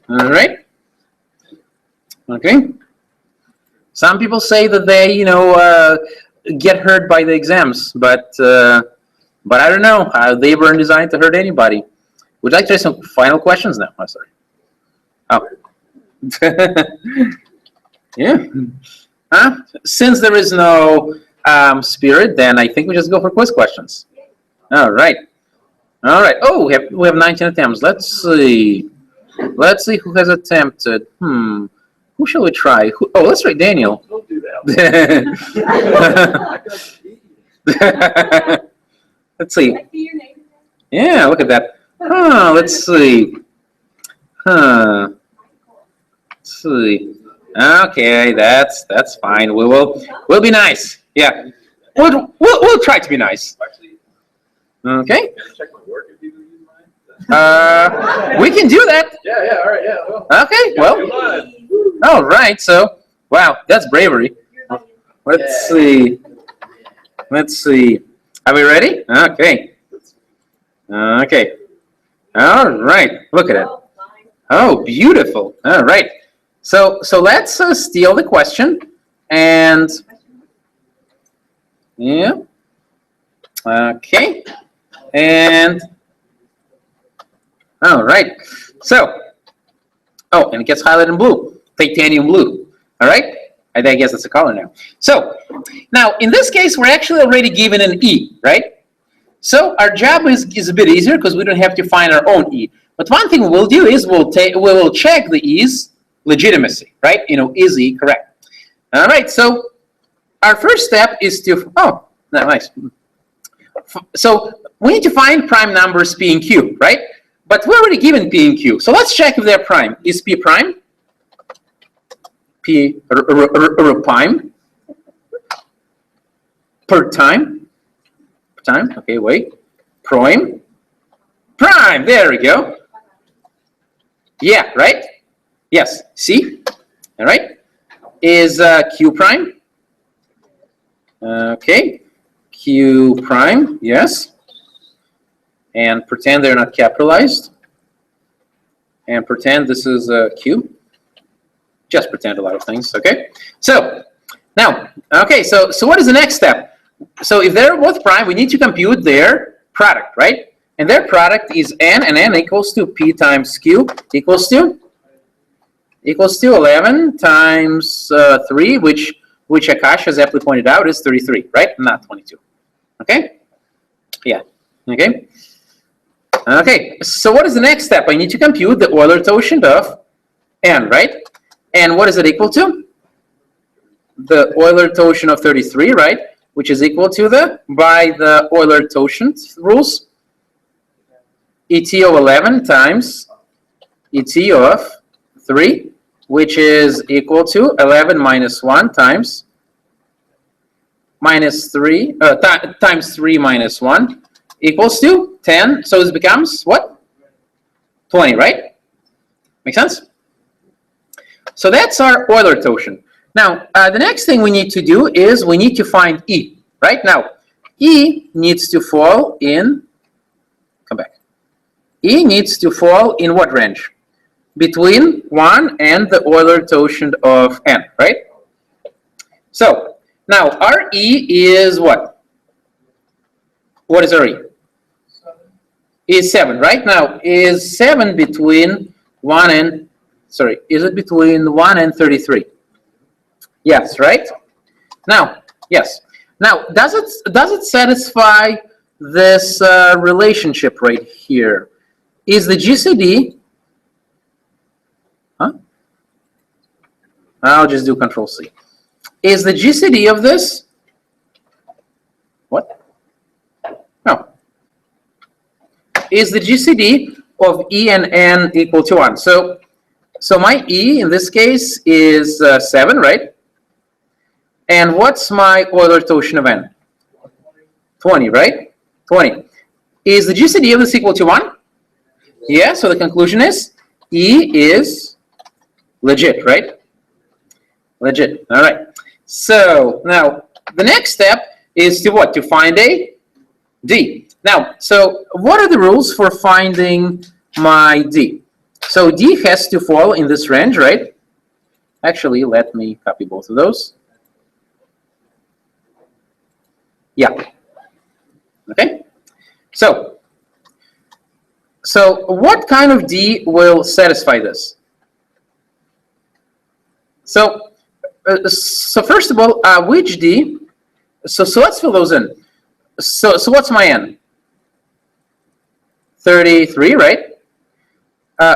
All right? Okay. Some people say that they, you know, get hurt by the exams, but I don't know. They weren't designed to hurt anybody. Would you like to try some final questions now? Oh, sorry. Oh. Yeah. Since there is no spirit, then I think we just go for quiz questions. All right. All right. Oh, we have 19 attempts. Let's see. Let's see who has attempted. Who shall we try? Let's try Daniel. Don't do that. Let's see. I see your name. Yeah, look at that. Let's see. Let's see. Okay, that's fine. We'll be nice. Yeah. We'll try to be nice. Okay. Can I check my work if people use mine? We can do that. Yeah, all right, yeah. Well, Okay. Well. come on. All right. So, wow, that's bravery. Let's see. Let's see. Are we ready? Okay. Okay. All right. Look at it. Oh, beautiful. All right. So let's steal the question and yeah. Okay. And all right. So, oh, and it gets highlighted in blue, titanium blue. All right. I guess that's a color now. So now in this case, we're actually already given an E, right? So our job is a bit easier because we don't have to find our own E. But one thing we'll do is we'll check the E's legitimacy, right? Is E correct? All right. So our first step is to nice. So we need to find prime numbers P and Q, right? But we're already given P and Q. So let's check if they're prime. Is P prime? P prime per time. Okay, wait. Prime. There we go. Yeah, right? Yes. See? All right. Is Q prime? Okay. Q prime. Yes. And pretend they're not capitalized. And pretend this is Q. Just pretend a lot of things, okay? So, now, okay, so what is the next step? So if they're both prime, we need to compute their product, right? And their product is N, and N equals to P times Q equals to 11 times 3, which Akash has aptly pointed out is 33, right? Not 22, okay? Yeah, okay? Okay, so what is the next step? I need to compute the Euler totient of N, right? And what is it equal to? The Euler totient of 33, right? Which is equal to by the Euler totient rules, ET of 11 times ET of 3, which is equal to 11 minus 1 times minus 3, times 3 minus 1 equals to 10. So this becomes what? 20, right? Make sense? So that's our Euler totient. Now, the next thing we need to do is we need to find E, right? Now, E needs to fall in, come back. E needs to fall in what range? Between 1 and the Euler totient of N, right? So, now our E is what? What is our E? Is 7, right? Now, is 7 between 1 and, sorry, is it between 1 and 33? Yes, right? Now, yes. Now, does it satisfy this relationship right here? Is the GCD, I'll just do Control C. Is the GCD of this, what? No. Is the GCD of E and N equal to 1? So my E in this case is 7, right? And what's my Euler totient of N? 20, right? 20. Is the GCD of this equal to 1? Yeah, so the conclusion is E is legit, right? Legit, all right. So now the next step is to what? To find a D. Now, so what are the rules for finding my D? So D has to fall in this range, right? Actually, let me copy both of those. Yeah. Okay. So what kind of D will satisfy this? So first of all, which D? So let's fill those in. So what's my N? 33, right?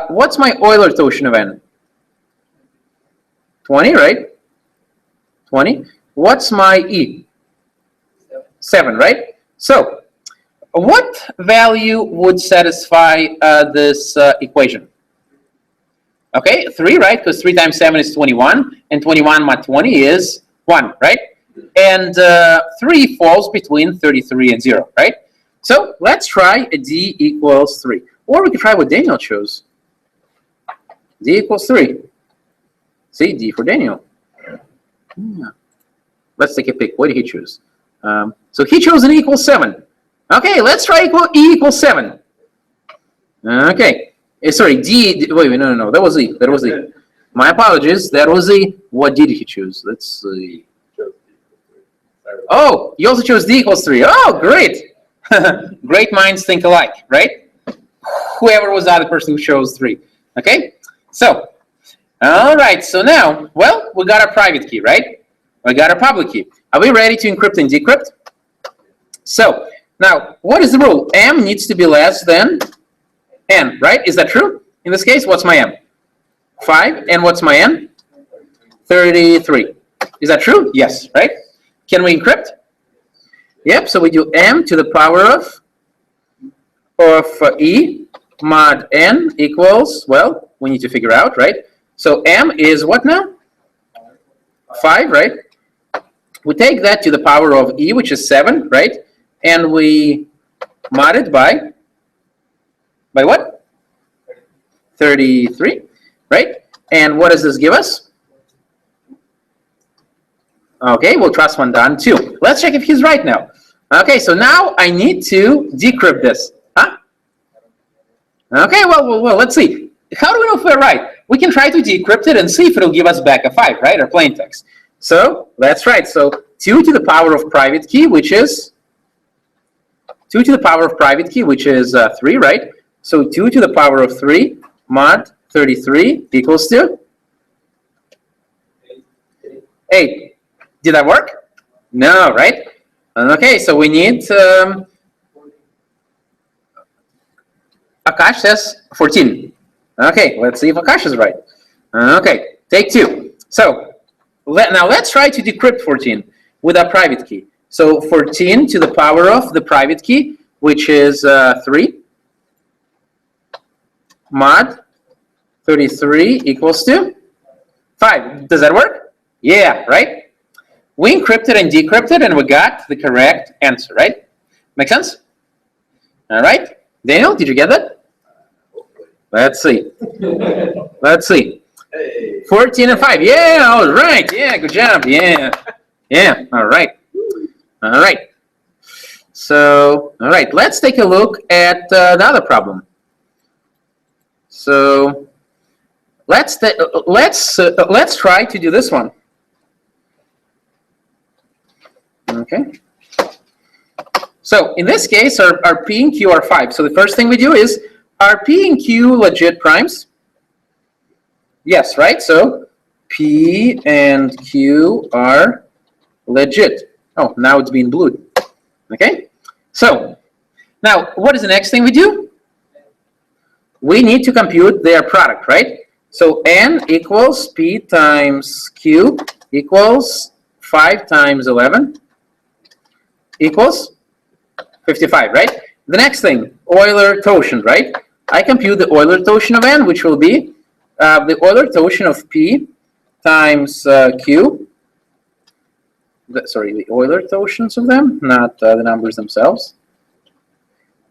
What's my Euler totient of N? 20, right? 20. What's my E? 7, right? So what value would satisfy this equation? Okay, 3, right? Because 3 times 7 is 21, and 21 mod 20 is 1, right? And 3 falls between 33 and 0, right? So let's try a d equals 3. Or we could try what Daniel chose. D equals 3. See, D for Daniel. Yeah. Let's take a pick. What did he choose? So he chose an E equals 7. Okay, let's try E equals 7. Okay. Sorry, D. Wait, no. That was E. That was E. My apologies. That was E. What did he choose? Let's see. Oh, you also chose D equals 3. Oh, great. Great minds think alike, right? Whoever was the other person who chose 3. Okay? So, all right. So now, well, we got our private key, right? We got our public key. Are we ready to encrypt and decrypt? So, now, what is the rule? M needs to be less than N, right? Is that true? In this case, what's my M? 5. And what's my N? 33. Is that true? Yes, right? Can we encrypt? Yep, so we do M to the power of E mod N equals, well, we need to figure out, right? So M is what now? 5, right? We take that to the power of E, which is 7, right? And we mod it by what? 33, right? And what does this give us? Okay, we'll trust one done too. Let's check if he's right now. Okay, so now I need to decrypt this. Huh? Okay, well, let's see. How do we know if we're right? We can try to decrypt it and see if it'll give us back a 5, right? Or plain text. So that's right. So 2 to the power of private key, which is 2 to the power of private key, which is 3, right? So 2 to the power of 3 mod 33 equals to 8. Did that work? No, right? Okay, so we need Akash says 14. Okay, let's see if Akash is right. Okay, take 2. So now let's try to decrypt 14 with our private key. So 14 to the power of the private key, which is 3 mod 33 equals to 5. Does that work? Yeah, right? We encrypted and decrypted, and we got the correct answer, right? Make sense? All right. Daniel, did you get that? Let's see. Let's see. 14 and 5. Yeah, all right. Yeah, good job. Yeah. Yeah, all right. All right. So, all right, let's take a look at the other problem. So, let's try to do this one. Okay. So in this case, our P and Q are 5. So the first thing we do is, are P and Q legit primes? Yes, right? So P and Q are legit. Oh, now it's being blued. Okay. So now, what is the next thing we do? We need to compute their product, right? So N equals P times Q equals 5 times 11 equals 55, right? The next thing, Euler totient, right? I compute the Euler totient of N, which will be the Euler totient of P times Q. Sorry, the Euler totient of them, not the numbers themselves.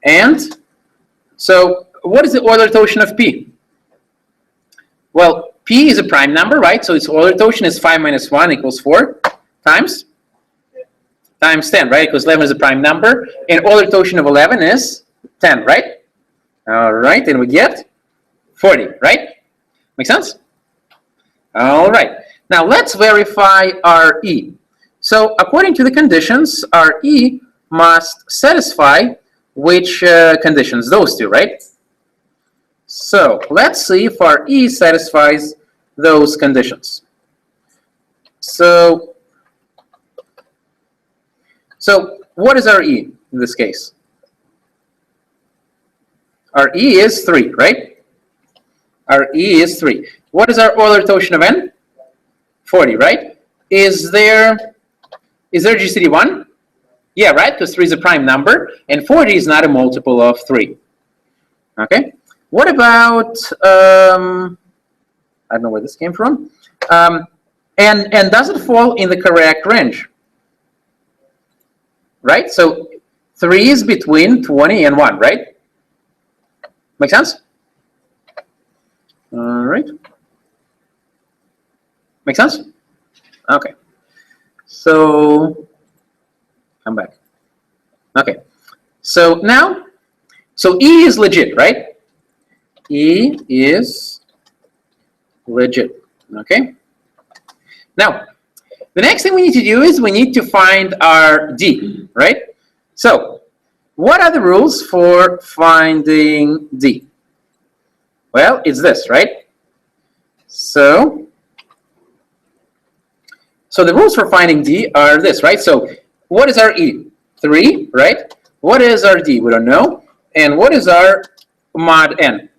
And so what is the Euler totient of P? Well, P is a prime number, right? So its Euler totient is 5 minus 1 equals 4 times 10, right? Because 11 is a prime number. And Euler totient of 11 is 10, right? All right, and we get 40, right? Make sense? All right. Now let's verify our E. So according to the conditions, our E must satisfy which conditions? Those two, right? So let's see if our E satisfies those conditions. So what is our E in this case? Our E is 3, right? Our E is 3. What is our Euler totient of N? 40, right? Is there GCD 1? Yeah, right, because 3 is a prime number, and 40 is not a multiple of 3. Okay? What about, I don't know where this came from. And does it fall in the correct range? Right? So 3 is between 20 and 1, right? Make sense? All right. Make sense? Okay. So come back. Okay. So now, so E is legit, right? E is legit. Okay. Now, the next thing we need to do is we need to find our D, right? So, what are the rules for finding D? Well, it's this, right? So the rules for finding D are this, right? So, what is our E? 3, right? What is our D? We don't know. And what is our mod N?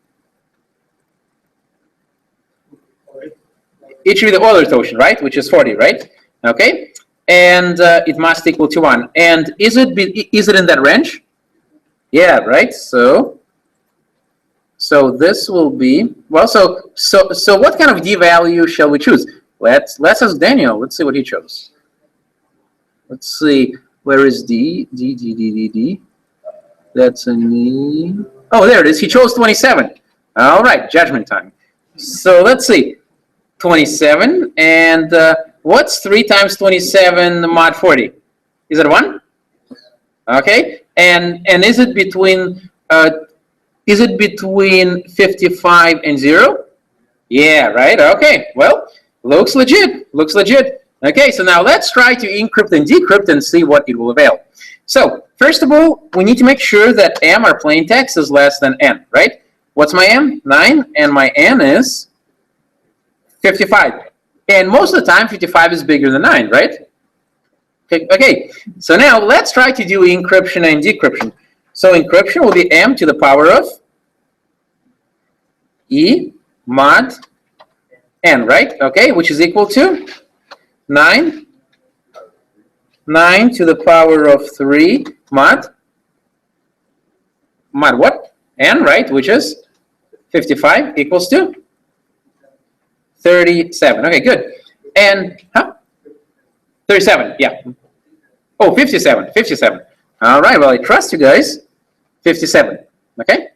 It should be the Euler quotient, right? Which is 40, right? Okay. And it must equal to 1. And is it in that range? Yeah, right. So this will be, well, so what kind of D value shall we choose? Let's ask Daniel. Let's see what he chose. Let's see. Where is D? D. That's an E. Oh, there it is. He chose 27. All right. Judgment time. So let's see. 27. And what's 3 times 27 mod 40? Is it 1? Okay. And is it between 55 and 0? Yeah, right. Okay. Well, looks legit. Looks legit. Okay, so now let's try to encrypt and decrypt and see what it will avail. So, first of all, we need to make sure that M, our plain text, is less than N, right? What's my M? 9, and my N is 55. And most of the time, 55 is bigger than 9, right? Okay, so now let's try to do encryption and decryption. So encryption will be M to the power of E mod N, right? Okay, which is equal to 9 to the power of 3 mod what? N, right? Which is 55 equals to 37. Okay, good. And, 37, yeah. Oh, 57. All right, well, I trust you guys. 57, okay?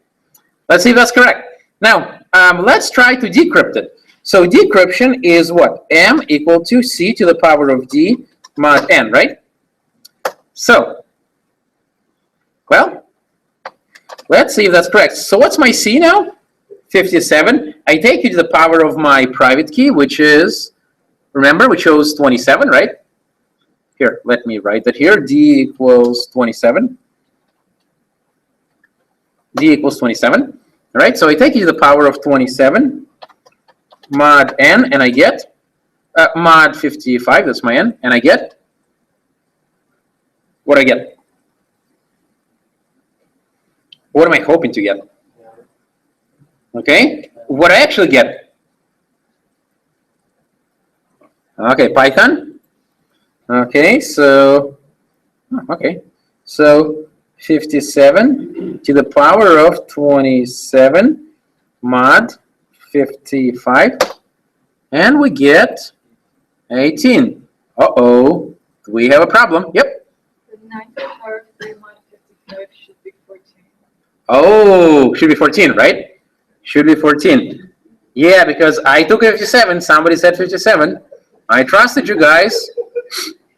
Let's see if that's correct. Now, let's try to decrypt it. So decryption is what? M equal to C to the power of D mod N, right? So, well, let's see if that's correct. So what's my C now? 57. I take it to the power of my private key, which is, remember, we chose 27, right? Here, let me write that here. D equals 27. D equals 27. All right, so I take it to the power of 27 mod N, and I get mod 55, that's my N, and I get what I get. What am I hoping to get? Okay, what I actually get. Okay, Python. Okay, so 57 to the power of 27 mod 55, and we get 18. Uh-oh, we have a problem. Yep. The 9 to the power of 3 mod 55 should be 14. Oh, should be 14, right? Should be 14. Yeah, because I took 57. Somebody said 57. I trusted you guys.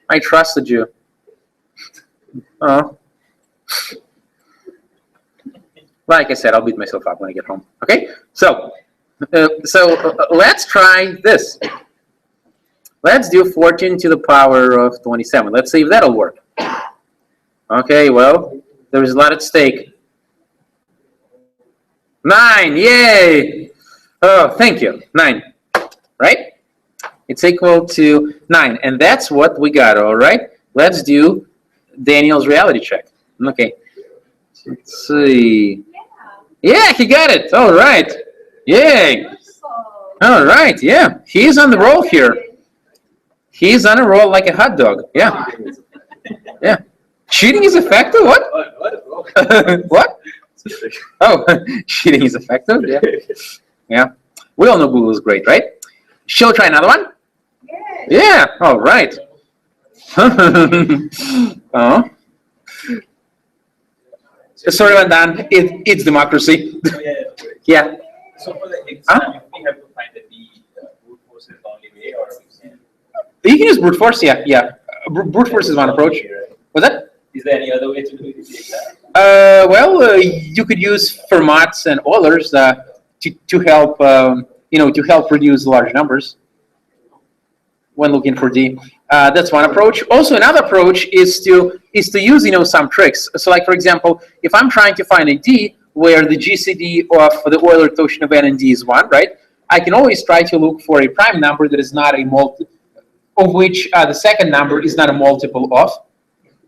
I trusted you. Oh. Like I said, I'll beat myself up when I get home. Okay? So let's try this. Let's do 14 to the power of 27. Let's see if that'll work. Okay, well, there's a lot at stake. 9, yay! Oh, thank you, 9, right? It's equal to 9, and that's what we got, all right? Let's do Daniel's reality check. Okay, let's see. Yeah, he got it, all right. Yay! All right, yeah, he's on the roll here. He's on a roll like a hot dog, yeah. Yeah. Cheating is effective? What? What? Oh, cheating is effective? Yeah. Yeah. We all know Google is great, right? Shall we try another one? Yeah. All right. Oh. Sorry, when done. It's democracy. Yeah. So for the exam, Huh? we have to find the brute force is the only way, or You can use brute force, yeah, yeah. Brute force is one approach. What's that? is there any other way to do it in the exam? Well, you could use Fermats and Eulers to help, to help reduce large numbers when looking for D. That's one approach. Also, another approach is to use, some tricks. So, like for example, if I'm trying to find a D where the GCD of the Euler quotient of n and D is 1, right? I can always try to look for a prime number that is not a multiple, of which the second number is not a multiple of.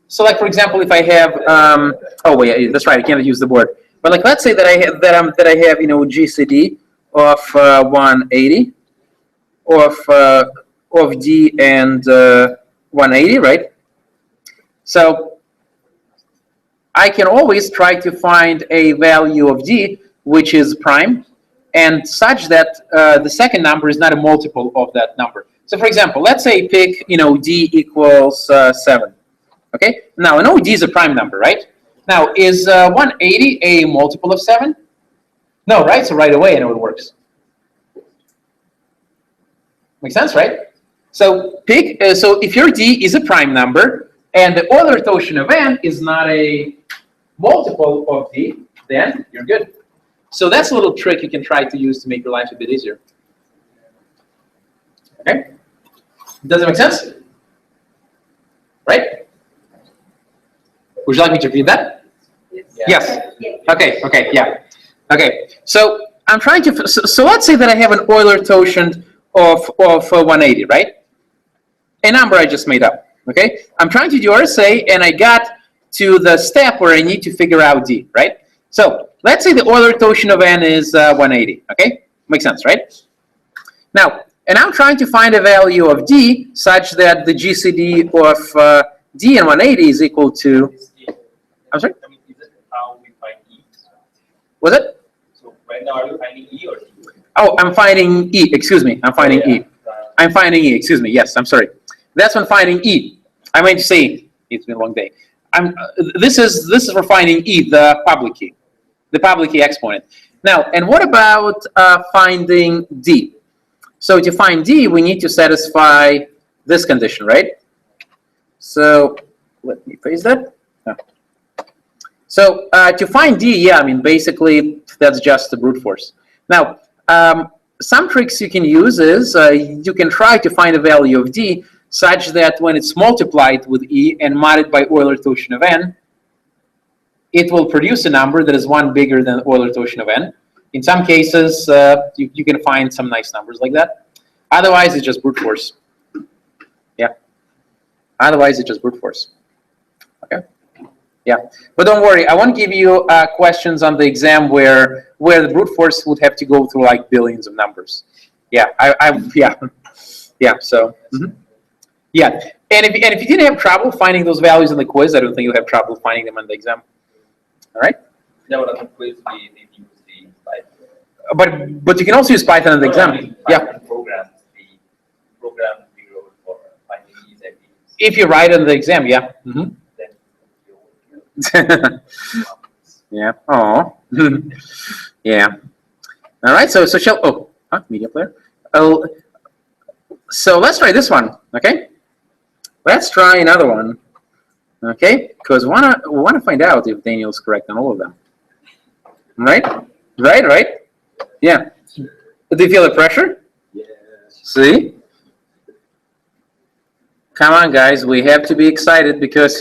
So, like for example, if I have, oh wait, that's right, I can't use the word. But like, let's say that I have GCD of 180 of D and 180, right? So I can always try to find a value of D which is prime, and such that the second number is not a multiple of that number. So, for example, let's say pick D equals 7. Okay. Now I know D is a prime number, right? Now is 180 a multiple of 7? No, right? So right away I know it works. Makes sense, right? So pick. So if your D is a prime number and the Euler quotient of n is not a multiple of D, then you're good. So that's a little trick you can try to use to make your life a bit easier. Okay? Does it make sense? Right? Would you like me to repeat that? Yes. Okay. Okay. Yeah. Okay. So I'm trying to. So let's say that I have an Euler quotient of 180, right? A number I just made up. Okay. I'm trying to do RSA, and I got to the step where I need to figure out D, right? So let's say the Euler quotient of n is 180. Okay. Makes sense, right? Now, and I'm trying to find a value of D such that the GCD of D and 180 is equal to. I'm sorry? I mean, is it how we find E? Was it? So right now, are you finding E or D? Oh, I'm finding E. Excuse me. I'm finding E. I'm finding E. Excuse me. Yes, I'm sorry. That's when finding E. I meant to say it's been a long day. This is for finding E, the public key exponent. Now, and what about finding D? So to find D, we need to satisfy this condition, right? So let me paste that. So to find D, yeah, I mean, basically, that's just the brute force. Now, some tricks you can use is you can try to find a value of D such that when it's multiplied with E and modded by Euler quotient of n, it will produce a number that is 1 bigger than Euler quotient of n. In some cases, you can find some nice numbers like that. Otherwise, it's just brute force. Yeah. Otherwise, it's just brute force. Okay. Yeah, but don't worry. I won't give you questions on the exam where the brute force would have to go through like billions of numbers. Yeah, yeah. So, yeah, and if you didn't have trouble finding those values in the quiz, I don't think you'll have trouble finding them on the exam. All right. No, on the quiz we use the Python. But you can also use Python in the exam. Yeah. Programs, the program we wrote for finding these and these. If you write on the exam, yeah. Yeah. Oh. Yeah. All right. So shall media player. Oh. So let's try this one. Okay. Let's try another one. Okay. Because wanna find out if Daniel's correct on all of them. Right. Right. Yeah. Do you feel the pressure? Yes. See. Come on, guys. We have to be excited because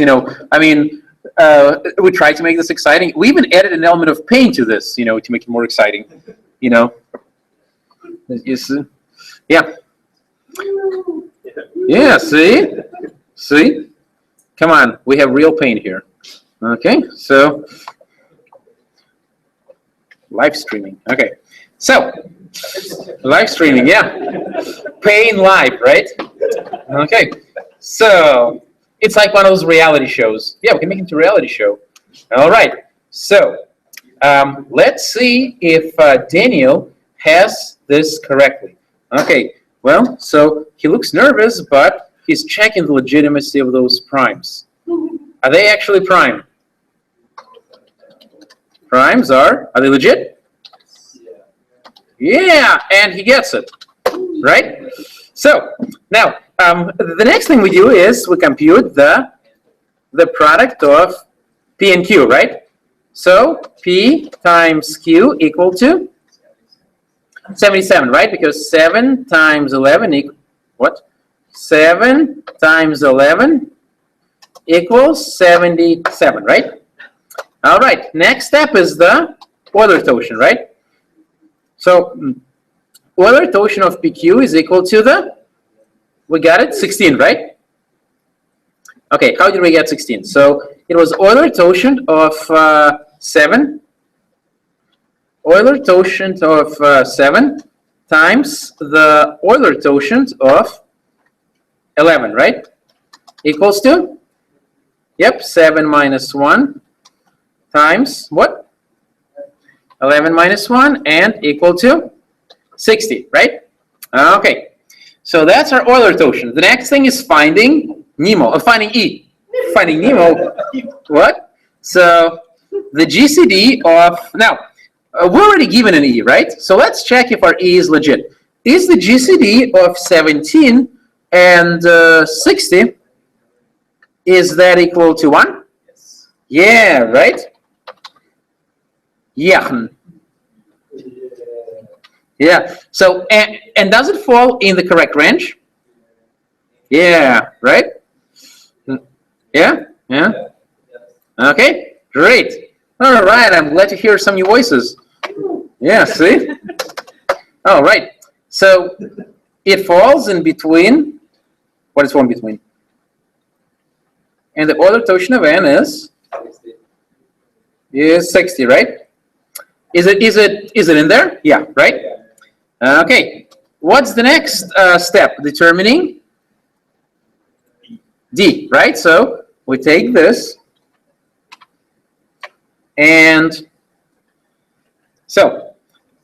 I mean. We try to make this exciting. We even added an element of pain to this, to make it more exciting. You see? Yeah. Yeah, see? Come on, we have real pain here. Okay, so live streaming. Okay, so live streaming, yeah. Pain live, right? Okay, so It's like one of those reality shows. Yeah, we can make it into a reality show. All right. So let's see if Daniel has this correctly. Okay. Well, so he looks nervous, but he's checking the legitimacy of those primes. Are they actually prime? Primes are they legit? Yeah, and he gets it, right? So now the next thing we do is we compute the product of P and Q, right? So P times Q equal to 77, right? Because 7 times 11 what? 7 times 11 equals 77, right? All right, next step is the Euler torsion, right? So Euler torsion of PQ is equal to we got it, 16, right? Okay, how did we get 16? So it was Euler torsion of 7. Euler torsion of 7 times the Euler torsion of 11, right? Equals to? Yep, 7 minus 1 times what? 11 minus 1 and equal to 60, right? Okay, so that's our Euler torsion. The next thing is finding Nemo, finding E. Finding Nemo, what? So the GCD of, now, we're already given an E, right? So let's check if our E is legit. Is the GCD of 17 and 60, is that equal to 1? Yes. Yeah, right? Yeah. Yeah. So, and does it fall in the correct range? Yeah, right? Yeah? Yeah? Okay, great. All right, I'm glad to hear some new voices. Yeah, see? All right. So, it falls in between, what is falling between? And the Euler torsion of N is 60, right? Is it in there? Yeah, right? Okay. What's the next step? Determining D, right? So we take this, and so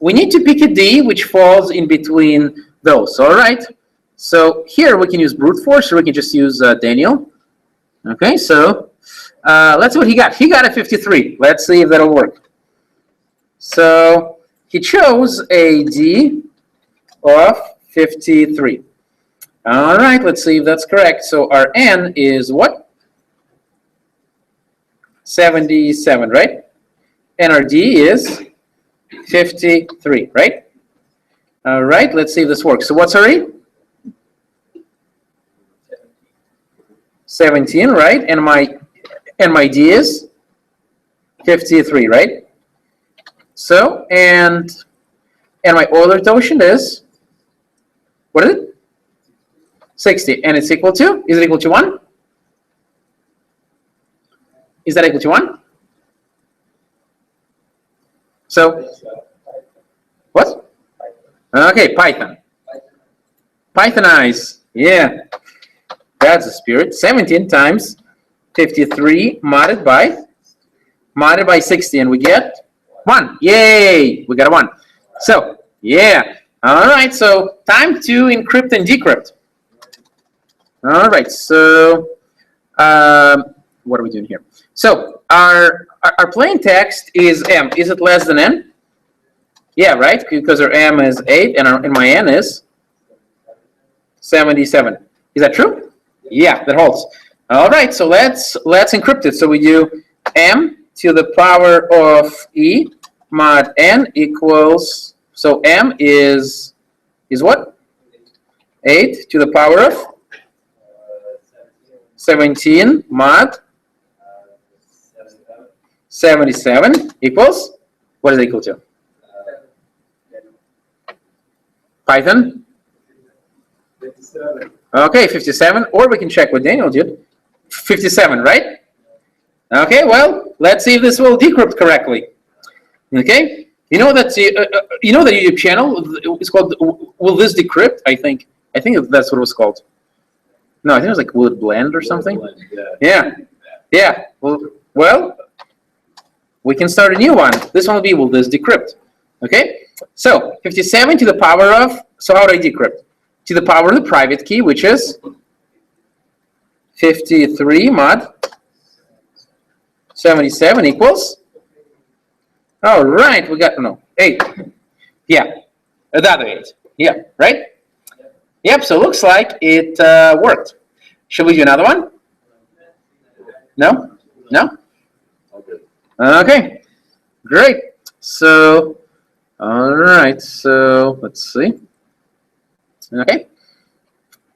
we need to pick a D which falls in between those. All right. So here we can use brute force, or we can just use Daniel. Okay. So let's see what he got. He got a 53. Let's see if that'll work. So he chose a D of 53. All right, let's see if that's correct. So our N is what? 77, right? And our D is 53, right? All right, let's see if this works. So what's our E? 17, right? And my D is 53, right? So, and my Euler torsion is, what is it? 60, and it's equal to, is it equal to 1? Is that equal to 1? So, what? Okay, Python. Pythonize, yeah. That's the spirit. 17 times 53 modded by 60, and we get 1. Yay! We got a 1. So, yeah. All right, so time to encrypt and decrypt. All right, so what are we doing here? So our plain text is M. Is it less than N? Yeah, right, because our M is 8 and my N is 77. Is that true? Yeah, that holds. All right, so let's encrypt it. So we do M to the power of E mod N equals, so M is what? 8 to the power of 17 mod 77 equals, what is it equal to? Python? 57. Okay, 57, or we can check what Daniel did. 57, right? Okay, well, let's see if this will decrypt correctly. Okay, you know that YouTube channel is called "Will This Decrypt?" I think that's what it was called. No, I think it was like will it blend or something. Yeah. Yeah. Well, we can start a new one. This one will be will this decrypt? Okay. So 57 to the power of. So how do I decrypt? To the power of the private key, which is 53 mod 77 equals. All right, we got 8. Yeah, the other 8. Yeah, right? Yep, so it looks like it worked. Should we do another one? No? No? Okay, great. So, all right, so let's see. Okay,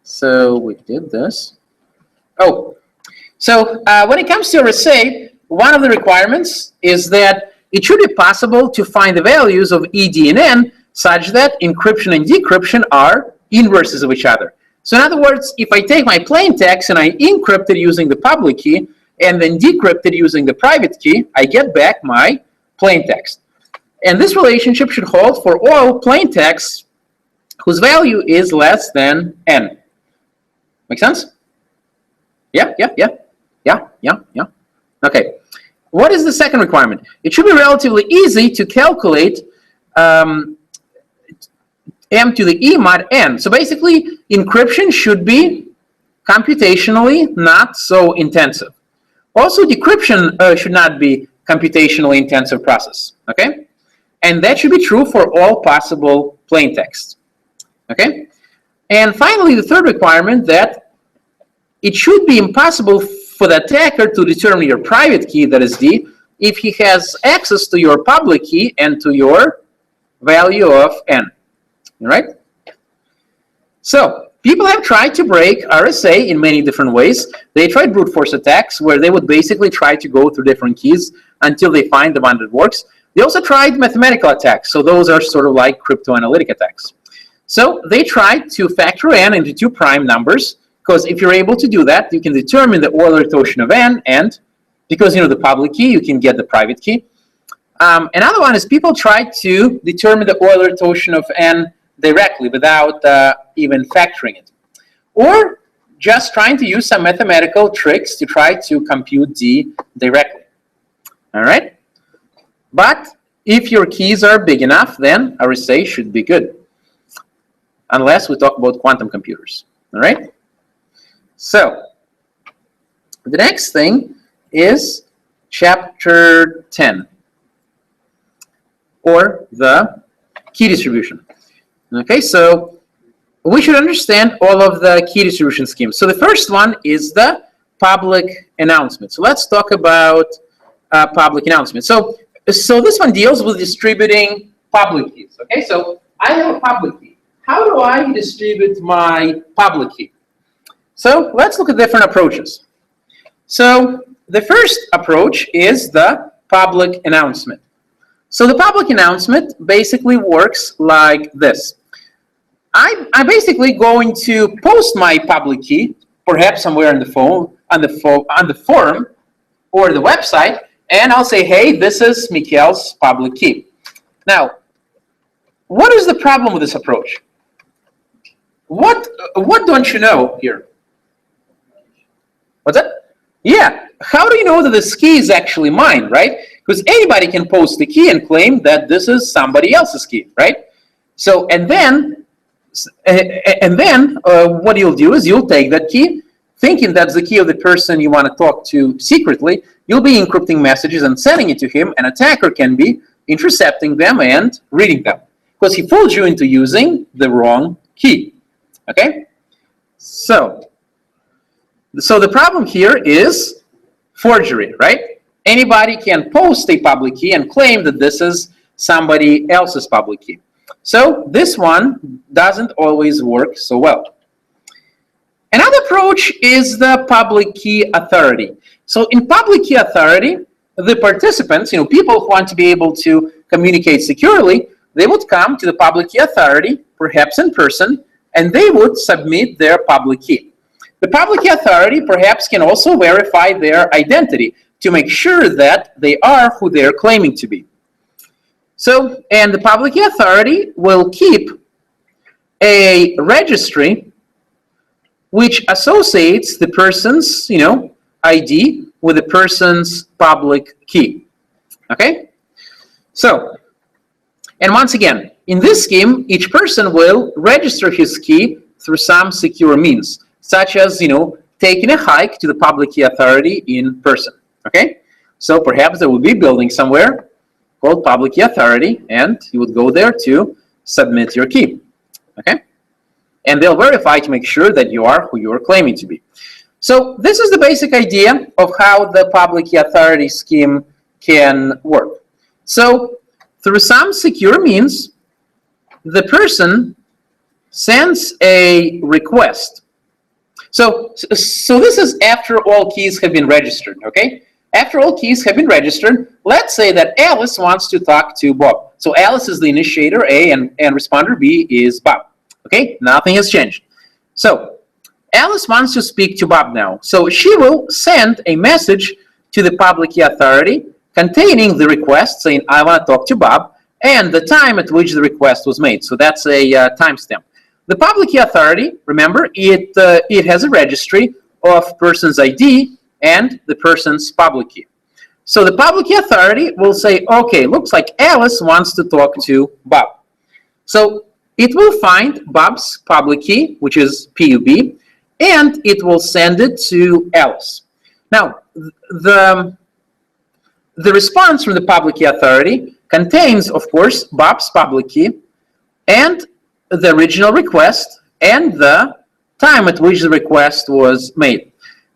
so we did this. Oh, so when it comes to RSA, one of the requirements is that it should be possible to find the values of ED and N such that encryption and decryption are inverses of each other. So in other words, if I take my plain text and I encrypt it using the public key and then decrypt it using the private key, I get back my plain text. And this relationship should hold for all plain texts whose value is less than N. Make sense? Yeah. Okay. What is the second requirement? It should be relatively easy to calculate m to the e mod n. So basically, encryption should be computationally not so intensive. Also, decryption should not be computationally intensive process. Okay, and that should be true for all possible plain text. Okay, and finally, the third requirement that it should be impossible for the attacker to determine your private key, that is D, if he has access to your public key and to your value of N. All right? So, people have tried to break RSA in many different ways. They tried brute force attacks, where they would basically try to go through different keys until they find the one that works. They also tried mathematical attacks, so those are sort of like cryptoanalytic attacks. So, they tried to factor N into 2 prime numbers, because if you're able to do that, you can determine the Euler-Totion of N, and because you know the public key, you can get the private key. Another one is people try to determine the Euler-Totion of N directly without even factoring it. Or just trying to use some mathematical tricks to try to compute D directly. All right? But if your keys are big enough, then RSA should be good. Unless we talk about quantum computers. All right? So, the next thing is chapter 10, or the key distribution. Okay, so we should understand all of the key distribution schemes. So the first one is the public announcement. So let's talk about public announcement. So this one deals with distributing public keys. Okay, so I have a public key. How do I distribute my public key? So let's look at different approaches. So the first approach is the public announcement. So the public announcement basically works like this. I'm basically going to post my public key, perhaps somewhere on the phone, on the forum, or the website, and I'll say, hey, this is Mikhail's public key. Now, what is the problem with this approach? What don't you know here? What's that? Yeah, how do you know that this key is actually mine, right? Because anybody can post the key and claim that this is somebody else's key, right? So, and then what you'll do is you'll take that key, thinking that's the key of the person you want to talk to secretly. You'll be encrypting messages and sending it to him. An attacker can be intercepting them and reading them, because he fooled you into using the wrong key, okay? So the problem here is forgery, right? Anybody can post a public key and claim that this is somebody else's public key. So this one doesn't always work so well. Another approach is the public key authority. So in public key authority, the participants, people who want to be able to communicate securely, they would come to the public key authority, perhaps in person, and they would submit their public key. The public key authority perhaps can also verify their identity to make sure that they are who they're claiming to be. So, and the public key authority will keep a registry which associates the person's, ID with the person's public key. Okay? So, and once again, in this scheme, each person will register his key through some secure means, such as, taking a hike to the public key authority in person. Okay? So perhaps there will be a building somewhere called public key authority, and you would go there to submit your key. Okay? And they'll verify to make sure that you are who you are claiming to be. So this is the basic idea of how the public key authority scheme can work. So through some secure means, the person sends a request. So this is after all keys have been registered, okay? After all keys have been registered, let's say that Alice wants to talk to Bob. So Alice is the initiator A, and responder B is Bob. Okay, nothing has changed. So Alice wants to speak to Bob now. So she will send a message to the public key authority containing the request saying, I want to talk to Bob, and the time at which the request was made. So that's a timestamp. The public key authority, remember, it has a registry of person's ID and the person's public key. So the public key authority will say, okay, looks like Alice wants to talk to Bob. So it will find Bob's public key, which is PUB, and it will send it to Alice. Now, the response from the public key authority contains, of course, Bob's public key and the original request and the time at which the request was made.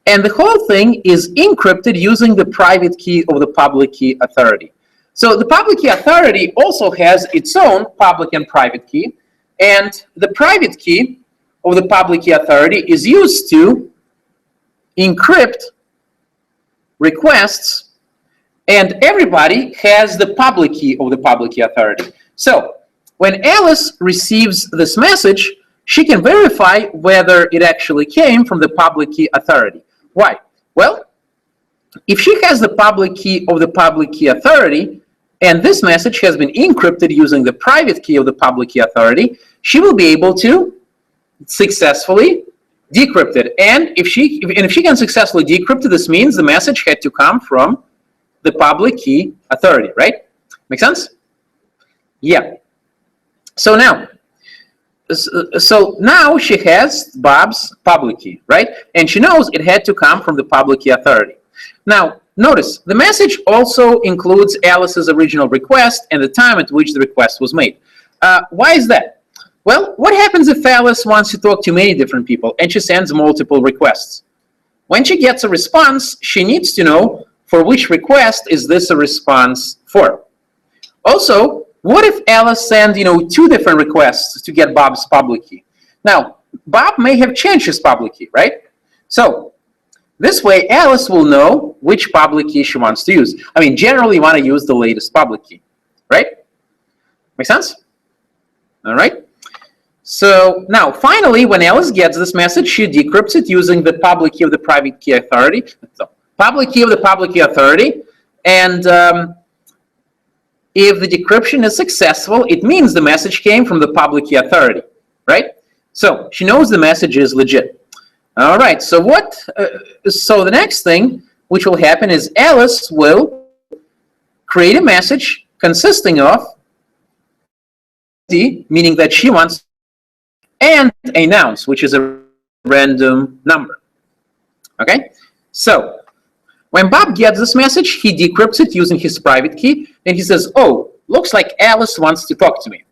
And the whole thing is encrypted using the private key of the public key authority. So the public key authority also has its own public and private key, and the private key of the public key authority is used to encrypt requests, and everybody has the public key of the public key authority. So when Alice receives this message, she can verify whether it actually came from the public key authority. Why? Well, if she has the public key of the public key authority, and this message has been encrypted using the private key of the public key authority, she will be able to successfully decrypt it. And if she can successfully decrypt it, this means the message had to come from the public key authority, right? Make sense? Yeah. So now she has Bob's public key, right? And she knows it had to come from the public key authority. Now, notice, the message also includes Alice's original request and the time at which the request was made. Why is that? Well, what happens if Alice wants to talk to many different people and she sends multiple requests? When she gets a response, she needs to know for which request is this a response for. Also, what if Alice sent, 2 different requests to get Bob's public key? Now, Bob may have changed his public key, right? So this way, Alice will know which public key she wants to use. I mean, generally, you want to use the latest public key, right? Make sense? All right. So now, finally, when Alice gets this message, she decrypts it using the public key of the private key authority. So, public key of the public key authority, and if the decryption is successful, it means the message came from the public key authority, right? So she knows the message is legit. All right. So so the next thing which will happen is Alice will create a message consisting of meaning that she wants, and a nonce, which is a random number. Okay. So when Bob gets this message, he decrypts it using his private key, and he says, oh, looks like Alice wants to talk to me.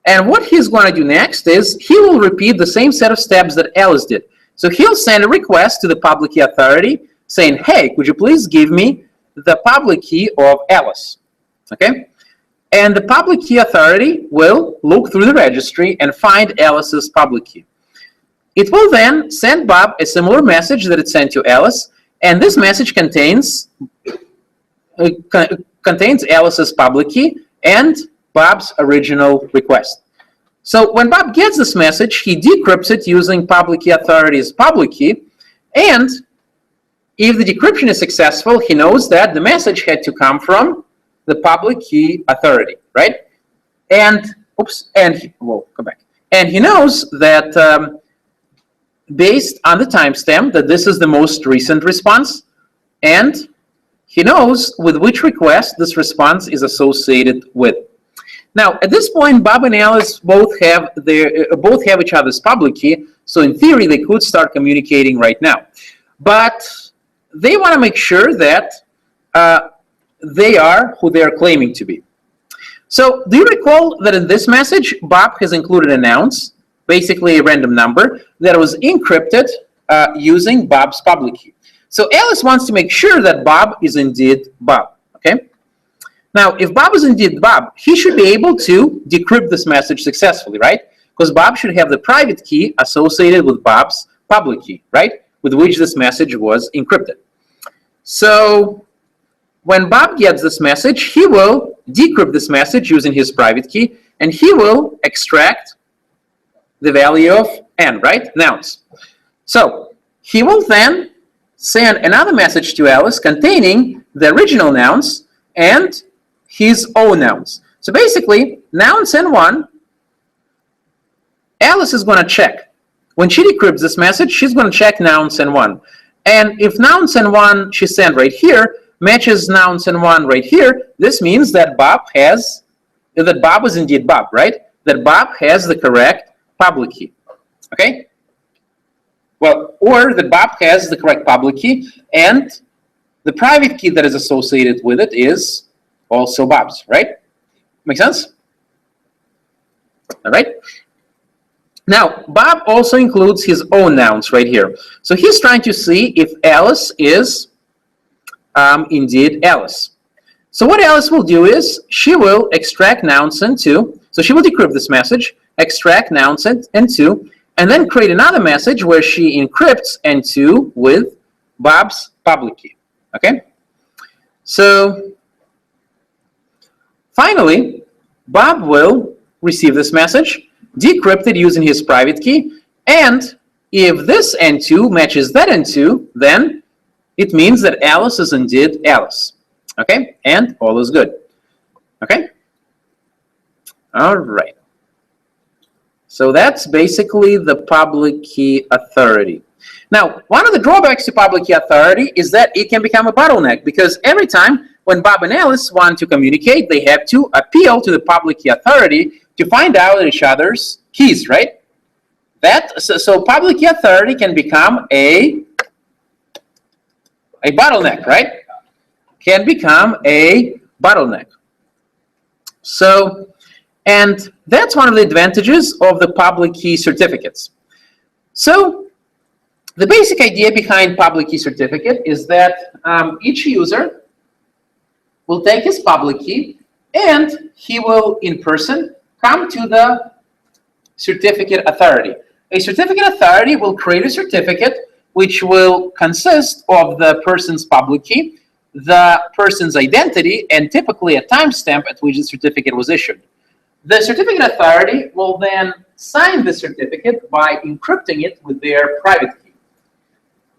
And what he's going to do next is he will repeat the same set of steps that Alice did. So he'll send a request to the public key authority saying, hey, could you please give me the public key of Alice? Okay? And the public key authority will look through the registry and find Alice's public key. It will then send Bob a similar message that it sent to Alice, and this message contains Alice's public key and Bob's original request. So when Bob gets this message, he decrypts it using public key authority's public key, and if the decryption is successful, he knows that the message had to come from the public key authority, right? And we'll come back. And he knows that based on the timestamp that this is the most recent response, and he knows with which request this response is associated with. Now, at this point, Bob and Alice both have each other's public key, so in theory, they could start communicating right now. But they want to make sure that they are who they are claiming to be. So, do you recall that in this message, Bob has included an ounce, basically a random number, that was encrypted using Bob's public key. So Alice wants to make sure that Bob is indeed Bob, okay? Now, if Bob is indeed Bob, he should be able to decrypt this message successfully, right? Because Bob should have the private key associated with Bob's public key, right? With which this message was encrypted. So when Bob gets this message, he will decrypt this message using his private key, and he will extract the value of n, right? Nouns. So he will then send another message to Alice containing the original nouns and his own nouns. So basically, nouns n1, Alice is going to check. When she decrypts this message, she's going to check nouns n1. And if nouns n1 she sent right here matches nouns n1 right here, this means that Bob is indeed Bob, right? That Bob has the correct public key, okay? Well, or that Bob has the correct public key, and the private key that is associated with it is also Bob's, right? Make sense? All right. Now, Bob also includes his own nouns right here. So he's trying to see if Alice is indeed Alice. So what Alice will do is she will extract nouns n2. So she will decrypt this message, extract nouns n2, and then create another message where she encrypts n2 with Bob's public key. Okay? So finally, Bob will receive this message, decrypt it using his private key, and if this n2 matches that n2, then it means that Alice is indeed Alice. Okay? And all is good. Okay? All right. So that's basically the public key authority. Now, one of the drawbacks to public key authority is that it can become a bottleneck, because every time when Bob and Alice want to communicate, they have to appeal to the public key authority to find out each other's keys, right? So public key authority can become a bottleneck, right? Can become a bottleneck. So, and that's one of the advantages of the public key certificates. So, the basic idea behind public key certificate is that each user will take his public key and he will, in person, come to the certificate authority. A certificate authority will create a certificate which will consist of the person's public key, the person's identity, and typically a timestamp at which the certificate was issued. The certificate authority will then sign the certificate by encrypting it with their private key.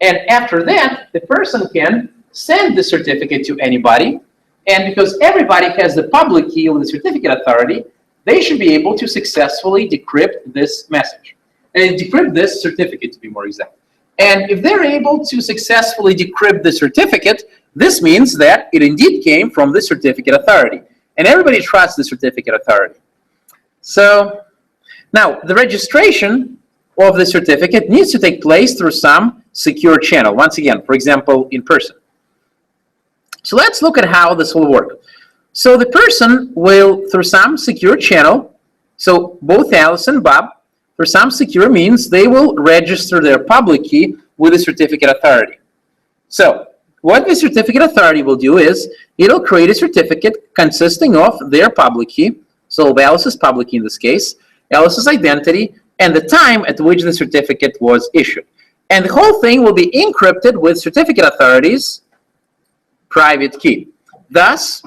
And after that, the person can send the certificate to anybody, and because everybody has the public key of the certificate authority, they should be able to successfully decrypt this message, and decrypt this certificate, to be more exact. And if they're able to successfully decrypt the certificate, this means that it indeed came from the certificate authority. And everybody trusts the certificate authority. So now the registration of the certificate needs to take place through some secure channel. Once again, for example, in person. So let's look at how this will work. So the person will, through some secure channel, so both Alice and Bob, for some secure means, they will register their public key with the certificate authority. So what the certificate authority will do is it'll create a certificate consisting of their public key, so of Alice's public key in this case, Alice's identity, and the time at which the certificate was issued. And the whole thing will be encrypted with certificate authority's private key. Thus,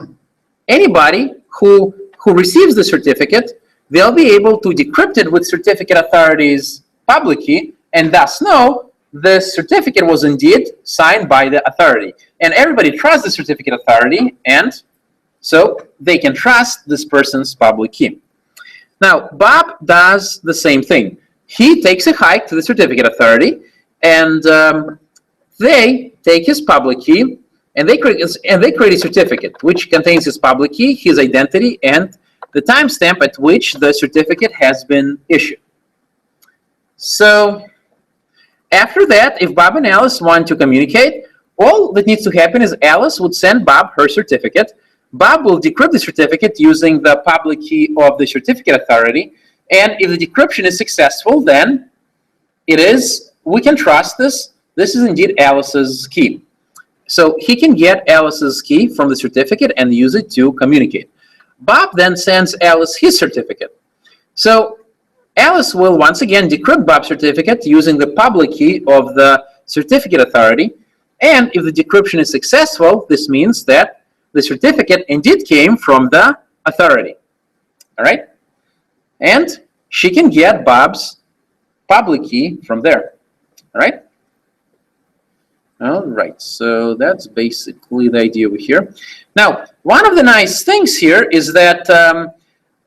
anybody who receives the certificate, they'll be able to decrypt it with certificate authority's public key, and thus know the certificate was indeed signed by the authority. And everybody trusts the certificate authority, and so they can trust this person's public key. Now, Bob does the same thing. he takes a hike to the certificate authority, and they take his public key, and they create a certificate which contains his public key, his identity, and the timestamp at which the certificate has been issued. So after that, if Bob and Alice want to communicate, all that needs to happen is Alice would send Bob her certificate. Bob will decrypt the certificate using the public key of the certificate authority, and if the decryption is successful, then we can trust this. This is indeed Alice's key. So he can get Alice's key from the certificate and use it to communicate. Bob then sends Alice his certificate. So Alice will once again decrypt Bob's certificate using the public key of the certificate authority. And if the decryption is successful, this means that the certificate indeed came from the authority. All right? And she can get Bob's public key from there. All right? All right, so that's basically the idea over here. Now, one of the nice things here is that,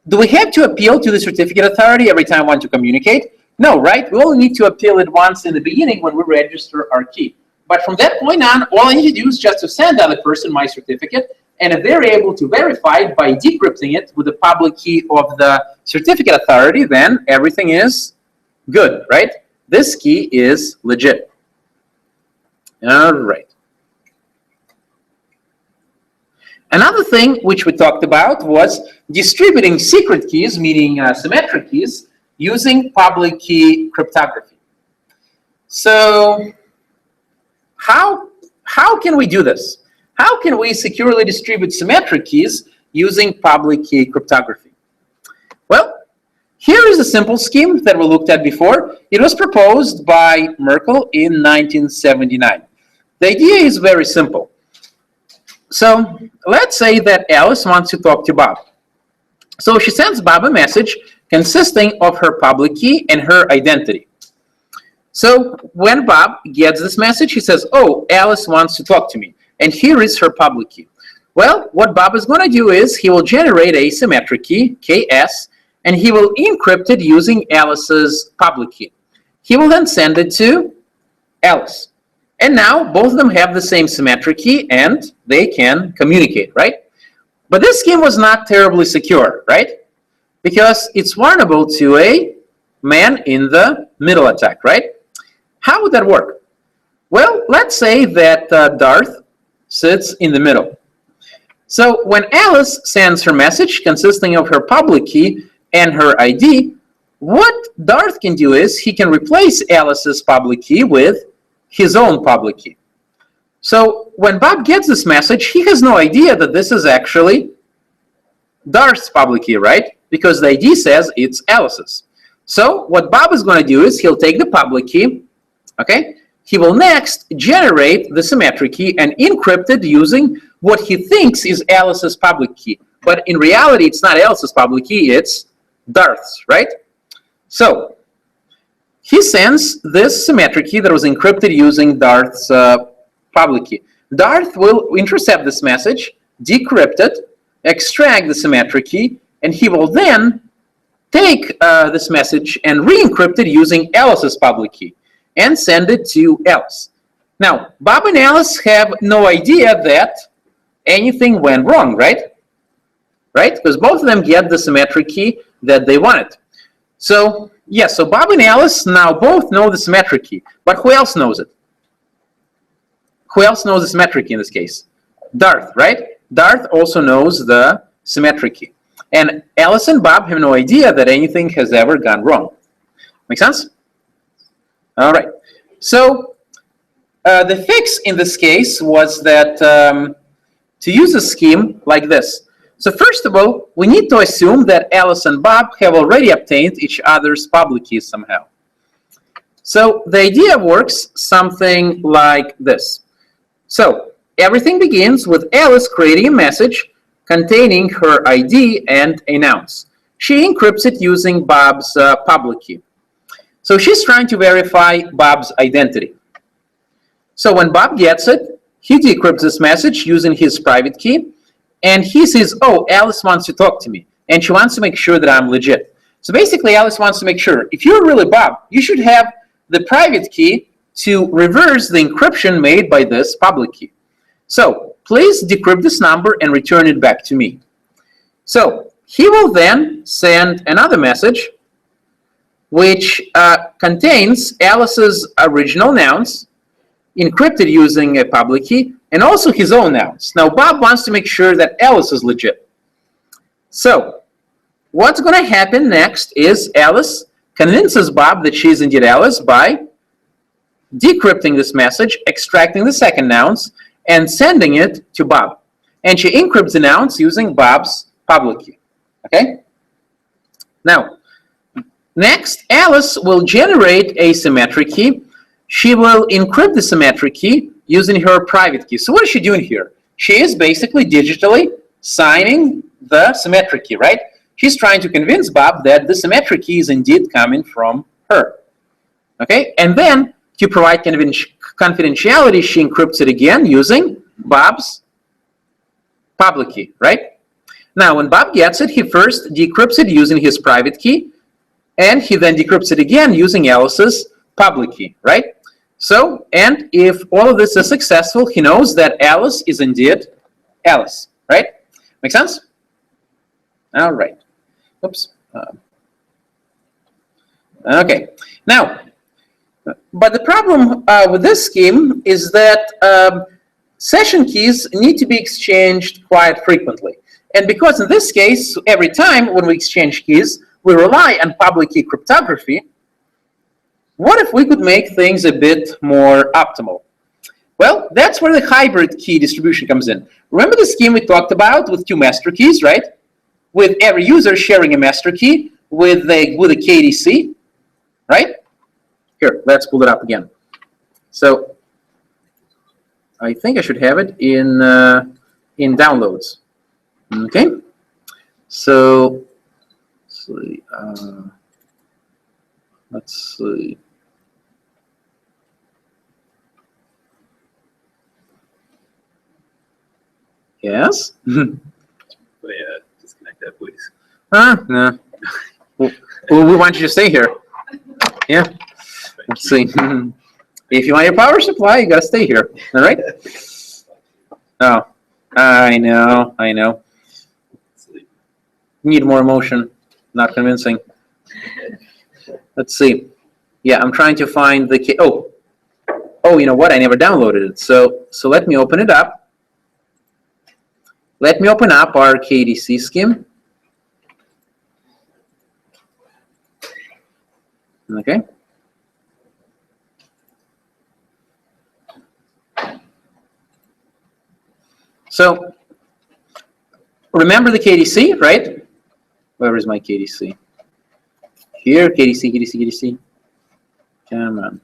do we have to appeal to the certificate authority every time we want to communicate? No, right? We only need to appeal it once in the beginning when we register our key. But from that point on, all I need to do is just to send the other person my certificate, and if they're able to verify it by decrypting it with the public key of the certificate authority, then everything is good, right? This key is legit. All right. Another thing which we talked about was distributing secret keys, meaning symmetric keys, using public key cryptography. So how can we do this? How can we securely distribute symmetric keys using public key cryptography? Well, here is a simple scheme that we looked at before. It was proposed by Merkle in 1979. The idea is very simple. So let's say that Alice wants to talk to Bob. So she sends Bob a message consisting of her public key and her identity. So when Bob gets this message, he says, oh, Alice wants to talk to me. And here is her public key. Well, what Bob is going to do is he will generate a symmetric key, KS, and he will encrypt it using Alice's public key. He will then send it to Alice. And now both of them have the same symmetric key and they can communicate, right? But this scheme was not terribly secure, right? Because it's vulnerable to a man in the middle attack, right? How would that work? Well, let's say that Darth sits in the middle. So when Alice sends her message consisting of her public key and her ID, what Darth can do is he can replace Alice's public key with his own public key. So when Bob gets this message, he has no idea that this is actually Darth's public key, right? Because the ID says it's Alice's. So what Bob is going to do is he'll take the public key, okay? He will next generate the symmetric key and encrypt it using what he thinks is Alice's public key. But in reality, it's not Alice's public key, it's Darth's, right? So he sends this symmetric key that was encrypted using Darth's public key. Darth will intercept this message, decrypt it, extract the symmetric key, and he will then take this message and re-encrypt it using Alice's public key and send it to Alice. Now, Bob and Alice have no idea that anything went wrong, right? Right? Because both of them get the symmetric key that they wanted. So, yes, so Bob and Alice now both know the symmetric key. But who else knows it? Who else knows the symmetric key in this case? Darth, right? Darth also knows the symmetric key. And Alice and Bob have no idea that anything has ever gone wrong. Make sense? All right. So the fix in this case was that to use a scheme like this. So first of all, we need to assume that Alice and Bob have already obtained each other's public keys somehow. So the idea works something like this. So everything begins with Alice creating a message containing her ID and a nonce. She encrypts it using Bob's public key. So she's trying to verify Bob's identity. So when Bob gets it, he decrypts this message using his private key, and he says, oh, Alice wants to talk to me, and she wants to make sure that I'm legit. So basically, Alice wants to make sure, if you're really Bob, you should have the private key to reverse the encryption made by this public key. So please decrypt this number and return it back to me. So he will then send another message which contains Alice's original nouns, encrypted using a public key, and also his own nouns. Now, Bob wants to make sure that Alice is legit. So what's going to happen next is Alice convinces Bob that she is indeed Alice by decrypting this message, extracting the second nouns, and sending it to Bob. And she encrypts the nouns using Bob's public key. Okay? Now, next, Alice will generate a symmetric key. She will encrypt the symmetric key using her private key. So what is she doing here? She is basically digitally signing the symmetric key, right? She's trying to convince Bob that the symmetric key is indeed coming from her. Okay? And then, to provide confidentiality, she encrypts it again using Bob's public key, right? Now, when Bob gets it, he first decrypts it using his private key, and he then decrypts it again using Alice's public key, right? So, and if all of this is successful, he knows that Alice is indeed Alice, right? Make sense? All right. Oops. Okay. Now, but the problem with this scheme is that session keys need to be exchanged quite frequently. And because in this case, every time when we exchange keys, we rely on public key cryptography, what if we could make things a bit more optimal? Well, that's where the hybrid key distribution comes in. Remember the scheme we talked about with two master keys, right? With every user sharing a master key with a KDC, right? Here, let's pull it up again. So I think I should have it in downloads. Okay. So let's see. Yes. Disconnect that, please. No. We want you to stay here. Yeah. Let's see. If you want your power supply, you gotta stay here. All right. Oh, I know. Need more emotion. Not convincing. Let's see. Yeah, I'm trying to find the key. Oh, you know what? I never downloaded it. So let me open it up. Let me open up our KDC scheme. Okay. So remember the KDC, right? Where is my KDC? Here, KDC. Come on.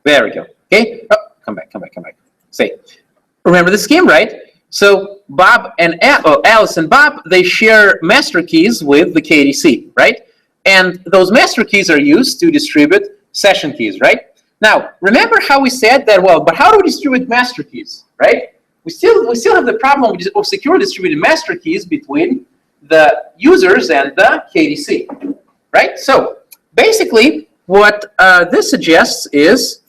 There we go. Okay. Oh, come back. Say, remember the scheme, right? So Bob and Alice and Bob, they share master keys with the KDC, right? And those master keys are used to distribute session keys, right? Now, remember how we said that, well, but how do we distribute master keys, right? We still have the problem of secure distributed master keys between the users and the KDC, right? So basically, what this suggests is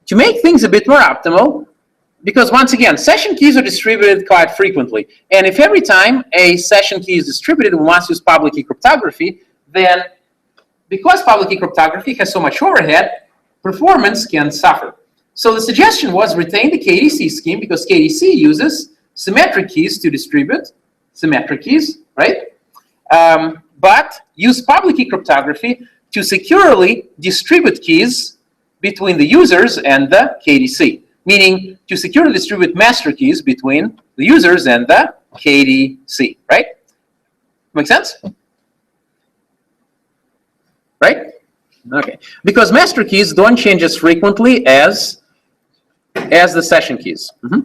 to make things a bit more optimal, because once again, session keys are distributed quite frequently. And if every time a session key is distributed, we must use public key cryptography, then because public key cryptography has so much overhead, performance can suffer. So the suggestion was retain the KDC scheme because KDC uses symmetric keys to distribute symmetric keys, right? But use public key cryptography to securely distribute keys between the users and the KDC, meaning to securely distribute master keys between the users and the KDC, right? Make sense? Right? Okay. Because master keys don't change as frequently as the session keys. All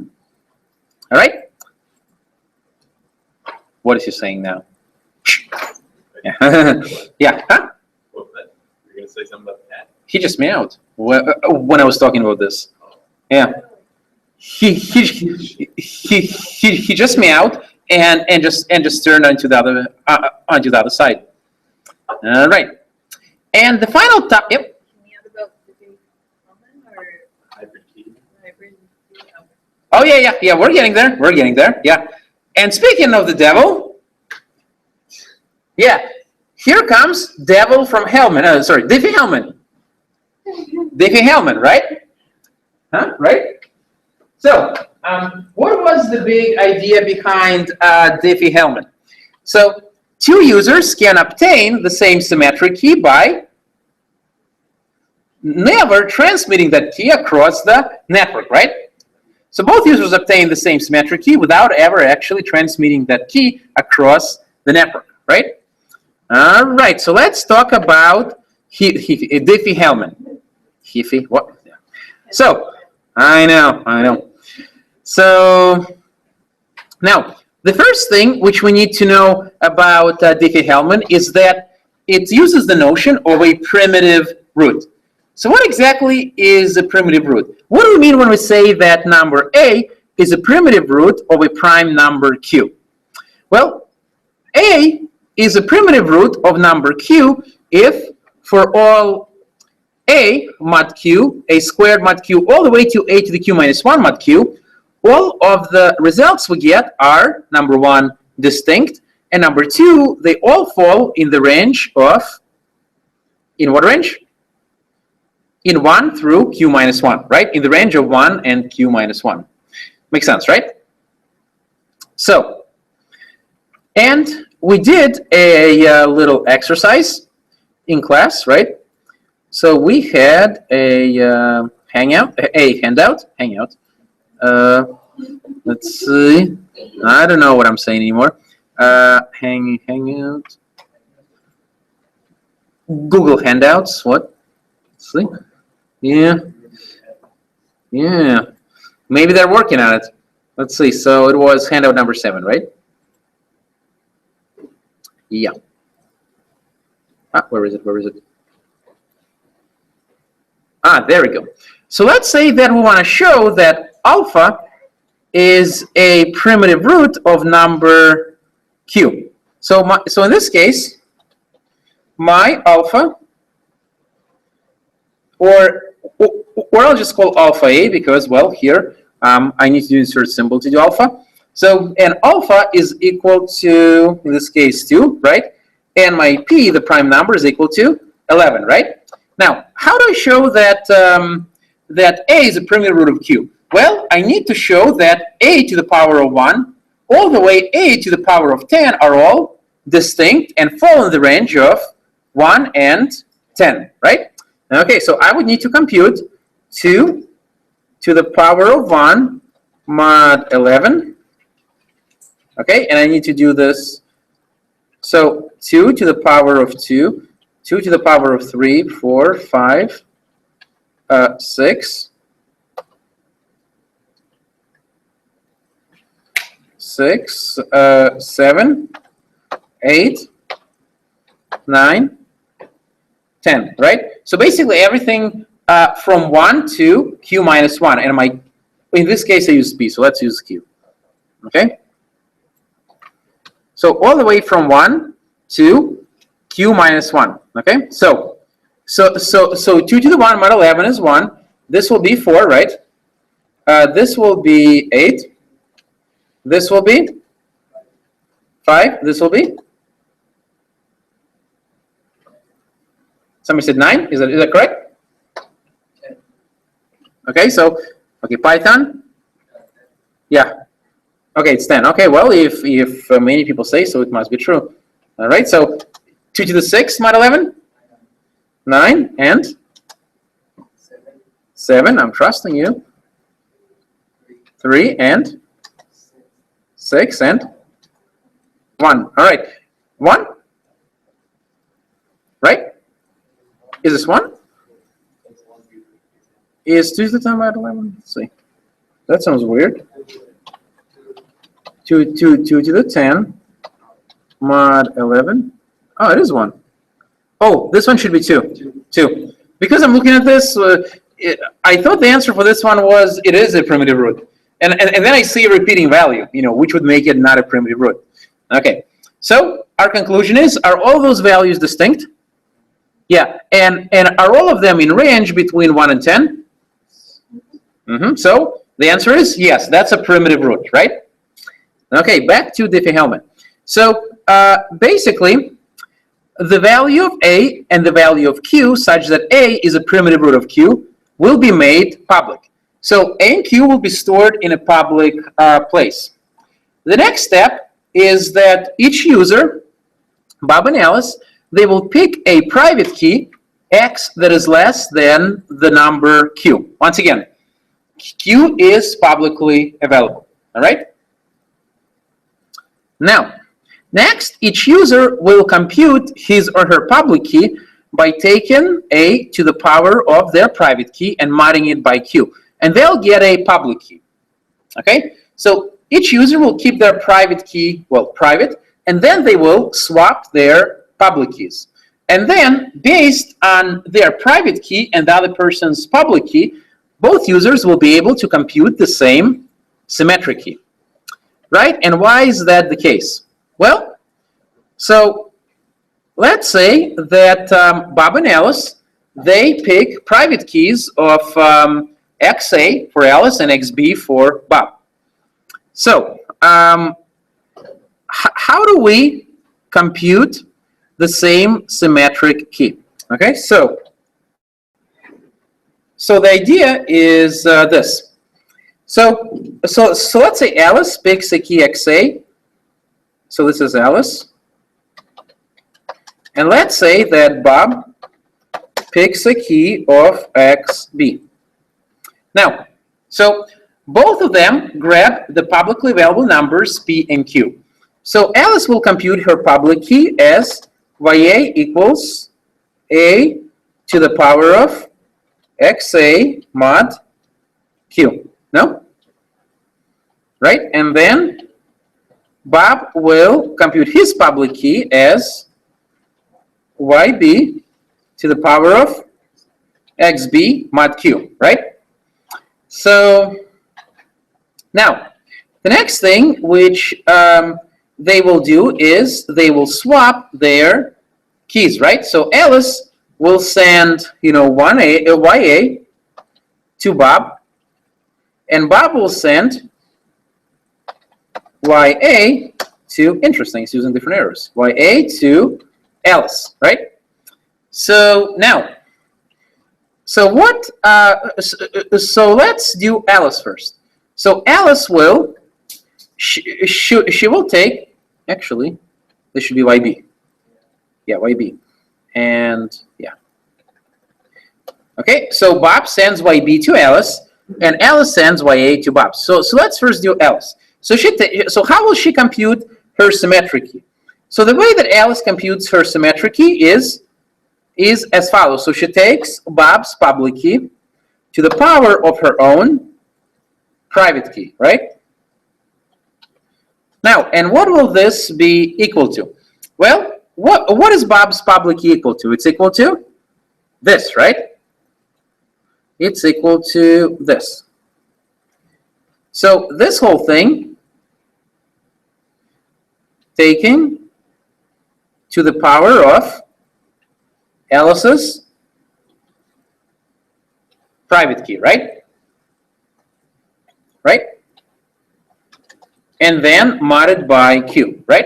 right? What is he saying now? Yeah. Yeah. Huh? You're going to say something about that? He just meowed when I was talking about this. Yeah. he just meowed and just turned onto the other side. All right. And the final top. Yep. Oh yeah. We're getting there. Yeah. And speaking of the devil, yeah, here comes Devil from Hellman. Diffie Hellman. Diffie Hellman, right? Huh? Right? So, what was the big idea behind Diffie Hellman? So, two users can obtain the same symmetric key by never transmitting that key across the network, right? So both users obtain the same symmetric key without ever actually transmitting that key across the network, right? All right, so let's talk about Diffie Hellman. What? So, I know. So, now, the first thing which we need to know about Diffie Hellman is that it uses the notion of a primitive root. So what exactly is a primitive root? What do we mean when we say that number A is a primitive root of a prime number Q? Well, A is a primitive root of number Q if for all A mod Q, A squared mod Q, all the way to A to the Q minus 1 mod Q, all of the results we get are, number one, distinct, and number two, they all fall in the range of, in what range? In 1 through Q minus 1, right? In the range of 1 and Q minus 1. Makes sense, right? So, and we did a little exercise in class, right? So we had a handout. Let's see. I don't know what I'm saying anymore. Hangout. Google Handouts. What? Let's see. Yeah. Maybe they're working on it. Let's see. So it was handout number 7, right? Yeah. Where is it? There we go. So let's say that we want to show that alpha is a primitive root of number Q. So in this case, my alpha, or I'll just call alpha A because, well, here I need to insert symbol to do alpha. So, and alpha is equal to, in this case, 2, right? And my P, the prime number, is equal to 11, right? Now, how do I show that that A is a primitive root of Q? Well, I need to show that A to the power of 1 all the way A to the power of 10 are all distinct and fall in the range of 1 and 10, right? Okay, so I would need to compute 2 to the power of 1 mod 11. Okay, and I need to do this. So 2 to the power of 2, 2 to the power of 3, 4, 5, 6, 7, 8, 9, 10, right? So basically everything from 1 to Q minus 1. And in this case I use P, so let's use Q. Okay? So all the way from 1 to Q minus 1. Okay? So 2 to the 1 mod 11 is 1. This will be 4, right? This will be 8. This will be 5. This will be? Somebody said 9. Is that correct? Okay, so, okay, Python? Yeah. Okay, it's 10. Okay, well, if many people say so, it must be true. All right, so 2 to the 6 mod 11? 9 and? 7. I'm trusting you. 3 and? 6 and? 1. All right. 1? Right? Is this 1? Is 2 to the 10 mod 11? Let's see. That sounds weird. 2 to the 10 mod 11. Oh, it is 1. Oh, this one should be 2. 2. Because I'm looking at this, I thought the answer for this one was it is a primitive root. And then I see a repeating value, which would make it not a primitive root. Okay, so our conclusion is, are all those values distinct? Yeah, and are all of them in range between 1 and 10? So the answer is yes, that's a primitive root, right? Okay, back to Diffie-Hellman. So basically, the value of A and the value of Q, such that A is a primitive root of Q, will be made public. So A and Q will be stored in a public place. The next step is that each user, Bob and Alice, they will pick a private key, X, that is less than the number Q. Once again, Q is publicly available, all right? Now, next, each user will compute his or her public key by taking A to the power of their private key and modding it by Q. And they'll get a public key, okay? So each user will keep their private key, well, private, and then they will swap their public keys. And then, based on their private key and the other person's public key, both users will be able to compute the same symmetric key, right? And why is that the case? Well, so let's say that Bob and Alice, they pick private keys of XA for Alice and XB for Bob. So how do we compute the same symmetric key? Okay, so the idea is this. So let's say Alice picks a key XA. So this is Alice. And let's say that Bob picks a key of XB. Now, so both of them grab the publicly available numbers P and Q. So Alice will compute her public key as YA equals A to the power of XA mod Q. No? Right? And then Bob will compute his public key as YB to the power of XB mod Q. Right? So now, the next thing which they will do is they will swap their keys, right? So Alice will send, YA to Bob, and Bob will send YA to, interesting, it's using different arrows, YA to Alice, right? So now, so let's do Alice first. So Alice will, she will take, actually, this should be YB. Yeah, YB. And yeah. Okay, so Bob sends YB to Alice, and Alice sends YA to Bob. So let's first do Alice. So how will she compute her symmetric key? So the way that Alice computes her symmetric key is as follows. So she takes Bob's public key to the power of her own private key, right? Now, and what will this be equal to? Well, what is Bob's public key equal to? It's equal to this, right? It's equal to this. So this whole thing, taken to the power of Alice's private key, right? Right? And then modded by Q, right?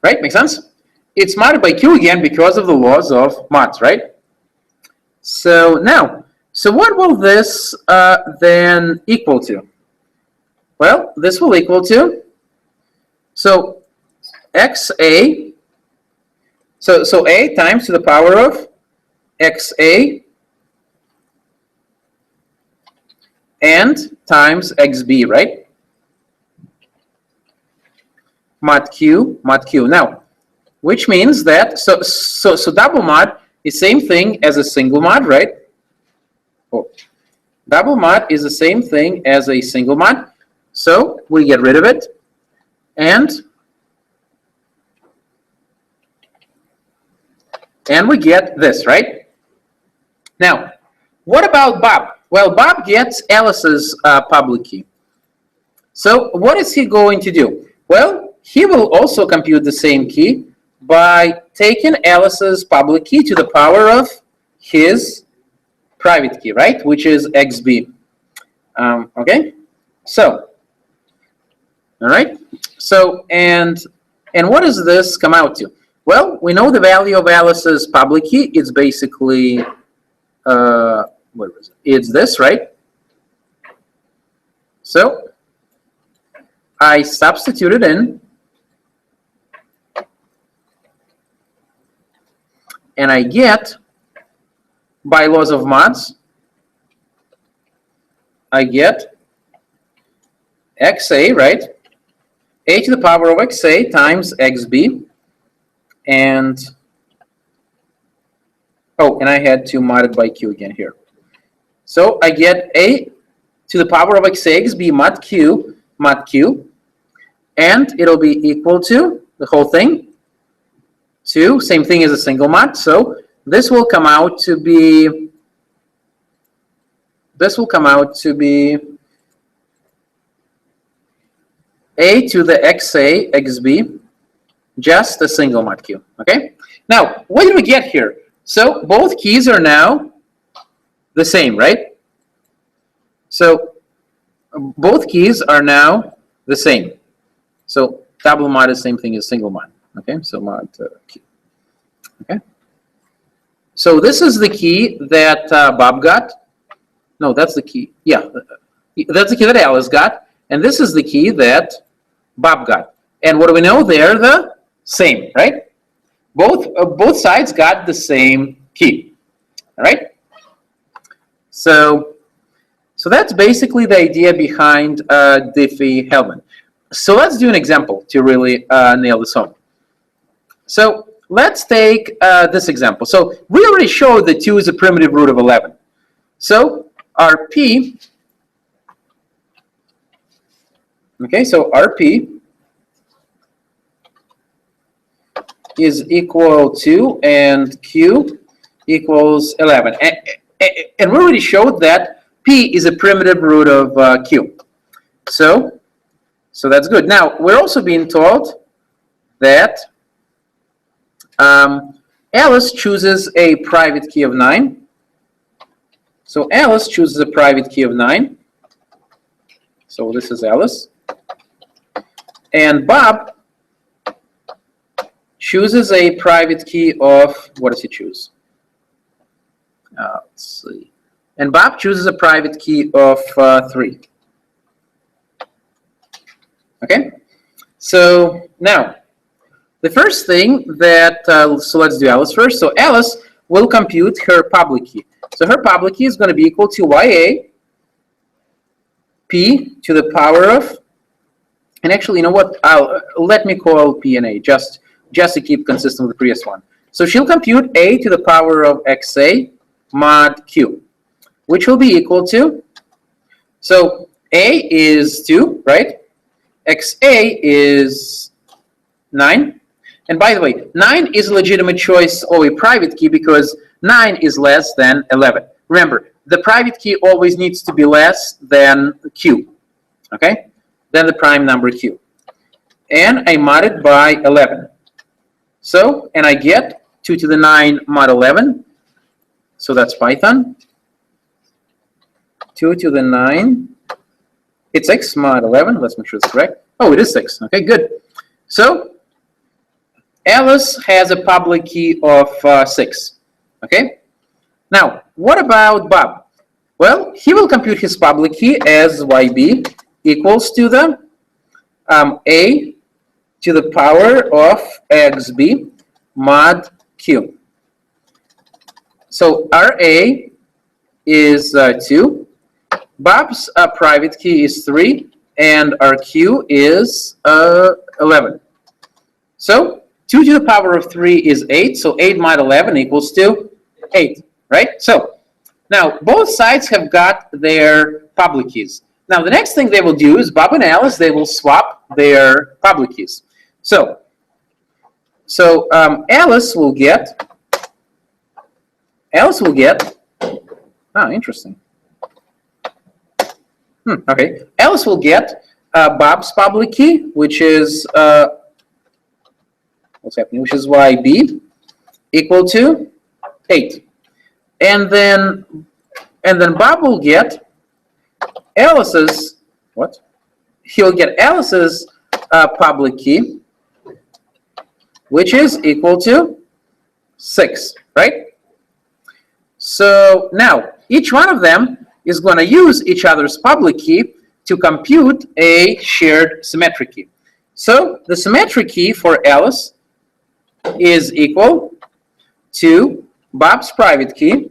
Right? Make sense? It's modded by Q again because of the laws of mods, right? So now, so what will this then equal to? Well, this will equal to, so XA, so A times to the power of XA and times XB, right? Mod Q. Now, which means that, so double mod is same thing as a single mod, right? Oh, double mod is the same thing as a single mod. So we get rid of it, and we get this, right? Now, what about Bob? Well, Bob gets Alice's public key. So what is he going to do? Well, he will also compute the same key by taking Alice's public key to the power of his private key, right? Which is XB. Okay? So, all right? So, and what does this come out to? Well, we know the value of Alice's public key. It's basically, what was it? It's this, right? So, I substitute it in, and I get, by laws of mods, I get XA, right? A to the power of XA times XB, and, oh, and I had to mod it by Q again here. So I get A to the power of XA XB mod Q, and it'll be equal to the whole thing, to, same thing as a single mod, so this will come out to be, A to the XA XB, just a single mod Q, okay? Now, what did we get here? So both keys are now the same, right? So both keys are now the same. So double mod is the same thing as single mod, okay? So mod Q, okay? So this is the key that Bob got. No, that's the key, yeah. That's the key that Alice got, and this is the key that Bob got. And what do we know? They're the same, right? Both sides got the same key, all right? So that's basically the idea behind Diffie-Hellman. So let's do an example to really nail this home. So let's take this example. So we already showed that 2 is a primitive root of 11. So RP, okay, so RP is equal to, and Q equals 11. And we already showed that P is a primitive root of Q. So that's good. Now, we're also being told that Alice chooses a private key of 9. So Alice chooses a private key of 9. So this is Alice. And Bob chooses a private key of, what does he choose? Let's see. And Bob chooses a private key of 3. Okay? So now, the first thing that, so let's do Alice first. So Alice will compute her public key. So her public key is going to be equal to YA P to the power of, and actually, you know what? Let me call P and A just to keep consistent with the previous one. So she'll compute A to the power of XA mod Q, which will be equal to, so A is 2, right? XA is 9. And by the way, 9 is a legitimate choice of a private key because 9 is less than 11. Remember, the private key always needs to be less than Q, okay? Than the prime number Q. And I mod it by 11. So, and I get 2 to the 9 mod 11. So that's Python. 2 to the 9. It's 6 mod 11. Let's make sure it's correct. Oh, it is 6. Okay, good. So Alice has a public key of 6. Okay? Now, what about Bob? Well, he will compute his public key as YB equals to the A to the power of XB mod Q. So RA is 2. Bob's private key is 3. And RQ is 11. So 2 to the power of 3 is 8. So 8 mod 11 equals to 8, right? So now both sides have got their public keys. Now the next thing they will do is Bob and Alice, they will swap their public keys. So Alice will get Oh, interesting. Okay. Alice will get Bob's public key, which is what's happening? Which is YB equal to 8, and then Bob will get Alice's what? He'll get Alice's public key, which is equal to 6, right? So now each one of them is going to use each other's public key to compute a shared symmetric key. So the symmetric key for Alice is equal to Bob's private key,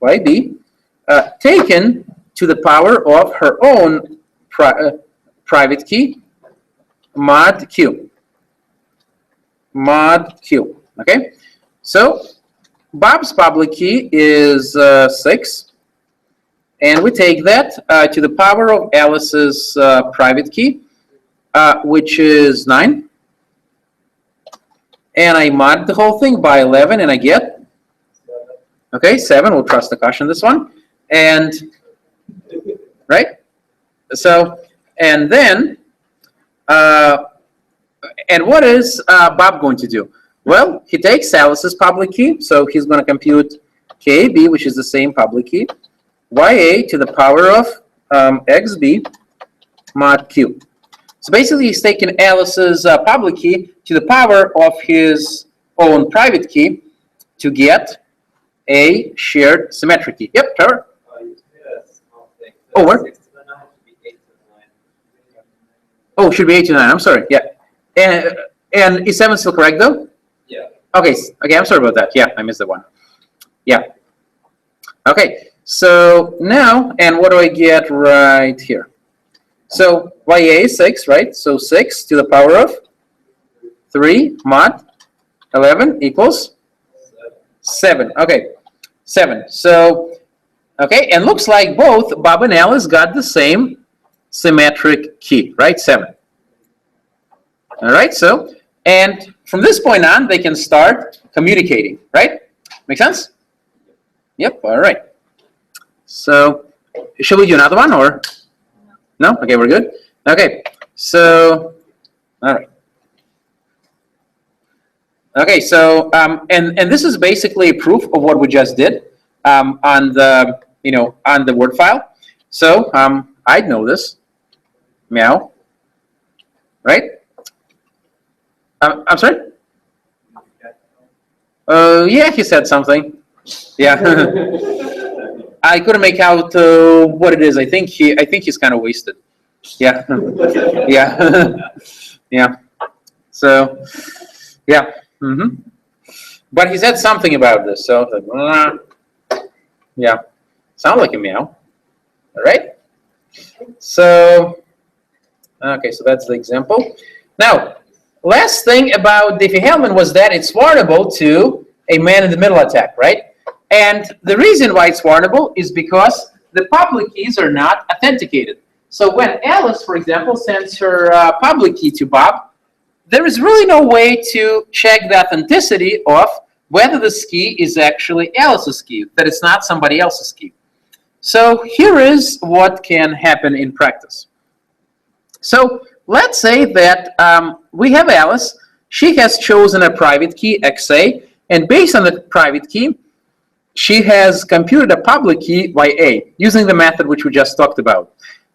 YB, taken to the power of her own private key, mod Q. Mod Q, okay? So Bob's public key is 6, and we take that to the power of Alice's private key, which is 9. And I mod the whole thing by 11, and I get, okay, 7. We'll trust the caution this one. And, right? So, and then, and what is Bob going to do? Well, he takes Alice's public key, so he's going to compute KB, which is the same public key, YA to the power of XB mod Q. So basically, he's taking Alice's public key to the power of his own private key to get a shared symmetric key. Yep, Trevor? Oh, where? Oh, it should be 8 to 9. I'm sorry. Yeah. And is 7 still correct, though? Yeah. Okay. Okay, I'm sorry about that. Yeah, I missed that one. Yeah. Okay. So now, and what do I get right here? So YA is 6, right? So 6 to the power of 3 mod 11 equals 7. Okay, 7. So, okay, and looks like both Bob and Alice got the same symmetric key, right? 7. All right, so, and from this point on, they can start communicating, right? Make sense? Yep, all right. So, should we do another one, or? No? Okay, we're good? Okay, so, all right. Okay, so, and this is basically a proof of what we just did on the, on the Word file. So, I'd know this. Meow. Right? I'm sorry? Yeah, he said something. Yeah. I couldn't make out what it is. I think he's kind of wasted. Yeah. Yeah. Yeah. So, yeah. But he said something about this. So, yeah. Sound like a meow. All right. So, okay. So that's the example. Now, last thing about Diffie-Hellman was that it's warrantable to a man-in-the-middle attack, right? And the reason why it's warrantable is because the public keys are not authenticated. So when Alice, for example, sends her public key to Bob, there is really no way to check the authenticity of whether this key is actually Alice's key, that it's not somebody else's key. So here is what can happen in practice. So let's say that we have Alice. She has chosen a private key, XA, and based on the private key, she has computed a public key, YA, using the method which we just talked about.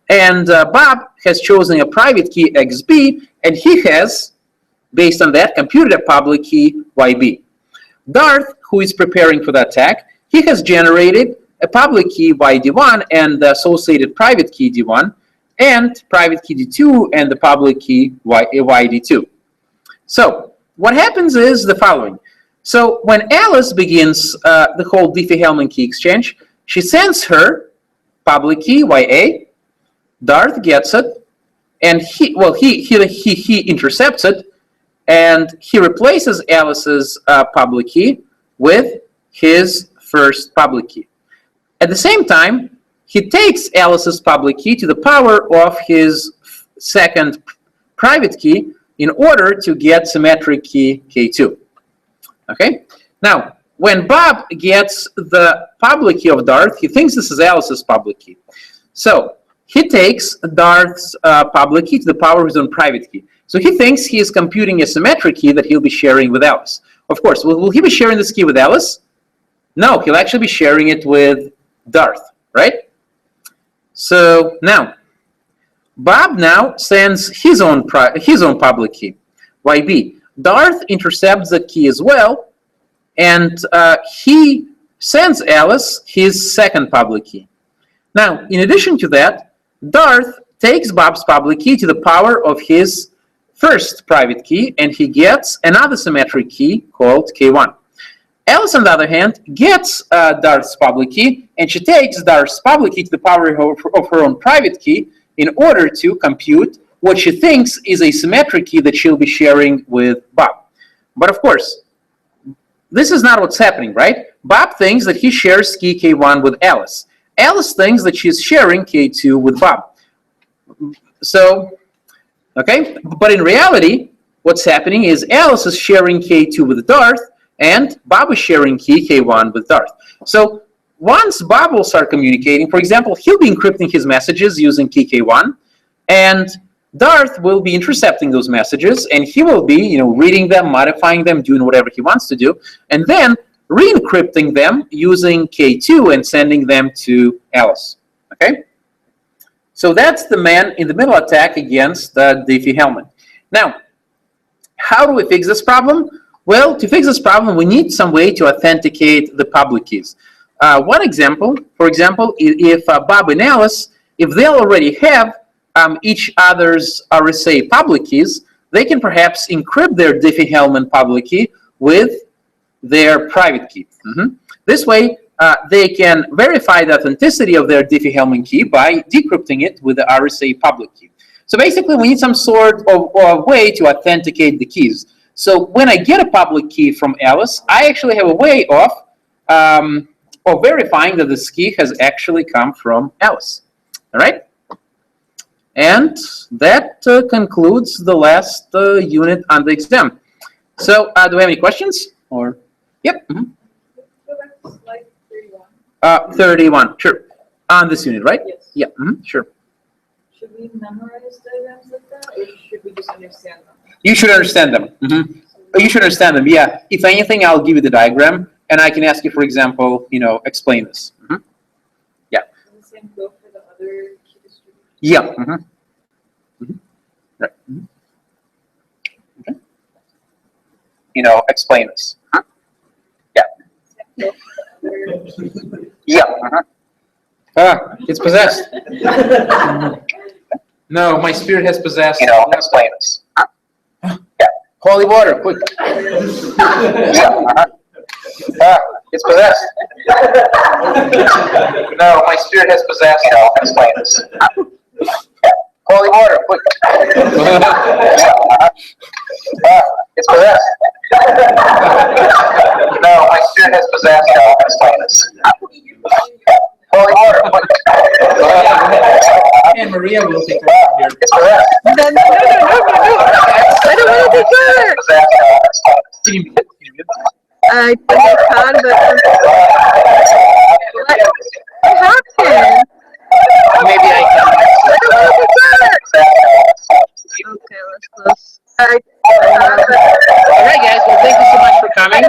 And Bob has chosen a private key, XB, and he has, based on that, computed a public key, YB. Darth, who is preparing for the attack, he has generated a public key, YD1, and the associated private key, D1, and private key, D2, and the public key, YD2. So what happens is the following. So when Alice begins the whole Diffie-Hellman key exchange, she sends her public key, YA, Darth gets it, and he intercepts it, and he replaces Alice's public key with his first public key. At the same time, he takes Alice's public key to the power of his second private key in order to get symmetric key K2. Okay? Now, when Bob gets the public key of Darth, he thinks this is Alice's public key. So he takes Darth's public key to the power of his own private key. So he thinks he is computing a symmetric key that he'll be sharing with Alice. Of course, will he be sharing this key with Alice? No, he'll actually be sharing it with Darth, right? So now, Bob now sends his own public key, YB. Darth intercepts the key as well, and he sends Alice his second public key. Now, in addition to that, Darth takes Bob's public key to the power of his first private key, and he gets another symmetric key called K1. Alice, on the other hand, gets Darth's public key, and she takes Darth's public key to the power of her own private key in order to compute what she thinks is a symmetric key that she'll be sharing with Bob. But of course, this is not what's happening, right? Bob thinks that he shares key K1 with Alice. Alice thinks that she's sharing K2 with Bob. So, okay, but in reality, what's happening is Alice is sharing K2 with Darth, and Bob is sharing key K1 with Darth. So once Bob will start communicating, for example, he'll be encrypting his messages using key K1, and Darth will be intercepting those messages, and he will be, reading them, modifying them, doing whatever he wants to do, and then re-encrypting them using K2 and sending them to Alice. Okay? So that's the man-in-the-middle attack against the Diffie-Hellman. Now, how do we fix this problem? Well, to fix this problem, we need some way to authenticate the public keys. One example, for example, if Bob and Alice, if they already have each other's RSA public keys, they can perhaps encrypt their Diffie-Hellman public key with their private key. This way, they can verify the authenticity of their Diffie-Hellman key by decrypting it with the RSA public key. So basically, we need some sort of way to authenticate the keys. So when I get a public key from Alice, I actually have a way of verifying that this key has actually come from Alice. All right? And that concludes the last unit on the exam. So do we have any questions? Or yep. Go back to slide 31. 31, sure. On this unit, right? Yes. Yeah, sure. Should we memorize diagrams like that, or should we just understand them? You should understand them. You should understand them, yeah. If anything, I'll give you the diagram, and I can ask you, for example, explain this. Yeah. Does the same go for the other key distribution? Yeah. Right. Okay. Explain this. Yeah. Yeah. It's possessed. No, my spirit has possessed. Explain this. Yeah. Holy water, quick. It's possessed. No, my spirit has possessed. Explain this. Holy water, quick. It's possessed. No, my spirit has possessed. Explain this. Holy water, quick. And Maria will take her here. It's possessed. No. I don't want to take her. I think I can, but what happened? Maybe I can. I don't want to take her. Okay, let's close. All right, guys. Well, thank you so much for coming.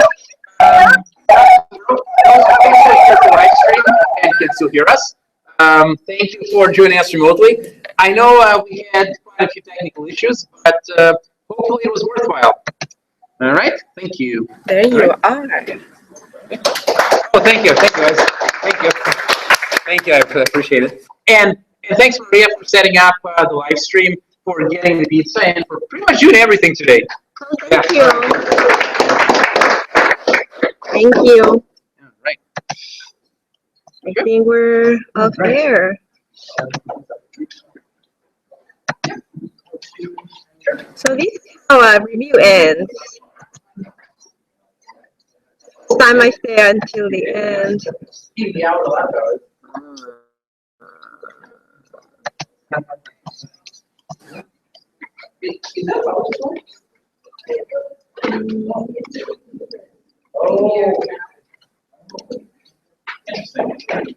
The live stream and can still hear us. Thank you for joining us remotely. I know we had quite a few technical issues, but hopefully it was worthwhile. All right. Thank you. There you are. Oh, thank you. Thank you, guys. Thank you. Thank you. I appreciate it. And thanks, Maria, for setting up the live stream, for getting the pizza, and for pretty much doing everything today. Oh, thank you. Thank you. All right. I think we're off air. So this is how a review ends. This time I stay until the end. Okay.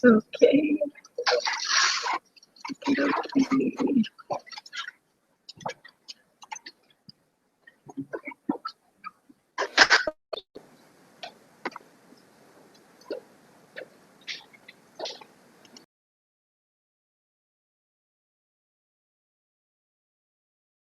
Okay.